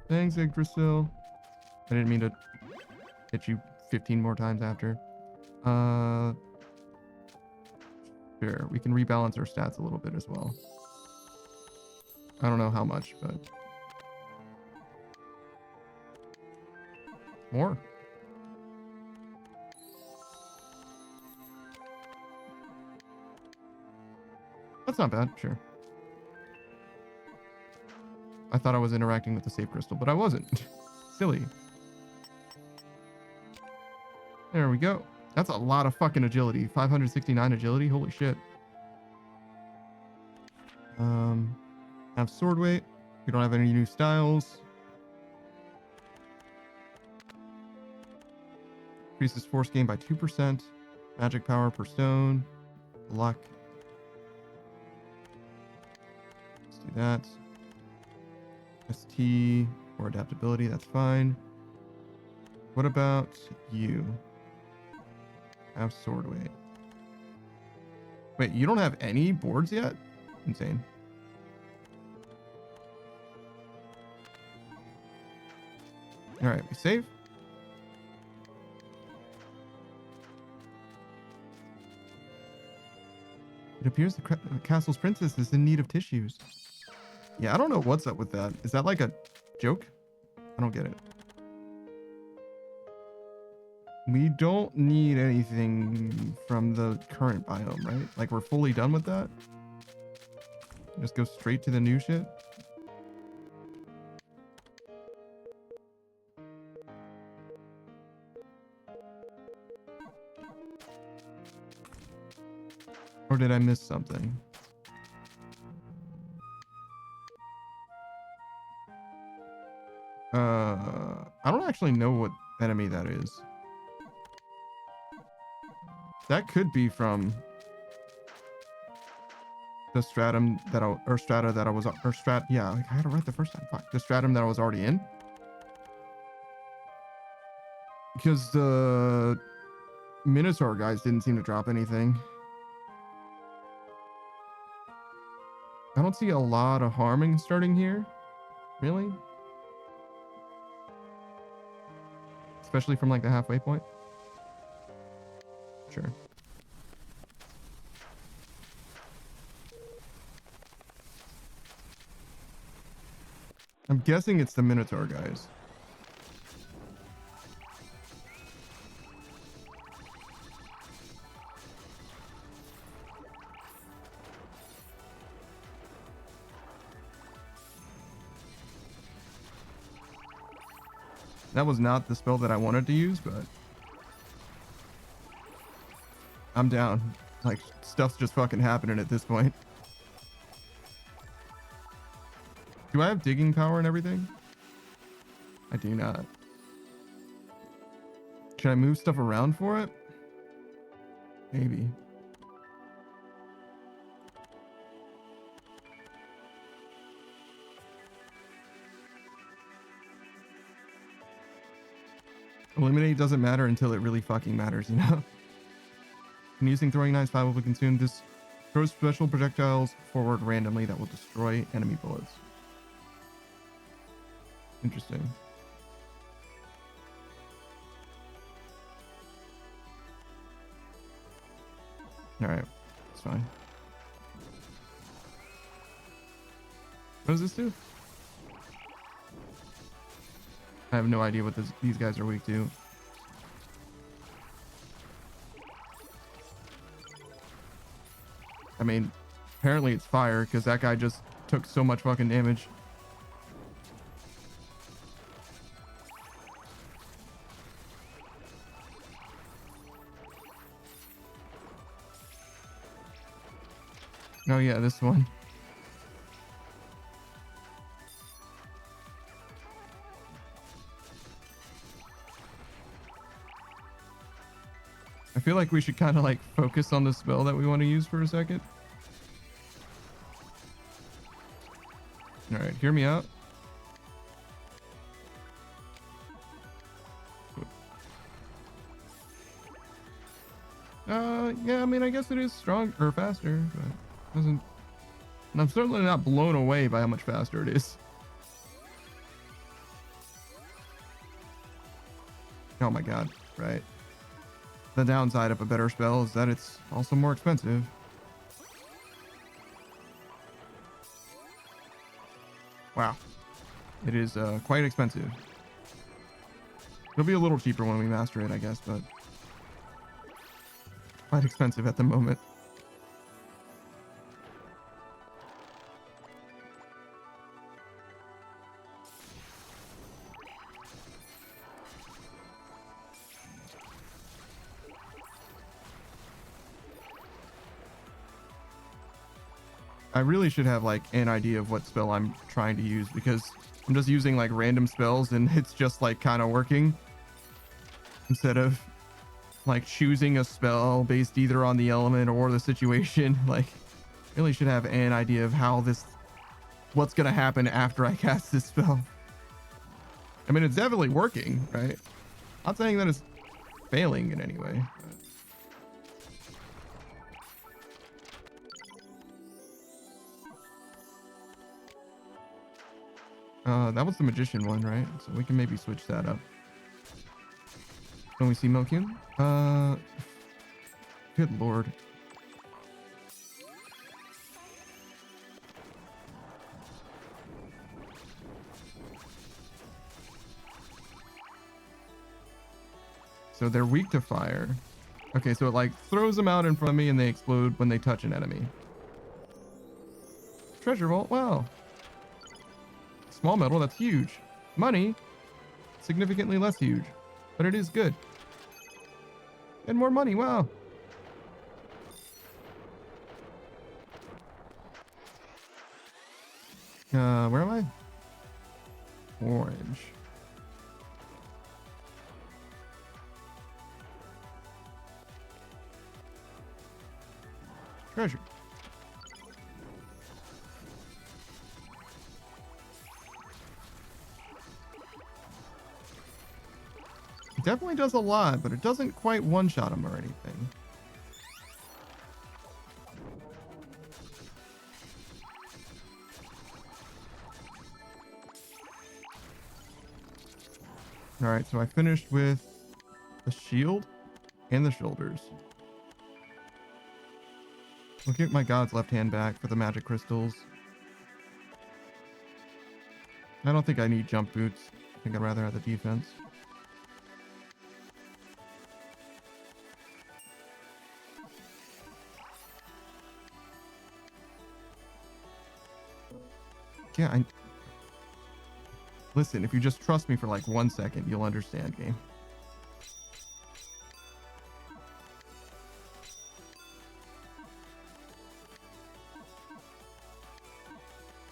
Thanks, Yggdrasil. I didn't mean to hit you 15 more times after. Sure, we can rebalance our stats a little bit as well. I don't know how much, but more. That's not bad, sure. I thought I was interacting with the save crystal, but I wasn't. Silly. There we go. That's a lot of fucking agility. 569 agility. Holy shit. Have sword weight. We don't have any new styles. Increases force gain by 2%. Magic power per stone. Luck. Let's do that. ST or adaptability, that's fine. What about you? Have sword weight. Wait, you don't have any boards yet? Insane. All right, we save. It appears the castle's princess is in need of tissues. Yeah, I don't know what's up with that. Is that like a joke? I don't get it. We don't need anything from the current biome, right? Like we're fully done with that? Just go straight to the new shit? Or did I miss something? I don't actually know what enemy that is. That could be from the stratum that I, or strata that I was, or strat, yeah, like I had it right the first time. Fuck. The stratum that I was already in. Because the Minotaur guys didn't seem to drop anything. I don't see a lot of harming starting here. Really? Especially from like the halfway point. Sure. I'm guessing it's the Minotaur guys. That was not the spell that I wanted to use, but I'm down. Like, stuff's just fucking happening at this point. Do I have digging power and everything? I do not. Can I move stuff around for it? Maybe. Eliminate doesn't matter until it really fucking matters, you know? When using throwing knives, 5 will be consumed. This throws special projectiles forward randomly that will destroy enemy bullets. Interesting. Alright, it's fine. What does this do? I have no idea what these guys are weak to. I mean, apparently it's fire because that guy just took so much fucking damage. Oh yeah, this one. I feel like we should kind of like focus on the spell that we want to use for a second. All right, hear me out. Yeah, I mean, I guess it is strong or faster, but doesn't. And I'm certainly not blown away by how much faster it is. Oh my god, right. The downside of a better spell is that it's also more expensive. Wow. It is quite expensive. It'll be a little cheaper when we master it, I guess, but quite expensive at the moment. I really should have like an idea of what spell I'm trying to use because I'm just using like random spells and it's just like kind of working instead of like choosing a spell based either on the element or the situation. Like really should have an idea of how what's going to happen after I cast this spell. I mean, it's definitely working, right? Not saying that it's failing in any way. That was the magician one, right? So we can maybe switch that up. Can we see Milkyun? Good lord. So they're weak to fire. Okay, so it like throws them out in front of me and they explode when they touch an enemy. Treasure vault, wow. Small metal, that's huge. Money, significantly less huge, but it is good. And more money, wow. Where am I? Orange. treasure. It definitely does a lot, but it doesn't quite one-shot him or anything. All right, so I finished with the shield and the shoulders. I'll get my god's left hand back for the magic crystals. I don't think I need jump boots. I think I'd rather have the defense. Yeah, listen, if you just trust me for like 1 second, you'll understand, game.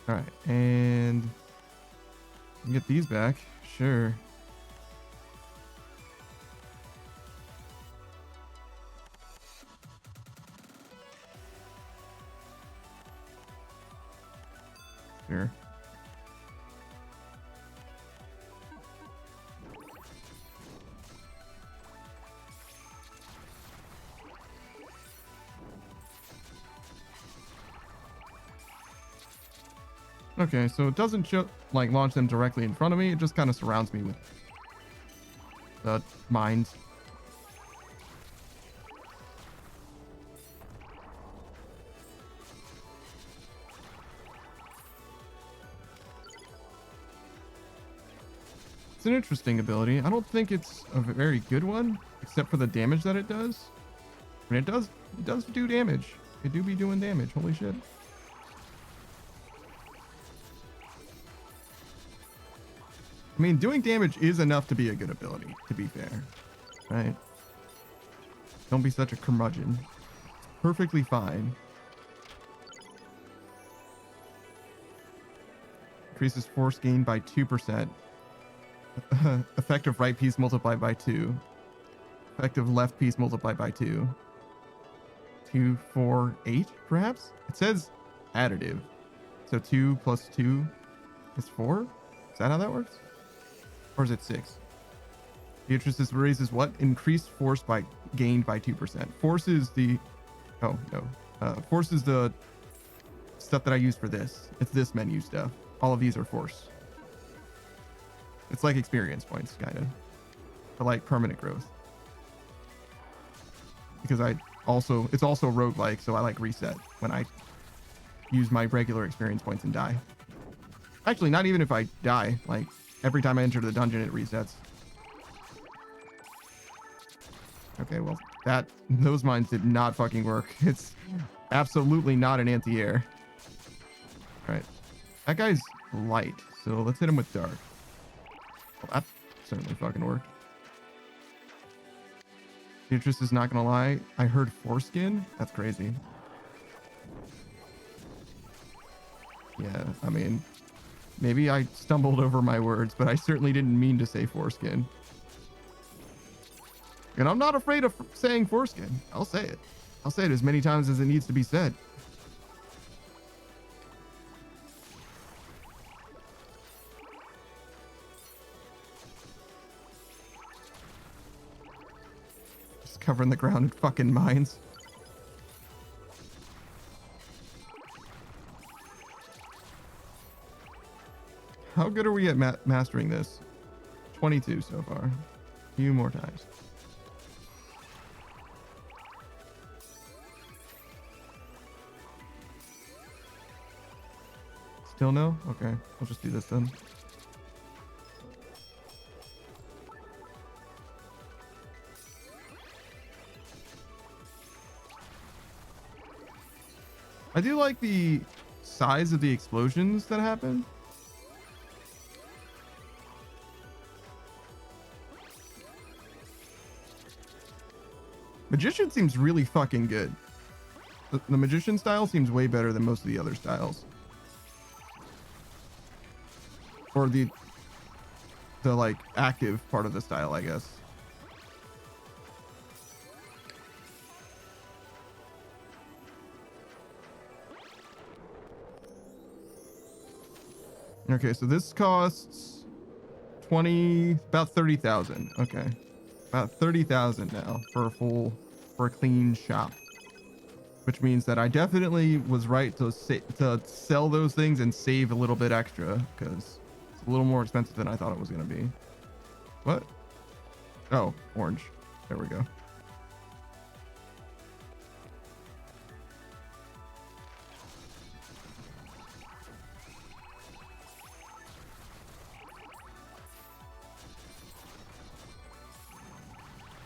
All right, and get these back. Sure. Sure. Okay, so it doesn't like launch them directly in front of me. It just kind of surrounds me with the mines. It's an interesting ability. I don't think it's a very good one, except for the damage that it does. I mean, it does do damage. It do be doing damage. Holy shit. I mean, doing damage is enough to be a good ability, to be fair. Right? Don't be such a curmudgeon. Perfectly fine. Increases force gain by 2%. Effective right piece multiplied by 2. Effective left piece multiplied by 2. 2, 4, 8, perhaps? It says additive. So 2 plus 2 is 4? Is that how that works? Or is it 6? Beatrice raises what? Increased force by gained by 2%. Force is the... Oh, no. Force is the stuff that I use for this. It's this menu stuff. All of these are force. It's like experience points, kind of. For like permanent growth. Because it's also roguelike, so I like reset when I use my regular experience points and die. Actually, not even if I die. Like, every time I enter the dungeon, it resets. Okay, well, those mines did not fucking work. It's absolutely not an anti-air. All right. That guy's light, so let's hit him with dark. Well, that certainly fucking worked. Beatrice is not gonna lie. I heard foreskin. That's crazy. Yeah, I mean... Maybe I stumbled over my words, but I certainly didn't mean to say foreskin. And I'm not afraid of saying foreskin. I'll say it. I'll say it as many times as it needs to be said. Just covering the ground in fucking mines. How good are we at mastering this? 22 so far. A few more times. Still no? Okay, I'll just do this then. I do like the size of the explosions that happen. Magician seems really fucking good. The magician style seems way better than most of the other styles. Or the like active part of the style, I guess. Okay, so this costs about 30,000. Okay. About 30,000 now for a clean shop. Which means that I definitely was right to sell those things and save a little bit extra, because it's a little more expensive than I thought it was going to be. What? Oh, orange. There we go.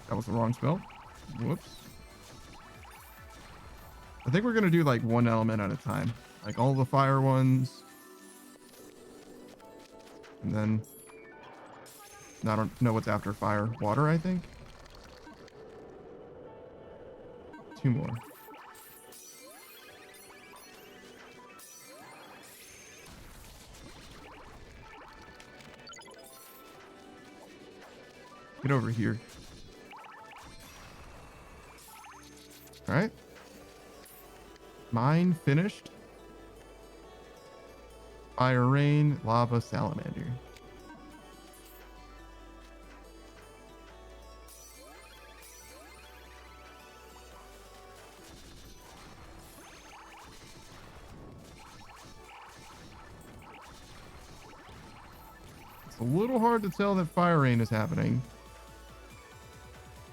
That was the wrong spell. Whoops. I think we're going to do like one element at a time. Like all the fire ones. And then I don't know what's after fire. Water, I think. 2 more. Get over here. All right. Mine finished. Fire, rain, lava, salamander. It's a little hard to tell that fire rain is happening.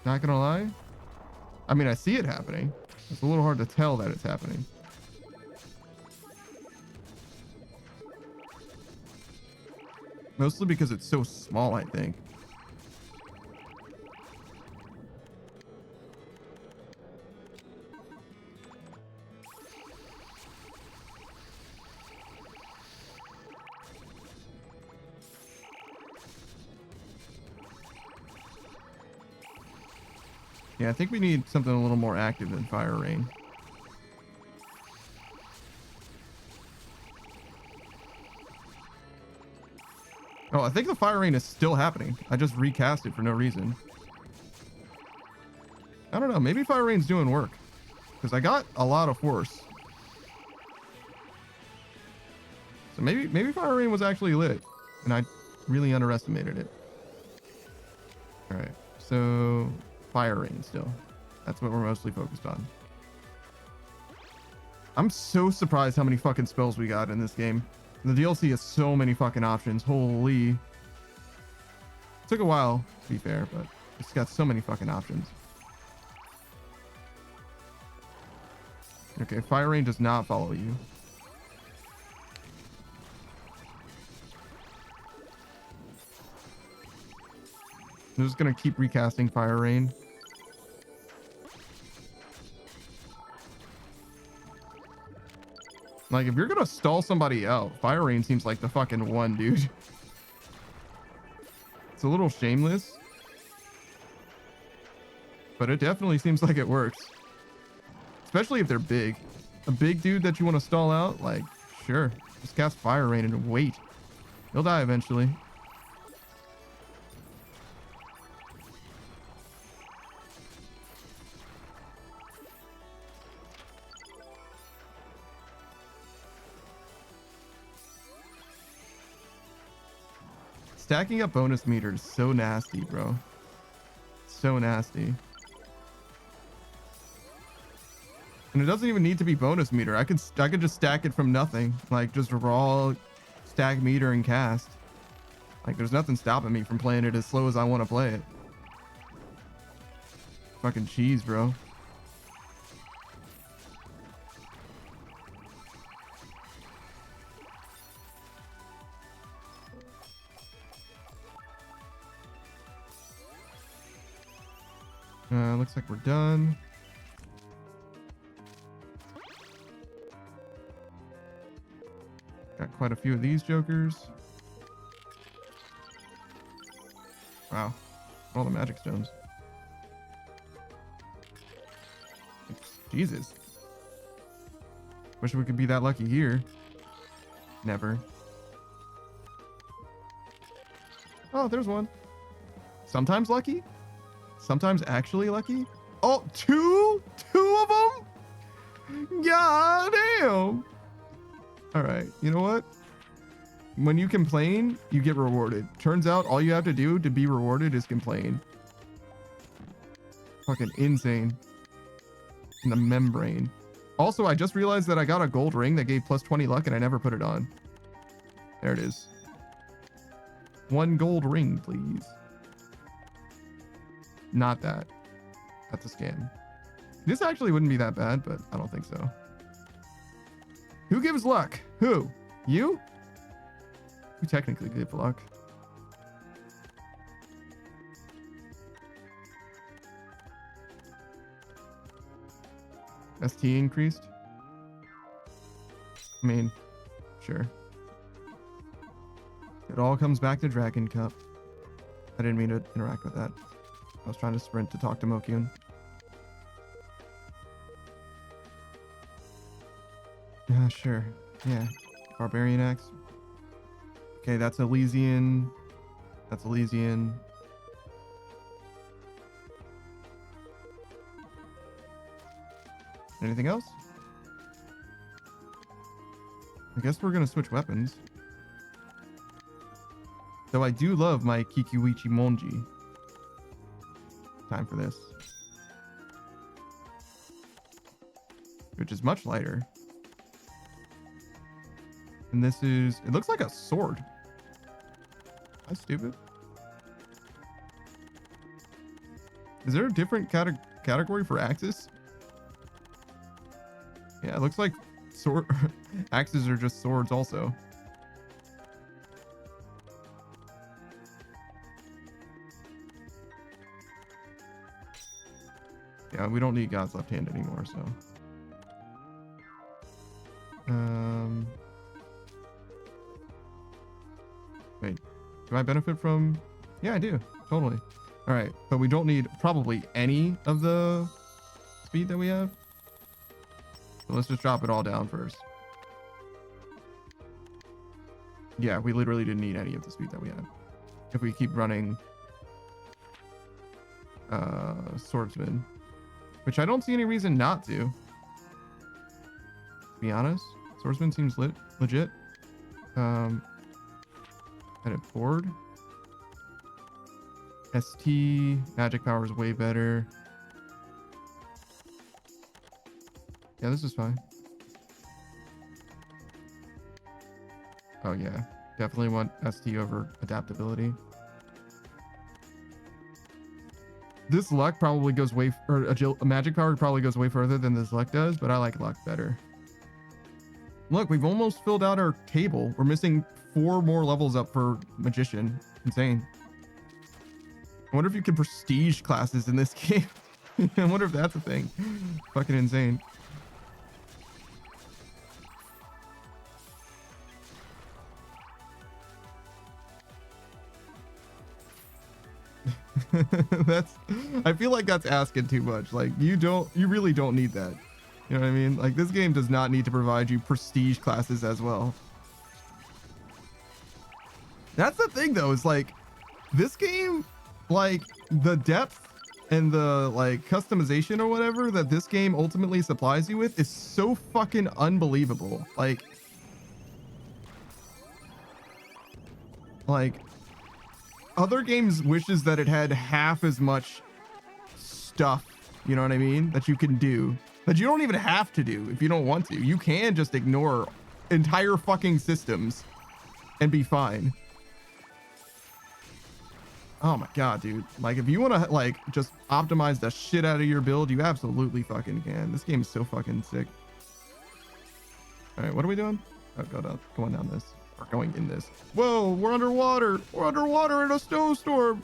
Not gonna lie. I mean, I see it happening. It's a little hard to tell that it's happening. Mostly because it's so small, I think. Yeah, I think we need something a little more active than fire rain. Oh, I think the fire rain is still happening. I just recast it for no reason. I don't know. Maybe fire rain's doing work, because I got a lot of force. So maybe fire rain was actually lit, and I really underestimated it. All right, so fire rain still. That's what we're mostly focused on. I'm so surprised how many fucking spells we got in this game. The DLC has so many fucking options. Holy. It took a while, to be fair, but it's got so many fucking options. Okay, fire rain does not follow you. I'm just gonna keep recasting fire rain. Like, if you're gonna stall somebody out, fire rain seems like the fucking one, dude. It's a little shameless, but it definitely seems like it works. Especially if they're big. A big dude that you want to stall out, like, sure. Just cast fire rain and wait. He'll die eventually. Stacking up bonus meter is so nasty, bro. So nasty. And it doesn't even need to be bonus meter. I could just stack it from nothing. Like, just raw stack meter and cast. Like, there's nothing stopping me from playing it as slow as I want to play it. Fucking cheese, bro. Looks like we're done. Got quite a few of these jokers. Wow. All the magic stones. Jesus. Wish we could be that lucky here. Never. Oh, there's one. Sometimes lucky. Sometimes actually lucky. Oh, two of them. God damn. All right. You know what? when you complain, you get rewarded. Turns out all you have to do to be rewarded is complain. Fucking insane. In the membrane. Also, I just realized that I got a gold ring that gave plus 20 luck and I never put it on. There it is. 1 gold ring, please. Not that. That's a scam. This actually wouldn't be that bad, but I don't think so. Who gives luck? Who? You? You technically give luck. ST increased? I mean, sure. It all comes back to Dragon Cup. I didn't mean to interact with that. I was trying to sprint to talk to Mokyun. Yeah, sure. Yeah. Barbarian Axe. Okay, that's Elysian. That's Elysian. Anything else? I guess we're gonna switch weapons. Though I do love my Kikuichi Monji. Time for this. Which is much lighter. And this is, it looks like a sword. That's stupid. Is there a different category for axes? Yeah, it looks like sword axes are just swords also. Yeah, we don't need God's left hand anymore, so. Wait, do I benefit from? Yeah, I do. Totally. All right, but we don't need probably any of the speed that we have. So let's just drop it all down first. Yeah, we literally didn't need any of the speed that we had. If we keep running swordsman, which I don't see any reason not to be honest. Swordsman seems legit. Edit board. ST magic power is way better. Yeah, this is fine. Oh yeah, definitely want ST over adaptability. This luck probably goes way, magic power probably goes way further than this luck does, but I like luck better. Look, we've almost filled out our table. We're missing 4 more levels up for magician. Insane. I wonder if you can prestige classes in this game. I wonder if that's a thing. Fucking insane. I feel like that's asking too much. Like you really don't need that. You know what I mean? Like this game does not need to provide you prestige classes as well. That's the thing though, is like this game, like the depth and the like customization or whatever that this game ultimately supplies you with is so fucking unbelievable. Like other games wishes that it had half as much stuff, you know what I mean, that you can do, that you don't even have to do if you don't want to. You can just ignore entire fucking systems and be fine. Oh my god, dude. Like if you want to like just optimize the shit out of your build, you absolutely fucking can. This game is so fucking sick. All right, what are we doing? Oh, going down this. We're going in this. Whoa, we're underwater. We're underwater in a snowstorm.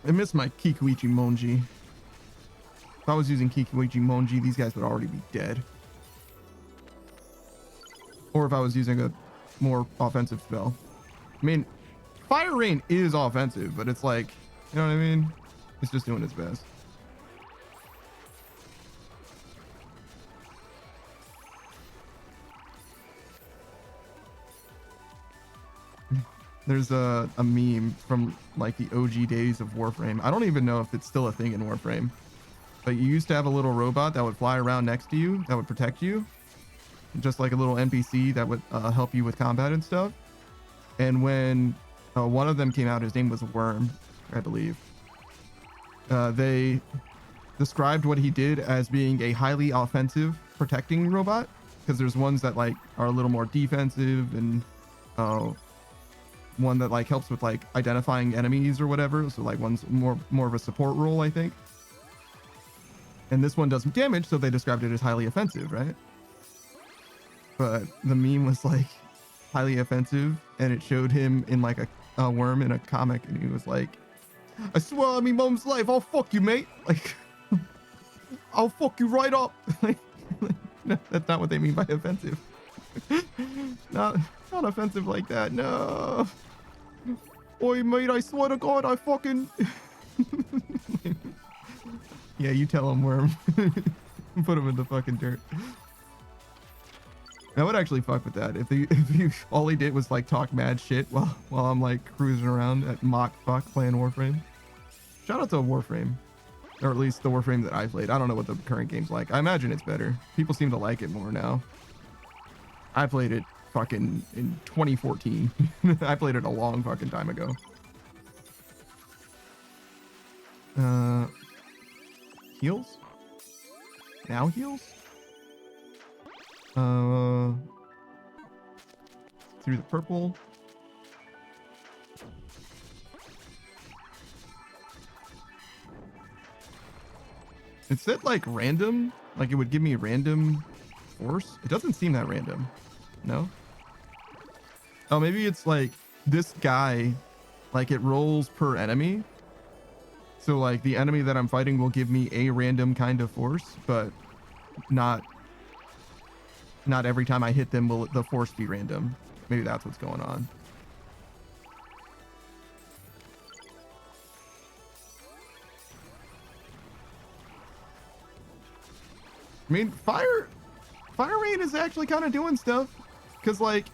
I miss my Kikuichi Monji. If I was using Kikuichi Monji, these guys would already be dead. Or if I was using a more offensive spell. I mean, Fire Rain is offensive, but it's like, you know what I mean? It's just doing its best. There's a meme from like the OG days of Warframe. I don't even know if it's still a thing in Warframe. but you used to have a little robot that would fly around next to you that would protect you, just like a little NPC that would help you with combat and stuff. And when one of them came out, his name was Worm, I believe. They described what he did as being a highly offensive protecting robot, because there's ones that like are a little more defensive, and one that like helps with like identifying enemies or whatever. So like one's more of a support role, I think. And this one does some damage, so they described it as highly offensive, right? But the meme was like highly offensive, and it showed him in like a worm in a comic, and he was like, "I swear on me mom's life, I'll fuck you, mate. Like, I'll fuck you right up." Like, no, that's not what they mean by offensive. not offensive like that. No. Oi, mate, I swear to God, I fucking. Yeah, you tell him, Worm. Put him in the fucking dirt. I would actually fuck with that if all he did was like talk mad shit while I'm like cruising around at mock fuck playing Warframe. Shout out to Warframe, or at least the Warframe that I played. I don't know what the current game's like. I imagine it's better. People seem to like it more now. I played it fucking in 2014. I played it a long fucking time ago. Heals? Now heals? Through the purple. It said like random, like it would give me random force. It doesn't seem that random. No? Oh, maybe it's like this guy, like it rolls per enemy. So like the enemy that I'm fighting will give me a random kind of force, but not every time I hit them will the force be random. Maybe that's what's going on. I mean, fire rain is actually kind of doing stuff, because like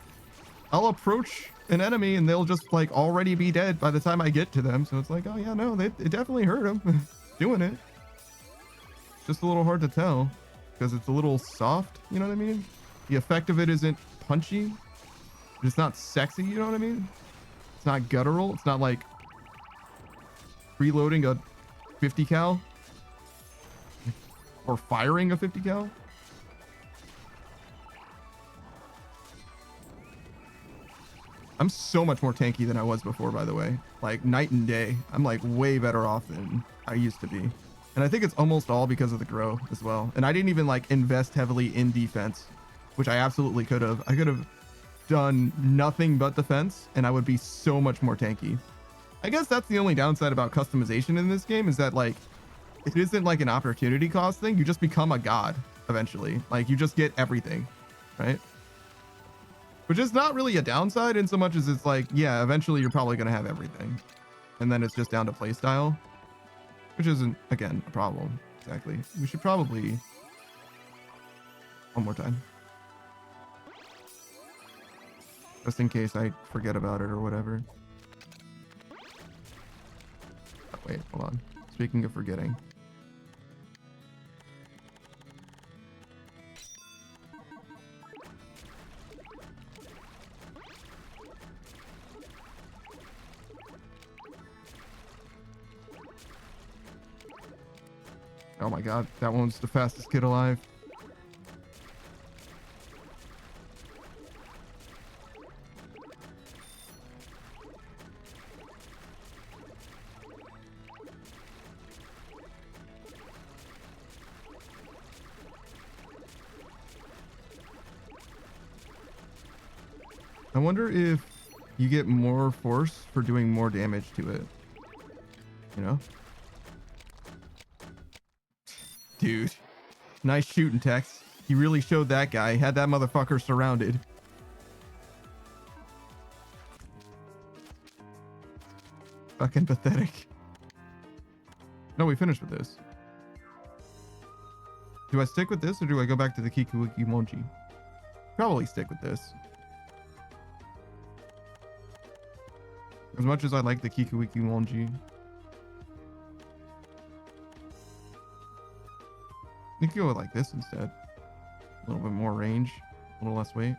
I'll approach an enemy and they'll just like already be dead by the time I get to them. So it's like, oh yeah, no, it definitely hurt them doing it. It's just a little hard to tell because it's a little soft. You know what I mean? The effect of it isn't punchy. It's not sexy. You know what I mean? It's not guttural. It's not like reloading a 50 cal or firing a 50 cal. I'm so much more tanky than I was before, by the way. Like night and day. I'm like way better off than I used to be. And I think it's almost all because of the grow as well. And I didn't even like invest heavily in defense, which I absolutely could have. I could have done nothing but defense and I would be so much more tanky. I guess that's the only downside about customization in this game, is that like it isn't like an opportunity cost thing. You just become a god eventually. Like you just get everything, right? Which is not really a downside in so much as it's like, yeah, eventually you're probably going to have everything. And then it's just down to playstyle, which isn't, again, a problem. Exactly. We should probably... One more time. Just in case I forget about it or whatever. Oh, wait, hold on. Speaking of forgetting. Oh my god, that one's the fastest kid alive. I wonder if you get more force for doing more damage to it. You know? Dude, nice shooting, Tex. He really showed that guy. Had that motherfucker surrounded. Fucking pathetic. No, we finished with this. Do I stick with this or do I go back to the Kikuwiki Monji? Probably stick with this. As much as I like the Kikuwiki Monji. You could go with like this instead. A little bit more range, a little less weight.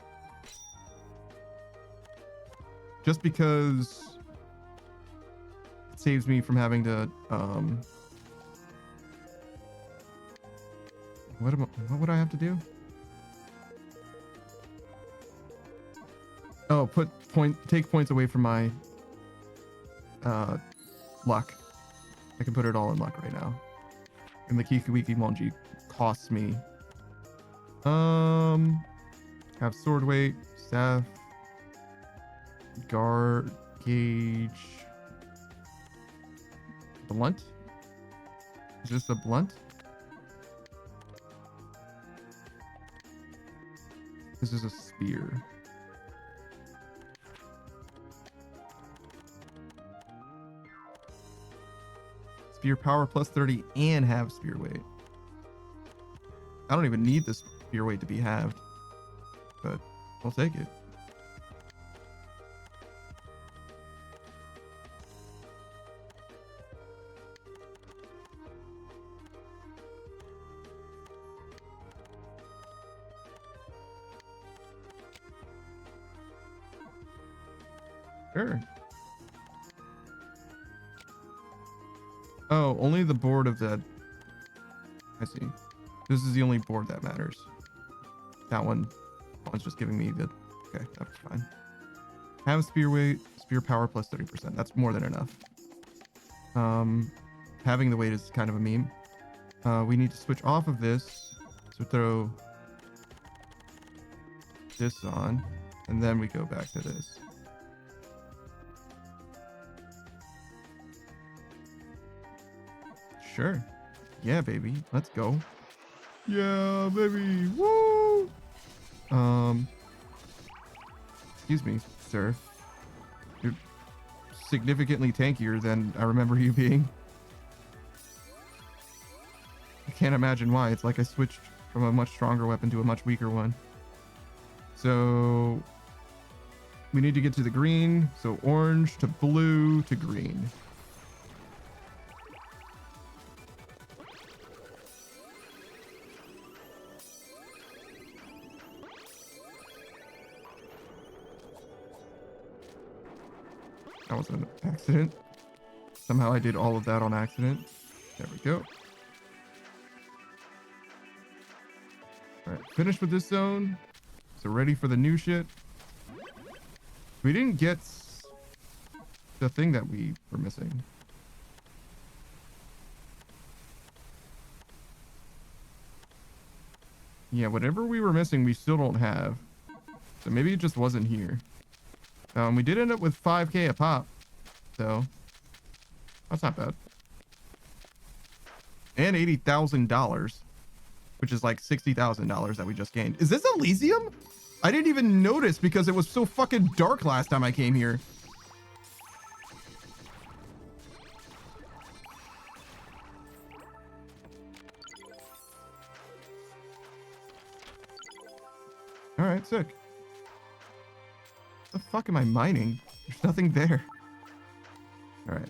Just because it saves me from having to what would I have to do? Oh, take points away from my luck. I can put it all in luck right now. And the Kiki-Wiki Monji costs me have sword weight, staff, guard, gauge, blunt. Is this a blunt? This is a spear. Spear power plus 30 and have spear weight. I don't even need this spear weight to be halved, but I'll take it. Sure. Oh, only the board of that. I see. This is the only board that matters. That one's just giving me the. Okay, that's fine. Have spear weight, spear power plus 30%. That's more than enough. Having the weight is kind of a meme. We need to switch off of this. So throw this on, and then we go back to this. Sure. Yeah, baby. Let's go. Yeah, baby. Woo! Excuse me, sir. You're significantly tankier than I remember you being. I can't imagine why. It's like I switched from a much stronger weapon to a much weaker one. So we need to get to the green. So orange to blue to green. That was an accident. Somehow I did all of that on accident. There we go. Alright, finished with this zone. So ready for the new shit. We didn't get the thing that we were missing. Yeah, whatever we were missing, we still don't have. So maybe it just wasn't here. We did end up with 5K a pop, so that's not bad. And $80,000, which is like $60,000 that we just gained. Is this Elysium? I didn't even notice because it was so fucking dark last time I came here. All right, sick. The fuck am I mining? There's nothing there. All right.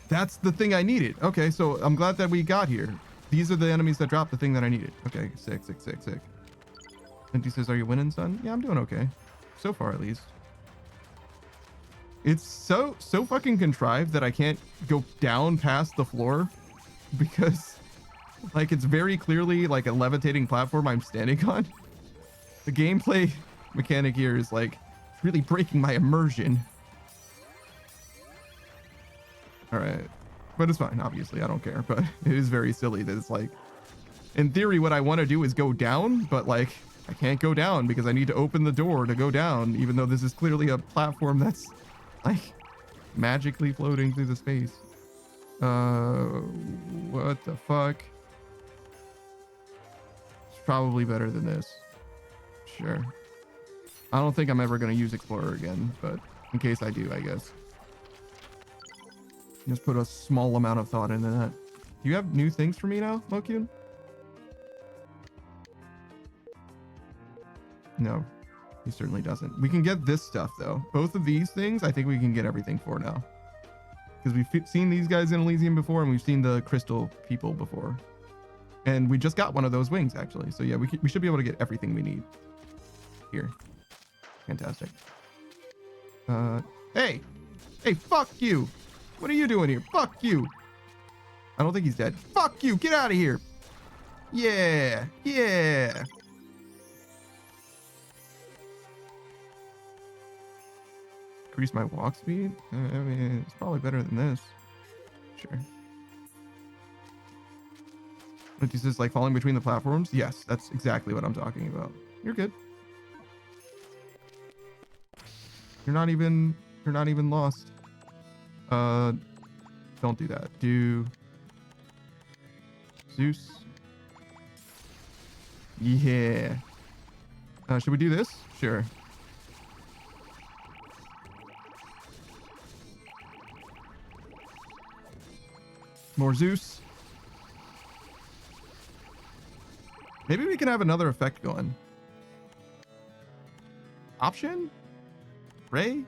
That's the thing I needed. Okay, so I'm glad that we got here. These are the enemies that dropped the thing that I needed. Okay, sick. And he says, "Are you winning, son?" Yeah, I'm doing okay. So far, at least. It's so fucking contrived that I can't go down past the floor because like it's very clearly like a levitating platform I'm standing on. The gameplay mechanic here is like really breaking my immersion. All right, but it's fine. Obviously, I don't care, but it is very silly that it's like, in theory, what I want to do is go down, but like I can't go down because I need to open the door to go down, even though this is clearly a platform that's like magically floating through the space. What the fuck? It's probably better than this. Sure. I don't think I'm ever going to use Explorer again, but in case I do, I guess. Just put a small amount of thought into that. Do you have new things for me now, Mokyun? No. He certainly doesn't. We can get this stuff though. Both of these things, I think we can get everything for now. Because we've seen these guys in Elysium before, and we've seen the crystal people before. And we just got one of those wings actually. So yeah, we should be able to get everything we need here. Fantastic. Hey, fuck you. What are you doing here? Fuck you. I don't think he's dead. Fuck you. Get out of here. Yeah. Increase my walk speed? I mean, it's probably better than this. Sure. Like, is this like falling between the platforms? Yes, that's exactly what I'm talking about. You're good. You're not even lost. Don't do that. Do Zeus. Yeah. Should we do this? Sure. More Zeus. Maybe we can have another effect going. Option? Ray?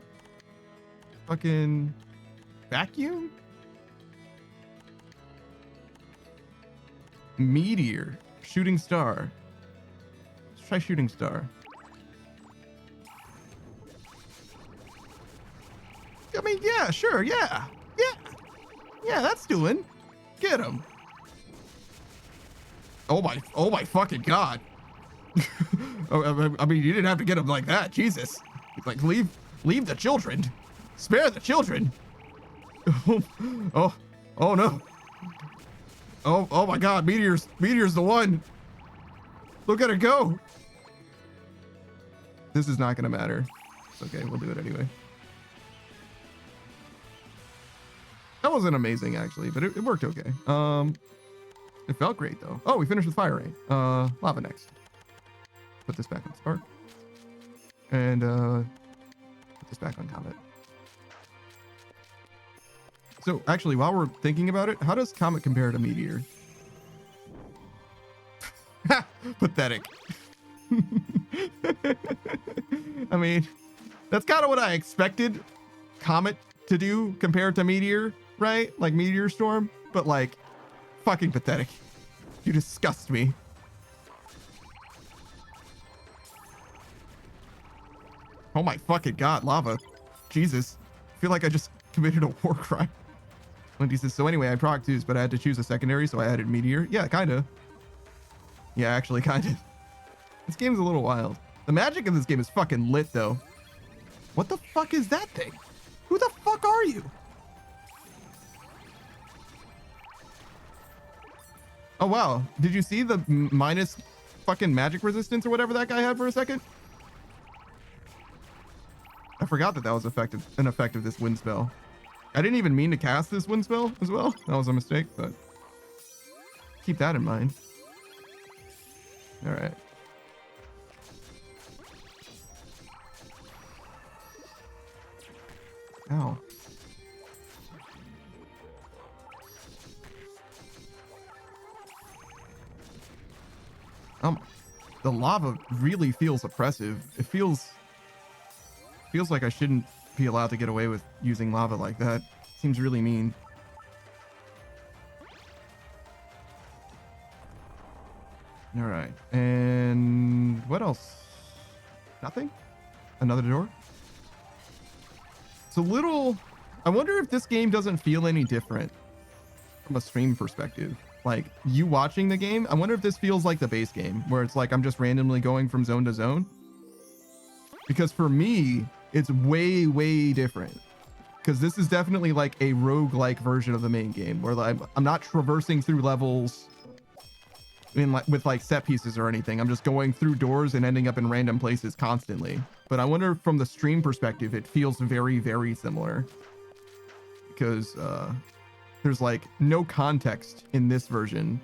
Fucking vacuum? Meteor. Shooting star. Let's try shooting star. I mean, yeah, sure, yeah. Yeah, that's doing. Get him. Oh my fucking God. I mean, you didn't have to get him like that. Jesus. Like, leave the children. Spare the children. Oh no. Oh my God. Meteor's the one. Look at her go. This is not gonna matter. It's okay. We'll do it anyway. That wasn't amazing actually, but it worked okay. It felt great though. Oh, we finished with fire rain. Lava next. Put this back on spark. And put this back on comet. So actually, while we're thinking about it, how does comet compare to meteor? Pathetic. I mean, that's kind of what I expected comet to do compared to meteor, right? Like meteor storm, but like fucking pathetic. You disgust me. Oh my fucking God, lava. Jesus. I feel like I just committed a war crime. Lindy says, so anyway, I proc 2s, but I had to choose a secondary, so I added meteor. Yeah, kinda. Yeah, actually, kinda. This game's a little wild. The magic in this game is fucking lit, though. What the fuck is that thing? Who the fuck are you? Oh, wow. Did you see the minus fucking magic resistance or whatever that guy had for a second? I forgot that was an effect of this wind spell. I didn't even mean to cast this wind spell as well. That was a mistake, but keep that in mind. All right. Ow. The lava really feels oppressive. It feels like I shouldn't be allowed to get away with using lava like that. Seems really mean. All right. And what else? Nothing? Another door? It's a little... I wonder if this game doesn't feel any different from a stream perspective. Like, you watching the game, I wonder if this feels like the base game, where it's like I'm just randomly going from zone to zone. Because for me, it's way, way different. Because this is definitely like a roguelike version of the main game, where I'm not traversing through levels with like set pieces or anything. I'm just going through doors and ending up in random places constantly. But I wonder if from the stream perspective, it feels very, very similar. Because there's like no context in this version.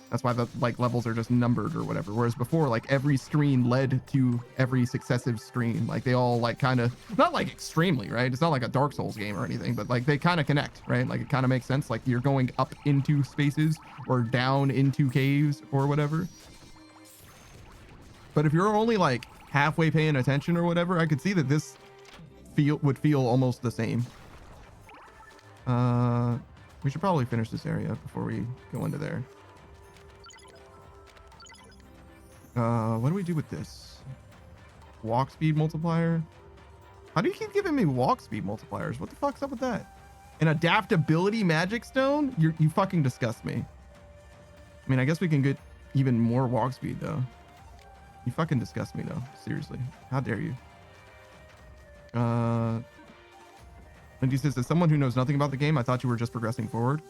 That's why the like levels are just numbered or whatever. Whereas before, like every screen led to every successive screen. Like they all like kind of, not like extremely, right? It's not like a Dark Souls game or anything, but like they kind of connect, right? Like it kind of makes sense. Like you're going up into spaces or down into caves or whatever. But if you're only like halfway paying attention or whatever, I could see that this would feel almost the same. We should probably finish this area before we go into there. What do we do with this? Walk speed multiplier? How do you keep giving me walk speed multipliers? What the fuck's up with that? An adaptability magic stone? You fucking disgust me. I mean, I guess we can get even more walk speed though. You fucking disgust me though. Seriously. How dare you? Lindy says, as someone who knows nothing about the game, I thought you were just progressing forward.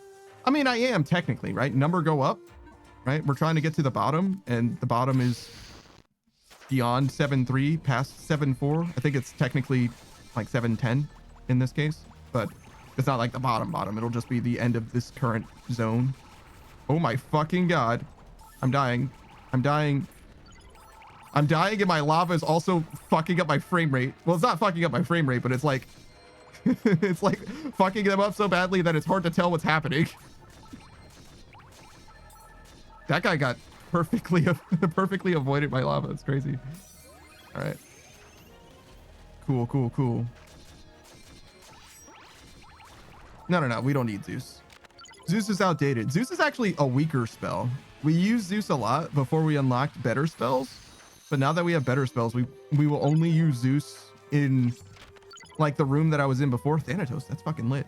I mean, I am technically, right? Number go up, right? We're trying to get to the bottom, and the bottom is beyond 7-3, past 7-4. I think it's technically like 7-10 in this case, but it's not like the bottom. It'll just be the end of this current zone. Oh my fucking god. I'm dying. I'm dying, and my lava is also fucking up my frame rate. Well, it's not fucking up my frame rate, but it's like it's like fucking them up so badly that it's hard to tell what's happening. That guy got perfectly avoided by lava. It's crazy. All right. Cool. No. We don't need Zeus. Zeus is outdated. Zeus is actually a weaker spell. We used Zeus a lot before we unlocked better spells. But now that we have better spells, we will only use Zeus in like the room that I was in before. Thanatos, that's fucking lit.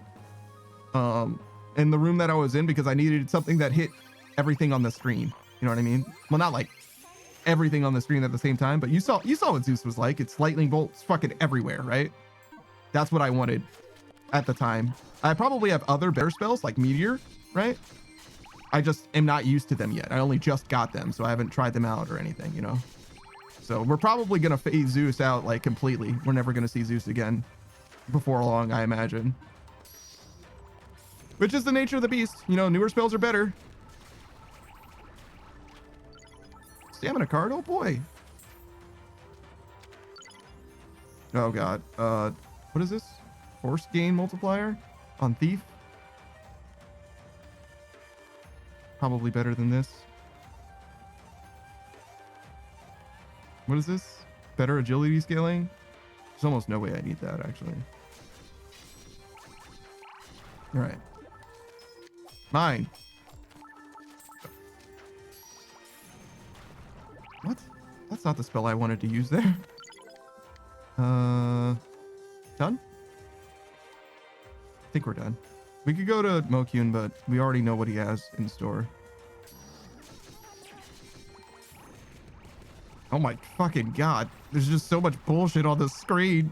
In the room that I was in, because I needed something that hit everything on the screen. You know what I mean? Well, not like everything on the screen at the same time, but you saw what Zeus was like. It's lightning bolts fucking everywhere, right? That's what I wanted at the time. I probably have other better spells like Meteor, right? I just am not used to them yet. I only just got them, so I haven't tried them out or anything, you know? So we're probably going to phase Zeus out like completely. We're never going to see Zeus again before long, I imagine. Which is the nature of the beast. You know, newer spells are better. Stamina card, oh boy. Oh god. What is this? Force gain multiplier on Thief. Probably better than this. What is this? Better agility scaling? There's almost no way I need that, actually. All right. Mine. What? That's not the spell I wanted to use there. Done? I think we're done. We could go to Mokyun, but we already know what he has in store. Oh my fucking god. There's just so much bullshit on the screen.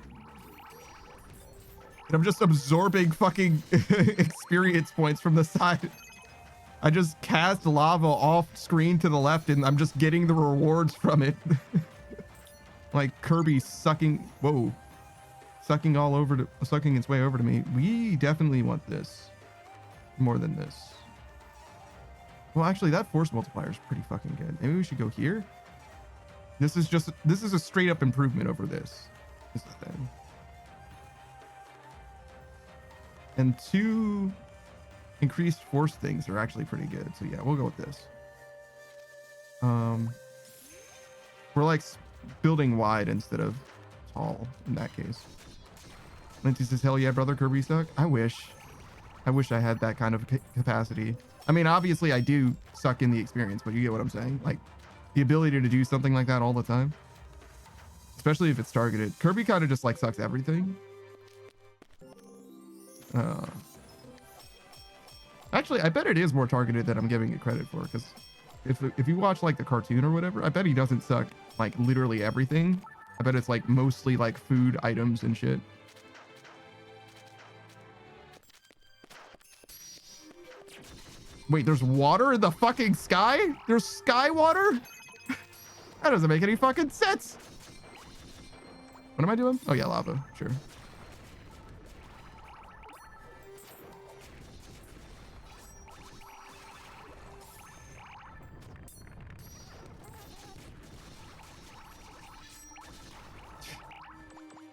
And I'm just absorbing fucking experience points from the side. I just cast lava off screen to the left and I'm just getting the rewards from it. Like Kirby sucking, whoa. Sucking its way over to me. We definitely want this more than this. Well, actually that force multiplier is pretty fucking good. Maybe we should go here. This is a straight up improvement over this. Is the thing. And 2 increased force things are actually pretty good. So yeah, we'll go with this. We're like building wide instead of tall in that case. Lindsay says, hell yeah, brother, Kirby suck. I wish I had that kind of capacity. I mean, obviously I do suck in the experience, but you get what I'm saying. Like the ability to do something like that all the time, especially if it's targeted. Kirby kind of just like sucks everything. Actually, I bet it is more targeted than I'm giving it credit for, because if you watch like the cartoon or whatever, I bet he doesn't suck like literally everything. I bet it's like mostly like food items and shit. Wait, there's water in the fucking sky? There's sky water? That doesn't make any fucking sense. What am I doing? Oh yeah, lava, sure.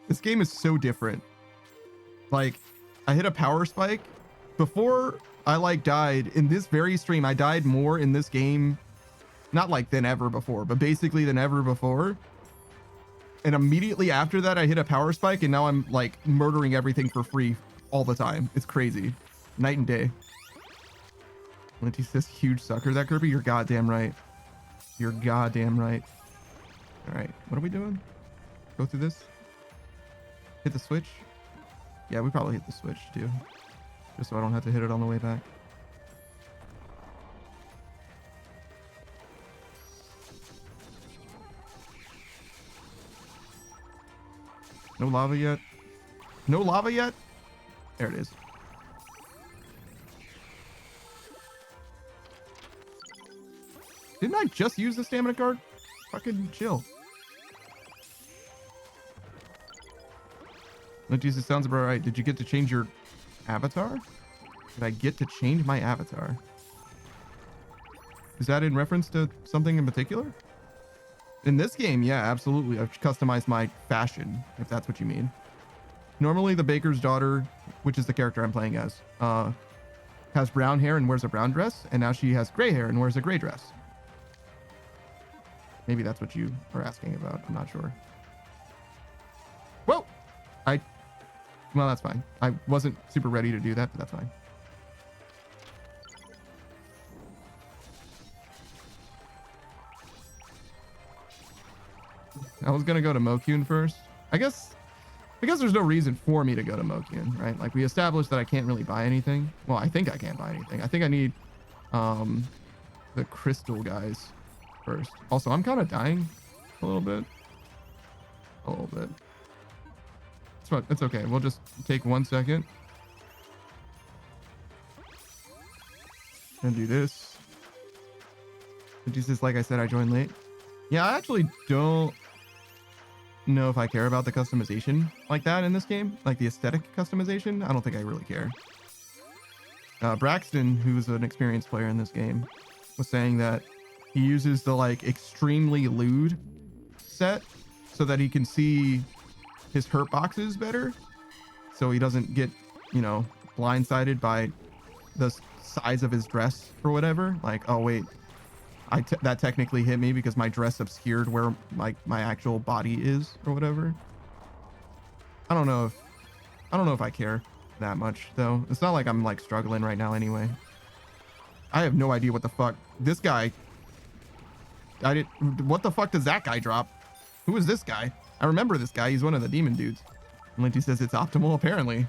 This game is so different. Like, I hit a power spike. Before I like died in this very stream, I died more in this game, not like than ever before, but basically than ever before. and immediately after that I hit a power spike, and now I'm like murdering everything for free all the time. It's crazy. Night and day. Linty says huge sucker that Kirby. You're goddamn right. You're goddamn right. All right, what are we doing? Go through this. Hit the switch. Yeah, we probably hit the switch too, just so I don't have to hit it on the way back. No lava yet. No lava yet. There it is. Didn't I just use the stamina card? Fucking chill. No, Jesus, sounds about right. Did you get to change your avatar? Did I get to change my avatar? Is that in reference to something in particular? In this game, yeah, absolutely. I've customized my fashion, if that's what you mean. Normally, the baker's daughter, which is the character I'm playing as, has brown hair and wears a brown dress, and now she has gray hair and wears a gray dress. Maybe that's what you are asking about. I'm not sure. Whoa! Well, that's fine. I wasn't super ready to do that, but that's fine. I was gonna go to Mokyun first. I guess there's no reason for me to go to Mokyun, right? Like, we established that I can't really buy anything. Well, I think I can't buy anything. I think I need the crystal guys first. Also, I'm kind of dying a little bit. It's okay. We'll just take 1 second and do this. And Jesus, like I said, I joined late. Yeah, I actually don't know if I care about the customization like that in this game, like the aesthetic customization. I don't think I really care. Braxton, who's an experienced player in this game, was saying that he uses the like extremely lewd set so that he can see his hurt boxes better, so he doesn't get, you know, blindsided by the size of his dress or whatever. Like, oh wait, that technically hit me because my dress obscured where my actual body is or whatever. I don't know if I care that much though. It's not like I'm like struggling right now anyway. I have no idea what the fuck this guy. What the fuck does that guy drop? Who is this guy? I remember this guy. He's one of the demon dudes. Linty says it's optimal, apparently.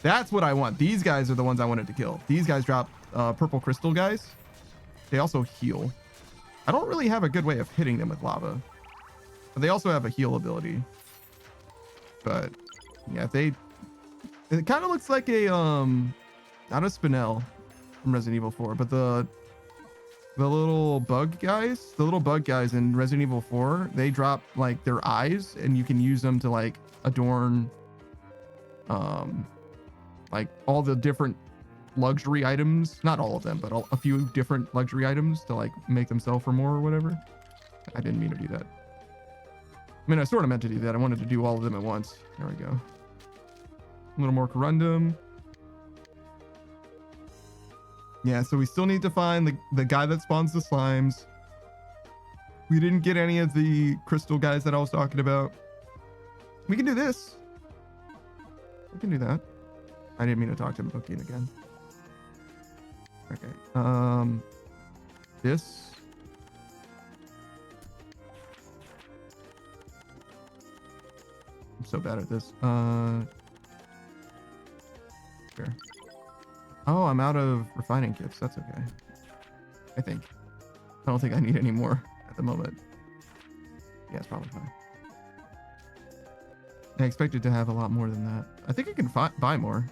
That's what I want. These guys are the ones I wanted to kill. These guys drop purple crystal guys. They also heal. I don't really have a good way of hitting them with lava. But they also have a heal ability. But yeah, it kind of looks like a not a Spinel from Resident Evil 4, but the little bug guys, in Resident Evil 4, they drop like their eyes, and you can use them to like adorn like all the different luxury items, not all of them, but a few different luxury items to like make them sell for more or whatever. I didn't mean to do that. I mean, I sort of meant to do that. I wanted to do all of them at once. There we go. A little more corundum. Yeah, so we still need to find the guy that spawns the slimes. We didn't get any of the crystal guys that I was talking about. We can do this. We can do that. I didn't mean to talk to Mokyun again. Okay. This. I'm so bad at this. Sure. Oh, I'm out of refining kits. That's okay. I think. I don't think I need any more at the moment. Yeah, it's probably fine. I expected to have a lot more than that. I think I can buy more.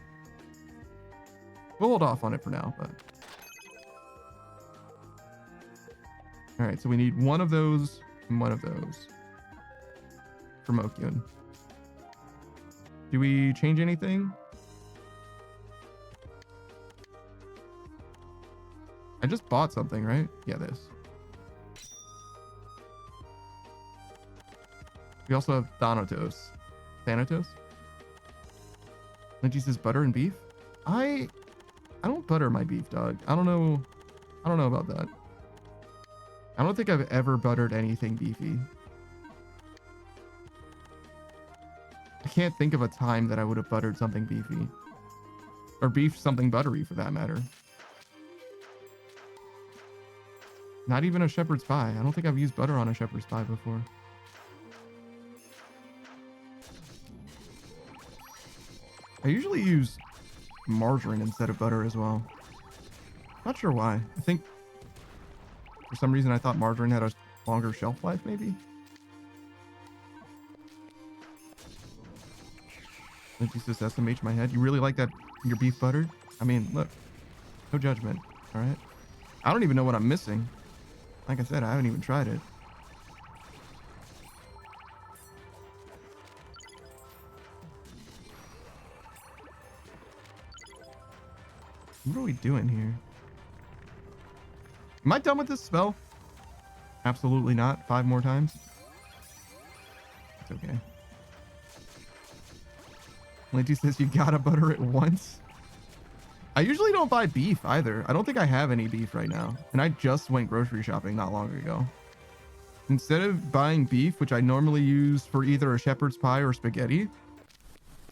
We'll hold off on it for now, but. All right, so we need one of those and one of those for Mokyun. Do we change anything? I just bought something, right? Yeah, this. We also have Thanatos. Linty says butter and beef. I don't butter my beef, dog. I don't know about that. I don't think I've ever buttered anything beefy. I can't think of a time that I would have buttered something beefy. Or beefed something buttery for that matter. Not even a shepherd's pie. I don't think I've used butter on a shepherd's pie before. I usually use margarine instead of butter as well. Not sure why. I think for some reason I thought margarine had a longer shelf life maybe. Like you just SMH my head. You really like that your beef butter? I mean, look, no judgment. All right. I don't even know what I'm missing. Like I said, I haven't even tried it. What are we doing here? Am I done with this spell? Absolutely not. 5 more times. It's okay. Linty says you gotta butter it once. I usually don't buy beef either. I don't think I have any beef right now. And I just went grocery shopping not long ago. Instead of buying beef, which I normally use for either a shepherd's pie or spaghetti,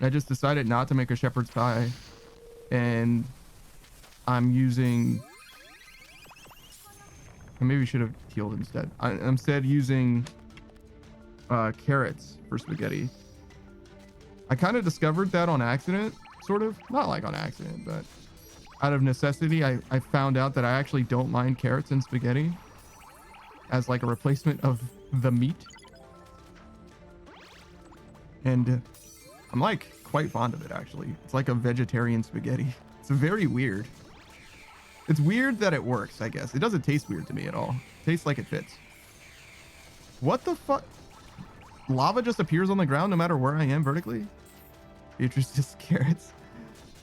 I just decided not to make a shepherd's pie. And I'm using... I maybe should have healed instead. I'm instead using carrots for spaghetti. I kind of discovered that on accident, sort of. Not like on accident, but out of necessity, I found out that I actually don't mind carrots in spaghetti as like a replacement of the meat. And I'm like quite fond of it, actually. It's like a vegetarian spaghetti. It's very weird. It's weird that it works, I guess. It doesn't taste weird to me at all. It tastes like it fits. What the fuck? Lava just appears on the ground no matter where I am vertically? Beatrice just carrots.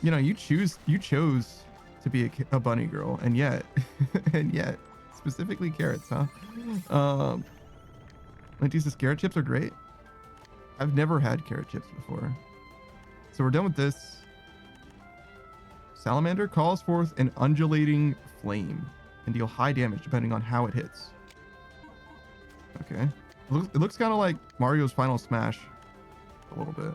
You know, you chose to be a bunny girl, and yet, specifically carrots, huh? Linty says carrot chips are great. I've never had carrot chips before. So we're done with this. Salamander calls forth an undulating flame and deal high damage depending on how it hits. Okay. It looks kind of like Mario's Final Smash a little bit.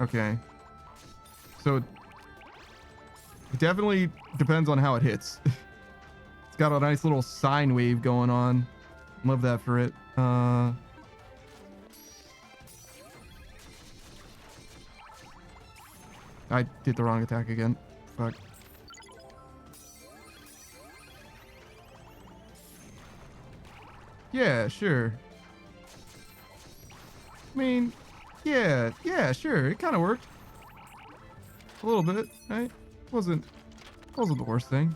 Okay. So it definitely depends on how it hits. It's got a nice little sine wave going on. Love that for it. I did the wrong attack again. Fuck. Yeah, sure. I mean, yeah, sure. It kind of worked. A little bit, right? Wasn't the worst thing.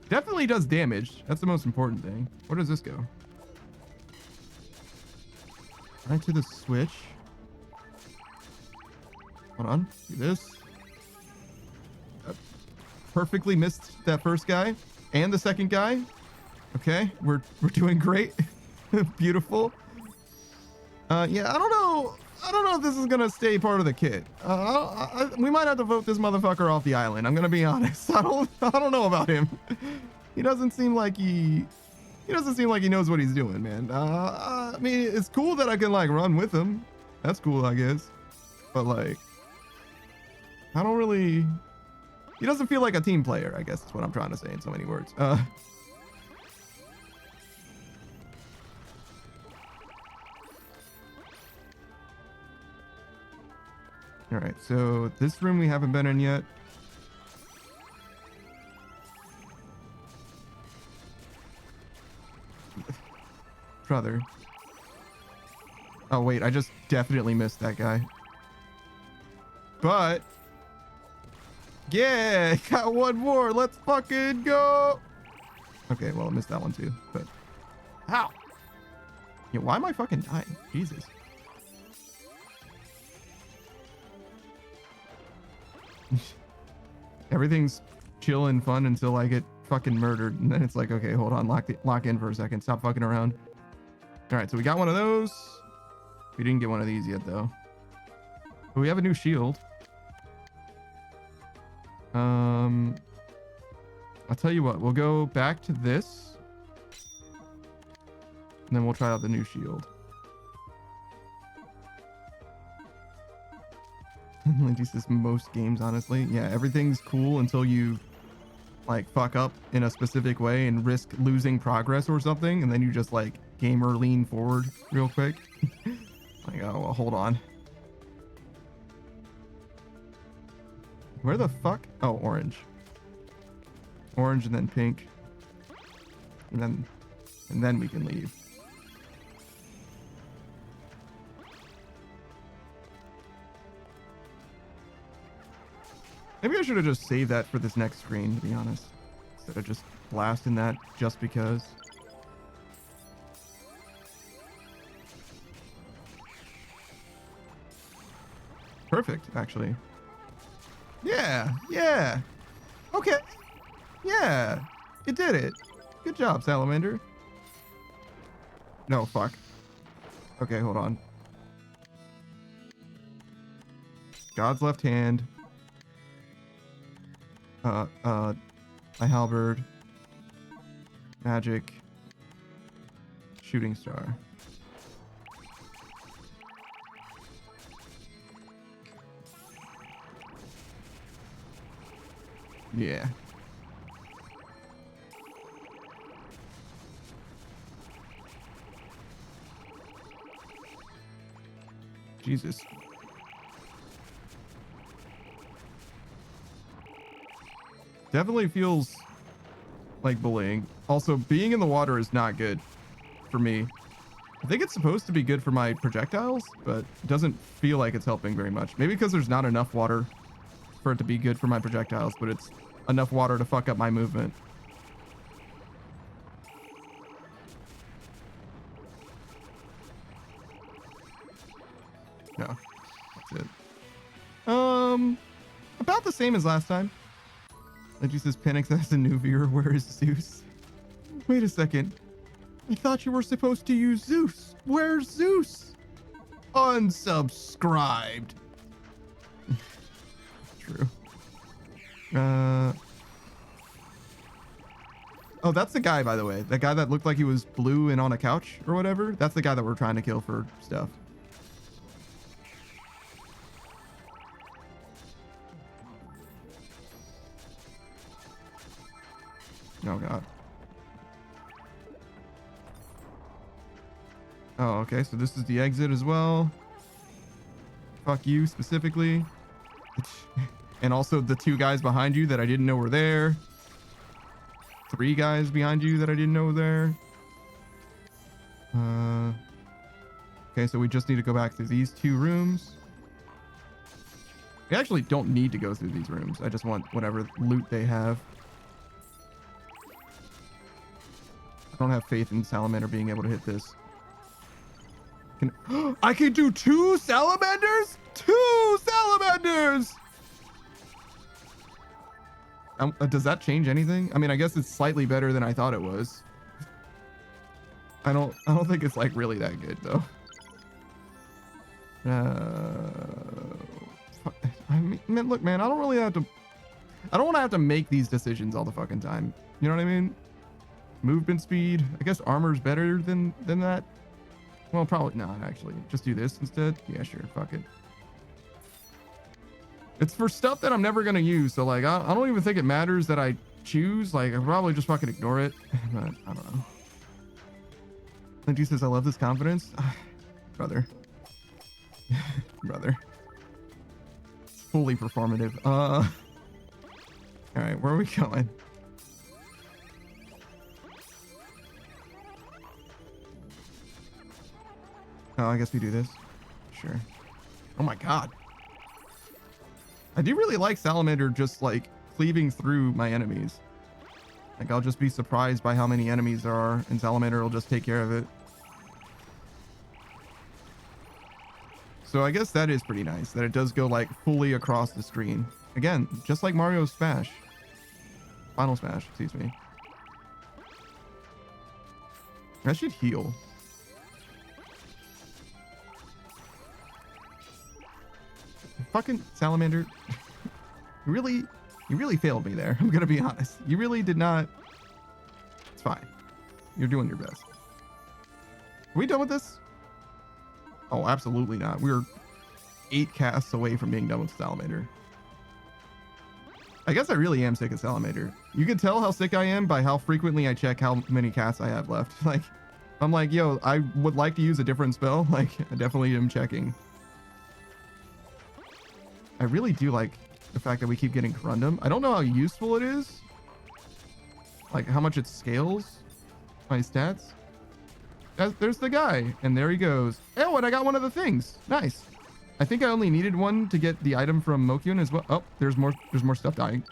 Definitely does damage. That's the most important thing. Where does this go? Right to the switch. Hold on. Do this. Perfectly missed that first guy and the second guy. Okay, we're doing great. Beautiful. Yeah, I don't know if this is gonna stay part of the kit. We might have to vote this motherfucker off the island. I'm gonna be honest. I don't know about him. He doesn't seem like he knows what he's doing, man. I mean, it's cool that I can like run with him. That's cool, I guess. But like, I don't really. He doesn't feel like a team player, I guess is what I'm trying to say in so many words. All right, so this room we haven't been in yet. Brother. Oh wait, I just definitely missed that guy. But yeah, got one more. Let's fucking go. Okay, well I missed that one too. But how? Yeah, why am I fucking dying? Jesus. Everything's chill and fun until I get fucking murdered, and then it's like, okay, hold on, lock in for a second, stop fucking around. All right, so we got one of those. We didn't get one of these yet though, but we have a new shield. I'll tell you what, we'll go back to this. And then we'll try out the new shield. Lindsay says most games, honestly. Yeah, everything's cool until you like fuck up in a specific way and risk losing progress or something, and then you just like gamer lean forward real quick. Like, oh well, hold on. Where the fuck? Oh, orange. Orange and then pink. And then we can leave. Maybe I should have just saved that for this next screen, to be honest. Instead of just blasting that just because. Perfect, actually. Yeah, yeah. Okay. Yeah, it did it. Good job, Salamander. No, fuck. Okay, hold on. God's left hand. My halberd. Magic. Shooting star. Yeah. Jesus. Definitely feels like bullying. Also, being in the water is not good for me. I think it's supposed to be good for my projectiles, but it doesn't feel like it's helping very much. Maybe because there's not enough water for it to be good for my projectiles, but it's enough water to fuck up my movement. No, that's it. About the same as last time. Like he says, Panic as a new viewer. Where is Zeus? Wait a second. I thought you were supposed to use Zeus. Where's Zeus? Unsubscribed. True. Oh, that's the guy, by the way. That guy that looked like he was blue and on a couch or whatever. That's the guy that we're trying to kill for stuff. Oh, God. Oh, okay. So this is the exit as well. Fuck you specifically. And also the two guys behind you that I didn't know were there. 3 guys behind you that I didn't know were there. Okay, so we just need to go back through these 2 rooms. We actually don't need to go through these rooms. I just want whatever loot they have. I don't have faith in Salamander being able to hit this. I can do 2 salamanders? 2 salamanders! Does that change anything? I mean, I guess it's slightly better than I thought it was. I don't think it's like really that good though. I mean, look, man, I don't really have to. I don't want to have to make these decisions all the fucking time. You know what I mean? Movement speed. I guess armor's better than that. Well, probably not actually. Just do this instead. Yeah, sure. Fuck it. It's for stuff that I'm never gonna use. So like, I don't even think it matters that I choose. Like, I probably just fucking ignore it. But I don't know. Lindsay says, I love this confidence. Brother. Brother. It's fully performative. All right, where are we going? Oh, I guess we do this. Sure. Oh my God. I do really like Salamander just like cleaving through my enemies. Like I'll just be surprised by how many enemies there are and Salamander will just take care of it. So I guess that is pretty nice that it does go like fully across the screen. Again, just like Mario's Smash. Final Smash, excuse me. I should heal. Fucking Salamander. Really? You really failed me there. I'm gonna be honest. You really did not. It's fine. You're doing your best. Are we done with this? Oh, absolutely not. We're 8 casts away from being done with Salamander. I guess I really am sick of Salamander. You can tell how sick I am by how frequently I check how many casts I have left. Like, I'm like, yo, I would like to use a different spell. Like, I definitely am checking. I really do like the fact that we keep getting Corundum. I don't know how useful it is. Like, how much it scales my stats. There's the guy, and there he goes. Oh, and I got one of the things. Nice. I think I only needed one to get the item from Mokyun as well. Oh, there's more stuff dying.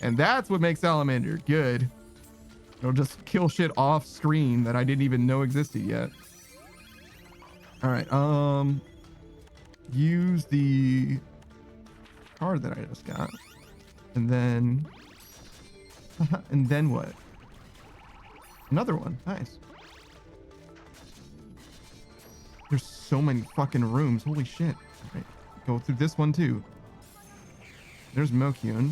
And that's what makes Salamander good. It'll just kill shit off screen that I didn't even know existed yet. All right, use the card that I just got. And then and then what? Another one. Nice. There's so many fucking rooms. Holy shit. All right. Go through this one too. There's Mokyun.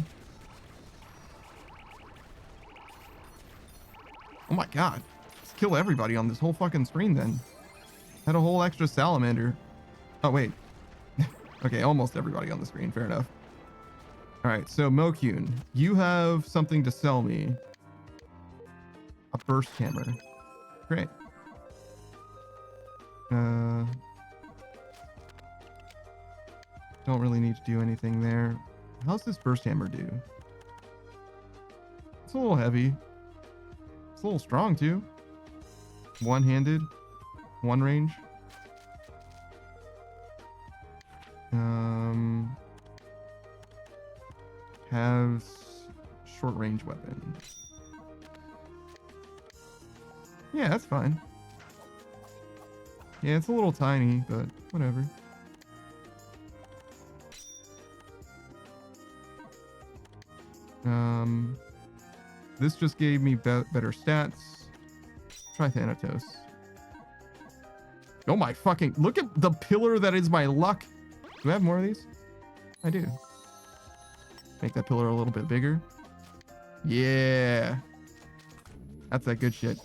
Oh my god. Let's kill everybody on this whole fucking screen then. Had a whole extra Salamander. Oh, wait. Okay, almost everybody on the screen. Fair enough. All right, so Mokyun, you have something to sell me. A burst hammer. Great. Don't really need to do anything there. How's this burst hammer do? It's a little heavy. It's a little strong too. One-handed, one range. Has short range weapon. Yeah, that's fine. Yeah, it's a little tiny, but whatever. This just gave me better stats. Try Thanatos. Oh my fucking, look at the pillar that is my luck. Do I have more of these? I do. Make that pillar a little bit bigger. Yeah. That's that good shit.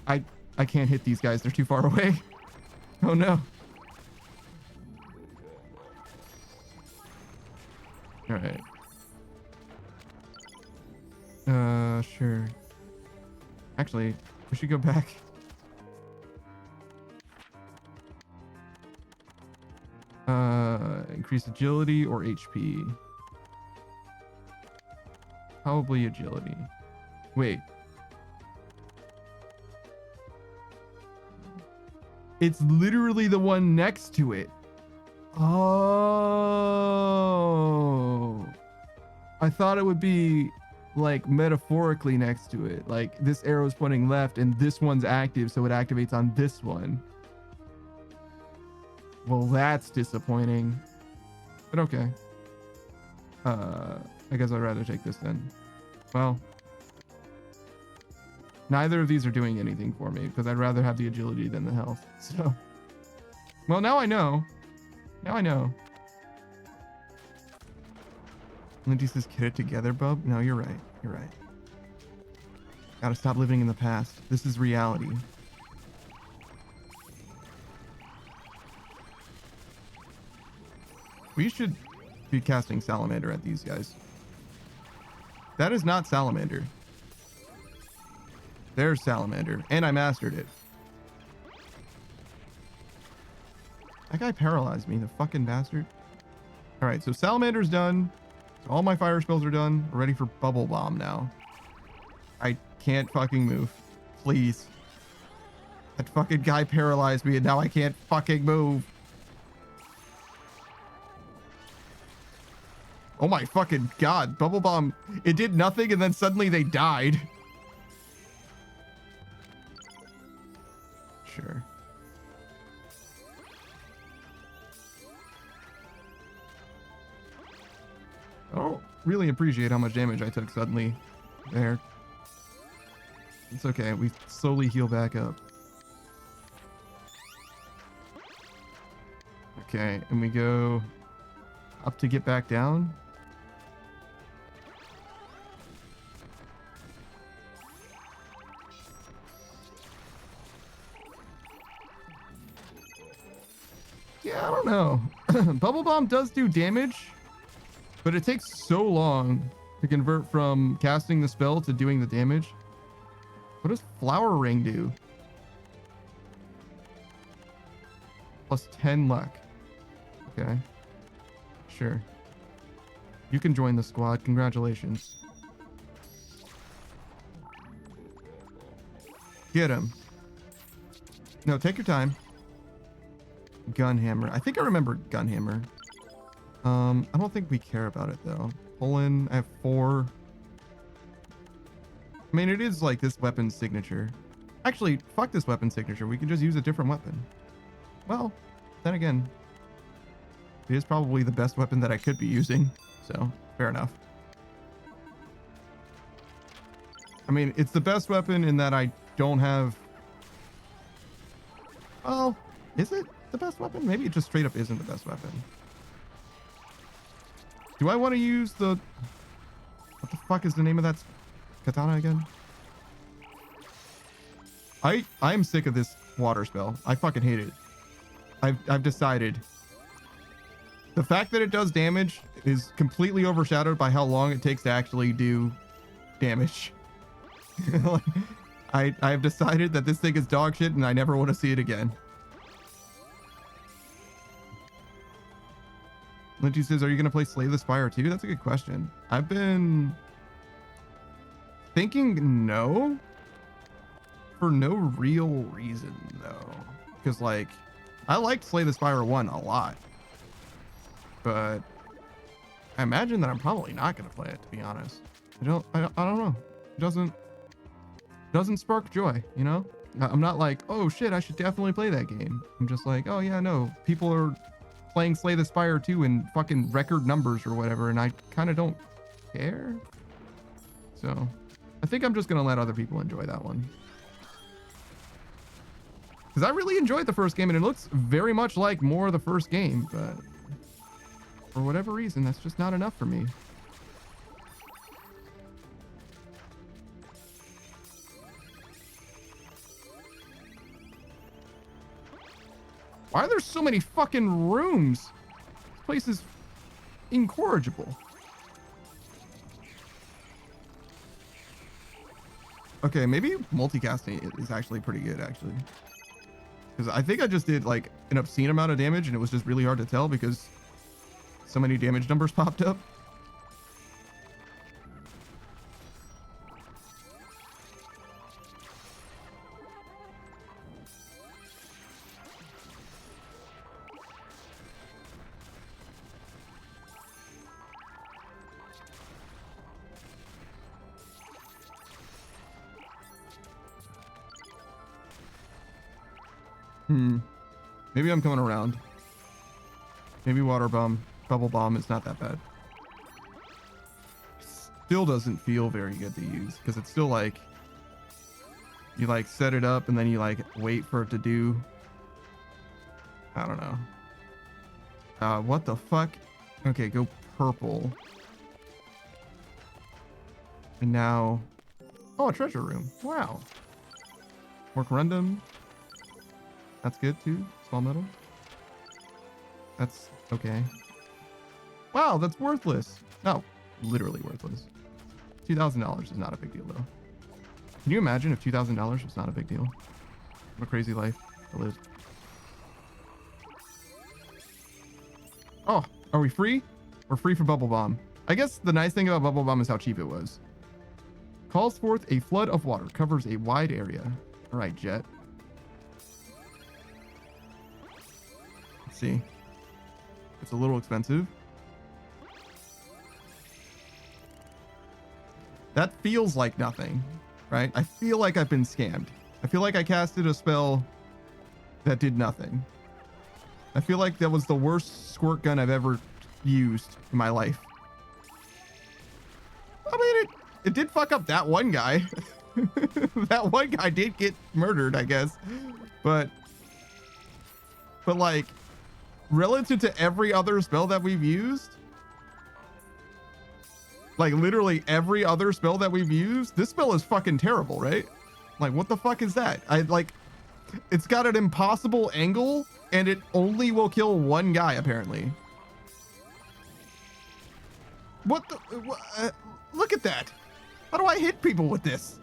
I can't hit these guys. They're too far away. Oh no. All right. Sure. Actually, we should go back. Increase agility or HP? Probably agility. Wait. It's literally the one next to it. Oh. I thought it would be like metaphorically next to it. Like this arrow's pointing left and this one's active, so it activates on this one. Well, that's disappointing. But okay. I guess I'd rather take this then. Well, neither of these are doing anything for me because I'd rather have the agility than the health. So, well, now I know. Now I know. Lindy says, "Get it together, bub." No, you're right. You're right. Gotta stop living in the past. This is reality. We should be casting Salamander at these guys. That is not Salamander. There's Salamander, and I mastered it. That guy paralyzed me, the fucking bastard. All right, so Salamander's done. So all my fire spells are done. We're ready for Bubble Bomb now. I can't fucking move. Please. That fucking guy paralyzed me, and now I can't fucking move. Oh my fucking god. Bubble Bomb, it did nothing, and then suddenly they died. Sure. I don't really appreciate how much damage I took suddenly there. It's okay. We slowly heal back up. Okay, and we go up to get back down. know. Bubble Bomb does do damage, but it takes so long to convert from casting the spell to doing the damage. What does Flower Ring do? Plus 10 luck. Okay. Sure. You can join the squad. Congratulations. Get him. No, take your time. Gunhammer. I think I remember Gunhammer. I don't think we care about it though. Pull in. I have 4. I mean, it is like this weapon's signature. Actually, fuck this weapon signature. We can just use a different weapon. Well, then again, it is probably the best weapon that I could be using. So, fair enough. I mean, it's the best weapon in that I don't have... Oh, is it the best weapon? Maybe it just straight up isn't the best weapon. Do I want to use the... What the fuck is the name of that katana again? I'm sick of this water spell. I fucking hate it. I've decided. The fact that it does damage is completely overshadowed by how long it takes to actually do damage. I've decided that this thing is dog shit and I never want to see it again. Lynchy says, are you going to play Slay the Spire too? That's a good question. I've been thinking no. For no real reason though. Because like, I liked Slay the Spire 1 a lot. But I imagine that I'm probably not going to play it, to be honest. I don't know. It doesn't spark joy, you know? I'm not like, oh shit, I should definitely play that game. I'm just like, oh yeah, no, people are playing Slay the Spire 2 in fucking record numbers or whatever, and I kind of don't care. So I think I'm just going to let other people enjoy that one. Because I really enjoyed the first game, and it looks very much like more of the first game, but for whatever reason, that's just not enough for me. Why are there so many fucking rooms? This place is incorrigible. Okay, maybe multicasting is actually pretty good, actually. Because I think I just did like an obscene amount of damage and it was just really hard to tell because so many damage numbers popped up. Maybe I'm coming around. Maybe bubble bomb is not that bad. Still doesn't feel very good to use because it's still like you like set it up and then you like wait for it to do. I don't know. What the fuck? Okay, go purple. And now, oh, a treasure room. Wow. More corundum. That's good too. Small metal. That's okay. Wow, that's worthless. No, literally worthless. $2,000 is not a big deal though. Can you imagine if $2,000 was not a big deal? What a crazy life to live. Oh, are we free? We're free for Bubble Bomb. I guess the nice thing about Bubble Bomb is how cheap it was. Calls forth a flood of water, covers a wide area. All right, Jet. See, it's a little expensive. That feels like nothing, right? I feel like I've been scammed. I feel like I casted a spell that did nothing. I feel like that was the worst squirt gun I've ever used in my life. I mean, it did fuck up that one guy. That one guy did get murdered, I guess. But like, relative to every other spell that we've used, like literally every other spell that we've used, this spell is fucking terrible, right? Like, what the fuck is that? It's got an impossible angle and it only will kill one guy apparently. What the? Look at that. How do I hit people with this?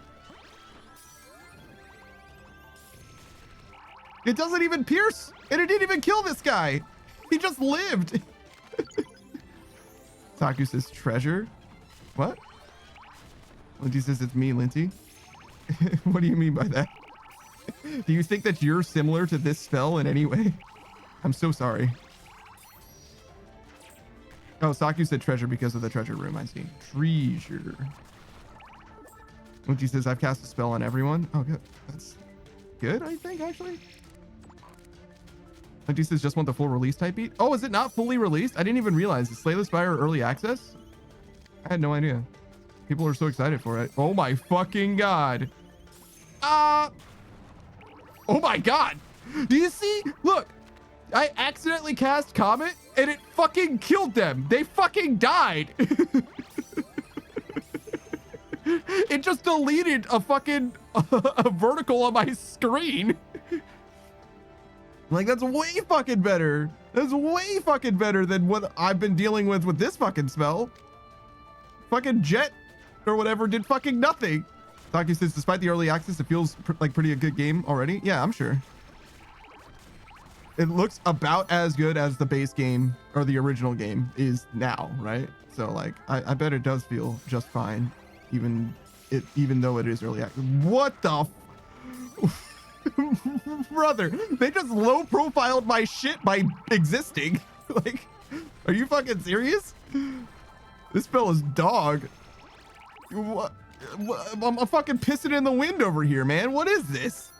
It doesn't even pierce, and it didn't even kill this guy. He just lived. Taku says treasure. What? Lindsay says it's me, Lindsay. What do you mean by that? Do you think that you're similar to this spell in any way? I'm so sorry. Oh, Saku said treasure because of the treasure room. I see. Treasure. Lindsay says I've cast a spell on everyone. Oh, good. That's good, I think, actually. Lindsay says just want the full release type beat. Oh, is it not fully released? I didn't even realize. Is Slay the Spire early access? I had no idea. People are so excited for it. Oh my fucking god. Oh my god. Do you see? Look, I accidentally cast Comet and it fucking killed them. They fucking died. It just deleted a fucking a vertical on my screen. Like, that's way fucking better. That's way fucking better than what I've been dealing with this fucking spell. Fucking Jet or whatever did fucking nothing. Taki says, despite the early access, it feels like pretty a good game already. Yeah, I'm sure. It looks about as good as the base game or the original game is now, right? So like, I bet it does feel just fine, even though it is early access. What the brother? They just low profiled my shit by existing. Like, are you fucking serious? This spell is dog. What? I'm fucking pissing in the wind over here, man. What is this?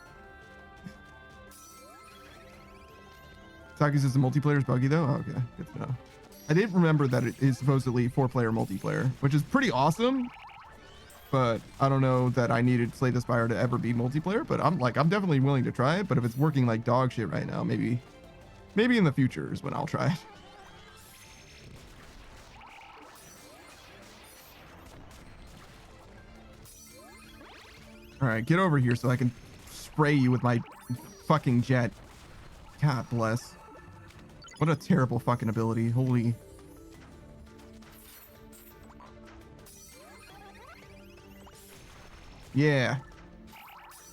Taki says the multiplayer is buggy though. Oh, okay, good to know. I didn't remember that it is supposedly 4-player multiplayer, which is pretty awesome. But I don't know that I needed Slay the Spire to ever be multiplayer. But I'm definitely willing to try it. But if it's working like dog shit right now, maybe in the future is when I'll try it. All right, get over here so I can spray you with my fucking jet. God bless. What a terrible fucking ability. Holy. Yeah.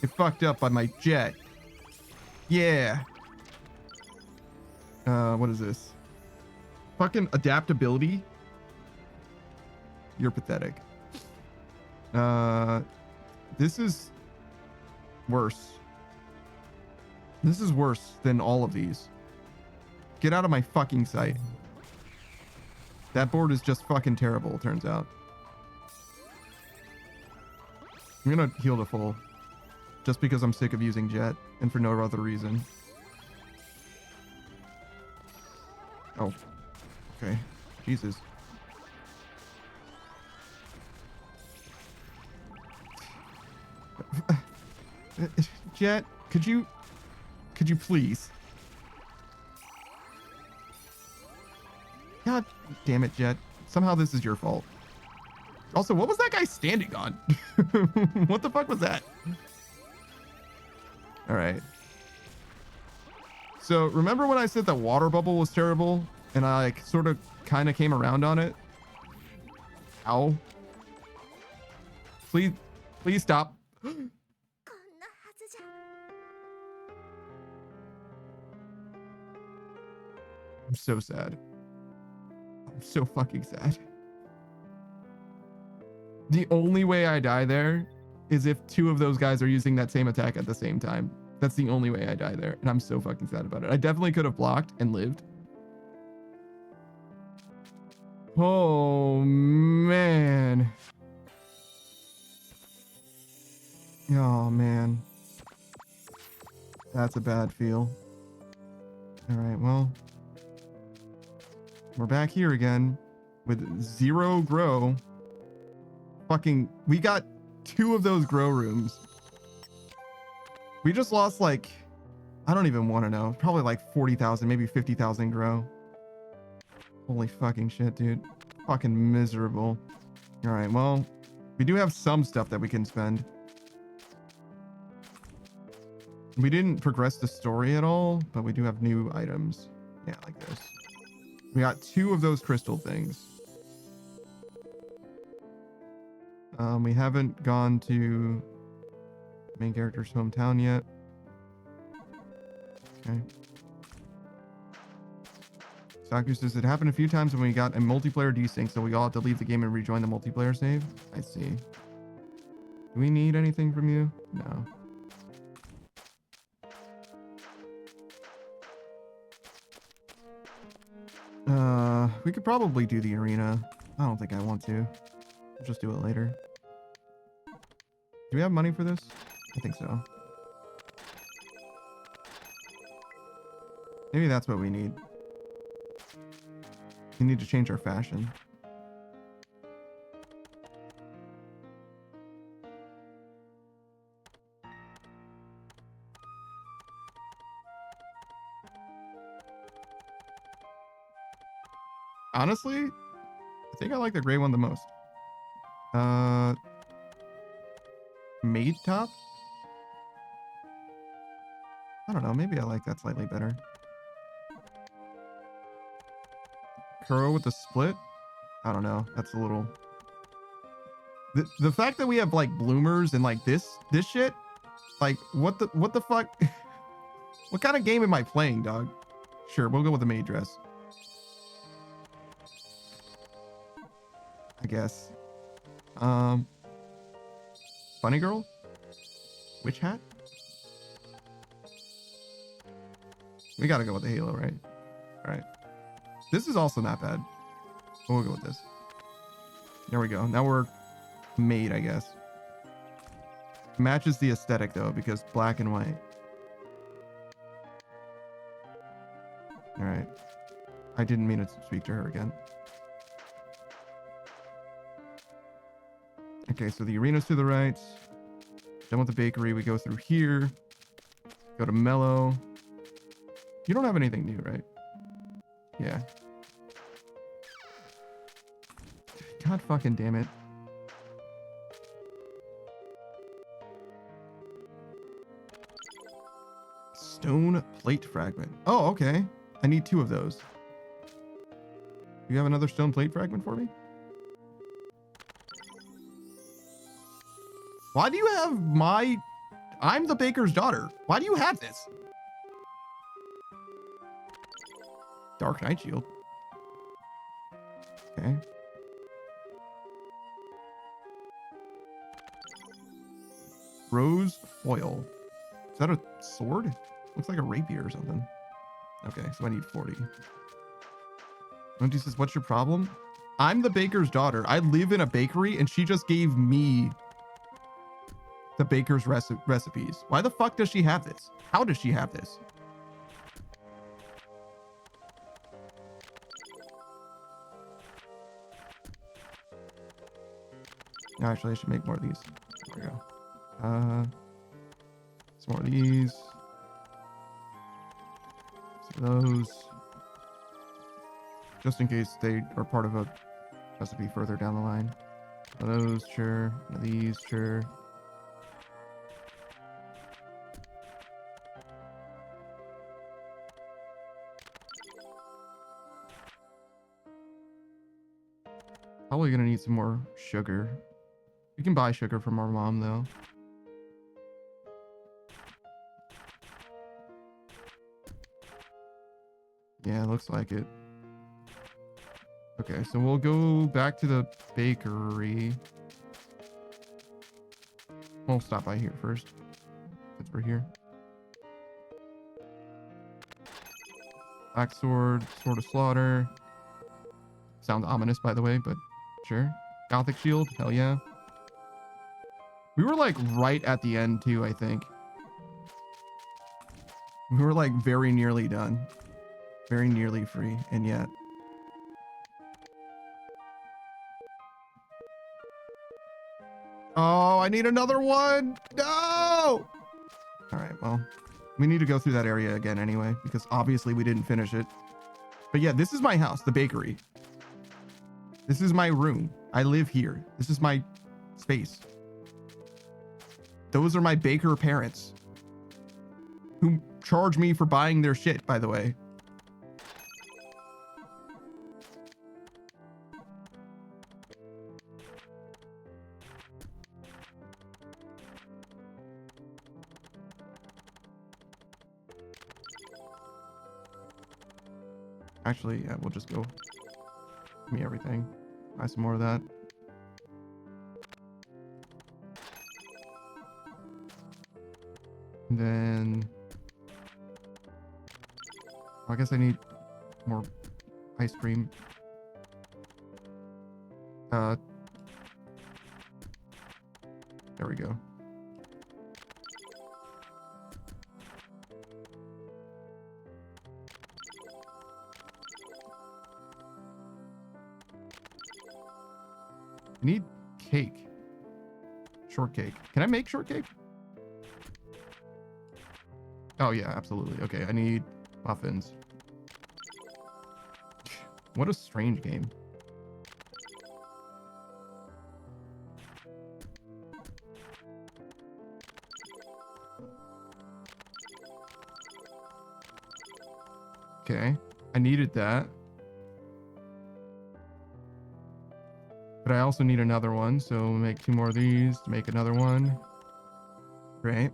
Get fucked up by my jet. Yeah. What is this? Fucking adaptability? You're pathetic. This is worse. This is worse than all of these. Get out of my fucking sight. That board is just fucking terrible, it turns out. I'm gonna heal to full. Just because I'm sick of using Jet, and for no other reason. Oh. Okay. Jesus. Jet, could you please? God damn it, Jet. Somehow this is your fault. Also, what was that guy standing on? What the fuck was that? All right. So remember when I said that water bubble was terrible and I like sort of kind of came around on it? Ow. Please stop. I'm so sad. I'm so fucking sad. The only way I die there is if two of those guys are using that same attack at the same time. That's the only way I die there. And I'm so fucking sad about it. I definitely could have blocked and lived. Oh, man. Oh, man. That's a bad feel. All right, well. We're back here again with 0 grow. Fucking, we got 2 of those grow rooms. We just lost like, I don't even want to know. Probably like 40,000, maybe 50,000 grow. Holy fucking shit, dude. Fucking miserable. All right, well, we do have some stuff that we can spend. We didn't progress the story at all, but we do have new items. Yeah, like this. We got 2 of those crystal things. We haven't gone to main character's hometown yet. Okay. Saku says it happened a few times when we got a multiplayer desync, so we all had to leave the game and rejoin the multiplayer save. I see. Do we need anything from you? No. We could probably do the arena. I don't think I want to. We'll just do it later. Do we have money for this? I think so. Maybe that's what we need. We need to change our fashion. Honestly, I think I like the gray one the most. Maid top? I don't know. Maybe I like that slightly better. Kuro with the split? I don't know. That's a little... The fact that we have like bloomers and like this shit, like what the fuck? What kind of game am I playing, dog? Sure, we'll go with the maid dress. I guess. Bunny girl? Witch hat? We gotta go with the halo, right? All right. This is also not bad. But we'll go with this. There we go. Now we're made, I guess. Matches the aesthetic though, because black and white. All right. I didn't mean to speak to her again. Okay, so the arena's to the right. Done with the bakery. We go through here. Go to Mellow. You don't have anything new, right? Yeah. God fucking damn it. Stone plate fragment. Oh, okay. I need 2 of those. You have another stone plate fragment for me? Why do you have my... I'm the baker's daughter. Why do you have this? Dark Knight Shield. Okay. Rose foil. Is that a sword? Looks like a rapier or something. Okay, so I need 40. Wendy says, what's your problem? I'm the baker's daughter. I live in a bakery and she just gave me the baker's recipes. Why the fuck does she have this? How does she have this? Actually, I should make more of these. There we go. Some more of these. Some of those. Just in case they are part of a recipe further down the line. Some of those, sure. Some of these, sure. Probably gonna need some more sugar. We can buy sugar from our mom though. Yeah, looks like it. Okay, so we'll go back to the bakery. We'll stop by here first, since we're here. Black sword, sword of slaughter. Sounds ominous, by the way, but sure. Gothic shield, hell yeah. We were like right at the end too, I think. We were like very nearly done. Very nearly free, and yet. Oh, I need another one. No! All right, well, we need to go through that area again anyway, because obviously we didn't finish it. But yeah, this is my house, the bakery. This is my room. I live here. This is my space. Those are my baker parents. who charge me for buying their shit, by the way. Actually, yeah, we'll just go. Give me everything. Buy some more of that. And then I guess I need more ice cream. There we go. I need cake. Shortcake. Can I make shortcake? Oh yeah, absolutely. Okay, I need muffins. What a strange game. Okay, I needed that. But I also need another one, so we'll make 2 more of these to make another one. Great.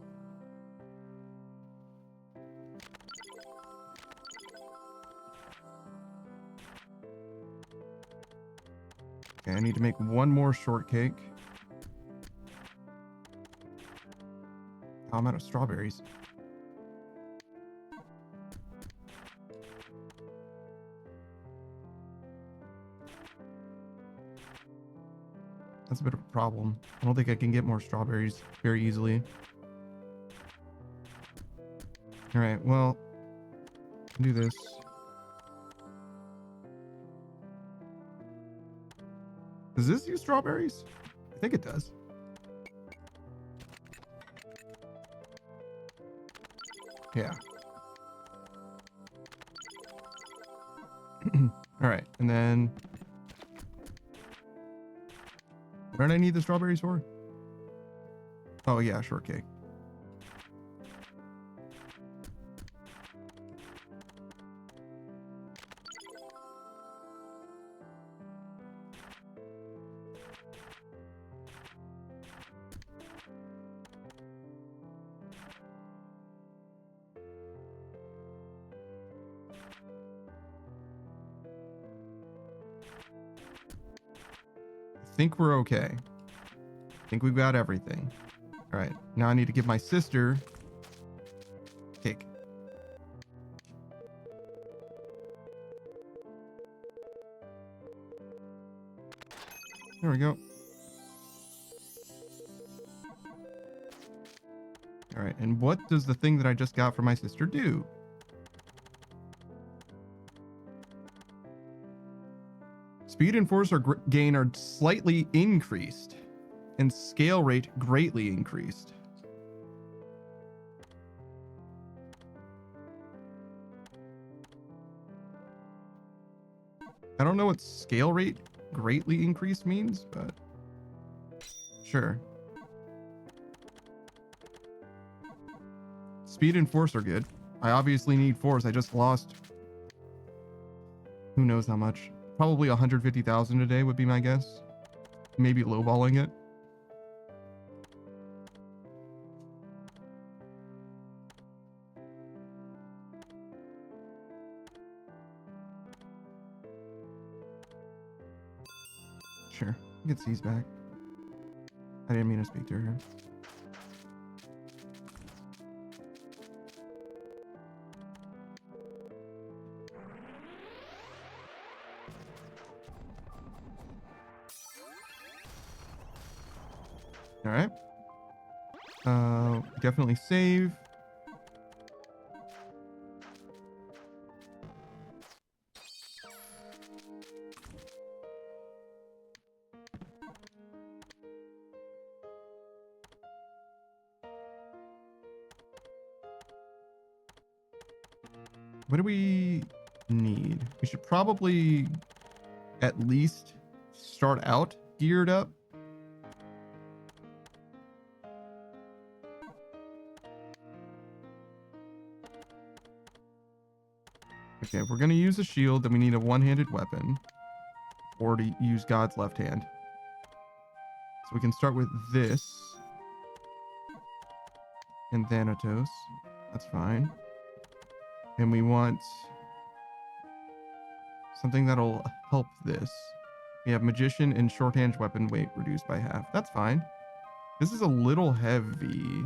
Okay, I need to make 1 more shortcake. Oh, I'm out of strawberries. That's a bit of a problem. I don't think I can get more strawberries very easily. All right, well, do this. Does this use strawberries? I think it does. Yeah. All right, and then what did I need the strawberries for? Oh yeah, shortcake. I think we're okay. I think we've got everything. All right, now I need to give my sister cake. There we go. All right, and what does the thing that I just got for my sister do? Speed and force gain are slightly increased, and scale rate greatly increased. I don't know what scale rate greatly increased means, but sure. Speed and force are good. I obviously need force. I just lost who knows how much. Probably 150,000 a day would be my guess. Maybe lowballing it. Sure. Get C's back. I didn't mean to speak to her. All right. Definitely save. What do we need? We should probably at least start out geared up. Okay, if we're gonna use a shield, then we need a one-handed weapon. Or to use God's left hand. So we can start with this. And Thanatos. That's fine. And we want something that'll help this. We have Magician and shorthand weapon weight reduced by half. That's fine. This is a little heavy,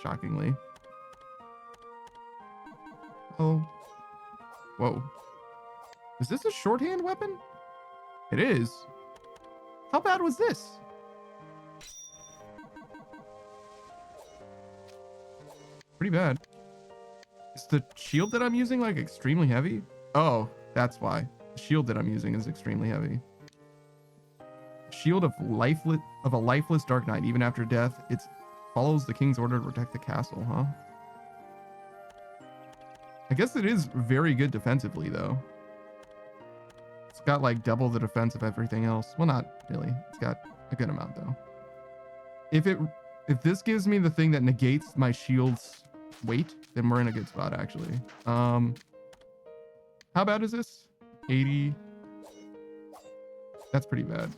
shockingly. Oh. Whoa. Is this a shorthand weapon? It is. How bad was this? Pretty bad. Is the shield that I'm using like extremely heavy? Oh, that's why. The shield that I'm using is extremely heavy. Shield of a lifeless Dark Knight. Even after death, it follows the king's order to protect the castle, huh? I guess it is very good defensively, though. It's got like double the defense of everything else. Well, not really. It's got a good amount, though. If this gives me the thing that negates my shield's weight, then we're in a good spot, actually. How bad is this? 80. That's pretty bad.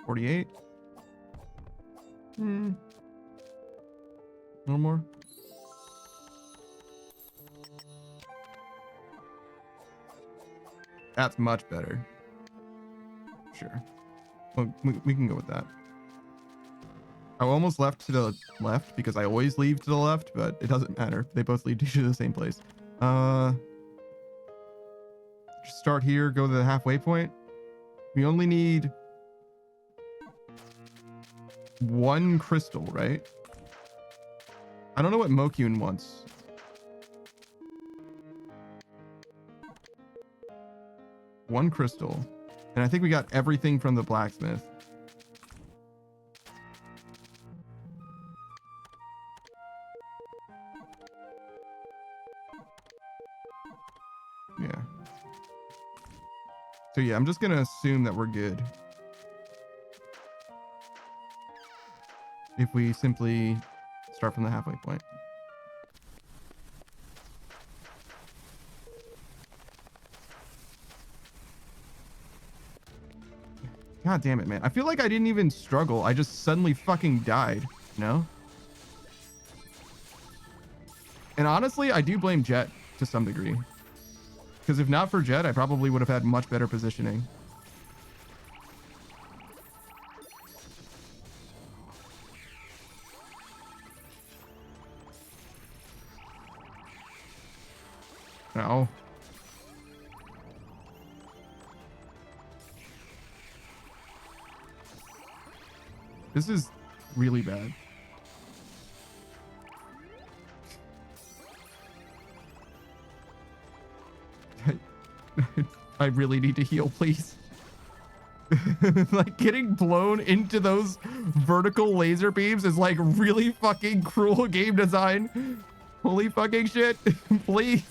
48. A little more. That's much better. Sure. Well, we can go with that. I almost left to the left because I always leave to the left, but it doesn't matter. They both lead to the same place. Just start here, go to the halfway point. We only need one crystal, right? I don't know what Mokyun wants. One crystal. And I think we got everything from the blacksmith. Yeah. So yeah, I'm just gonna assume that we're good. If we simply start from the halfway point. God damn it, man. I feel like I didn't even struggle. I just suddenly fucking died, you know? And honestly, I do blame Jet to some degree. Because if not for Jet, I probably would have had much better positioning. No. This is really bad. I really need to heal, please. Like getting blown into those vertical laser beams is like really fucking cruel game design. Holy fucking shit. Please.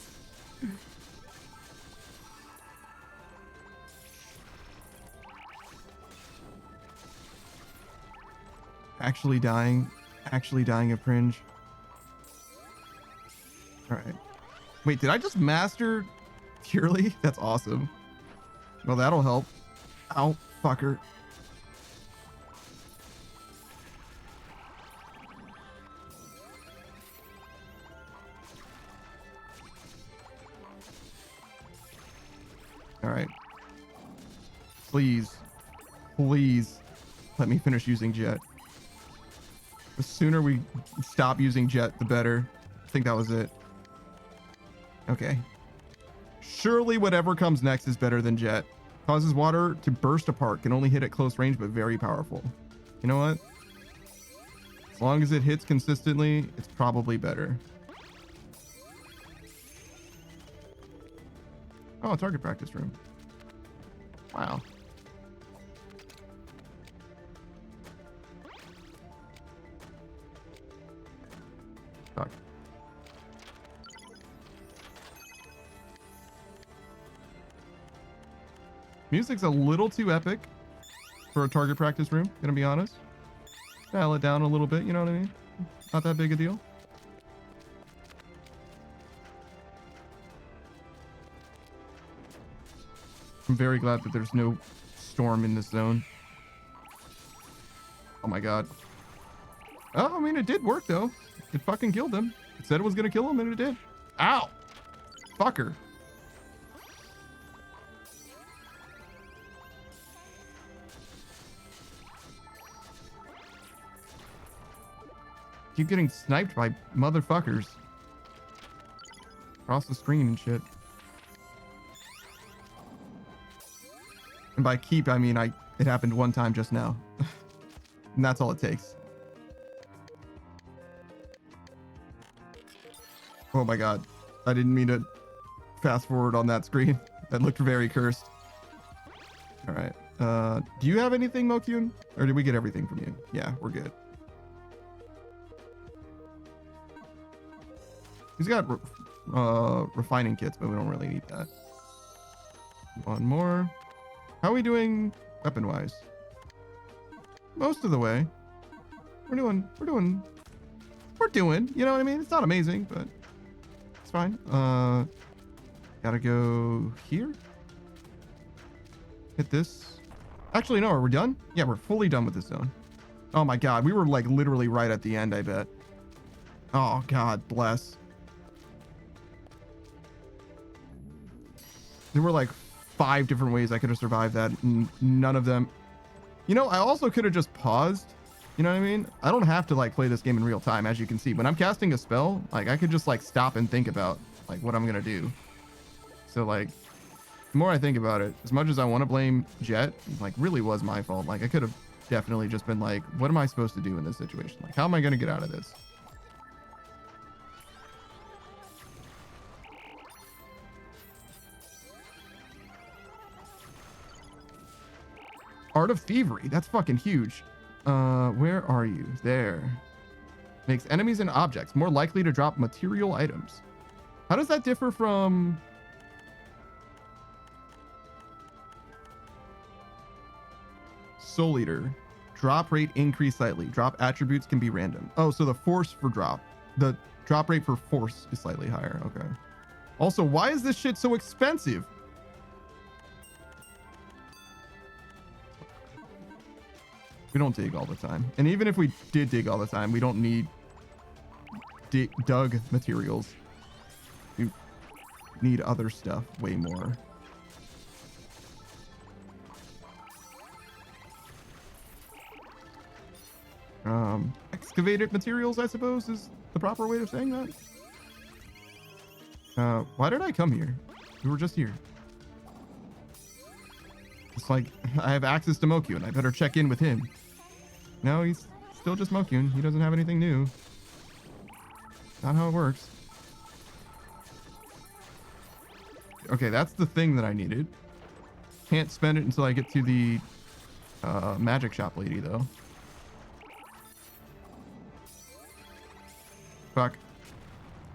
Actually dying of cringe. All right. Wait, did I just master purely? That's awesome. Well, that'll help. Ow, fucker. All right. Please, please let me finish using Jet. The sooner we stop using Jet, the better. I think that was it. Okay. Surely whatever comes next is better than Jet. Causes water to burst apart. Can only hit at close range, but very powerful. You know what? As long as it hits consistently, it's probably better. Oh, target practice room. Wow. Fuck. Music's a little too epic for a target practice room, gonna be honest. Dial it down a little bit, you know what I mean? Not that big a deal. I'm very glad that there's no storm in this zone. Oh my god. Oh, I mean, it did work though. It fucking killed him. It said it was gonna kill him and it did. Ow! Fucker. Keep getting sniped by motherfuckers. Across the screen and shit. And by keep, I mean it happened one time just now. And that's all it takes. Oh my god. I didn't mean to fast forward on that screen. That looked very cursed. Alright. Do you have anything, Mokyun? Or did we get everything from you? Yeah, we're good. He's got refining kits, but we don't really need that. One more. How are we doing weapon-wise? Most of the way. We're doing, you know what I mean? It's not amazing, but it's fine. Gotta go here. Hit this. Actually, no, are we done? Yeah, we're fully done with this zone. Oh my god, we were like literally right at the end, I bet. Oh god, bless. There were like 5 different ways I could have survived that, and none of them. You know, I also could have just paused. You know what I mean? I don't have to like play this game in real time, as you can see. When I'm casting a spell, like I could just like stop and think about like what I'm gonna do. So like, the more I think about it, as much as I want to blame Jet, like really was my fault. Like I could have definitely just been like, what am I supposed to do in this situation? Like, how am I gonna get out of this? Art of Thievery. That's fucking huge. Where are you? There. Makes enemies and objects more likely to drop material items. How does that differ from... Soul Eater? Drop rate increase slightly. Drop attributes can be random. Oh, so the force for drop. The drop rate for force is slightly higher. Okay. Also, why is this shit so expensive? We don't dig all the time. And even if we did dig all the time, we don't need dug materials. We need other stuff way more. Excavated materials, I suppose, is the proper way of saying that. Why did I come here? We were just here. It's like, I have access to Mokyun. I better check in with him. No, he's still just Mokyun. He doesn't have anything new. Not how it works. Okay, that's the thing that I needed. Can't spend it until I get to the magic shop lady, though. Fuck.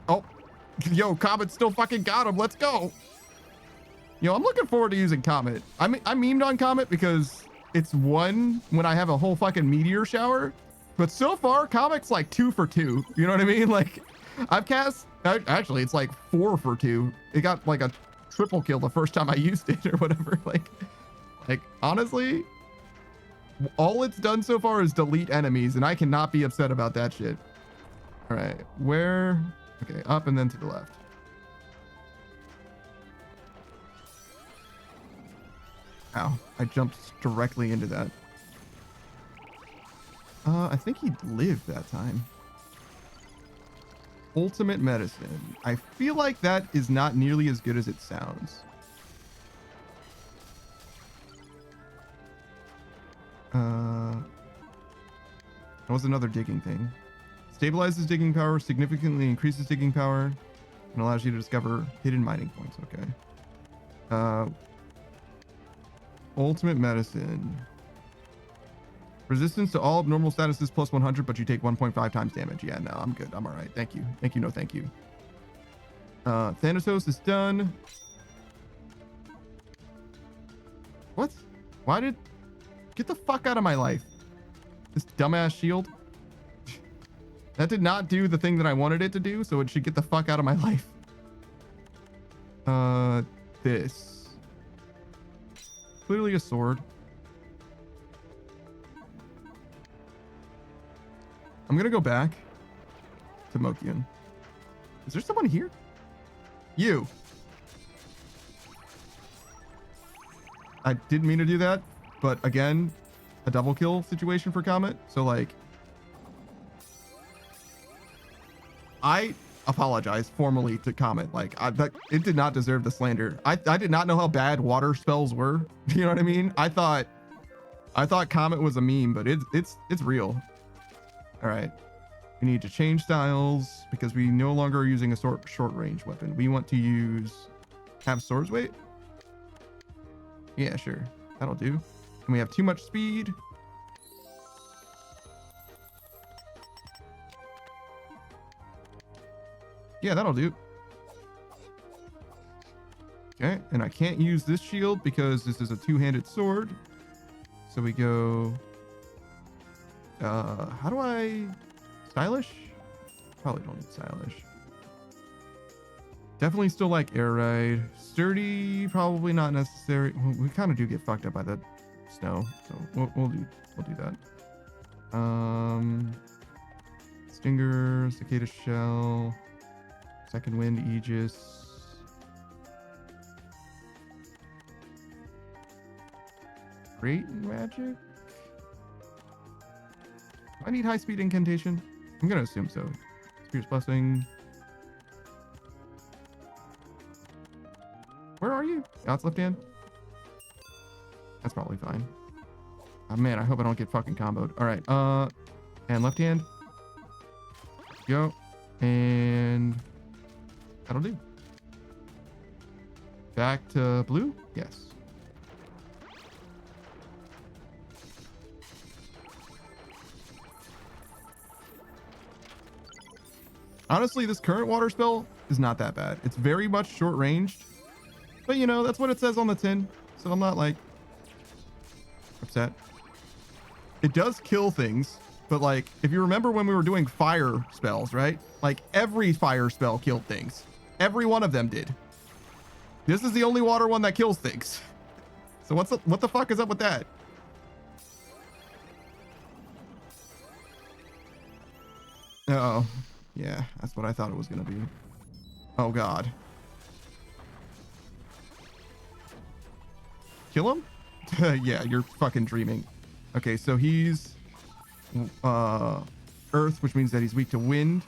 Oh. Yo, Comet still fucking got him. Let's go. Yo, I'm looking forward to using Comet. I memed on Comet because it's one when I have a whole fucking meteor shower. But so far, Comet's like 2 for 2. You know what I mean? Like, I've cast... Actually, it's like 4 for 2. It got like a triple kill the first time I used it or whatever. Like honestly, all it's done so far is delete enemies, and I cannot be upset about that shit. All right, where... Okay, up and then to the left. Ow, I jumped directly into that. I think he lived that time. Ultimate medicine. I feel like that is not nearly as good as it sounds. That was another digging thing. Stabilizes digging power, significantly increases digging power, and allows you to discover hidden mining points. Okay. Ultimate medicine. Resistance to all abnormal statuses plus 100, but you take 1.5 times damage. Yeah, no, I'm good. I'm all right. Thank you. Thank you. No, thank you. Thanatos is done. What? Why did... Get the fuck out of my life. This dumbass shield. That did not do the thing that I wanted it to do, so it should get the fuck out of my life. This. Clearly a sword. I'm gonna go back to Mokian. Is there someone here? You. I didn't mean to do that, but again, a double kill situation for Comet. So like, I apologize formally to Comet. Like, it did not deserve the slander. I did not know how bad water spells were. You know what I mean? I thought Comet was a meme, but it's real. All right. We need to change styles because we no longer are using a short range weapon. We want to have swords weight. Yeah, sure. That'll do. And we have too much speed. Yeah, that'll do. Okay, and I can't use this shield because this is a two-handed sword. So we go... how do I... Stylish? Probably don't need stylish. Definitely still like air ride. Sturdy, probably not necessary. Well, we kind of do get fucked up by the snow, so we'll do that. Stinger, cicada shell, second wind, aegis. Great magic. Do I need high speed incantation? I'm gonna assume so. Spirit's blessing. Where are you? Oh, it's left hand. That's probably fine. Oh man, I hope I don't get fucking comboed. All right, and left hand. Go, and that'll do. Back to blue. Yes. Honestly, this current water spell is not that bad. It's very much short ranged, but you know, that's what it says on the tin. So I'm not like upset. It does kill things, but like, if you remember when we were doing fire spells, right? Like every fire spell killed things. Every one of them did. This is the only water one that kills things. So what the fuck is up with that? Uh-oh. Yeah, that's what I thought it was gonna be. Oh god. Kill him? Yeah, you're fucking dreaming. Okay, so he's earth, which means that he's weak to wind.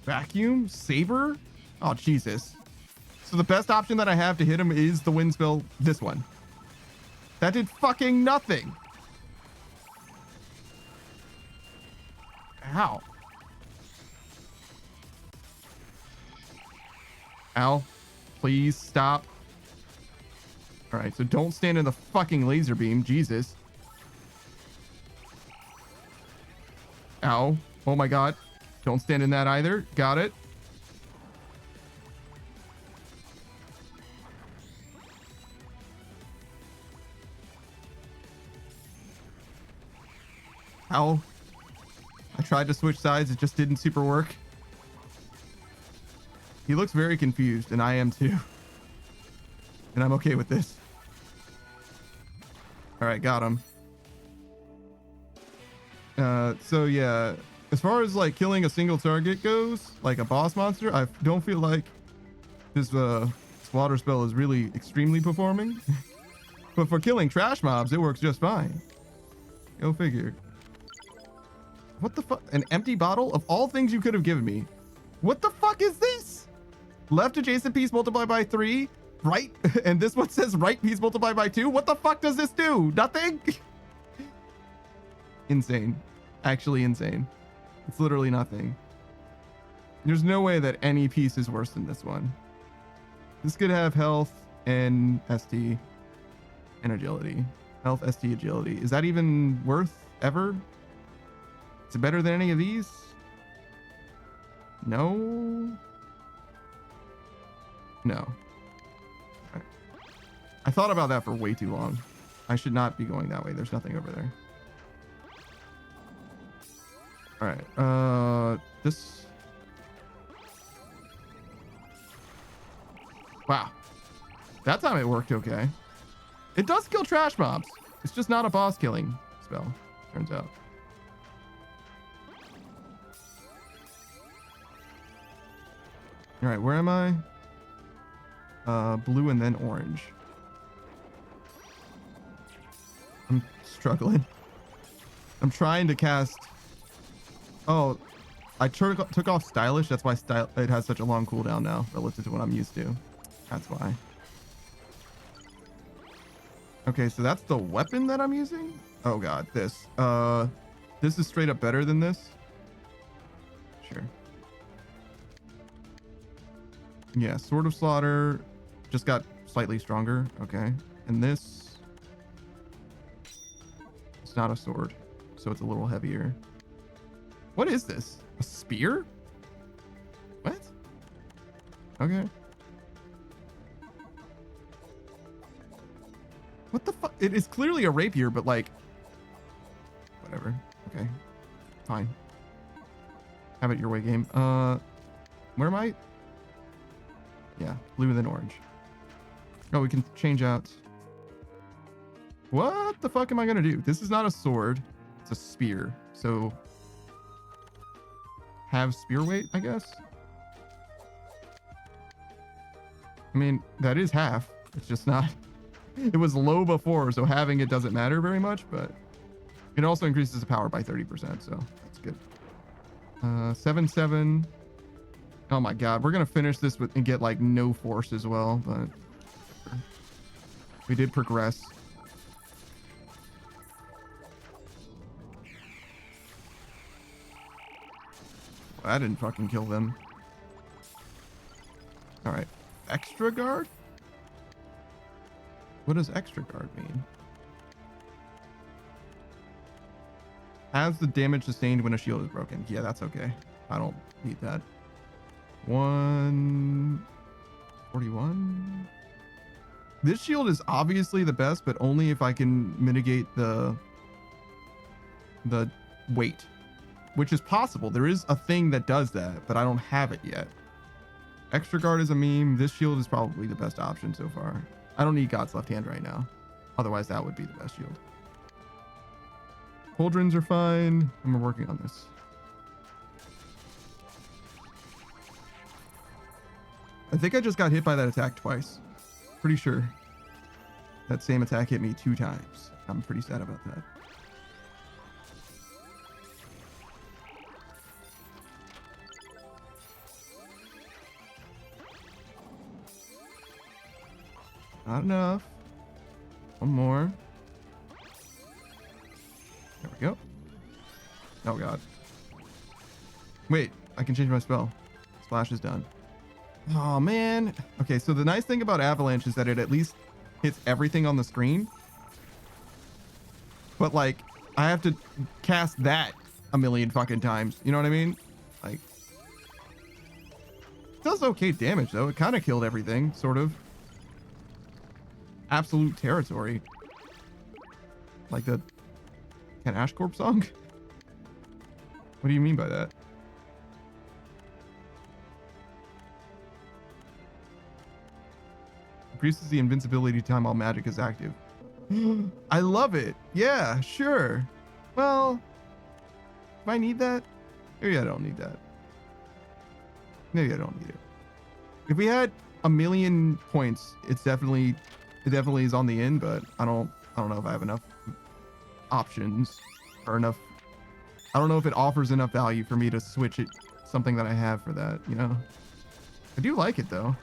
Vacuum? Saber? Oh, Jesus. So the best option that I have to hit him is the wind spell, this one. That did fucking nothing. Ow. Ow. Please stop. All right, so don't stand in the fucking laser beam. Jesus. Ow. Oh my god. Don't stand in that either. Got it. Ow. I tried to switch sides. It just didn't super work. He looks very confused, and I am too. And I'm okay with this. All right, got him. So yeah, as far as like killing a single target goes, like a boss monster, I don't feel like this water spell is really extremely performing. But for killing trash mobs, it works just fine. Go figure. What the fuck? An empty bottle? Of all things you could have given me. What the fuck is this? Left adjacent piece multiplied by 3. Right? And this one says right piece multiplied by 2. What the fuck does this do? Nothing? Insane. Actually insane. It's literally nothing. There's no way that any piece is worse than this one. This could have health and ST and agility. Health, ST, agility. Is that even worth ever? Is it better than any of these? No. No. I thought about that for way too long. I should not be going that way. There's nothing over there. All right. This. Wow. That time it worked okay. It does kill trash mobs. It's just not a boss killing spell, turns out. All right, where am I? Blue and then orange. I'm struggling. I'm trying to cast. Oh, I took off stylish. That's why it has such a long cooldown now relative to what I'm used to. That's why. Okay, so that's the weapon that I'm using. Oh god, this. This is straight up better than this. Sure. Yeah, Sword of Slaughter just got slightly stronger. Okay, and this. It's not a sword, so it's a little heavier. What is this? A spear? What? Okay. What the fuck? It is clearly a rapier, but like, whatever. Okay, fine. Have it your way, game. Where am I? Yeah, blue and then orange. Oh, we can change out. What the fuck am I gonna do? This is not a sword. It's a spear. So have spear weight, I guess. I mean, that is half. It's just not. It was low before, so having it doesn't matter very much, but it also increases the power by 30%, so that's good. 7-7. Oh my god, we're gonna finish this with and get like no force as well, but we did progress. Well, that didn't fucking kill them. All right, extra guard. What does extra guard mean? Has the damage sustained when a shield is broken. Yeah, that's okay. I don't need that. 141. This shield is obviously the best, but only if I can mitigate the weight, which is possible. There is a thing that does that, but I don't have it yet. Extra guard is a meme. This shield is probably the best option so far. I don't need God's left hand right now. Otherwise, that would be the best shield. Cauldrons are fine. And we're working on this. I think I just got hit by that attack twice. Pretty sure that same attack hit me 2 times. I'm pretty sad about that. Not enough. One more. There we go. Oh god. Wait, I can change my spell. Splash is done. Oh man. Okay, so the nice thing about Avalanche is that it at least hits everything on the screen. But like, I have to cast that a million fucking times. You know what I mean? Like, it does okay damage though. It kind of killed everything, sort of. Absolute territory. Like the Ken Ashcorp song? What do you mean by that? Increases the invincibility time while magic is active. I love it. Yeah, sure. Well, if I need that, maybe I don't need that. Maybe I don't need it. If we had 1,000,000 points, it definitely is on the end, but I don't know if I have enough options or enough. I don't know if it offers enough value for me to switch it something that I have for that, you know. I do like it though.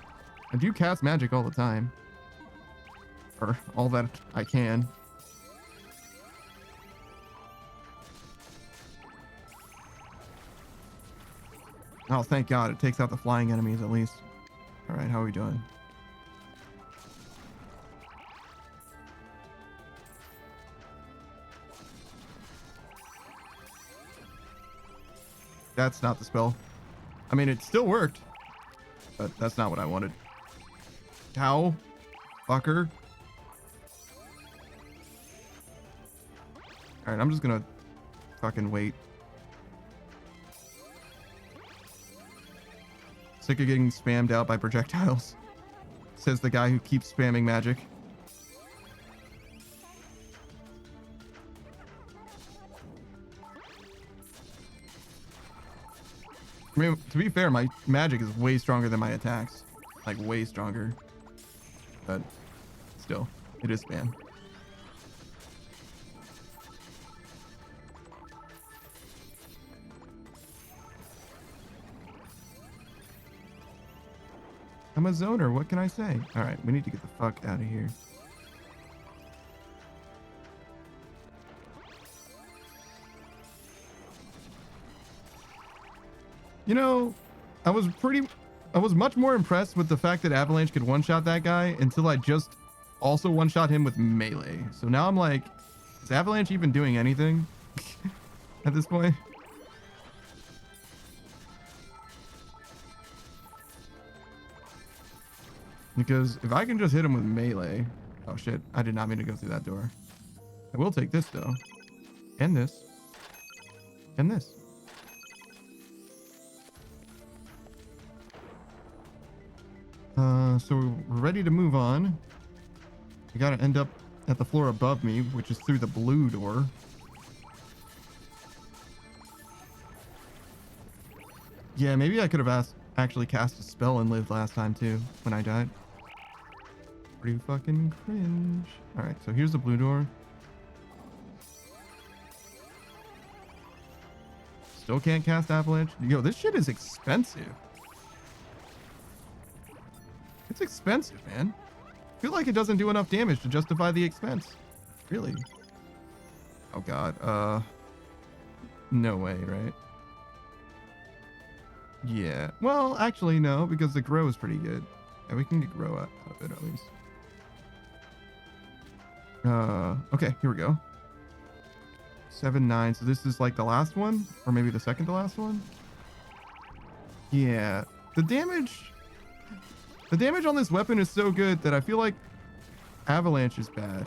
I do cast magic all the time. Or all that I can. Oh, thank God. It takes out the flying enemies at least. All right, how are we doing? That's not the spell. I mean, it still worked, but that's not what I wanted. How fucker. All right, I'm just gonna fucking wait. Sick of getting spammed out by projectiles, says the guy who keeps spamming magic. I mean, to be fair, my magic is way stronger than my attacks. Like, way stronger. But still, it is spam. I'm a zoner. What can I say? All right, we need to get the fuck out of here. You know, I was much more impressed with the fact that Avalanche could one-shot that guy until I just also one-shot him with melee. So now I'm like, is Avalanche even doing anything at this point? Because if I can just hit him with melee... Oh shit, I did not mean to go through that door. I will take this though. And this. And this. So we're ready to move on. We gotta end up at the floor above me, which is through the blue door. Yeah, maybe I could have actually cast a spell and lived last time too, when I died. Pretty fucking cringe. Alright, so here's the blue door. Still can't cast Avalanche. Yo, this shit is expensive. It's expensive, man. I feel like it doesn't do enough damage to justify the expense. Really? Oh god. No way, right? Yeah. Well, actually, no, because the grow is pretty good. And we can get grow out of it at least. Okay, here we go. 7-9. So this is like the last one? Or maybe the second to last one? Yeah. The damage on this weapon is so good that I feel like Avalanche is bad.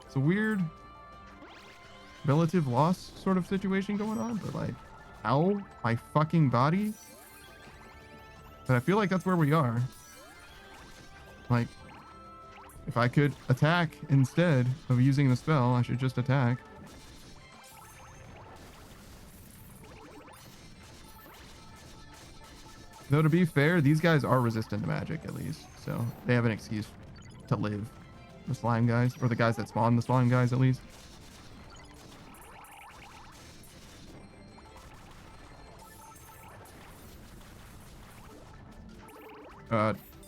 It's a weird relative loss sort of situation going on, but like, ow, my fucking body. But I feel like that's where we are. Like, if I could attack instead of using the spell, I should just attack. Though to be fair, these guys are resistant to magic at least, so they have an excuse to live. The slime guys, or the guys that spawn the slime guys at least.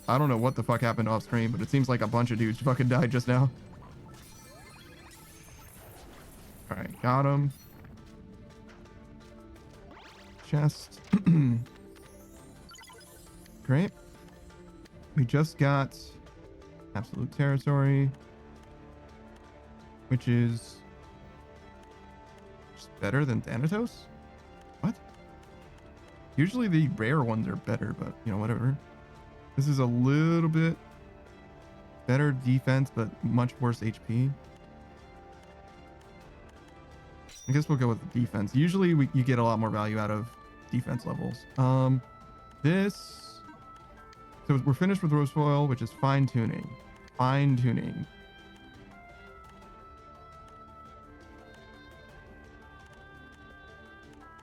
I don't know what the fuck happened off screen, but it seems like a bunch of dudes fucking died just now. Alright, got him. Chest. Great. We just got absolute territory, which is just better than Thanatos? What? Usually the rare ones are better, but you know, whatever. This is a little bit better defense, but much worse HP. I guess we'll go with the defense. Usually you get a lot more value out of defense levels. So we're finished with rose foil, which is fine tuning. Fine tuning.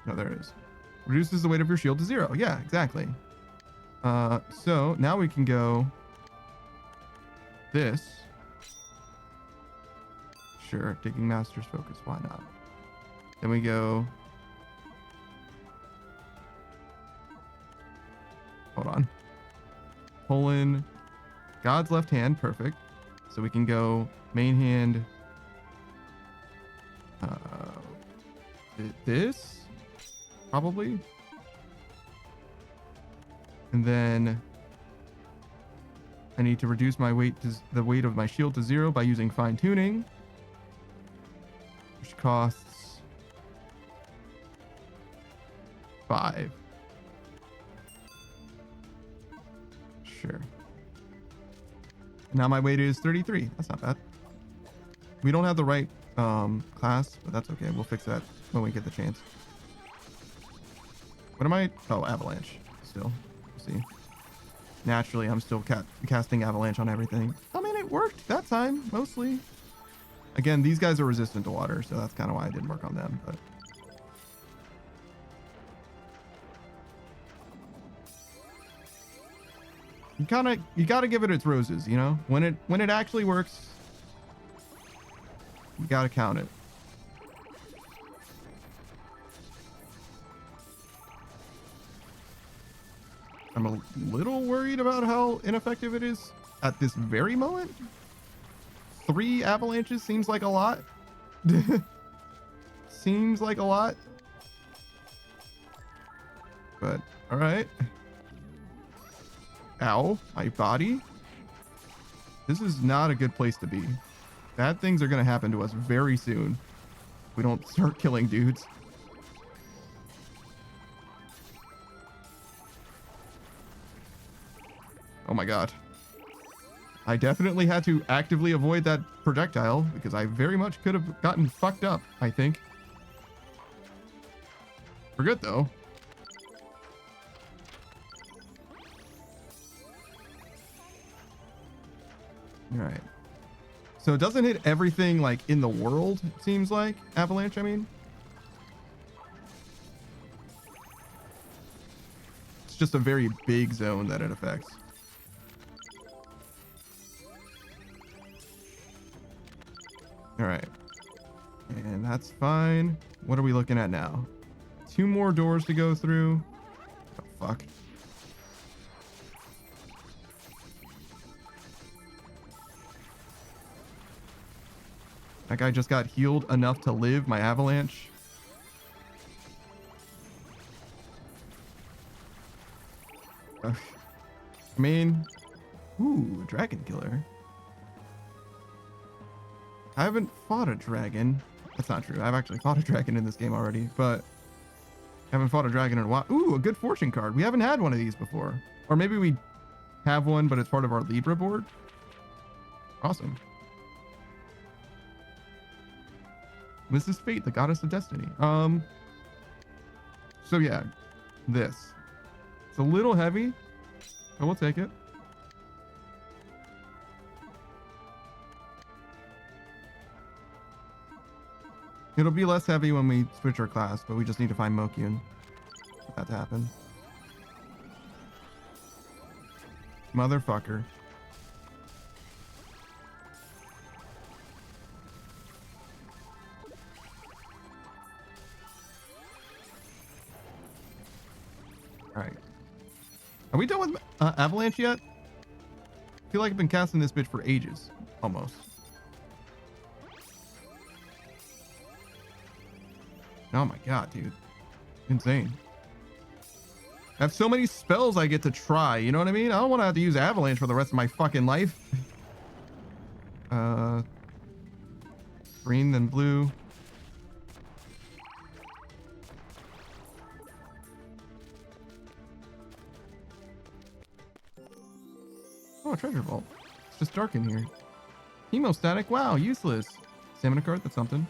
No, there it is. Reduces the weight of your shield to 0. Yeah, exactly. So now we can go this. Sure, Digging Master's Focus, why not? Then we go. Hold on. Pull in God's left hand, perfect. So we can go main hand. This probably. And then I need to reduce my weight to the weight of my shield to 0 by using fine tuning, which costs 5. Sure. Now my weight is 33. That's not bad. We don't have the right class, but that's okay. We'll fix that when we get the chance. What am I? Oh, avalanche. Still. Let's see. Naturally, I'm still casting avalanche on everything. I mean, it worked that time, mostly. Again, these guys are resistant to water, so that's kind of why I didn't work on them. But you gotta give it its roses, you know. When it actually works, you gotta count it. I'm a little worried about how ineffective it is at this very moment. 3 avalanches seems like a lot. Seems like a lot. But, alright. Ow, my body. This is not a good place to be. Bad things are going to happen to us very soon. If we don't start killing dudes. Oh my god. I definitely had to actively avoid that projectile because I very much could have gotten fucked up, I think. We're good though. Alright. So it doesn't hit everything like in the world, it seems like. Avalanche, I mean. It's just a very big zone that it affects. All right, and that's fine. What are we looking at now? 2 more doors to go through. Oh, fuck. That guy just got healed enough to live my avalanche. I mean, ooh, dragon killer. I haven't fought a dragon. That's not true. I've actually fought a dragon in this game already, but haven't fought a dragon in a while. Ooh, a good fortune card. We haven't had one of these before. Or maybe we have one, but it's part of our Libra board. Awesome. This is Fate, the goddess of destiny. So yeah, this. It's a little heavy, but we'll take it. It'll be less heavy when we switch our class, but we just need to find Mokyun for that to happen. Motherfucker. Alright. Are we done with Avalanche yet? I feel like I've been casting this bitch for ages. Almost. Oh my god, dude. Insane. I have so many spells I get to try, you know what I mean? I don't want to have to use Avalanche for the rest of my fucking life. Green, then blue. Oh, a treasure vault. It's just dark in here. Hemostatic, wow, useless. Stamina card, that's something.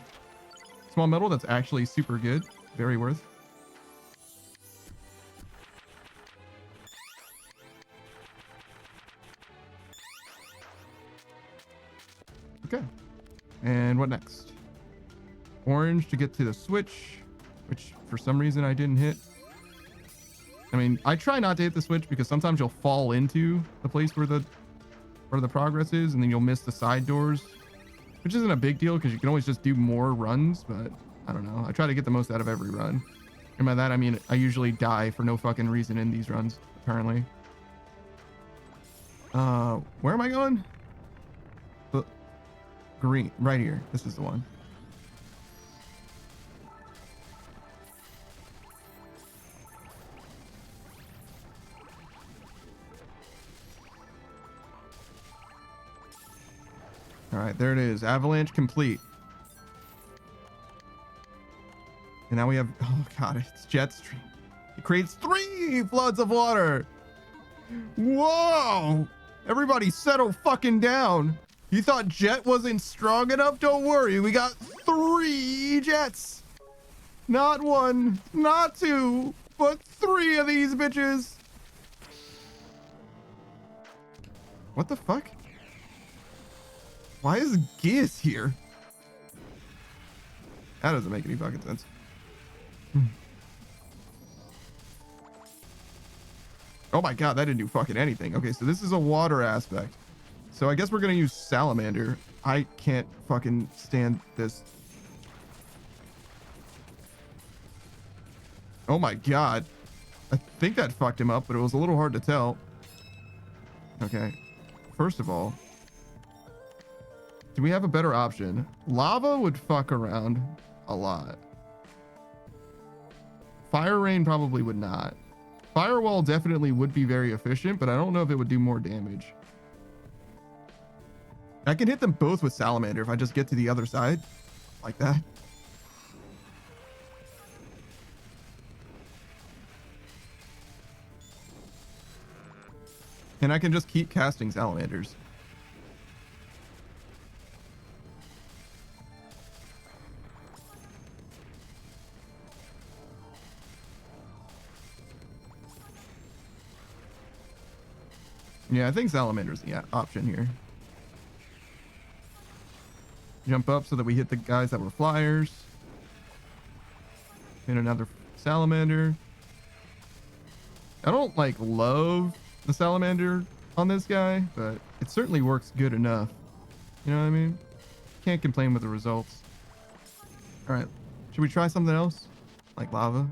Small metal, that's actually super good. Very worth. Okay. And what next? Orange to get to the switch, which for some reason I didn't hit. I mean, I try not to hit the switch because sometimes you'll fall into the place where the progress is, and then you'll miss the side doors. Which isn't a big deal because you can always just do more runs, but I don't know. I try to get the most out of every run. And by that, I mean, I usually die for no fucking reason in these runs, apparently. Where am I going? Green, right here. This is the one. All right, there it is. Avalanche complete. And now we have, oh god, it's jet stream. It creates 3 floods of water. Whoa! Everybody settle fucking down. You thought Jet wasn't strong enough? Don't worry. We got 3 Jets. Not 1, not 2, but 3 of these bitches. What the fuck? Why is Giz here? That doesn't make any fucking sense. Oh my god, that didn't do fucking anything. Okay, so this is a water aspect. So I guess we're gonna use Salamander. I can't fucking stand this. Oh my god. I think that fucked him up, but it was a little hard to tell. Okay. First of all, do we have a better option? Lava would fuck around a lot. Fire rain probably would not. Firewall definitely would be very efficient, but I don't know if it would do more damage. I can hit them both with Salamander if I just get to the other side. Like that. And I can just keep casting Salamanders. Yeah, I think Salamander's the option here. Jump up so that we hit the guys that were flyers. And another Salamander. I don't like love the Salamander on this guy, but it certainly works good enough. You know what I mean? Can't complain with the results. All right, should we try something else? Like lava?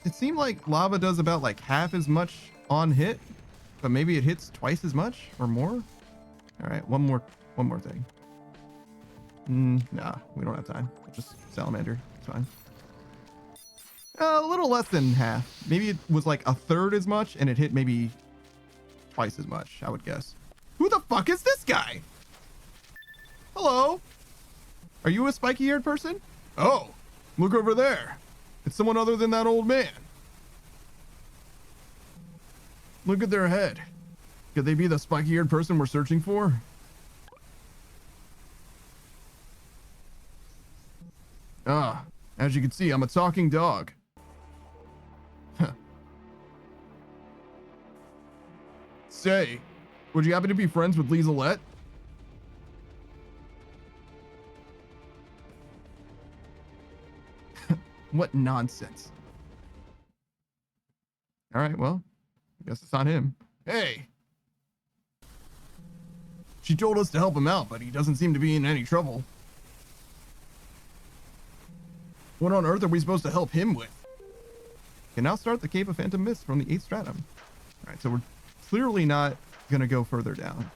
It seemed like lava does about like half as much on hit, but maybe it hits twice as much or more. All right, one more thing. Nah, we don't have time. Just Salamander. It's fine. A little less than half. Maybe it was like a third as much, and it hit maybe twice as much, I would guess. Who the fuck is this guy? Hello? Are you a spiky-haired person? Oh, look over there. It's someone other than that old man. Look at their head. Could they be the spiky-haired person we're searching for? Ah, as you can see, I'm a talking dog. Huh. Say, would you happen to be friends with Lieselette? What nonsense. All right, well, I guess it's on him. Hey! She told us to help him out, but he doesn't seem to be in any trouble. What on earth are we supposed to help him with? Can now start the Cave of Phantom Mist from the 8th stratum. All right, so we're clearly not gonna go further down.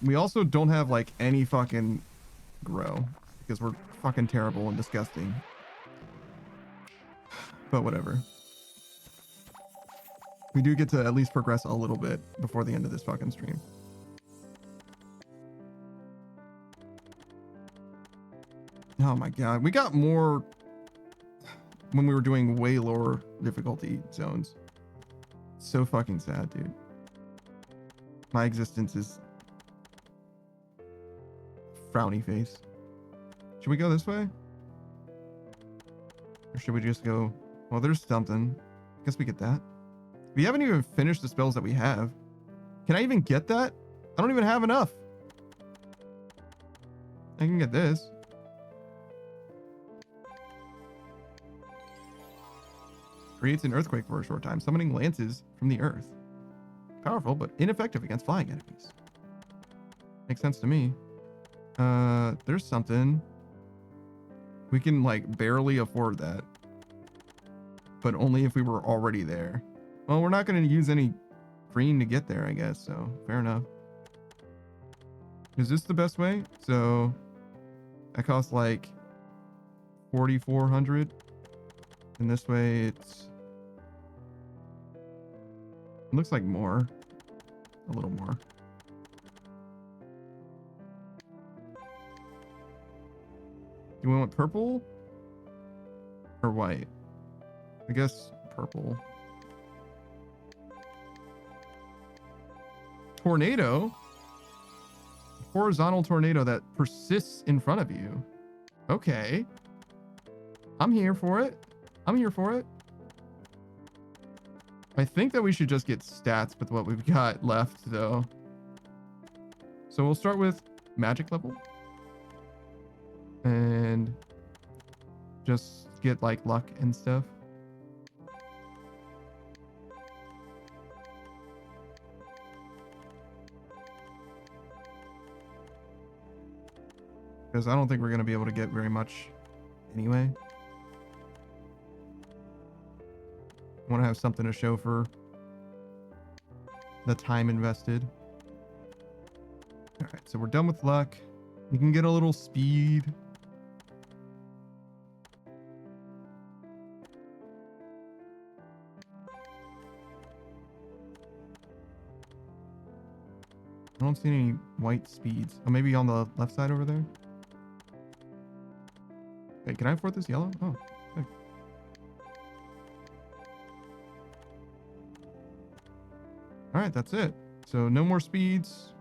We also don't have like any fucking grow because we're fucking terrible and disgusting. But whatever. We do get to at least progress a little bit before the end of this fucking stream. Oh my god, we got more when we were doing way lower difficulty zones. So fucking sad, dude. My existence is frowny face. Should we go this way? Or should we just go... Well, there's something. Guess we get that. We haven't even finished the spells that we have. Can I even get that? I don't even have enough. I can get this. Creates an earthquake for a short time, summoning lances from the earth. Powerful, but ineffective against flying enemies. Makes sense to me. There's something. We can like barely afford that. But only if we were already there. Well, we're not going to use any green to get there, I guess. So fair enough. Is this the best way? So that costs like 4,400. And this way it's... It looks like more. A little more. Do we want purple or white? I guess purple. Tornado? Horizontal tornado that persists in front of you. Okay. I'm here for it. I'm here for it. I think that we should just get stats with what we've got left, though. So we'll start with magic level. And just get, like, luck and stuff. Because I don't think we're going to be able to get very much anyway. I want to have something to show for the time invested. All right, so we're done with luck. We can get a little speed. I don't see any white speeds. Oh, maybe on the left side over there. Wait, can I afford this yellow? Oh, okay. All right, that's it. So no more speeds,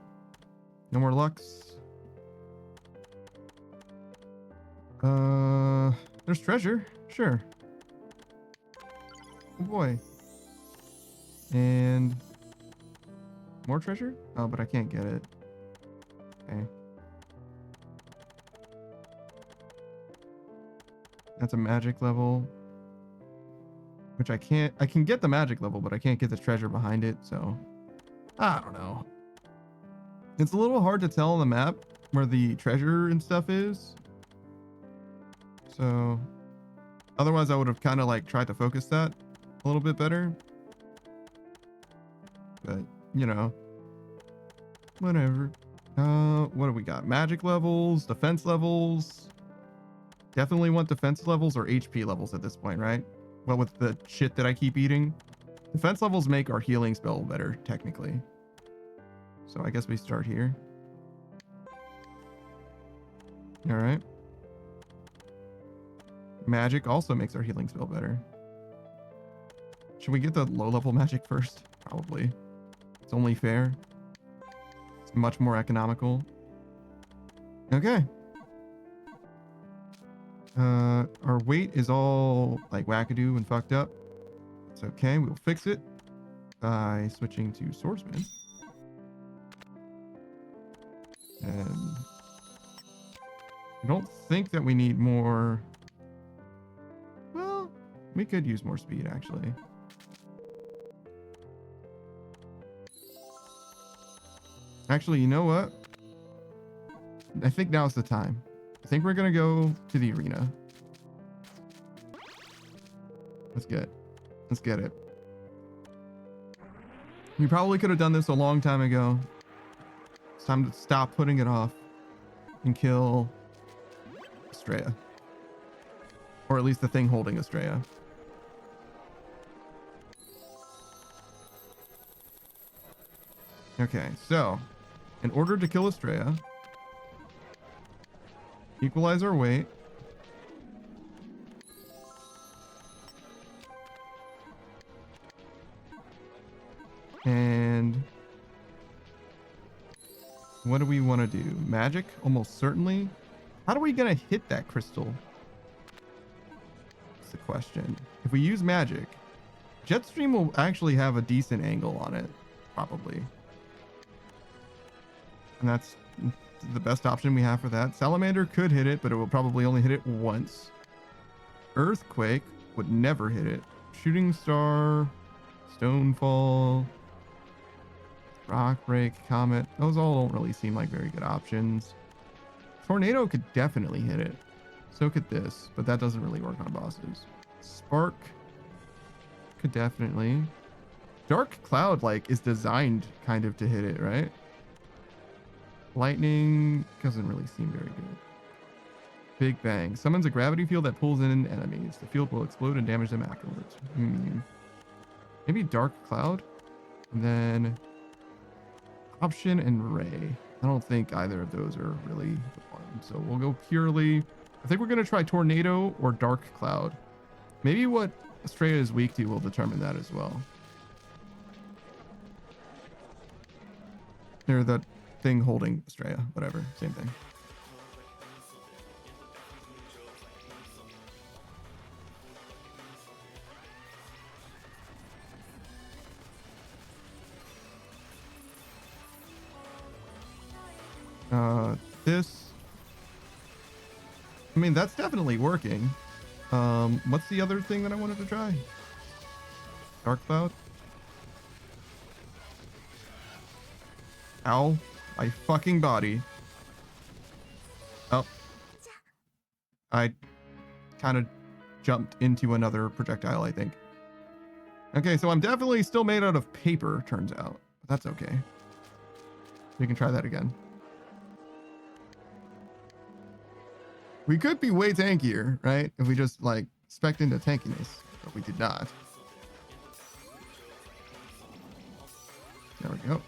no more lucks. There's treasure, sure. Oh boy. And more treasure? Oh, but I can't get it. Okay. That's a magic level. Which I can get the magic level, but I can't get the treasure behind it, so I don't know. It's a little hard to tell on the map where the treasure and stuff is. So otherwise I would have kind of like tried to focus that a little bit better. But, you know, whatever. What do we got? Magic levels, defense levels. Definitely want defense levels or HP levels at this point, right? Well, with the shit that I keep eating. Defense levels make our healing spell better, technically. So I guess we start here. All right. Magic also makes our healing spell better. Should we get the low level magic first? Probably. It's only fair. It's much more economical. Okay. Our weight is all like wackadoo and fucked up. It's okay. We'll fix it by switching to swordsman. And I don't think that we need more. Well, we could use more speed actually. Actually, you know what? I think now's the time. I think we're gonna go to the arena. Let's get it. We probably could have done this a long time ago. It's time to stop putting it off and kill Estrella. Or at least the thing holding Estrella. Okay, so in order to kill Estrella, equalize our weight. And what do we want to do? Magic? Almost certainly. How are we going to hit that crystal? That's the question. If we use magic, Jetstream will actually have a decent angle on it. Probably. And that's the best option we have for that. Salamander could hit it, but it will probably only hit it once. Earthquake would never hit it. Shooting Star, Stonefall, Rock Break, Comet. Those all don't really seem like very good options. Tornado could definitely hit it. So could this, but that doesn't really work on bosses. Spark could definitely. Dark Cloud like is designed kind of to hit it, right? Lightning doesn't really seem very good. Big Bang summons a gravity field that pulls in enemies. The field will explode and damage them afterwards. Maybe Dark Cloud, and then Option and Ray. I don't think either of those are really the one, so we'll go purely I think we're gonna try Tornado or Dark Cloud. Maybe what Estrella is weak to will determine that as well. Or the thing holding Estrella, whatever, same thing. This, I mean, that's definitely working. What's the other thing that I wanted to try? Dark Cloud? Ow, my fucking body. Oh. I kind of jumped into another projectile, I think. Okay, so I'm definitely still made out of paper, turns out. That's okay. We can try that again. We could be way tankier, right? If we just, like, spec'd into tankiness. But we did not. There we go.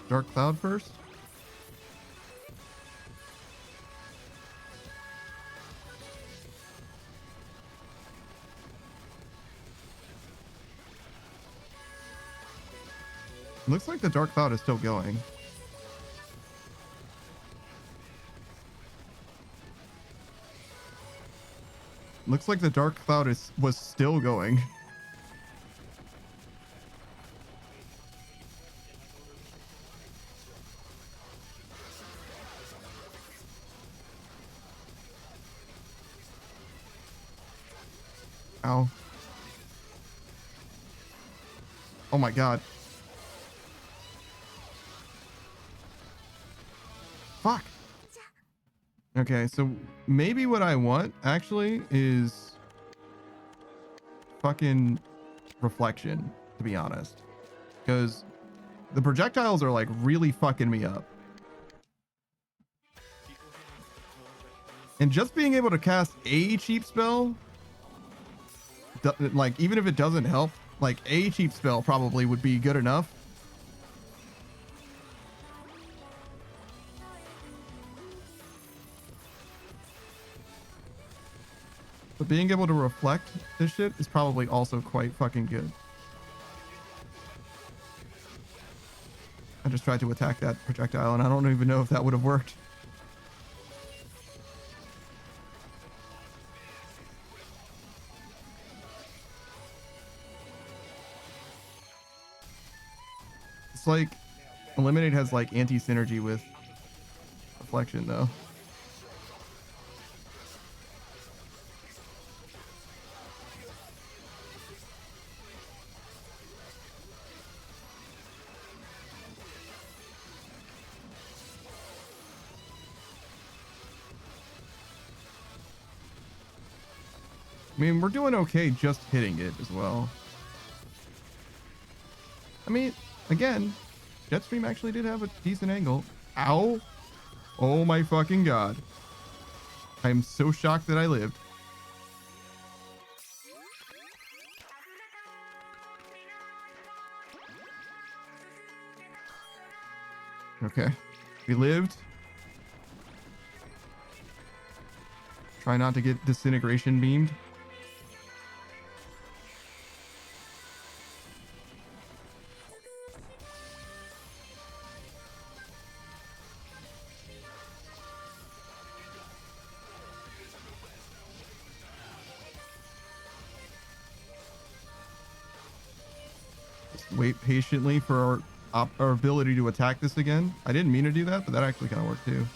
Dark Cloud first. Looks like the Dark Cloud is still going. Looks like the Dark Cloud was still going. Ow. Oh my god. Fuck. Okay, so maybe what I want actually is fucking reflection, to be honest. Because the projectiles are like really fucking me up. And just being able to cast a cheap spell, like even if it doesn't help, like a cheap spell probably would be good enough. But being able to reflect this shit is probably also quite fucking good. I just tried to attack that projectile and I don't even know if that would have worked. It's like Eliminate has like anti-synergy with reflection though. I mean, we're doing okay just hitting it as well. I mean, again, Jetstream actually did have a decent angle. Ow. Oh my fucking god. I'm so shocked that I lived. Okay. We lived. Try not to get disintegration beamed. Wait patiently for our ability to attack this again. I didn't mean to do that, but that actually kind of worked too.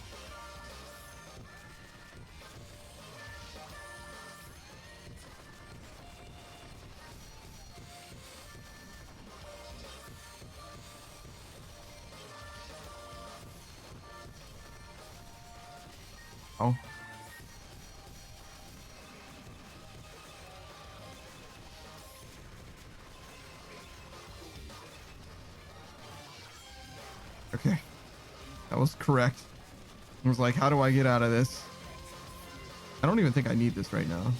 Oh. Okay. That was correct. I was like, how do I get out of this? I don't even think I need this right now.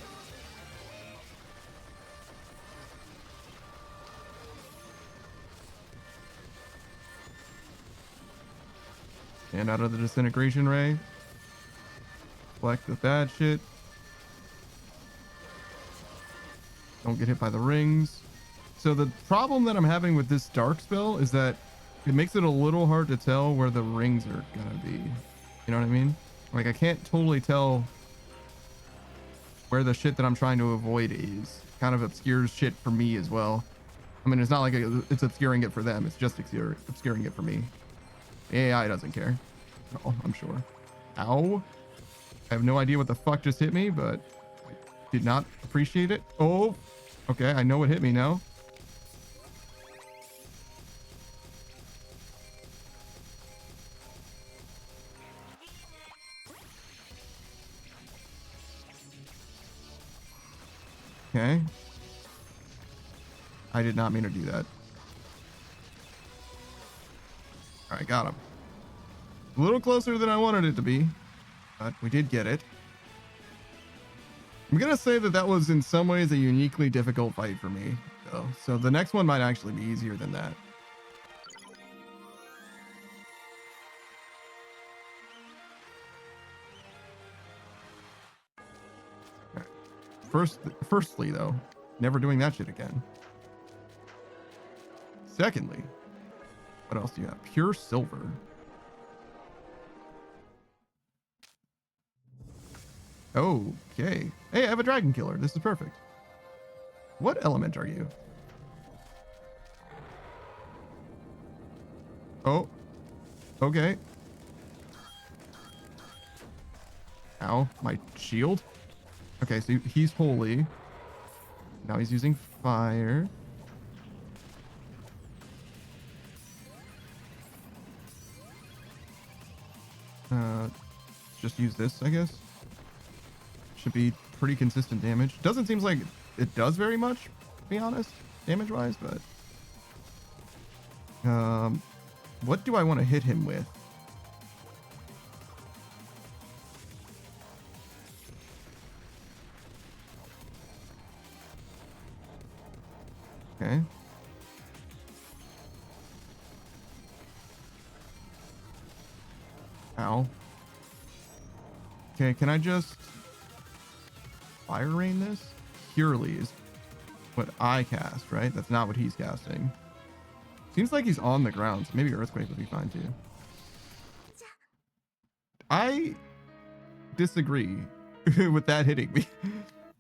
Stand out of the disintegration ray. Collect the bad shit. Don't get hit by the rings. So the problem that I'm having with this dark spell is that it makes it a little hard to tell where the rings are gonna be. You know what I mean? Like, I can't totally tell where the shit that I'm trying to avoid is. Kind of obscures shit for me as well. I mean, it's not like it's obscuring it for them. It's just obscuring it for me. The AI doesn't care. Oh, I'm sure. Ow. I have no idea what the fuck just hit me, but I did not appreciate it. Oh, okay. I know what hit me now. Okay. I did not mean to do that. All right, got him. A little closer than I wanted it to be, but we did get it. I'm gonna say that that was in some ways a uniquely difficult fight for me, though. So the next one might actually be easier than that. Firstly, though, never doing that shit again. Secondly, what else do you have? Pure silver. Okay. Hey, I have a dragon killer. This is perfect. What element are you? Oh. Okay. Ow, my shield. Okay, so he's holy. Now he's using fire. Just use this, I guess. Should be pretty consistent damage. Doesn't seem like it does very much, to be honest, damage-wise, but... what do I want to hit him with? Okay. Ow. Okay, can I just fire rain this? Purely is what I cast, right? That's not what he's casting. Seems like he's on the ground, so maybe earthquake would be fine too. I disagree with that hitting me.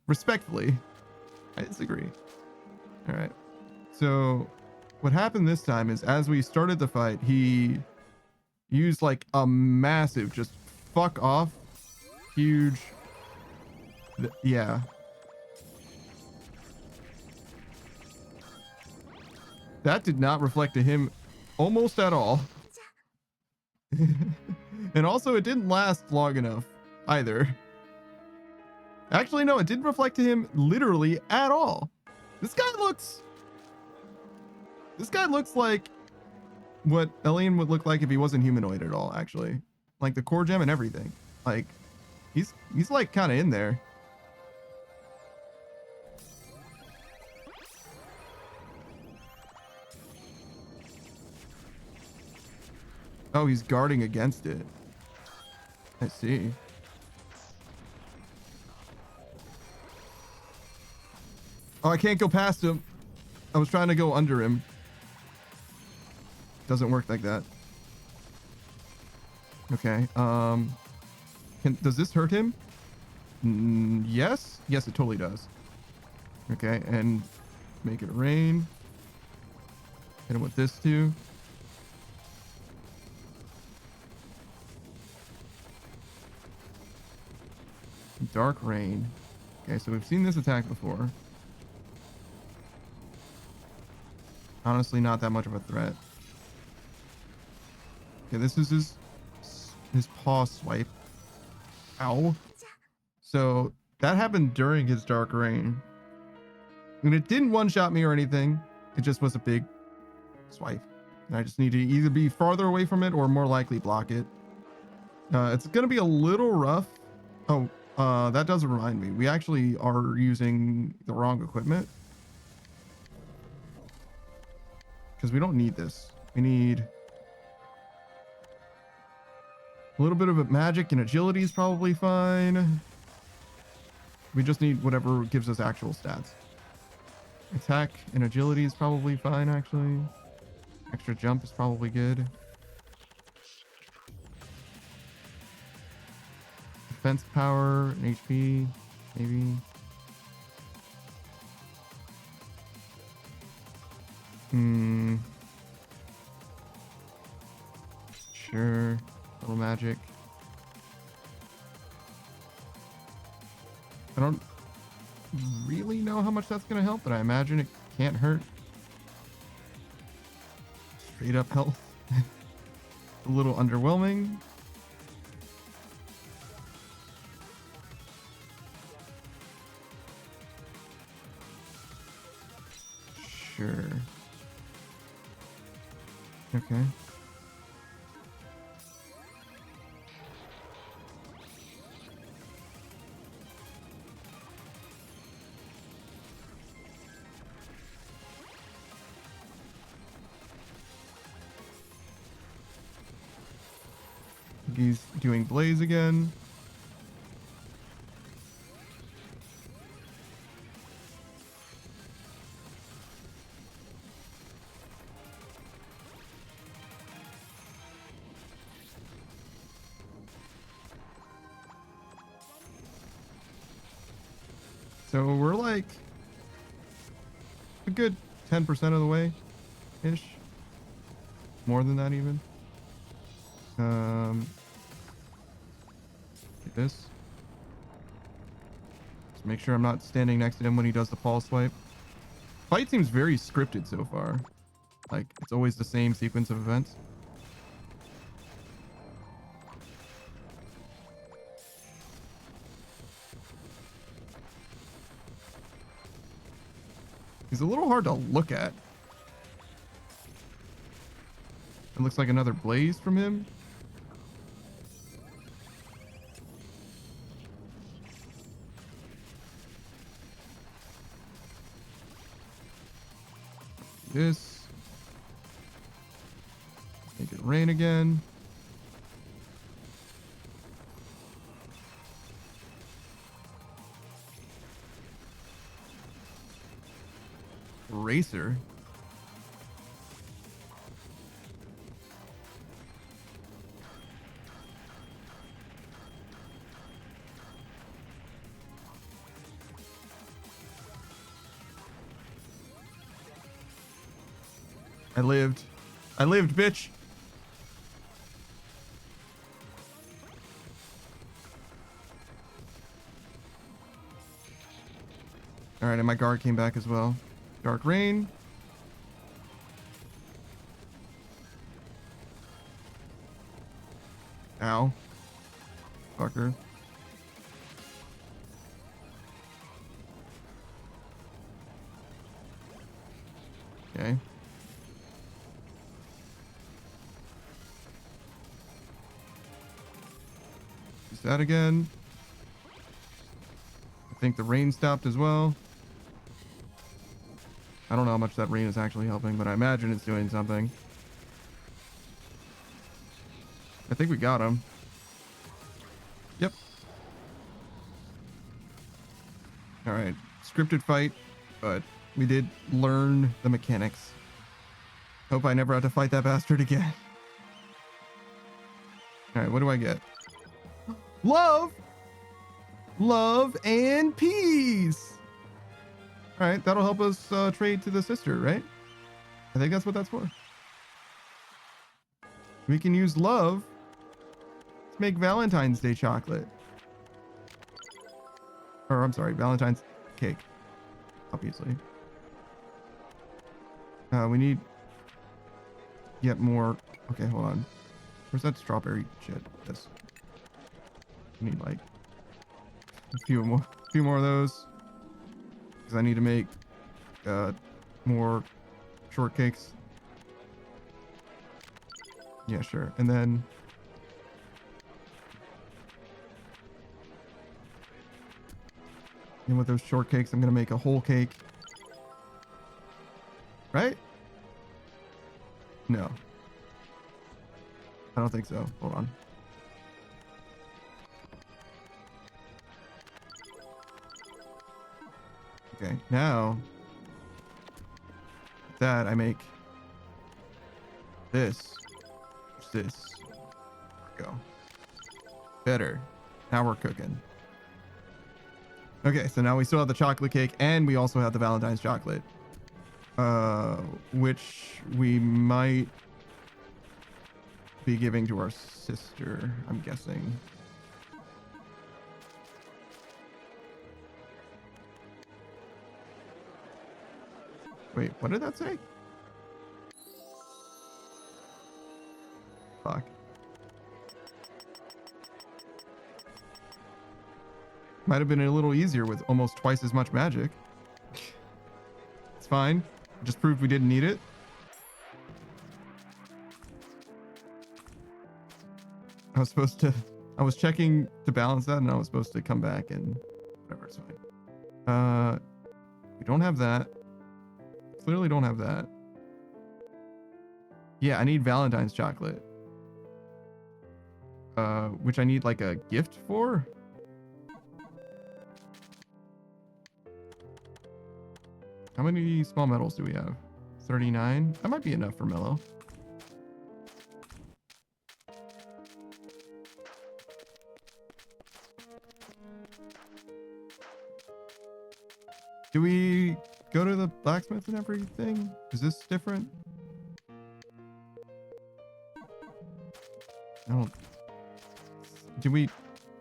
Respectfully, I disagree. All right. So what happened this time is as we started the fight, he used like a massive just fuck off huge yeah. That did not reflect to him almost at all. And also it didn't last long enough either. Actually, no, it didn't reflect to him literally at all. This guy looks like what Elian would look like if he wasn't humanoid at all, actually. Like the core gem and everything. Like he's like kind of in there. Oh, he's guarding against it. I see. Oh, I can't go past him. I was trying to go under him. Doesn't work like that. Okay. Does this hurt him? Yes. Yes, it totally does. Okay, and make it rain. Hit him with this too. Dark rain. Okay, so we've seen this attack before. Honestly, not that much of a threat. Okay, this is his paw swipe. Ow. So that happened during his dark rain. And it didn't one-shot me or anything. It just was a big swipe. And I just need to either be farther away from it or more likely block it. It's going to be a little rough. Oh, that does remind me. We actually are using the wrong equipment. Because we don't need this. We need... little bit of a magic and agility is probably fine. We just need whatever gives us actual stats. Attack and agility is probably fine, actually. Extra jump is probably good. Defense power and HP, maybe. Sure. Little magic. I don't really know how much that's going to help, but I imagine it can't hurt. Straight up health. A little underwhelming. Sure. Okay. He's doing Blaze again. So we're like a good 10% of the way ish. More than that even. Like this. Just make sure I'm not standing next to him when he does the pulse swipe. Fight seems very scripted so far. Like it's always the same sequence of events. He's a little hard to look at. It looks like another Blaze from him. This. Make it rain again. Racer. I lived. I lived, bitch. All right, and my guard came back as well. Dark Rain. Ow. Fucker. Okay. Use that again. I think the rain stopped as well. I don't know how much that rain is actually helping, but I imagine it's doing something. I think we got him. Yep. All right. Scripted fight, but we did learn the mechanics. Hope I never have to fight that bastard again. All right. What do I get? Love! Love and peace! All right, that'll help us trade to the sister, right? I think that's what that's for. We can use love to make Valentine's Day chocolate. Or, I'm sorry, Valentine's cake, obviously. We need yet more. Okay, hold on. Where's that strawberry shit? This. We need like a few more of those. I need to make more shortcakes. Yeah, sure. And then with those shortcakes, I'm gonna make a whole cake. Right? No. I don't think so. Hold on. Okay, now that I make this, this, go better. Now we're cooking. Okay, so now we still have the chocolate cake and we also have the Valentine's chocolate, which we might be giving to our sister, I'm guessing. Wait, what did that say? Fuck. Might have been a little easier with almost twice as much magic. It's fine. Just proved we didn't need it. I was checking to balance that and I was supposed to come back and whatever, it's fine. We don't have that. Clearly don't have that. Yeah, I need Valentine's chocolate. Which I need like a gift for? How many small metals do we have? 39? That might be enough for Mellow. Do we go to the blacksmith and everything? Is this different? I don't... Do we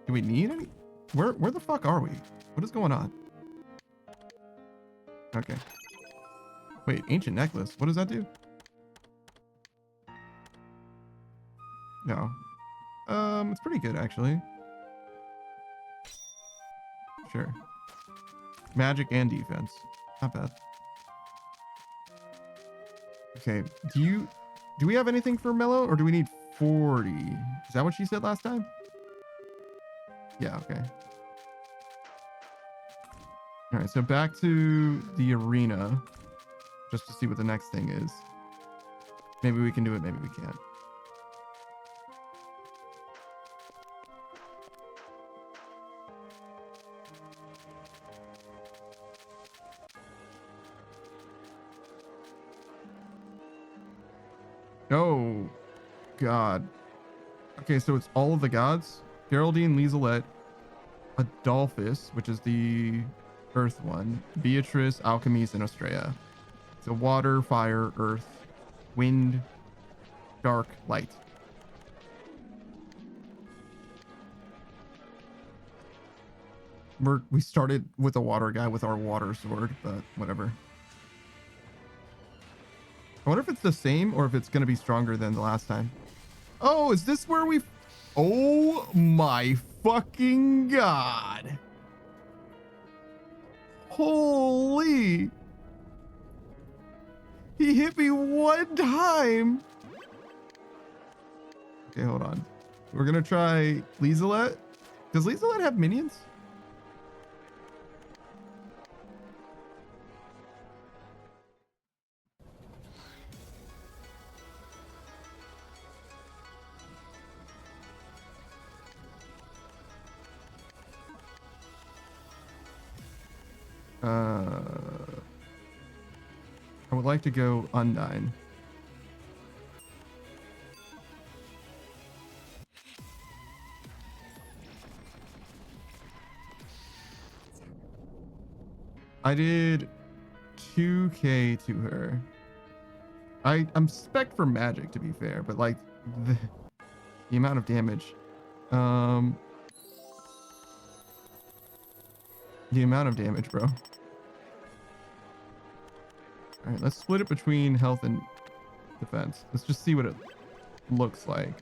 need any? Where the fuck are we? What is going on? Okay. Wait, ancient necklace. What does that do? No. It's pretty good actually. Sure. Magic and defense. Not bad. Okay. Do we have anything for Mellow or do we need 40? Is that what she said last time? Yeah, okay. All right, so back to the arena just to see what the next thing is. Maybe we can do it, maybe we can't. Oh, God. Okay, so it's all of the gods. Geraldine, Lieselette, Adolphus, which is the earth one, Beatrice, Alchemies, and Estrella. So water, fire, earth, wind, dark, light. We started with a water guy with our water sword, but whatever. I wonder if it's the same or if it's going to be stronger than the last time. Oh, is this where we... Oh my fucking God. Holy. He hit me one time. Okay, hold on. We're going to try Lieselette. Does Lieselette have minions? I would like to go Undyne. I did 2k to her. I'm spec for magic to be fair, but like the amount of damage. The amount of damage, bro. All right, let's split it between health and defense. Let's just see what it looks like.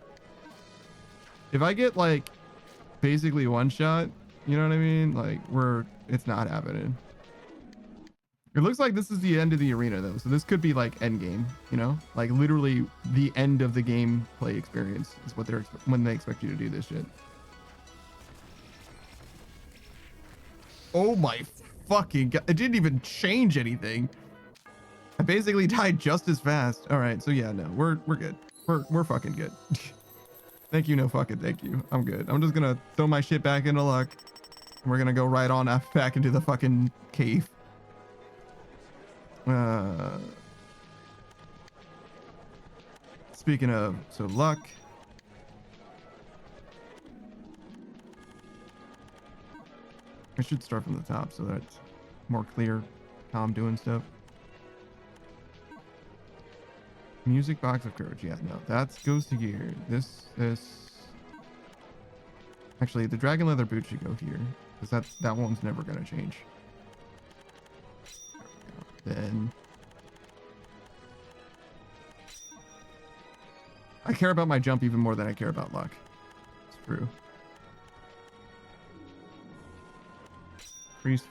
If I get like basically one shot, you know what I mean? Like it's not happening. It looks like this is the end of the arena though. So this could be like end game, you know? Like literally the end of the gameplay experience is what when they expect you to do this shit. Oh my fucking God. It didn't even change anything. I basically died just as fast. All right, so yeah, no, we're good. We're fucking good. Thank you, no fucking thank you. I'm good. I'm just gonna throw my shit back into luck. We're gonna go right on back into the fucking cave. Speaking of, so luck. I should start from the top so that's more clear how I'm doing stuff. Music box of courage. Yeah, no, that goes to here. This. Actually, the dragon leather boot should go here because that one's never gonna change. Then I care about my jump even more than I care about luck. It's true. Increase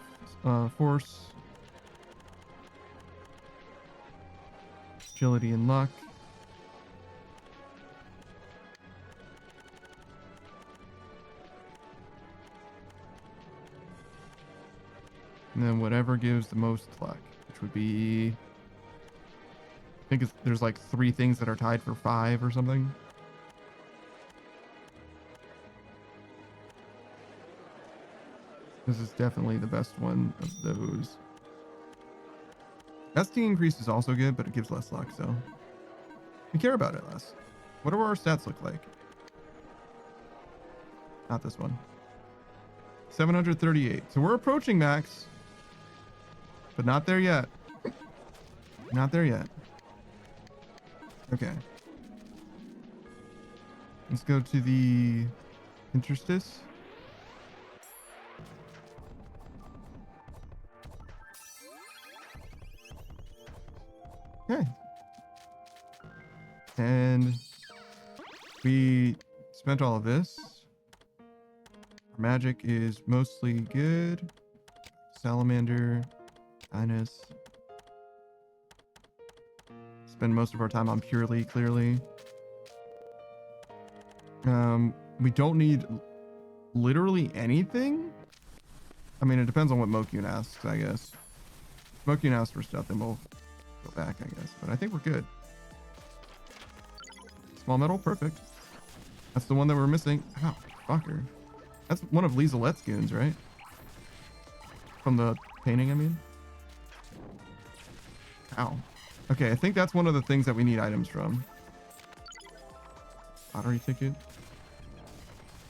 force, agility, and luck. And then whatever gives the most luck, which would be, I think there's like 3 things that are tied for 5 or something. This is definitely the best one of those. ST increase is also good, but it gives less luck, so we care about it less. What do our stats look like? Not this one. 738. So we're approaching max, but not there yet. Not there yet. Okay. Let's go to the interstice. Okay. And we spent all of this. Our magic is mostly good. Salamander, Inus. Spend most of our time on purely, clearly. We don't need literally anything. I mean, it depends on what Mokyun asks, I guess. If Mokyun asks for stuff, then we'll go back, I guess. But I think we're good. Small metal, perfect. That's the one that we're missing. Ow, fucker. That's one of Lieselette's goons, right? From the painting, I mean. Ow. Okay, I think that's one of the things that we need items from. Lottery ticket.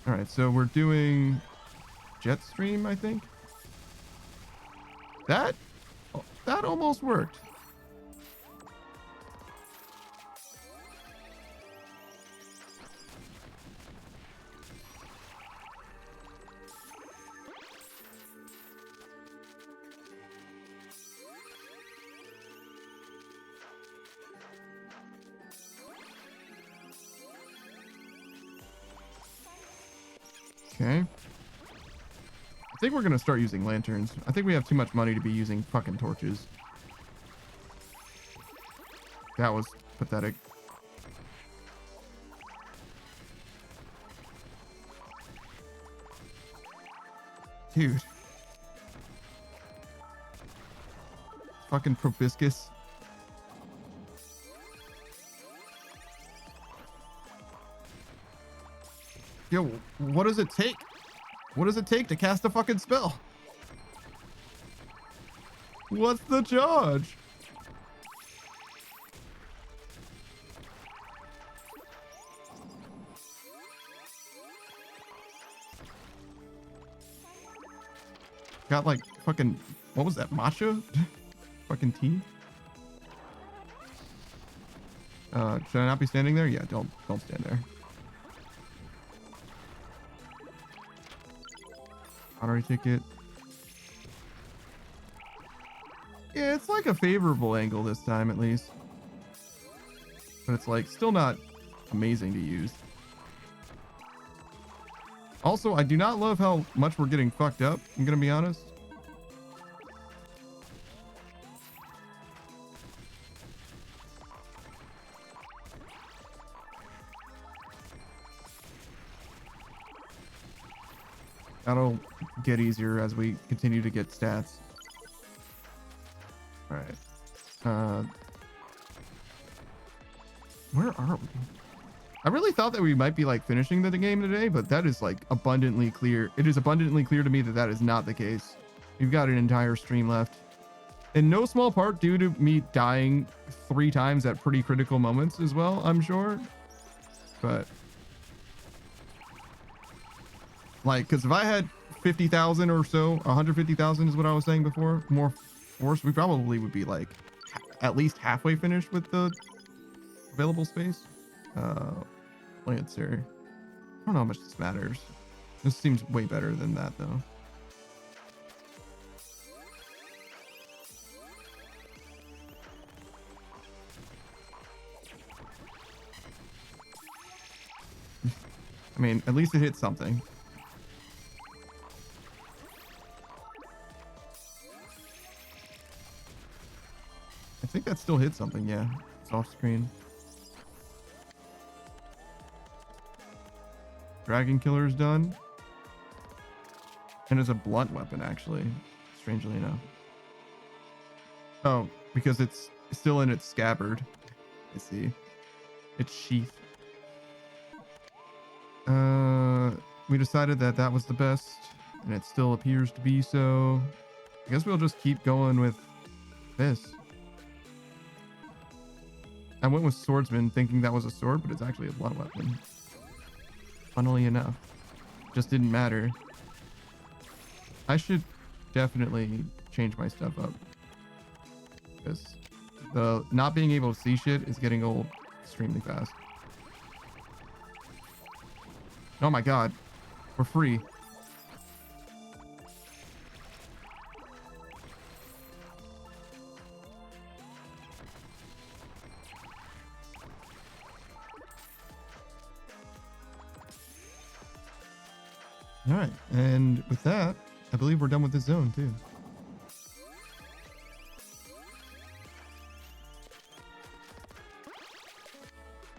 Alright, so we're doing Jetstream, I think. That almost worked. Okay. I think we're gonna start using lanterns. I think we have too much money to be using fucking torches. That was pathetic. Dude. Fucking proboscis. Yo, what does it take? What does it take to cast a fucking spell? What's the charge? Got like fucking, what was that, matcha? Fucking tea? Should I not be standing there? Yeah, don't stand there. Lottery ticket. Yeah, it's like a favorable angle this time at least. But it's like still not amazing to use. Also, I do not love how much we're getting fucked up, I'm gonna be honest. That'll get easier as we continue to get stats. All right. Where are we? I really thought that we might be like finishing the game today, but that is like abundantly clear. It is abundantly clear to me that that is not the case. We've got an entire stream left. In no small part due to me dying 3 times at pretty critical moments as well, I'm sure. But like, because if I had 50,000 or so, 150,000 is what I was saying before, more force, we probably would be like at least halfway finished with the available space. Lancer. I don't know how much this matters. This seems way better than that though. I mean, at least it hit something. I think that still hit something, yeah. It's off screen. Dragon Killer is done. And it's a blunt weapon, actually, strangely enough. Oh, because it's still in its scabbard. I see. Its sheath. We decided that that was the best, and it still appears to be so. I guess we'll just keep going with this. I went with swordsman thinking that was a sword, but it's actually a blunt weapon. Funnily enough. Just didn't matter. I should definitely change my stuff up. Because the not being able to see shit is getting old extremely fast. Oh my god. We're free. All right, and with that, I believe we're done with this zone too.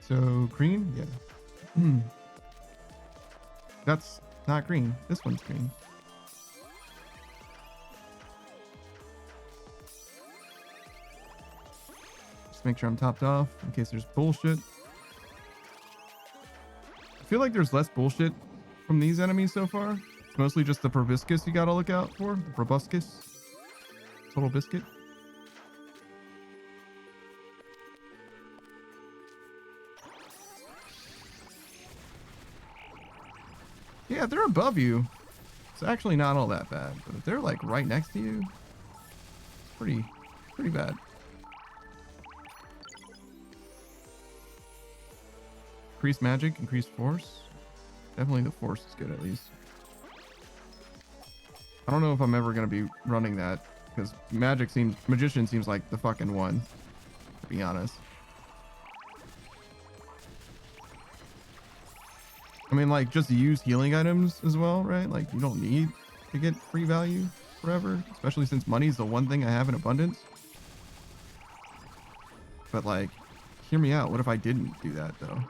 So green, yeah. That's not green. This one's green. Just make sure I'm topped off in case there's bullshit. I feel like there's less bullshit from these enemies so far. It's mostly just the proboscis you gotta look out for. The proboscis. Total biscuit. Yeah, if they're above you, it's actually not all that bad. But if they're like right next to you, it's pretty bad. Increased magic, increased force. Definitely the force is good at least. I don't know if I'm ever going to be running that because magician seems like the fucking one, to be honest. I mean, like, just use healing items as well, right? Like, you don't need to get free value forever, especially since money is the one thing I have in abundance. But, like, hear me out. What if I didn't do that, though?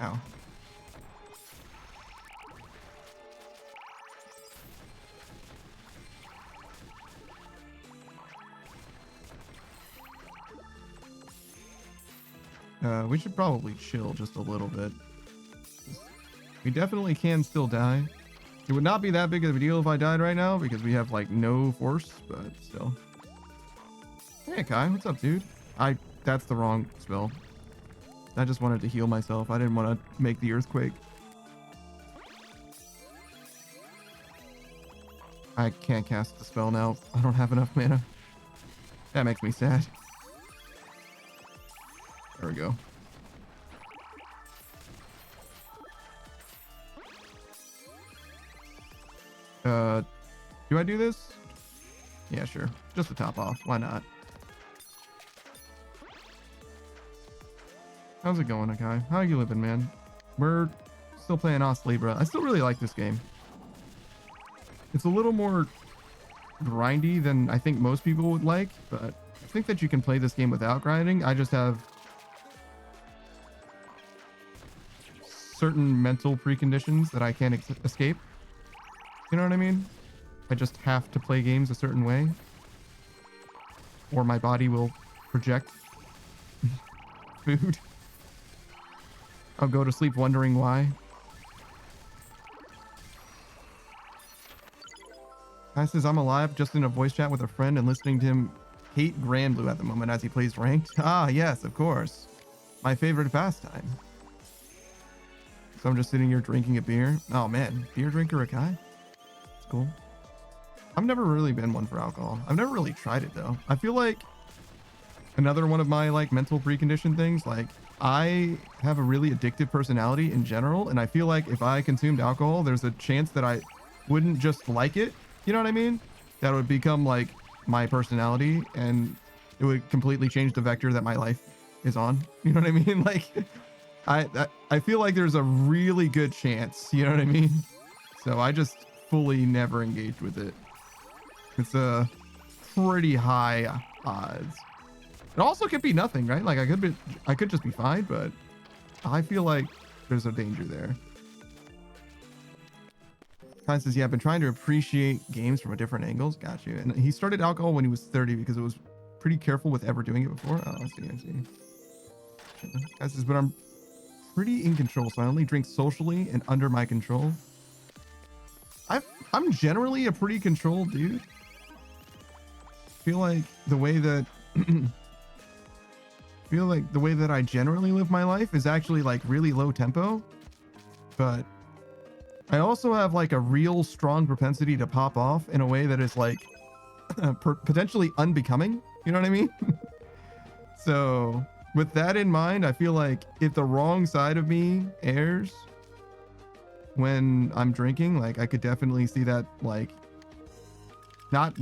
Ow. We should probably chill just a little bit. We definitely can still die. It would not be that big of a deal if I died right now because we have like no force, but still. Hey Kai, what's up, dude? That's the wrong spell. I just wanted to heal myself. I didn't want to make the earthquake. I can't cast the spell now. I don't have enough mana. That makes me sad. There we go. Do I do this? Yeah, sure. Just to top off. Why not? How's it going, Akai? How you living, man? We're still playing AstLibra. I still really like this game. It's a little more grindy than I think most people would like, but I think that you can play this game without grinding. I just have certain mental preconditions that I can't escape. You know what I mean? I just have to play games a certain way, or my body will project food. I'll go to sleep wondering why. Guy says, I'm alive, just in a voice chat with a friend and listening to him hate Grand Blue at the moment as he plays ranked. Ah, yes, of course. My favorite pastime. So I'm just sitting here drinking a beer. Oh man, beer drinker Akai? It's cool. I've never really been one for alcohol. I've never really tried it though. I feel like another one of my like mental precondition things, like I have a really addictive personality in general, and I feel like if I consumed alcohol, there's a chance that I wouldn't just like it. You know what I mean? That would become like my personality, and it would completely change the vector that my life is on. You know what I mean? Like I feel like there's a really good chance. You know what I mean? So I just fully never engaged with it. It's a pretty high odds. It also could be nothing, right? Like I could just be fine, but I feel like there's a danger there. Kai says, yeah, I've been trying to appreciate games from a different angles. Got you. And he started alcohol when he was 30 because it was pretty careful with ever doing it before. Oh, I see. Kai says, but I'm pretty in control, so I only drink socially and under my control. I'm generally a pretty controlled dude. I feel like the way that I generally live my life is actually like really low tempo, but I also have like a real strong propensity to pop off in a way that is like potentially unbecoming. You know what I mean? So with that in mind, I feel like if the wrong side of me airs when I'm drinking, like I could definitely see that, like not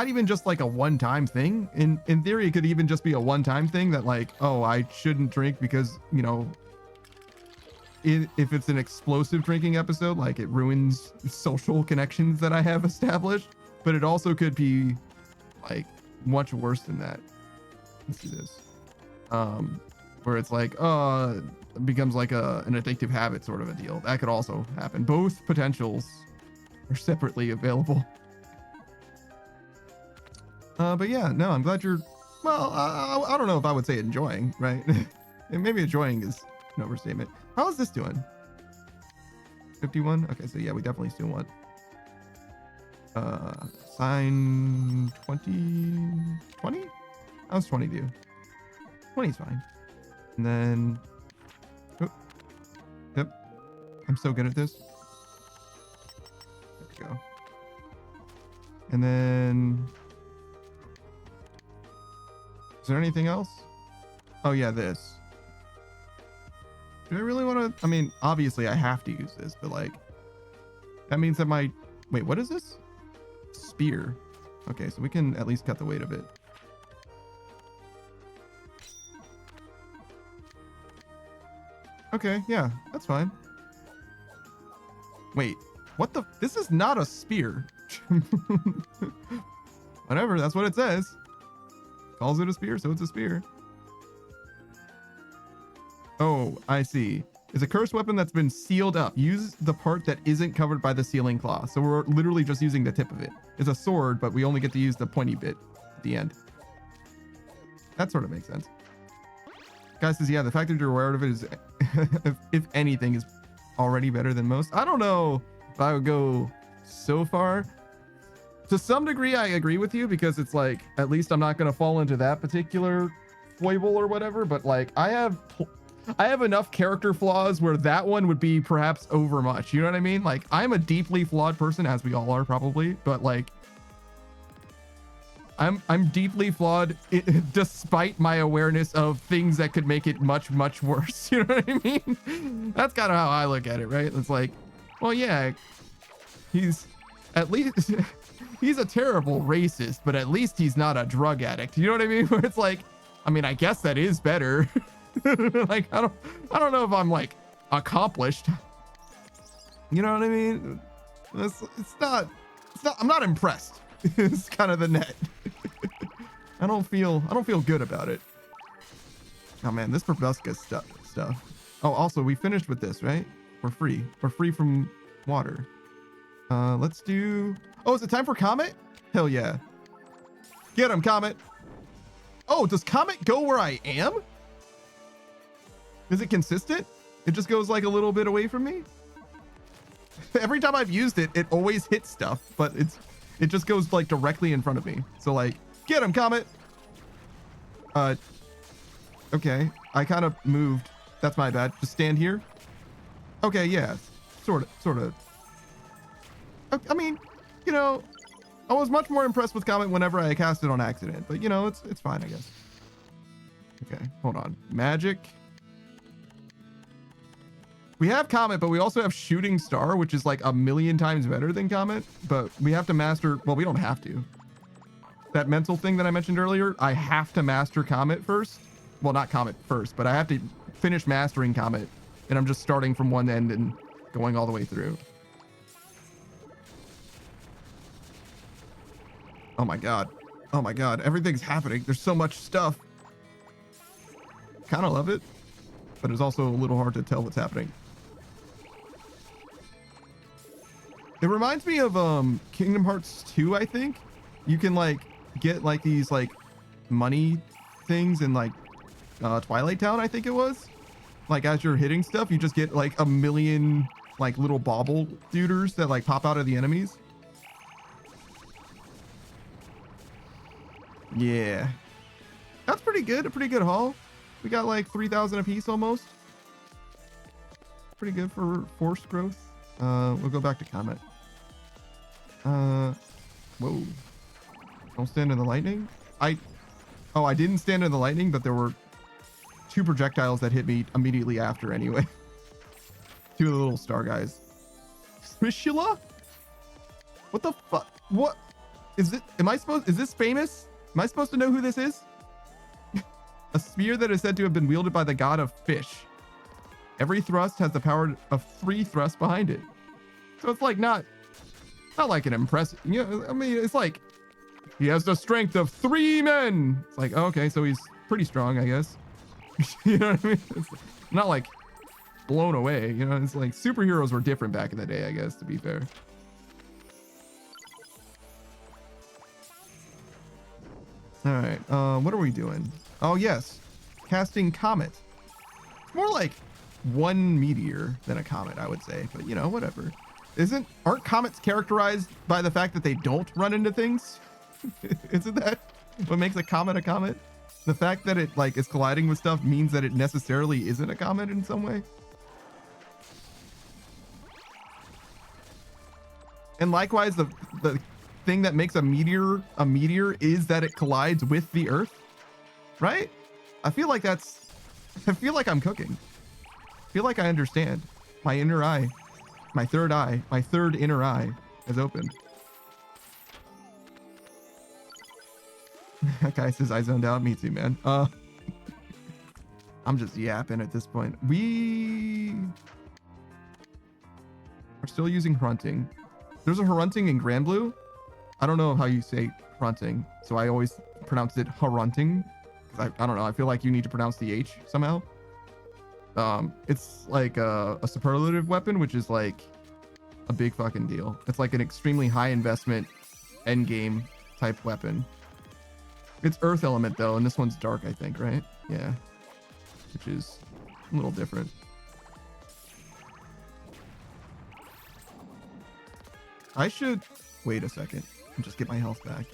even just like a one-time thing. In theory, it could even just be a one-time thing that like, oh, I shouldn't drink because, you know, if it's an explosive drinking episode, like it ruins social connections that I have established. But it also could be like much worse than that. Let's do this. Where it's like, it becomes like an addictive habit sort of a deal. That could also happen. Both potentials are separately available. But yeah, no, I'm glad you're, well, I don't know if I would say enjoying, right? And maybe enjoying is an overstatement. How is this doing? 51? Okay, so yeah, we definitely still want sign 20? How's 20 do? 20 is fine. And then, oh, yep, I'm so good at this. There we go. And then, is there anything else? Oh yeah, this. Do I really want to? I mean, obviously I have to use this, but like, that means that my, wait, what is this? Spear. Okay, so we can at least cut the weight of it. Okay, yeah, that's fine. Wait, what the? This is not a spear. Whatever, that's what it says. Calls it a spear, so it's a spear. Oh, I see. It's a cursed weapon that's been sealed up. Use the part that isn't covered by the sealing claw. So we're literally just using the tip of it. It's a sword, but we only get to use the pointy bit at the end. That sort of makes sense. Guy says, yeah, the fact that you're aware of it is, if anything, is already better than most. I don't know if I would go so far. To some degree, I agree with you because it's like, at least I'm not going to fall into that particular foible or whatever. But like, I have enough character flaws where that one would be perhaps overmuch. You know what I mean? Like, I'm a deeply flawed person, as we all are probably, but like, I'm deeply flawed despite my awareness of things that could make it much, much worse. You know what I mean? That's kind of how I look at it, right? It's like, well, yeah, he's at least he's a terrible racist, but at least he's not a drug addict. You know what I mean? Where it's like, I mean, I guess that is better. Like, I don't know if I'm like accomplished. You know what I mean? It's not, I'm not impressed. It's kind of the net. I don't feel good about it. Oh man, this proboscis stuff. Oh, also we finished with this, right? We're free from water. Let's do, oh, is it time for Comet? Hell yeah. Get him, Comet. Oh, does Comet go where I am? Is it consistent? It just goes like a little bit away from me? every time I've used it, it always hits stuff, but it just goes like directly in front of me. So like, get him, Comet. Okay, I kind of moved. That's my bad. Just stand here. Okay, yeah, sort of. I mean, you know, I was much more impressed with Comet whenever I cast it on accident, but you know, it's fine, I guess. Okay, hold on. Magic. We have Comet, but we also have Shooting Star, which is like 1,000,000 times better than Comet, but we have to master, well, we don't have to. That mental thing that I mentioned earlier, I have to master Comet first. Well, not Comet first, but I have to finish mastering Comet, and I'm just starting from one end and going all the way through. Oh my god. Oh my god. Everything's happening. There's so much stuff. Kind of love it, but it's also a little hard to tell what's happening. It reminds me of Kingdom Hearts 2, I think. You can like get like these like money things in like Twilight Town, I think it was. Like as you're hitting stuff, you just get like 1,000,000 like little bauble duders that like pop out of the enemies. Yeah, that's pretty good. A pretty good haul. We got like 3,000 a piece almost. Pretty good for force growth. We'll go back to Comet. Whoa. Don't stand in the lightning. I didn't stand in the lightning, but there were 2 projectiles that hit me immediately after anyway. 2 of the little star guys. Trishula? What the fuck? What is it? Is this famous? Am I supposed to know who this is? A spear that is said to have been wielded by the god of fish. Every thrust has the power of 3 thrusts behind it. So it's like not like an impressive, you know, I mean, it's like he has the strength of 3 men. It's like, okay, so he's pretty strong, I guess. You know what I mean? It's not like blown away, you know, it's like superheroes were different back in the day, I guess, to be fair. All right, what are we doing? Oh yes, casting Comet. It's more like 1 meteor than a comet, I would say, but you know, whatever. Aren't comets characterized by the fact that they don't run into things? Isn't that what makes a comet a comet? The fact that it like is colliding with stuff means that it necessarily isn't a comet in some way. And likewise, the thing that makes a meteor is that it collides with the Earth, right? I feel like I'm cooking. I feel like I understand. My inner eye, my third inner eye is open. That guy says I zoned out. Me too, man. I'm just yapping at this point. We are still using Hrunting. There's a Hrunting in Grand Blue. I don't know how you say Hrunting, so I always pronounce it Hrunting. I don't know. I feel like you need to pronounce the H somehow. It's like a superlative weapon, which is like a big fucking deal. It's like an extremely high investment end game type weapon. It's earth element though, and this one's dark, I think, right? Yeah, which is a little different. I should wait a second and just get my health back.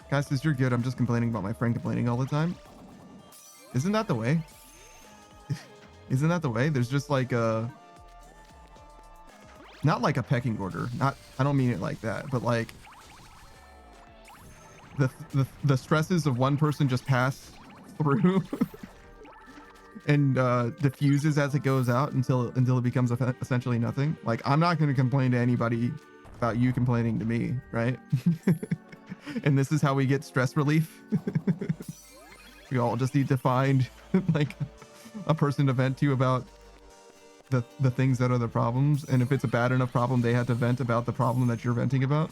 Guys says you're good. I'm just complaining about my friend complaining all the time. Isn't that the way? Isn't that the way? There's just like a, not like a pecking order. I don't mean it like that, but like the stresses of one person just pass through and diffuses as it goes out until it becomes essentially nothing. Like, I'm not going to complain to anybody about you complaining to me, right? And this is how we get stress relief. We all just need to find like a person to vent to about the things that are the problems, and if it's a bad enough problem, they have to vent about the problem that you're venting about.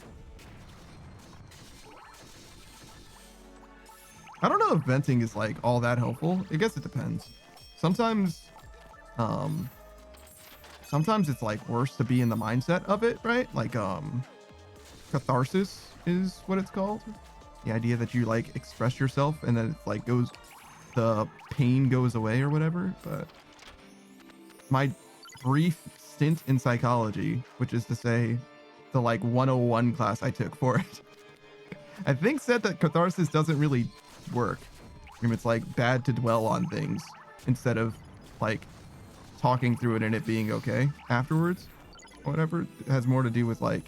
I don't know if venting is like all that helpful. I guess it depends. Sometimes it's like worse to be in the mindset of it, right? Like catharsis is what it's called. The idea that you like express yourself and then it like the pain goes away or whatever. But my brief stint in psychology, which is to say the like 101 class I took for it. I think said that catharsis doesn't really work. I mean, it's like bad to dwell on things instead of like talking through it and it being okay afterwards. Whatever. It has more to do with like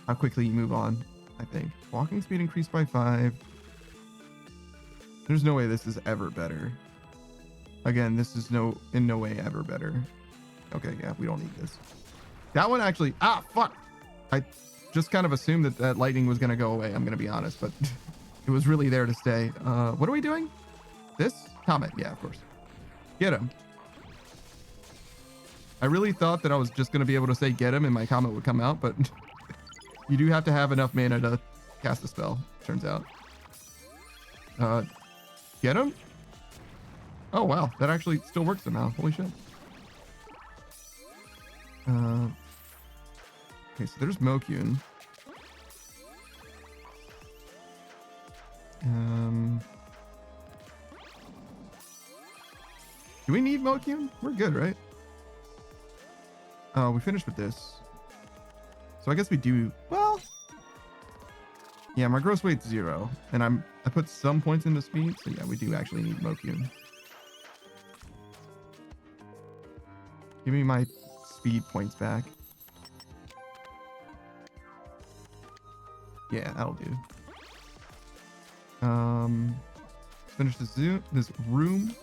how quickly you move on, I think. Walking speed increased by 5. There's no way this is ever better. Again, this is in no way ever better. Okay, yeah, we don't need this. That one actually, fuck. I just kind of assumed that lightning was going to go away, I'm going to be honest, but it was really there to stay. What are we doing? This? Comet, yeah, of course. Get him. I really thought that I was just going to be able to say get him and my comet would come out, but you do have to have enough mana to cast the spell, turns out. Get him? Oh, wow. That actually still works somehow. Holy shit. Okay, so there's Mokyun. Do we need Mokyun? We're good, right? Oh, we finished with this. So I guess we do... Well... Yeah, my gross weight's 0. And I put some points into speed. So yeah, we do actually need Mokyun. Give me my speed points back. Yeah, that'll do. Finish this room.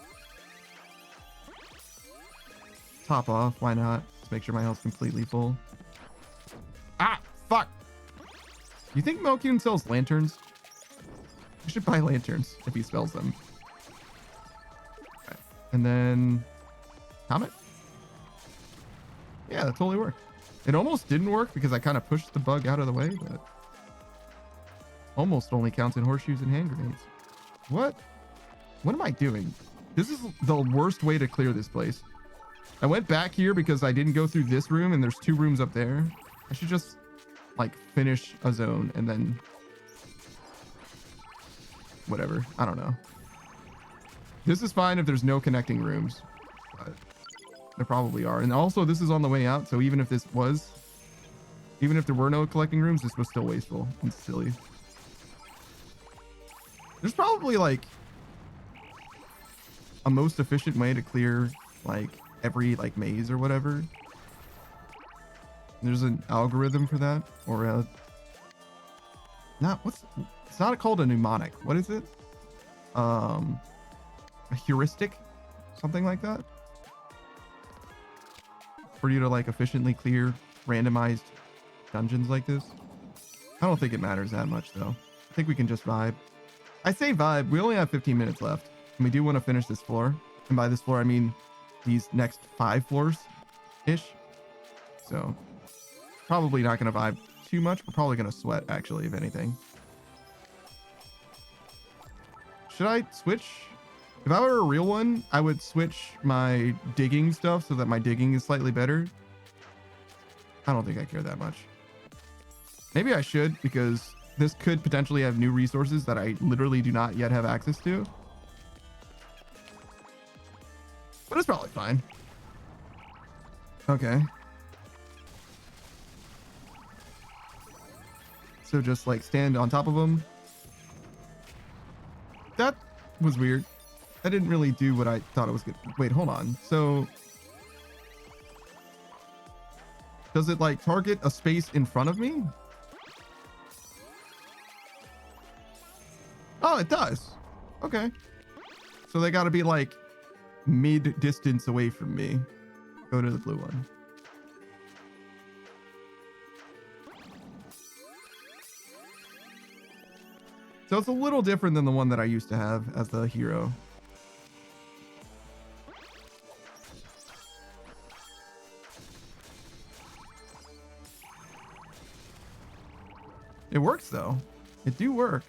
Top off, why not? Just make sure my health's completely full. Ah, fuck! You think Mokyun sells lanterns? We should buy lanterns if he spells them. Okay. And then... Comet? Yeah, that totally worked. It almost didn't work because I kind of pushed the bug out of the way, but... Almost only counts in horseshoes and hand grenades. What? What am I doing? This is the worst way to clear this place. I went back here because I didn't go through this room and there's 2 rooms up there. I should just like finish a zone and then whatever. I don't know. This is fine if there's no connecting rooms, but there probably are. And also this is on the way out. So even if there were no collecting rooms, this was still wasteful and silly. There's probably like a most efficient way to clear like every like maze or whatever. There's an algorithm for that, or a it's not called a mnemonic. What is it? A heuristic, something like that, for you to like efficiently clear randomized dungeons like this. I don't think it matters that much though. I think we can just vibe. I say vibe. We only have 15 minutes left, and we do want to finish this floor. And by this floor, I mean these next 5 floors ish. So probably not going to vibe too much. We're probably going to sweat, actually, if anything. Should I switch? If I were a real one, I would switch my digging stuff so that my digging is slightly better. I don't think I care that much. Maybe I should, because this could potentially have new resources that I literally do not yet have access to. But it's probably fine. Okay. So just like stand on top of them. That was weird. That didn't really do what I thought it was good. Wait, hold on. So does it like target a space in front of me? Oh, it does. Okay. So they got to be like mid distance away from me. Go to the blue one. So it's a little different than the one that I used to have as the hero. It works though. It do work.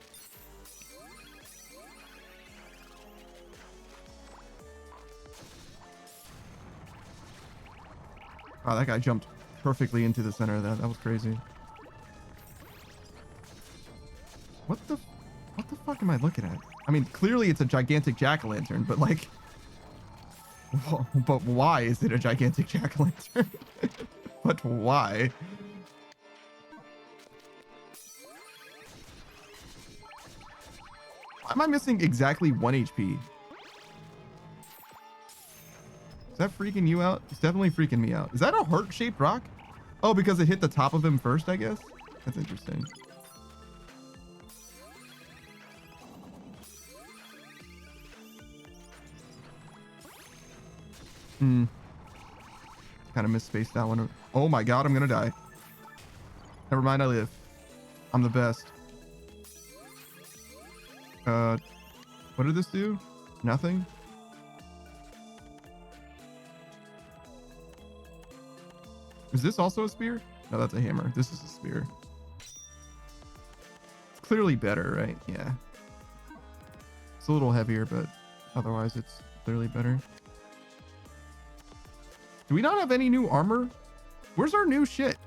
Wow, that guy jumped perfectly into the center of that. That was crazy. What the fuck am I looking at? I mean, clearly it's a gigantic jack-o'-lantern, but like, But why is it a gigantic jack-o'-lantern? But why? Why am I missing exactly 1 HP? Is that freaking you out? It's definitely freaking me out. Is that a heart-shaped rock? Oh, because it hit the top of him first, I guess? That's interesting. Kind of misspaced that one. Oh my god, I'm gonna die. Never mind, I live. I'm the best. What did this do? Nothing? Is this also a spear? No, that's a hammer. This is a spear. It's clearly better, right? Yeah. It's a little heavier, but otherwise it's clearly better. Do we not have any new armor? Where's our new shit?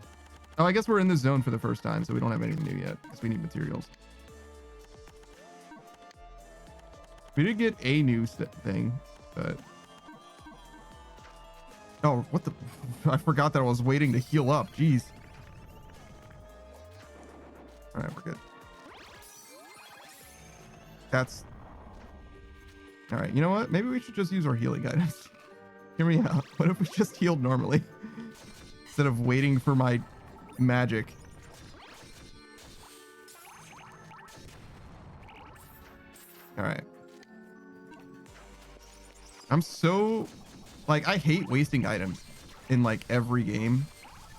Oh, I guess we're in this zone for the first time, so we don't have anything new yet because we need materials. We did get a new thing, but... Oh, what the... I forgot that I was waiting to heal up. Jeez. Alright, we're good. That's... Alright, you know what? Maybe we should just use our healing items. Hear me out. What if we just healed normally? Instead of waiting for my magic. Alright. I'm so... Like, I hate wasting items in, like, every game.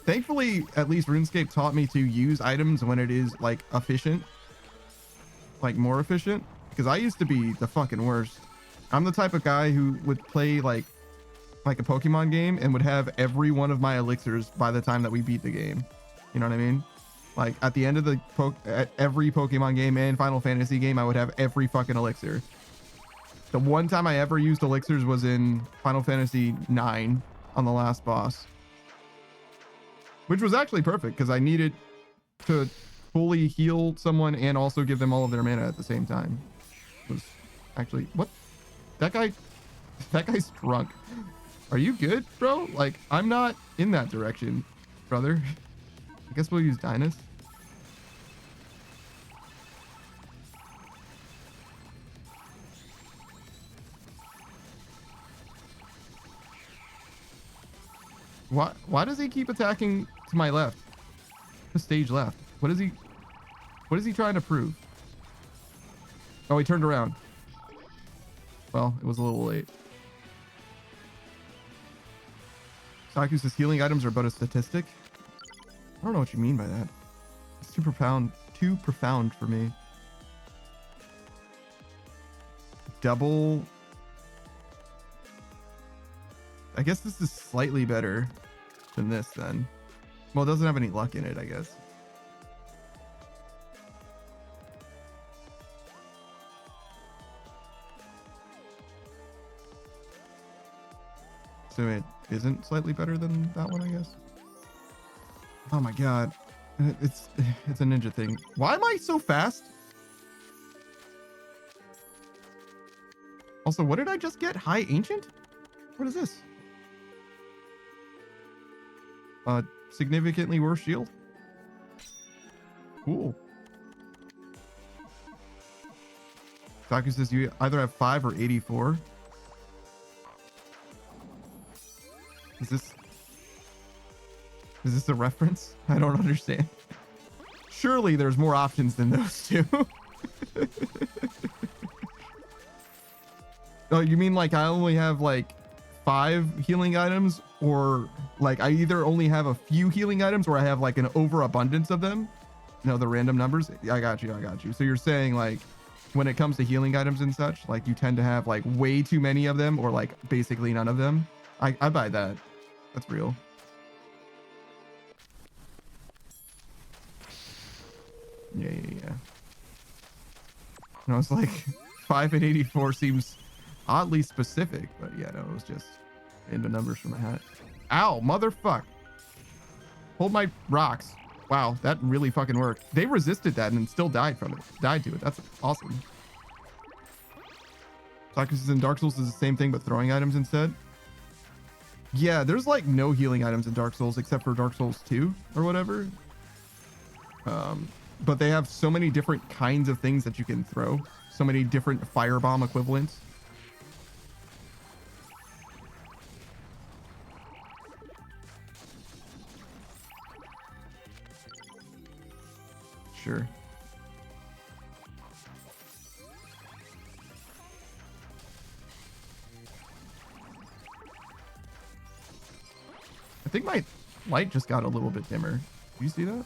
Thankfully, at least RuneScape taught me to use items when it is, like, efficient. Like, more efficient. Because I used to be the fucking worst. I'm the type of guy who would play, like a Pokemon game and would have every one of my elixirs by the time that we beat the game. You know what I mean? Like, at the end of the at every Pokemon game and Final Fantasy game, I would have every fucking elixir. The one time I ever used elixirs was in Final Fantasy 9 on the last boss. Which was actually perfect because I needed to fully heal someone and also give them all of their mana at the same time. It was actually... What? That guy's drunk. Are you good, bro? Like, I'm not in that direction, brother. I guess we'll use Dynas. Why does he keep attacking to my left? The stage left. What is he trying to prove? Oh, he turned around. Well, it was a little late. Saku's healing items are but a statistic. I don't know what you mean by that. It's too profound for me. Double. I guess this is slightly better than this then. Well, it doesn't have any luck in it, I guess. So it isn't slightly better than that one, I guess. Oh my god. It's a ninja thing. Why am I so fast? Also, what did I just get? High Ancient? What is this? Significantly worse shield? Cool. Taku says you either have 5 or 84. Is this a reference? I don't understand. Surely there's more options than those two. Oh, you mean like I only have like 5 healing items, or like I either only have a few healing items or I have like an overabundance of them? No, the random numbers. I got you. So you're saying like when it comes to healing items and such, like you tend to have like way too many of them or like basically none of them? I buy that. That's real. Yeah. And I was like, 5 and 84 seems oddly specific, but yeah, no, it was just random numbers from a hat. Ow, motherfuck. Hold my rocks. Wow, that really fucking worked. They resisted that and still died to it. That's awesome. Sakus in Dark Souls is the same thing, but throwing items instead. Yeah, there's like no healing items in Dark Souls except for Dark Souls 2 or whatever. But they have so many different kinds of things that you can throw. So many different firebomb equivalents. Sure. I think my light just got a little bit dimmer. Do you see that?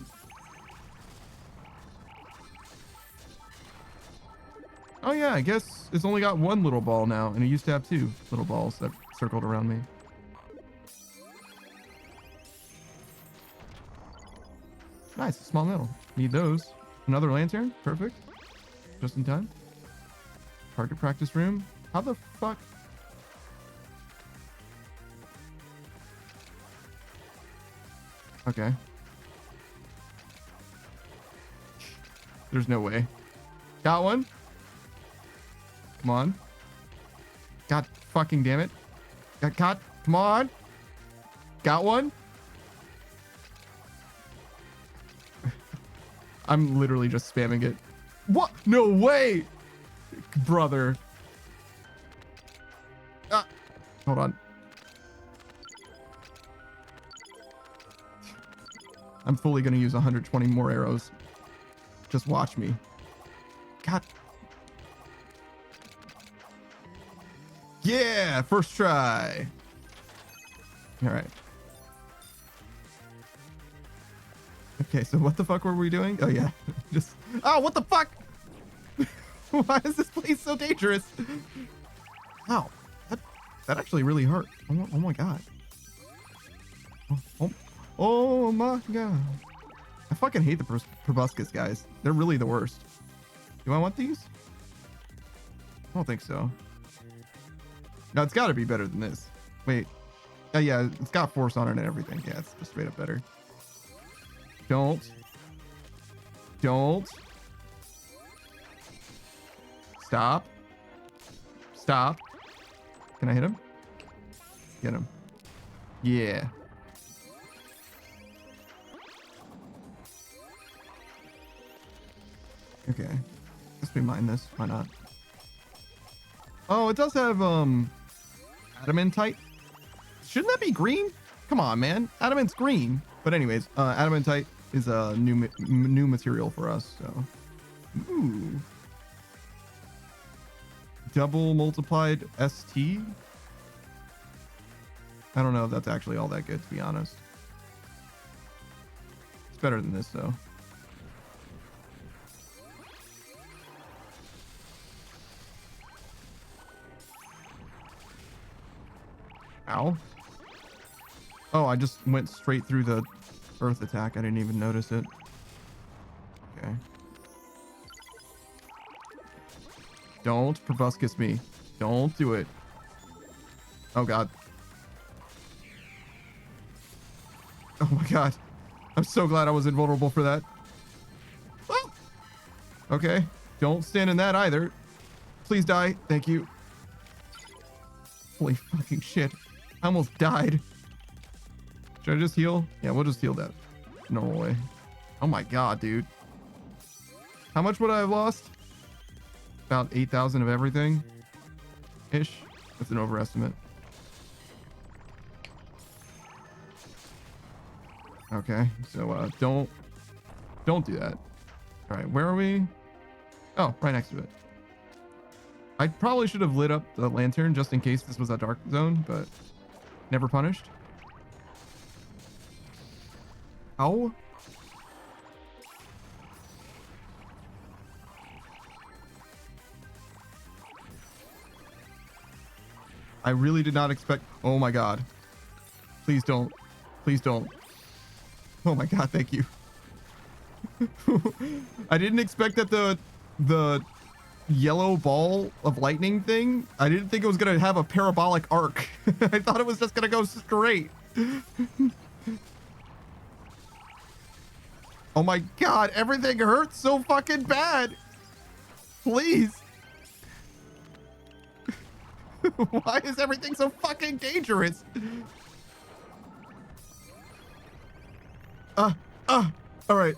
Oh yeah, I guess it's only got one little ball now, and it used to have two little balls that circled around me. Nice, small metal. Need those. Another lantern, perfect. Just in time. Target practice room. How the fuck? Okay. There's no way. Got one. Come on. God fucking damn it. Got. Come on. Got one. I'm literally just spamming it. What? No way. Brother. Ah. Hold on. I'm fully going to use 120 more arrows. Just watch me. God. Yeah, first try. All right. Okay, so what the fuck were we doing? Oh yeah, just. Oh, what the fuck? Why is this place so dangerous? Wow, that actually really hurt. Oh my god. Oh my god. I fucking hate the proboscis guys. They're really the worst. Do I want these? I don't think so. No, it's got to be better than this. Wait. Yeah, it's got force on it and everything. Yeah, it's just straight up better. Don't. Stop. Stop. Can I hit him? Get him. Yeah. Okay. Guess we mine this. Why not? Oh, it does have adamantite. Shouldn't that be green? Come on, man. Adamant's green. But anyways, adamantite is a new material for us. So, ooh, double multiplied ST. I don't know if that's actually all that good, to be honest. It's better than this though. Ow. Oh, I just went straight through the earth attack. I didn't even notice it. Okay. Don't proboscis me. Don't do it. Oh god. Oh my god. I'm so glad I was invulnerable for that. Oh! Okay. Don't stand in that either. Please die. Thank you. Holy fucking shit. I almost died. Should I just heal? Yeah, we'll just heal that normal way. Oh my god, dude. How much would I have lost? About 8,000 of everything ish. That's an overestimate. Okay, so don't do that. All right, where are we? Oh, right next to it. I probably should have lit up the lantern just in case this was a dark zone, but never punished. Ow. I really did not expect. Oh my god. Please don't. Please don't. Oh my god, thank you. I didn't expect that the yellow ball of lightning thing, I didn't think it was gonna have a parabolic arc. I thought it was just gonna go straight. Oh my god, everything hurts so fucking bad. Please. Why is everything so fucking dangerous? All right.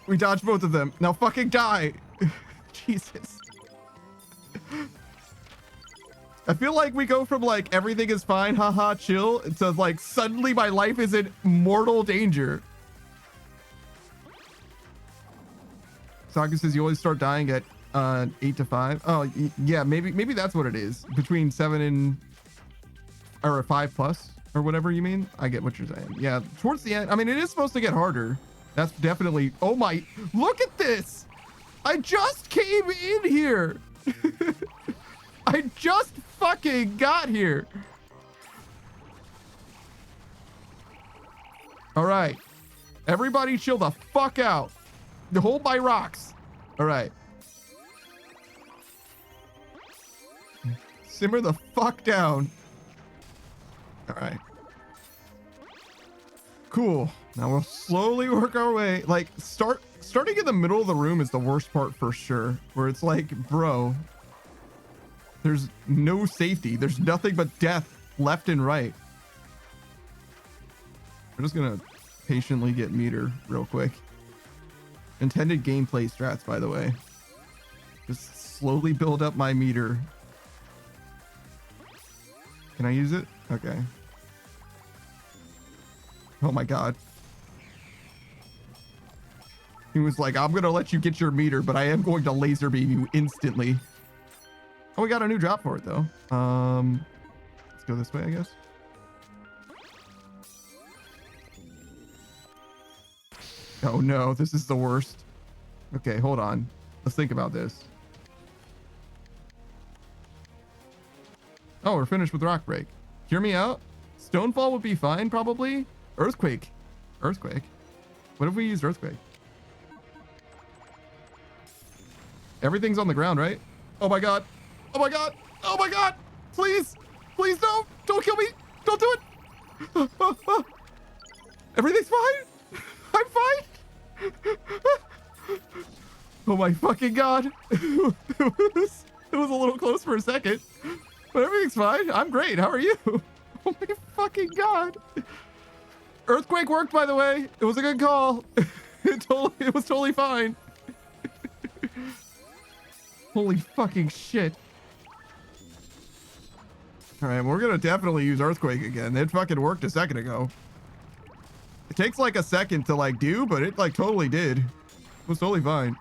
We dodged both of them. Now fucking die. Jesus. I feel like we go from like everything is fine, haha, chill, to like suddenly my life is in mortal danger. Saka says you always start dying at 8 to 5. Oh yeah, maybe that's what it is. Between 7 and or 5 plus or whatever you mean. I get what you're saying. Yeah, towards the end. I mean, it is supposed to get harder. That's definitely. Oh my! Look at this! I just came in here. I just fucking got here. All right, everybody, chill the fuck out. Hold my rocks. All right. Simmer the fuck down. All right. Cool. Now we'll slowly work our way. Like starting in the middle of the room is the worst part for sure. Where it's like, bro, there's no safety. There's nothing but death left and right. We're just gonna patiently get meter real quick. Intended gameplay strats, by the way. Just slowly build up my meter. Can I use it? Okay. Oh my god. He was like, I'm gonna let you get your meter, but I am going to laser beam you instantly. Oh, we got a new drop for it though. Let's go this way, I guess. Oh no, this is the worst. Okay, hold on. Let's think about this. Oh, we're finished with Rock Break. Hear me out. Stonefall would be fine, probably. Earthquake. Earthquake. What if we used Earthquake? Everything's on the ground, right? Oh my god. Oh my god. Oh my god. Please. Please don't. Don't kill me. Don't do it. Everything's fine. I'm fine. Oh my fucking god. It was a little close for a second. But everything's fine. I'm great. How are you? Oh my fucking god. Earthquake worked, by the way. It was a good call. It was totally fine. Holy fucking shit. All right, we're gonna definitely use Earthquake again. It fucking worked a second ago. It takes like a second to like do, but it like totally did. It was totally fine.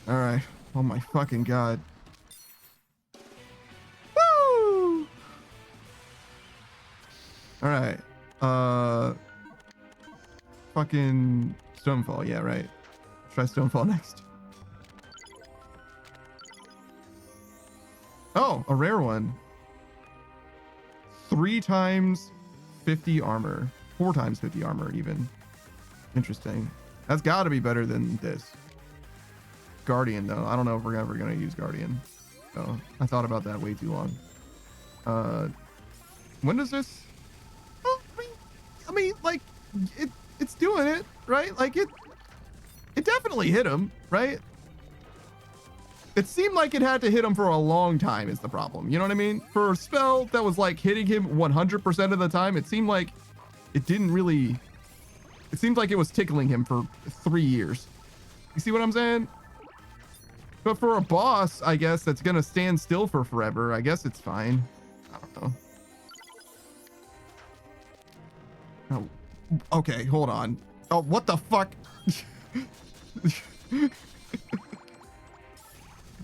All right. Oh my fucking god. Woo! All right. Fucking Stonefall. Yeah, right. Try Stonefall next. Oh, a rare one. 3 times 50 armor. 4 times 50 armor even. Interesting. That's got to be better than this. Guardian though. I don't know if we're ever gonna use Guardian. So I thought about that way too long. When does this? Oh, I mean, like it's doing it right. Like it definitely hit him, right? It seemed like it had to hit him for a long time is the problem. You know what I mean? For a spell that was like hitting him 100% of the time, it seemed like it didn't really. It seemed like it was tickling him for 3 years. You see what I'm saying? But for a boss, I guess that's gonna stand still for forever. I guess it's fine. I don't know. Oh, okay, hold on. Oh, what the fuck?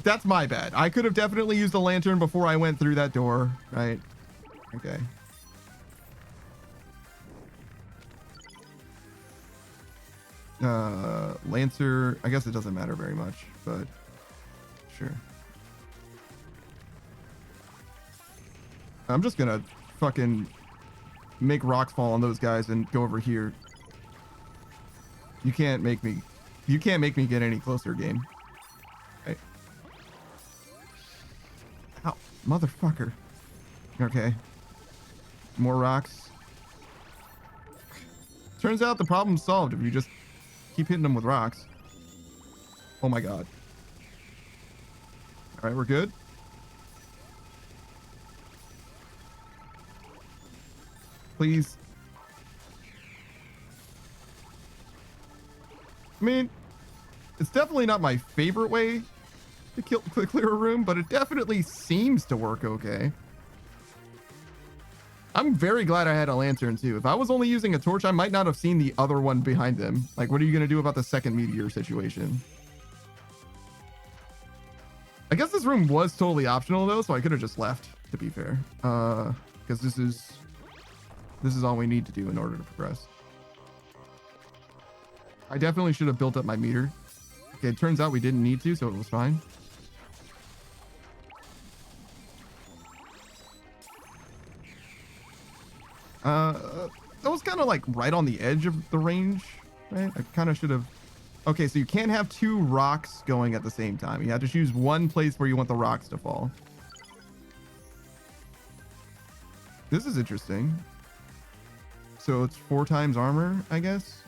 That's my bad. I could have definitely used a lantern before I went through that door, right? Okay. Lancer, I guess it doesn't matter very much, but sure. I'm just gonna fucking make rocks fall on those guys and go over here. You can't make me get any closer, game. Right. Ow, motherfucker. Okay. More rocks. Turns out the problem's solved if you just keep hitting them with rocks. Oh my god. All right, we're good. Please. I mean, it's definitely not my favorite way to clear a room, but it definitely seems to work okay. I'm very glad I had a lantern too. If I was only using a torch, I might not have seen the other one behind them. Like, what are you going to do about the second meteor situation? I guess this room was totally optional though, so I could have just left, to be fair. Because this is all we need to do in order to progress. I definitely should have built up my meter. Okay, it turns out we didn't need to, so it was fine. That was kind of like right on the edge of the range, right? I kind of should have. Okay, so you can't have two rocks going at the same time. You have to choose one place where you want the rocks to fall. This is interesting. So it's 4 times armor, I guess.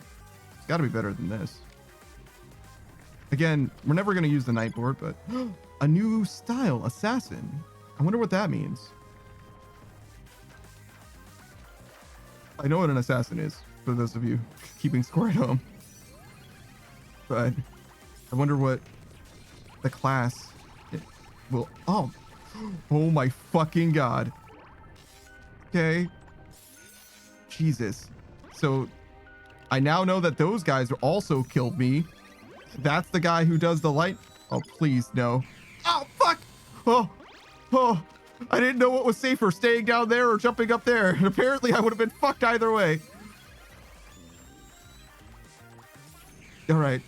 It's got to be better than this. Again, we're never going to use the night board, but a new style, assassin. I wonder what that means. I know what an assassin is, for those of you keeping score at home. But I wonder what the class will... Oh my fucking god. Okay. Jesus. So I now know that those guys also killed me. That's the guy who does the light. Oh, please, no. Oh, fuck. Oh. I didn't know what was safer, staying down there or jumping up there. And apparently I would have been fucked either way. All right.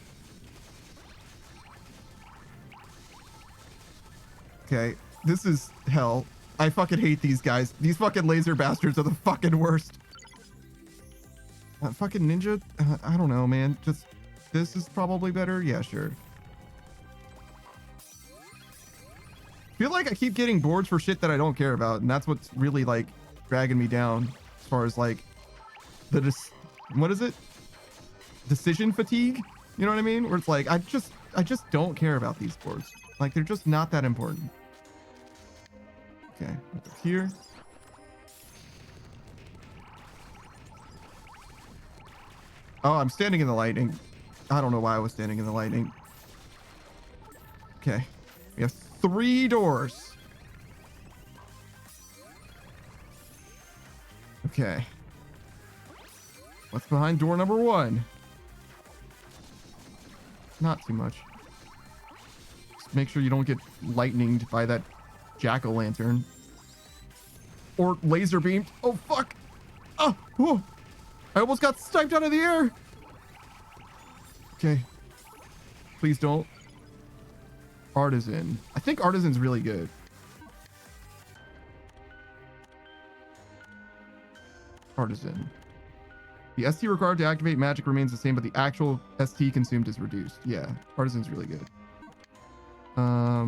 Okay, this is hell. I fucking hate these guys. These fucking laser bastards are the fucking worst. Fucking ninja? I don't know, man. Just, this is probably better? Yeah, sure. Feel like I keep getting boards for shit that I don't care about, and that's what's really like dragging me down as far as like the what is it? Decision fatigue? You know what I mean? Where it's like I just don't care about these boards. Like they're just not that important. Okay, up here. Oh, I'm standing in the lightning. I don't know why I was standing in the lightning. Okay, we have 3 doors. Okay. What's behind door number 1? Not too much. Just make sure you don't get lightninged by that jack-o'-lantern. Or laser beamed. Oh, fuck. Oh, whoa. I almost got sniped out of the air. Okay. Please don't. Artisan. I think Artisan's really good. Artisan. The ST required to activate magic remains the same, but the actual ST consumed is reduced. Yeah, Artisan's really good. I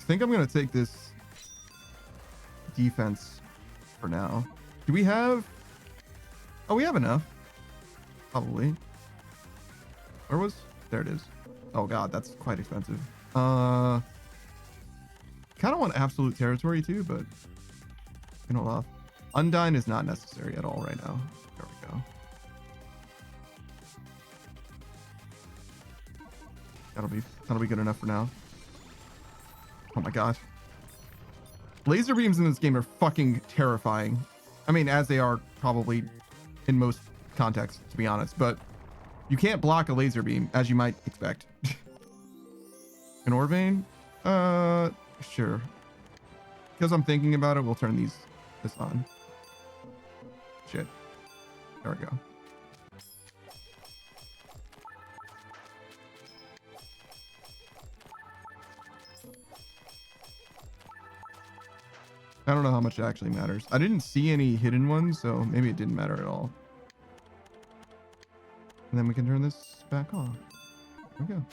think I'm gonna take this defense for now. Do we have... Oh, we have enough. Probably. Where was... There it is. Oh god, that's quite expensive. Kind of want absolute territory too, but... You know, off. Undyne is not necessary at all right now. There we go. That'll be good enough for now. Oh my god. Laser beams in this game are fucking terrifying. I mean, as they are probably in most contexts, to be honest, but you can't block a laser beam, as you might expect. An ore vein? Sure. Because I'm thinking about it, we'll turn this on. Shit. There we go. I don't know how much it actually matters. I didn't see any hidden ones, so maybe it didn't matter at all. And then we can turn this back on. There we go.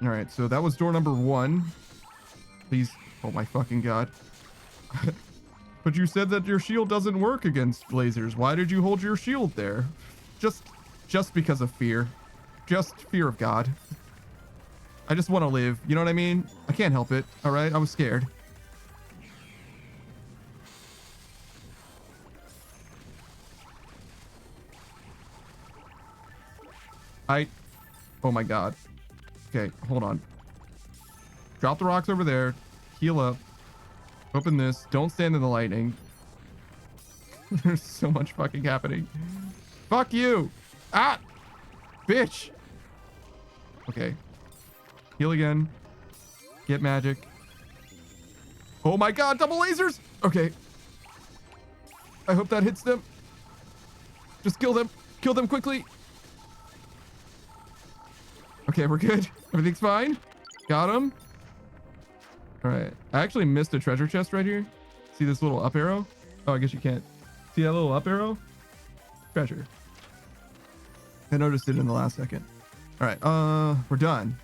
All right, so that was door number 1. Please. Oh my fucking god. But you said that your shield doesn't work against lasers. Why did you hold your shield there? Just because of fear. Just fear of God. I just want to live. You know what I mean? I can't help it. All right, I was scared. Oh my god. Okay, hold on. Drop the rocks over there. Heal up. Open this. Don't stand in the lightning. There's so much fucking happening. Fuck you. Ah! Bitch. Okay. Heal again. Get magic. Oh my god, double lasers! Okay. I hope that hits them. Just kill them. Kill them quickly. Okay, we're good. Everything's fine. Got him. All right. I actually missed a treasure chest right here. See this little up arrow? Oh, I guess you can't. See that little up arrow? Treasure. I noticed it in the last second. All right. We're done.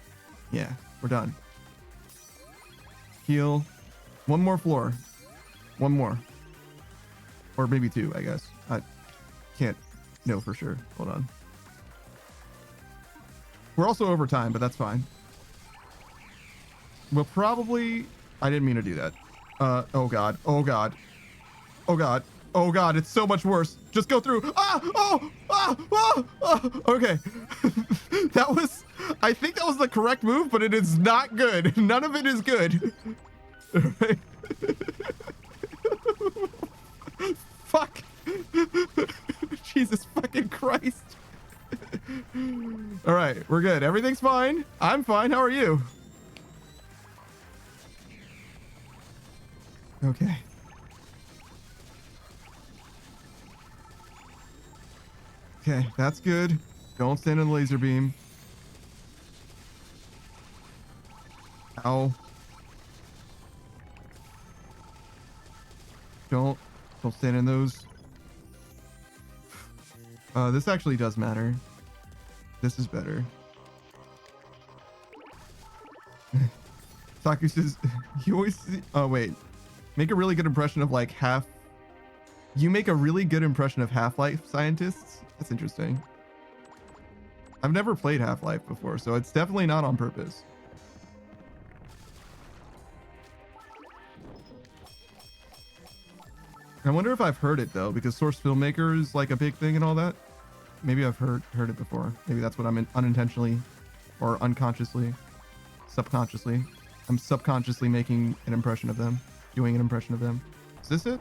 Yeah, we're done. Heal. One more floor. One more. Or maybe two, I guess. I can't know for sure. Hold on. We're also over time, but that's fine. We'll probably... I didn't mean to do that. Oh god. Oh god. Oh god. Oh god, it's so much worse. Just go through. Ah! Oh! Ah! Ah! Ah! Okay. That was... I think that was the correct move, but it is not good. None of it is good. Fuck. Jesus fucking Christ. All right, we're good. Everything's fine. I'm fine. How are you? Okay. Okay, that's good. Don't stand in the laser beam. Ow. Don't stand in those. This actually does matter. This is better. Saku says, you always see, oh wait. Make a really good impression of like you make a really good impression of Half-Life scientists? That's interesting. I've never played Half-Life before, so it's definitely not on purpose. I wonder if I've heard it though, because Source Filmmaker is like a big thing and all that. Maybe I've heard it before. Maybe that's what I'm unintentionally or unconsciously, subconsciously. I'm subconsciously making an impression of them, doing an impression of them. Is this it?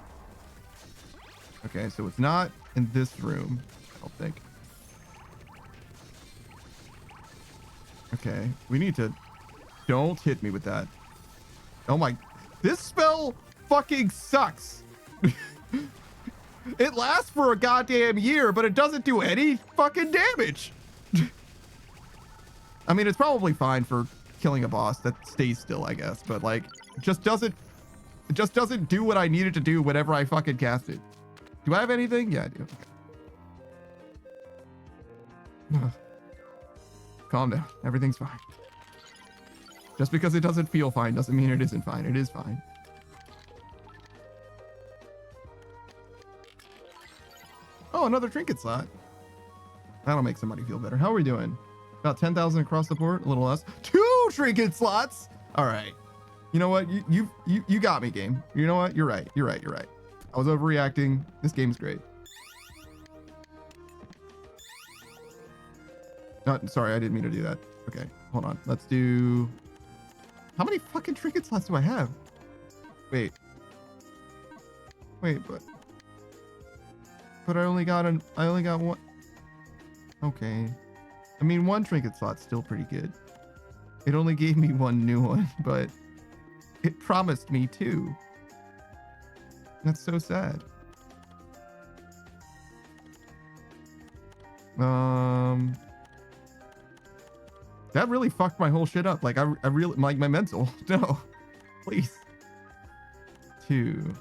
Okay, so it's not in this room, I don't think. Okay, we need to... Don't hit me with that. Oh my... This spell fucking sucks. It lasts for a goddamn year, but it doesn't do any fucking damage. I mean, it's probably fine for killing a boss that stays still, I guess, but like, it just doesn't do what I need it to do whenever I fucking cast it. Do I have anything? Yeah, I do. Okay. Calm down. Everything's fine. Just because it doesn't feel fine doesn't mean it isn't fine. It is fine. Oh, another trinket slot. That'll make somebody feel better. How are we doing? About 10,000 across the board, a little less. 2 trinket slots. All right. You know what? You got me, game. You know what? You're right. You're right. You're right. I was overreacting. This game's great. Sorry, I didn't mean to do that. Okay, hold on. Let's do... How many fucking trinket slots do I have? Wait, but I only got one. Okay. I mean, 1 trinket slot's still pretty good. It only gave me 1 new one, but it promised me 2. That's so sad. That really fucked my whole shit up. Like, I really, like, my mental. No, please. 2.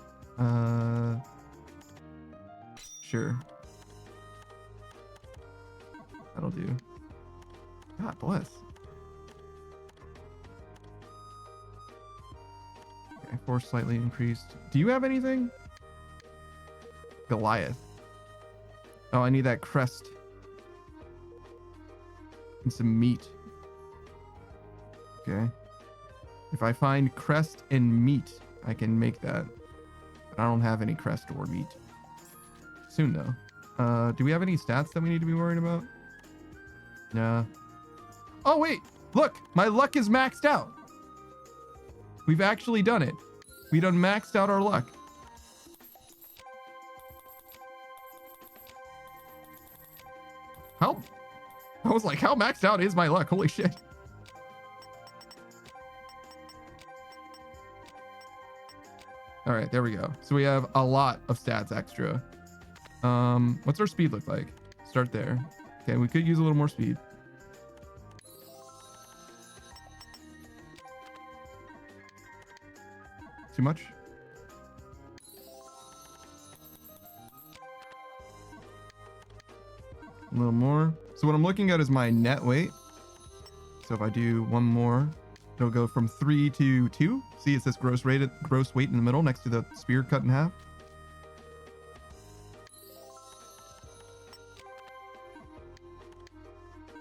Sure. That'll do. God bless. Okay, force slightly increased. Do you have anything? Goliath. Oh, I need that crest. And some meat. Okay. If I find crest and meat, I can make that. But I don't have any crest or meat. Soon, though. Do we have any stats that we need to be worried about? Yeah. Oh, wait. Look, my luck is maxed out. We've actually done it. We done maxed out our luck. How? I was like, how maxed out is my luck? Holy shit. All right, there we go. So we have a lot of stats extra. What's our speed look like? Start there. Okay, we could use a little more speed. Too much? A little more. So what I'm looking at is my net weight. So if I do one more, it'll go from 3 to 2. See, it says gross weight in the middle next to the spear cut in half.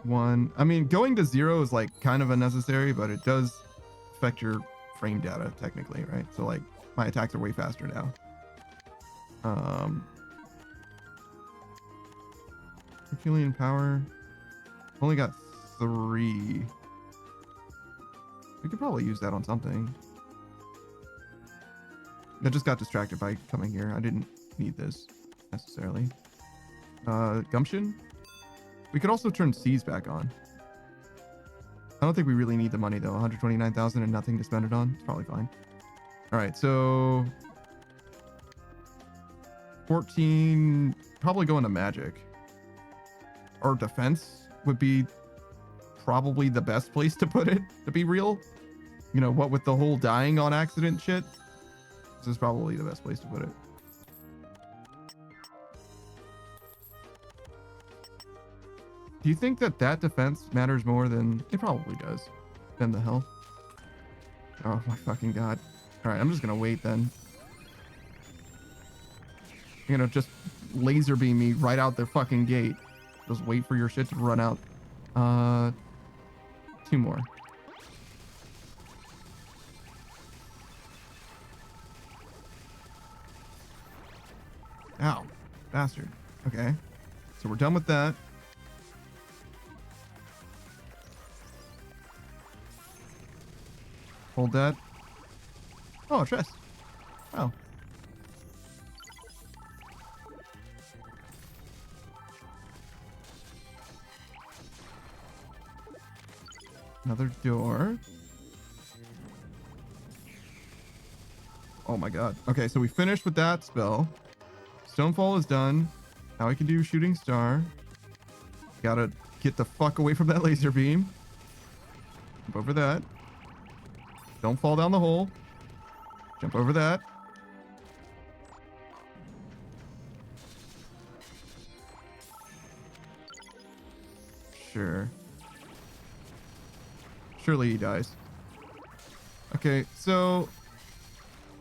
One. I mean, going to 0 is like kind of unnecessary, but it does affect your frame data technically, right? So like my attacks are way faster now. Herculean power. Only got 3. We could probably use that on something. I just got distracted by coming here. I didn't need this necessarily. Gumption. We could also turn C's back on. I don't think we really need the money though. 129,000 and nothing to spend it on. It's probably fine. All right, so 14. Probably going to magic. Or defense would be probably the best place to put it. To be real, you know what, with the whole dying on accident shit, this is probably the best place to put it. Do you think that defense matters more than it probably does than the health? Oh my fucking god. All right, I'm just gonna wait then. You're gonna just laser beam me right out the fucking gate. Just wait for your shit to run out. 2 more. Ow, bastard. Okay, so we're done with that. Hold that. Oh, a chest. Oh. Another door. Oh my god. Okay, so we finished with that spell. Stonefall is done. Now we can do Shooting Star. Gotta get the fuck away from that laser beam. Jump over that. Don't fall down the hole. Jump over that. Sure. Surely he dies. Okay, so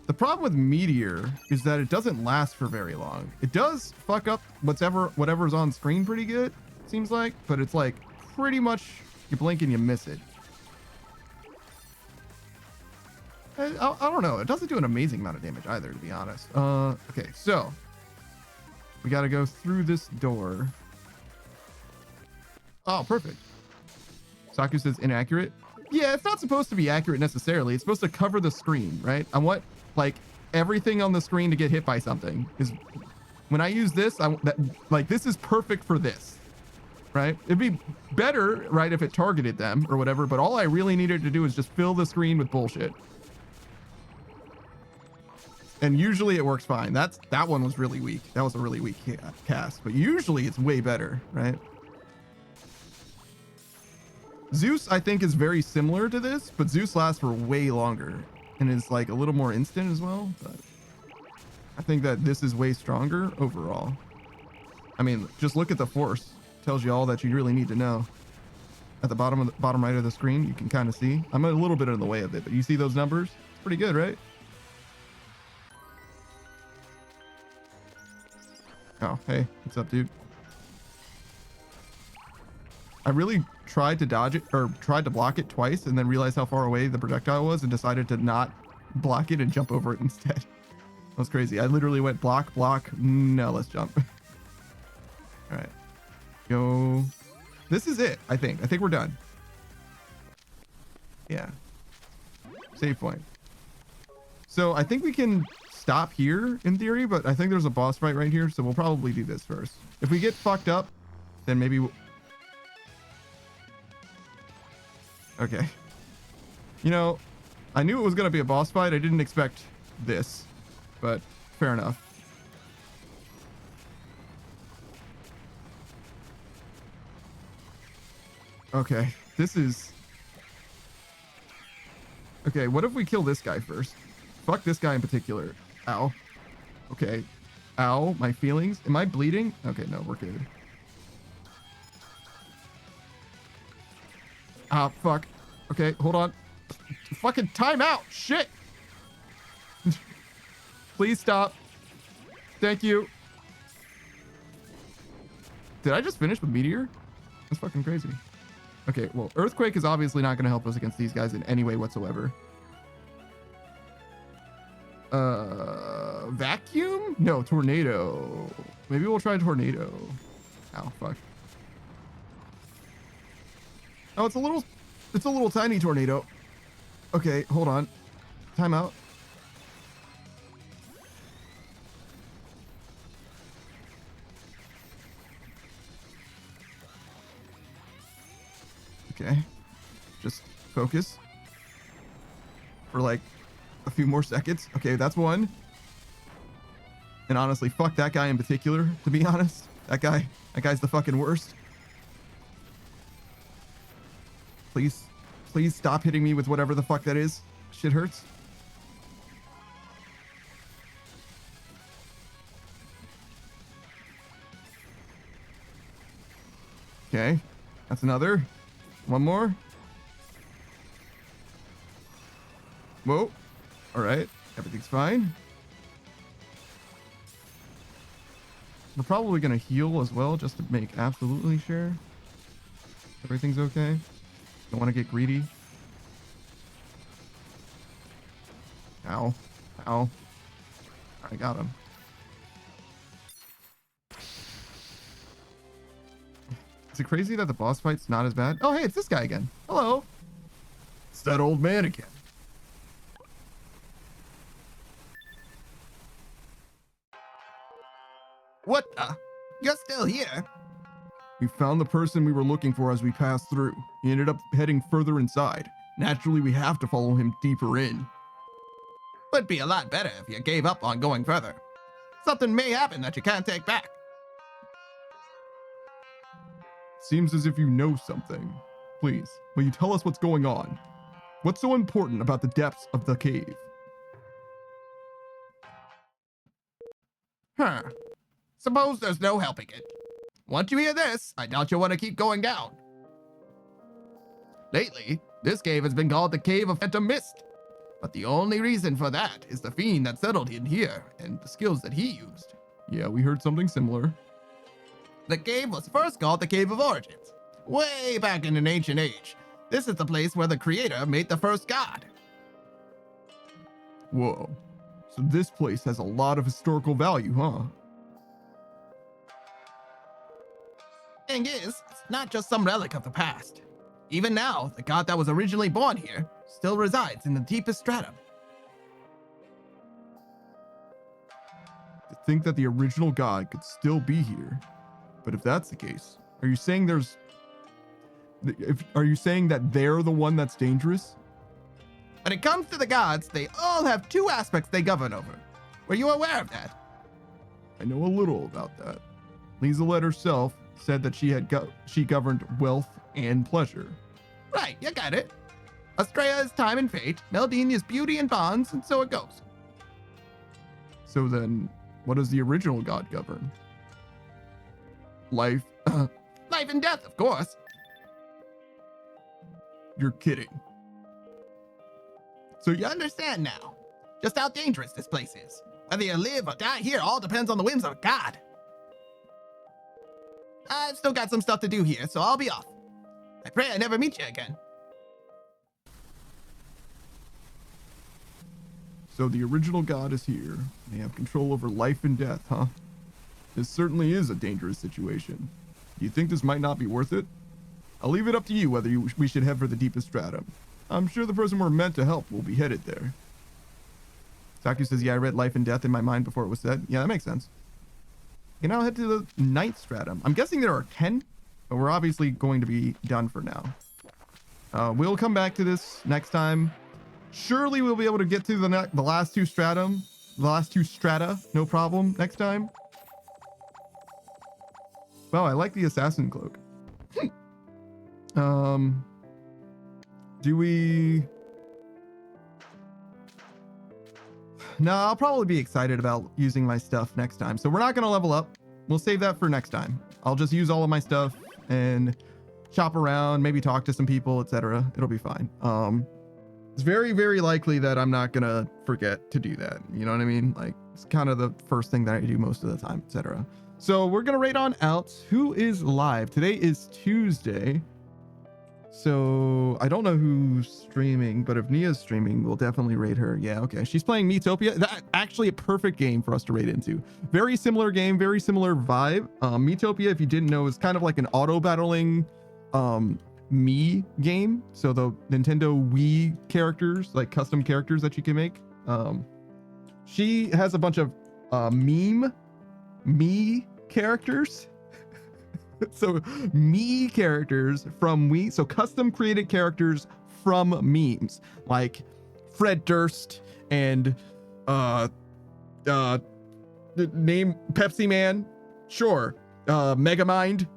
the problem with Meteor is that it doesn't last for very long. It does fuck up whatever's on screen pretty good, seems like, but it's like pretty much you blink and you miss it. I don't know. It doesn't do an amazing amount of damage either, to be honest. Okay, so we got to go through this door. Oh, perfect. Saku says inaccurate. Yeah, it's not supposed to be accurate necessarily. It's supposed to cover the screen, right? I want like everything on the screen to get hit by something. Is when I use this, this is perfect for this, right? It'd be better, right, if it targeted them or whatever. But all I really needed to do is just fill the screen with bullshit. And usually it works fine. That one was really weak. That was a really weak cast, but usually it's way better, right? Zeus, I think, is very similar to this, but Zeus lasts for way longer and is like a little more instant as well. But I think that this is way stronger overall. I mean, just look at the force. Tells you all that you really need to know. At the bottom right of the screen, you can kind of see. I'm a little bit in the way of it, but you see those numbers? It's pretty good, right? Oh, hey, what's up, dude? I really tried to dodge it, or tried to block it twice, and then realized how far away the projectile was and decided to not block it and jump over it instead. That was crazy. I literally went block, no, let's jump. All right, go this is it. I think we're done. Yeah. Save point. So I think we can stop here in theory, but I think there's a boss fight right here, so we'll probably do this first. If we get fucked up, then maybe okay. You know, I knew it was gonna be a boss fight. I didn't expect this, but fair enough. Okay, this is okay. What if we kill this guy first? Fuck this guy in particular. Ow. Okay. Ow, my feelings. Am I bleeding? Okay, no, we're good. Ah, fuck. Okay, hold on. Fucking time out. Shit. Please stop. Thank you. Did I just finish with Meteor? That's fucking crazy. Okay, well, Earthquake is obviously not going to help us against these guys in any way whatsoever. Vacuum? No, Tornado. Maybe we'll try Tornado. Ow, fuck. Oh, it's a little tiny tornado. Okay, hold on. Time out. Okay. Just focus for like a few more seconds. Okay, that's one. And honestly, fuck that guy in particular, to be honest. That guy's the fucking worst. Please stop hitting me with whatever the fuck that is. Shit hurts. Okay, that's another. One more. Whoa. All right, everything's fine. We're probably gonna heal as well, just to make absolutely sure everything's okay. Don't want to get greedy. Ow. Ow. I got him. Is it crazy that the boss fight's not as bad? Oh, hey, it's this guy again. Hello. It's that old man again. What the? You're still here? We found the person we were looking for as we passed through. He ended up heading further inside. Naturally, we have to follow him deeper in. Would be a lot better if you gave up on going further. Something may happen that you can't take back. Seems as if you know something. Please, will you tell us what's going on? What's so important about the depths of the cave? Huh. Suppose there's no helping it. Once you hear this, I doubt you'll want to keep going down. Lately, this cave has been called the Cave of Phantom Mist. But the only reason for that is the fiend that settled in here and the skills that he used. Yeah, we heard something similar. The cave was first called the Cave of Origins. Way back in an ancient age. This is the place where the creator made the first god. Whoa. So this place has a lot of historical value, huh? Thing is, it's not just some relic of the past. Even now, the god that was originally born here still resides in the deepest stratum. To think that the original god could still be here. But if that's the case, are you saying are you saying that they're the one that's dangerous? When it comes to the gods, they all have two aspects they govern over. Were you aware of that? I know a little about that. Lieselette herself said that she governed wealth and pleasure. Right, you got it. Astrea is time and fate, Meldine is beauty and bonds, and so it goes. So then, what does the original god govern? Life? Life and death, of course. You're kidding. So you understand now just how dangerous this place is. Whether you live or die here all depends on the whims of God. I've still got some stuff to do here, so I'll be off. I pray I never meet you again. So the original god is here. They have control over life and death, huh? This certainly is a dangerous situation. Do you think this might not be worth it? I'll leave it up to you whether we should head for the deepest stratum. I'm sure the person we're meant to help will be headed there. Saku says, yeah, I read life and death in my mind before it was said. Yeah, that makes sense. You can now head to the 9th stratum. I'm guessing there are 10, but we're obviously going to be done for now. We'll come back to this next time. Surely we'll be able to get to the last two strata, no problem next time. Wow, I like the assassin cloak. Do we... No, I'll probably be excited about using my stuff next time. So we're not going to level up. We'll save that for next time. I'll just use all of my stuff and shop around, maybe talk to some people, etc. It'll be fine. It's very, very likely that I'm not going to forget to do that. You know what I mean? Like, it's kind of the first thing that I do most of the time, etc. So we're going to raid on out. Who is live? Today is Tuesday. So I don't know who's streaming, but if Nia's streaming, we'll definitely raid her. Yeah, okay. She's playing Miitopia. That's actually a perfect game for us to raid into. Very similar game, very similar vibe. Miitopia, if you didn't know, is kind of like an auto battling Mii game. So the Nintendo Wii characters, like custom characters that you can make. She has a bunch of Mii characters. So Mii characters from Wii, so custom created characters from memes like Fred Durst and name Pepsi Man, sure, Megamind.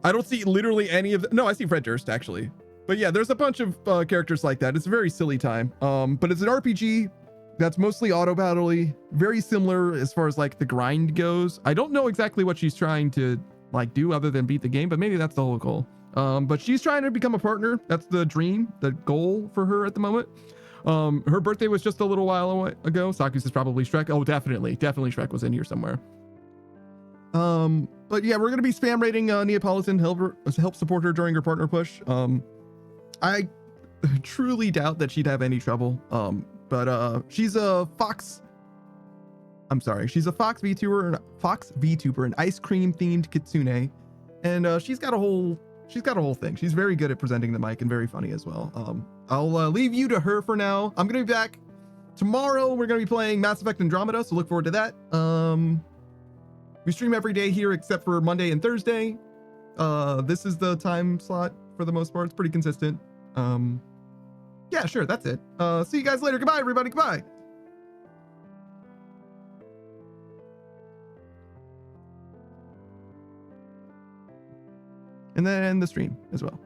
I don't see literally any of no, I see Fred Durst actually, but yeah, there's a bunch of characters like that. It's a very silly time, but it's an RPG that's mostly auto battle-y, very similar as far as like the grind goes. I don't know exactly what she's trying to like do other than beat the game, but maybe that's the whole goal. But she's trying to become a partner. That's the dream, the goal for her at the moment. Her birthday was just a little while ago. Saku says probably Shrek. Oh, definitely Shrek was in here somewhere. But yeah, we're gonna be spam rating Neapolitan, help support her during her partner push. I truly doubt that she'd have any trouble. But she's a Fox. I'm sorry, she's a Fox VTuber, an ice cream themed kitsune, and she's got a whole thing. She's very good at presenting the mic and very funny as well. I'll leave you to her for now. I'm gonna be back tomorrow. We're gonna be playing Mass Effect Andromeda, so look forward to that. We stream every day here except for Monday and Thursday. This is the time slot for the most part. It's pretty consistent. Yeah, sure, that's it. See you guys later. Goodbye, everybody. Goodbye. And then the stream as well.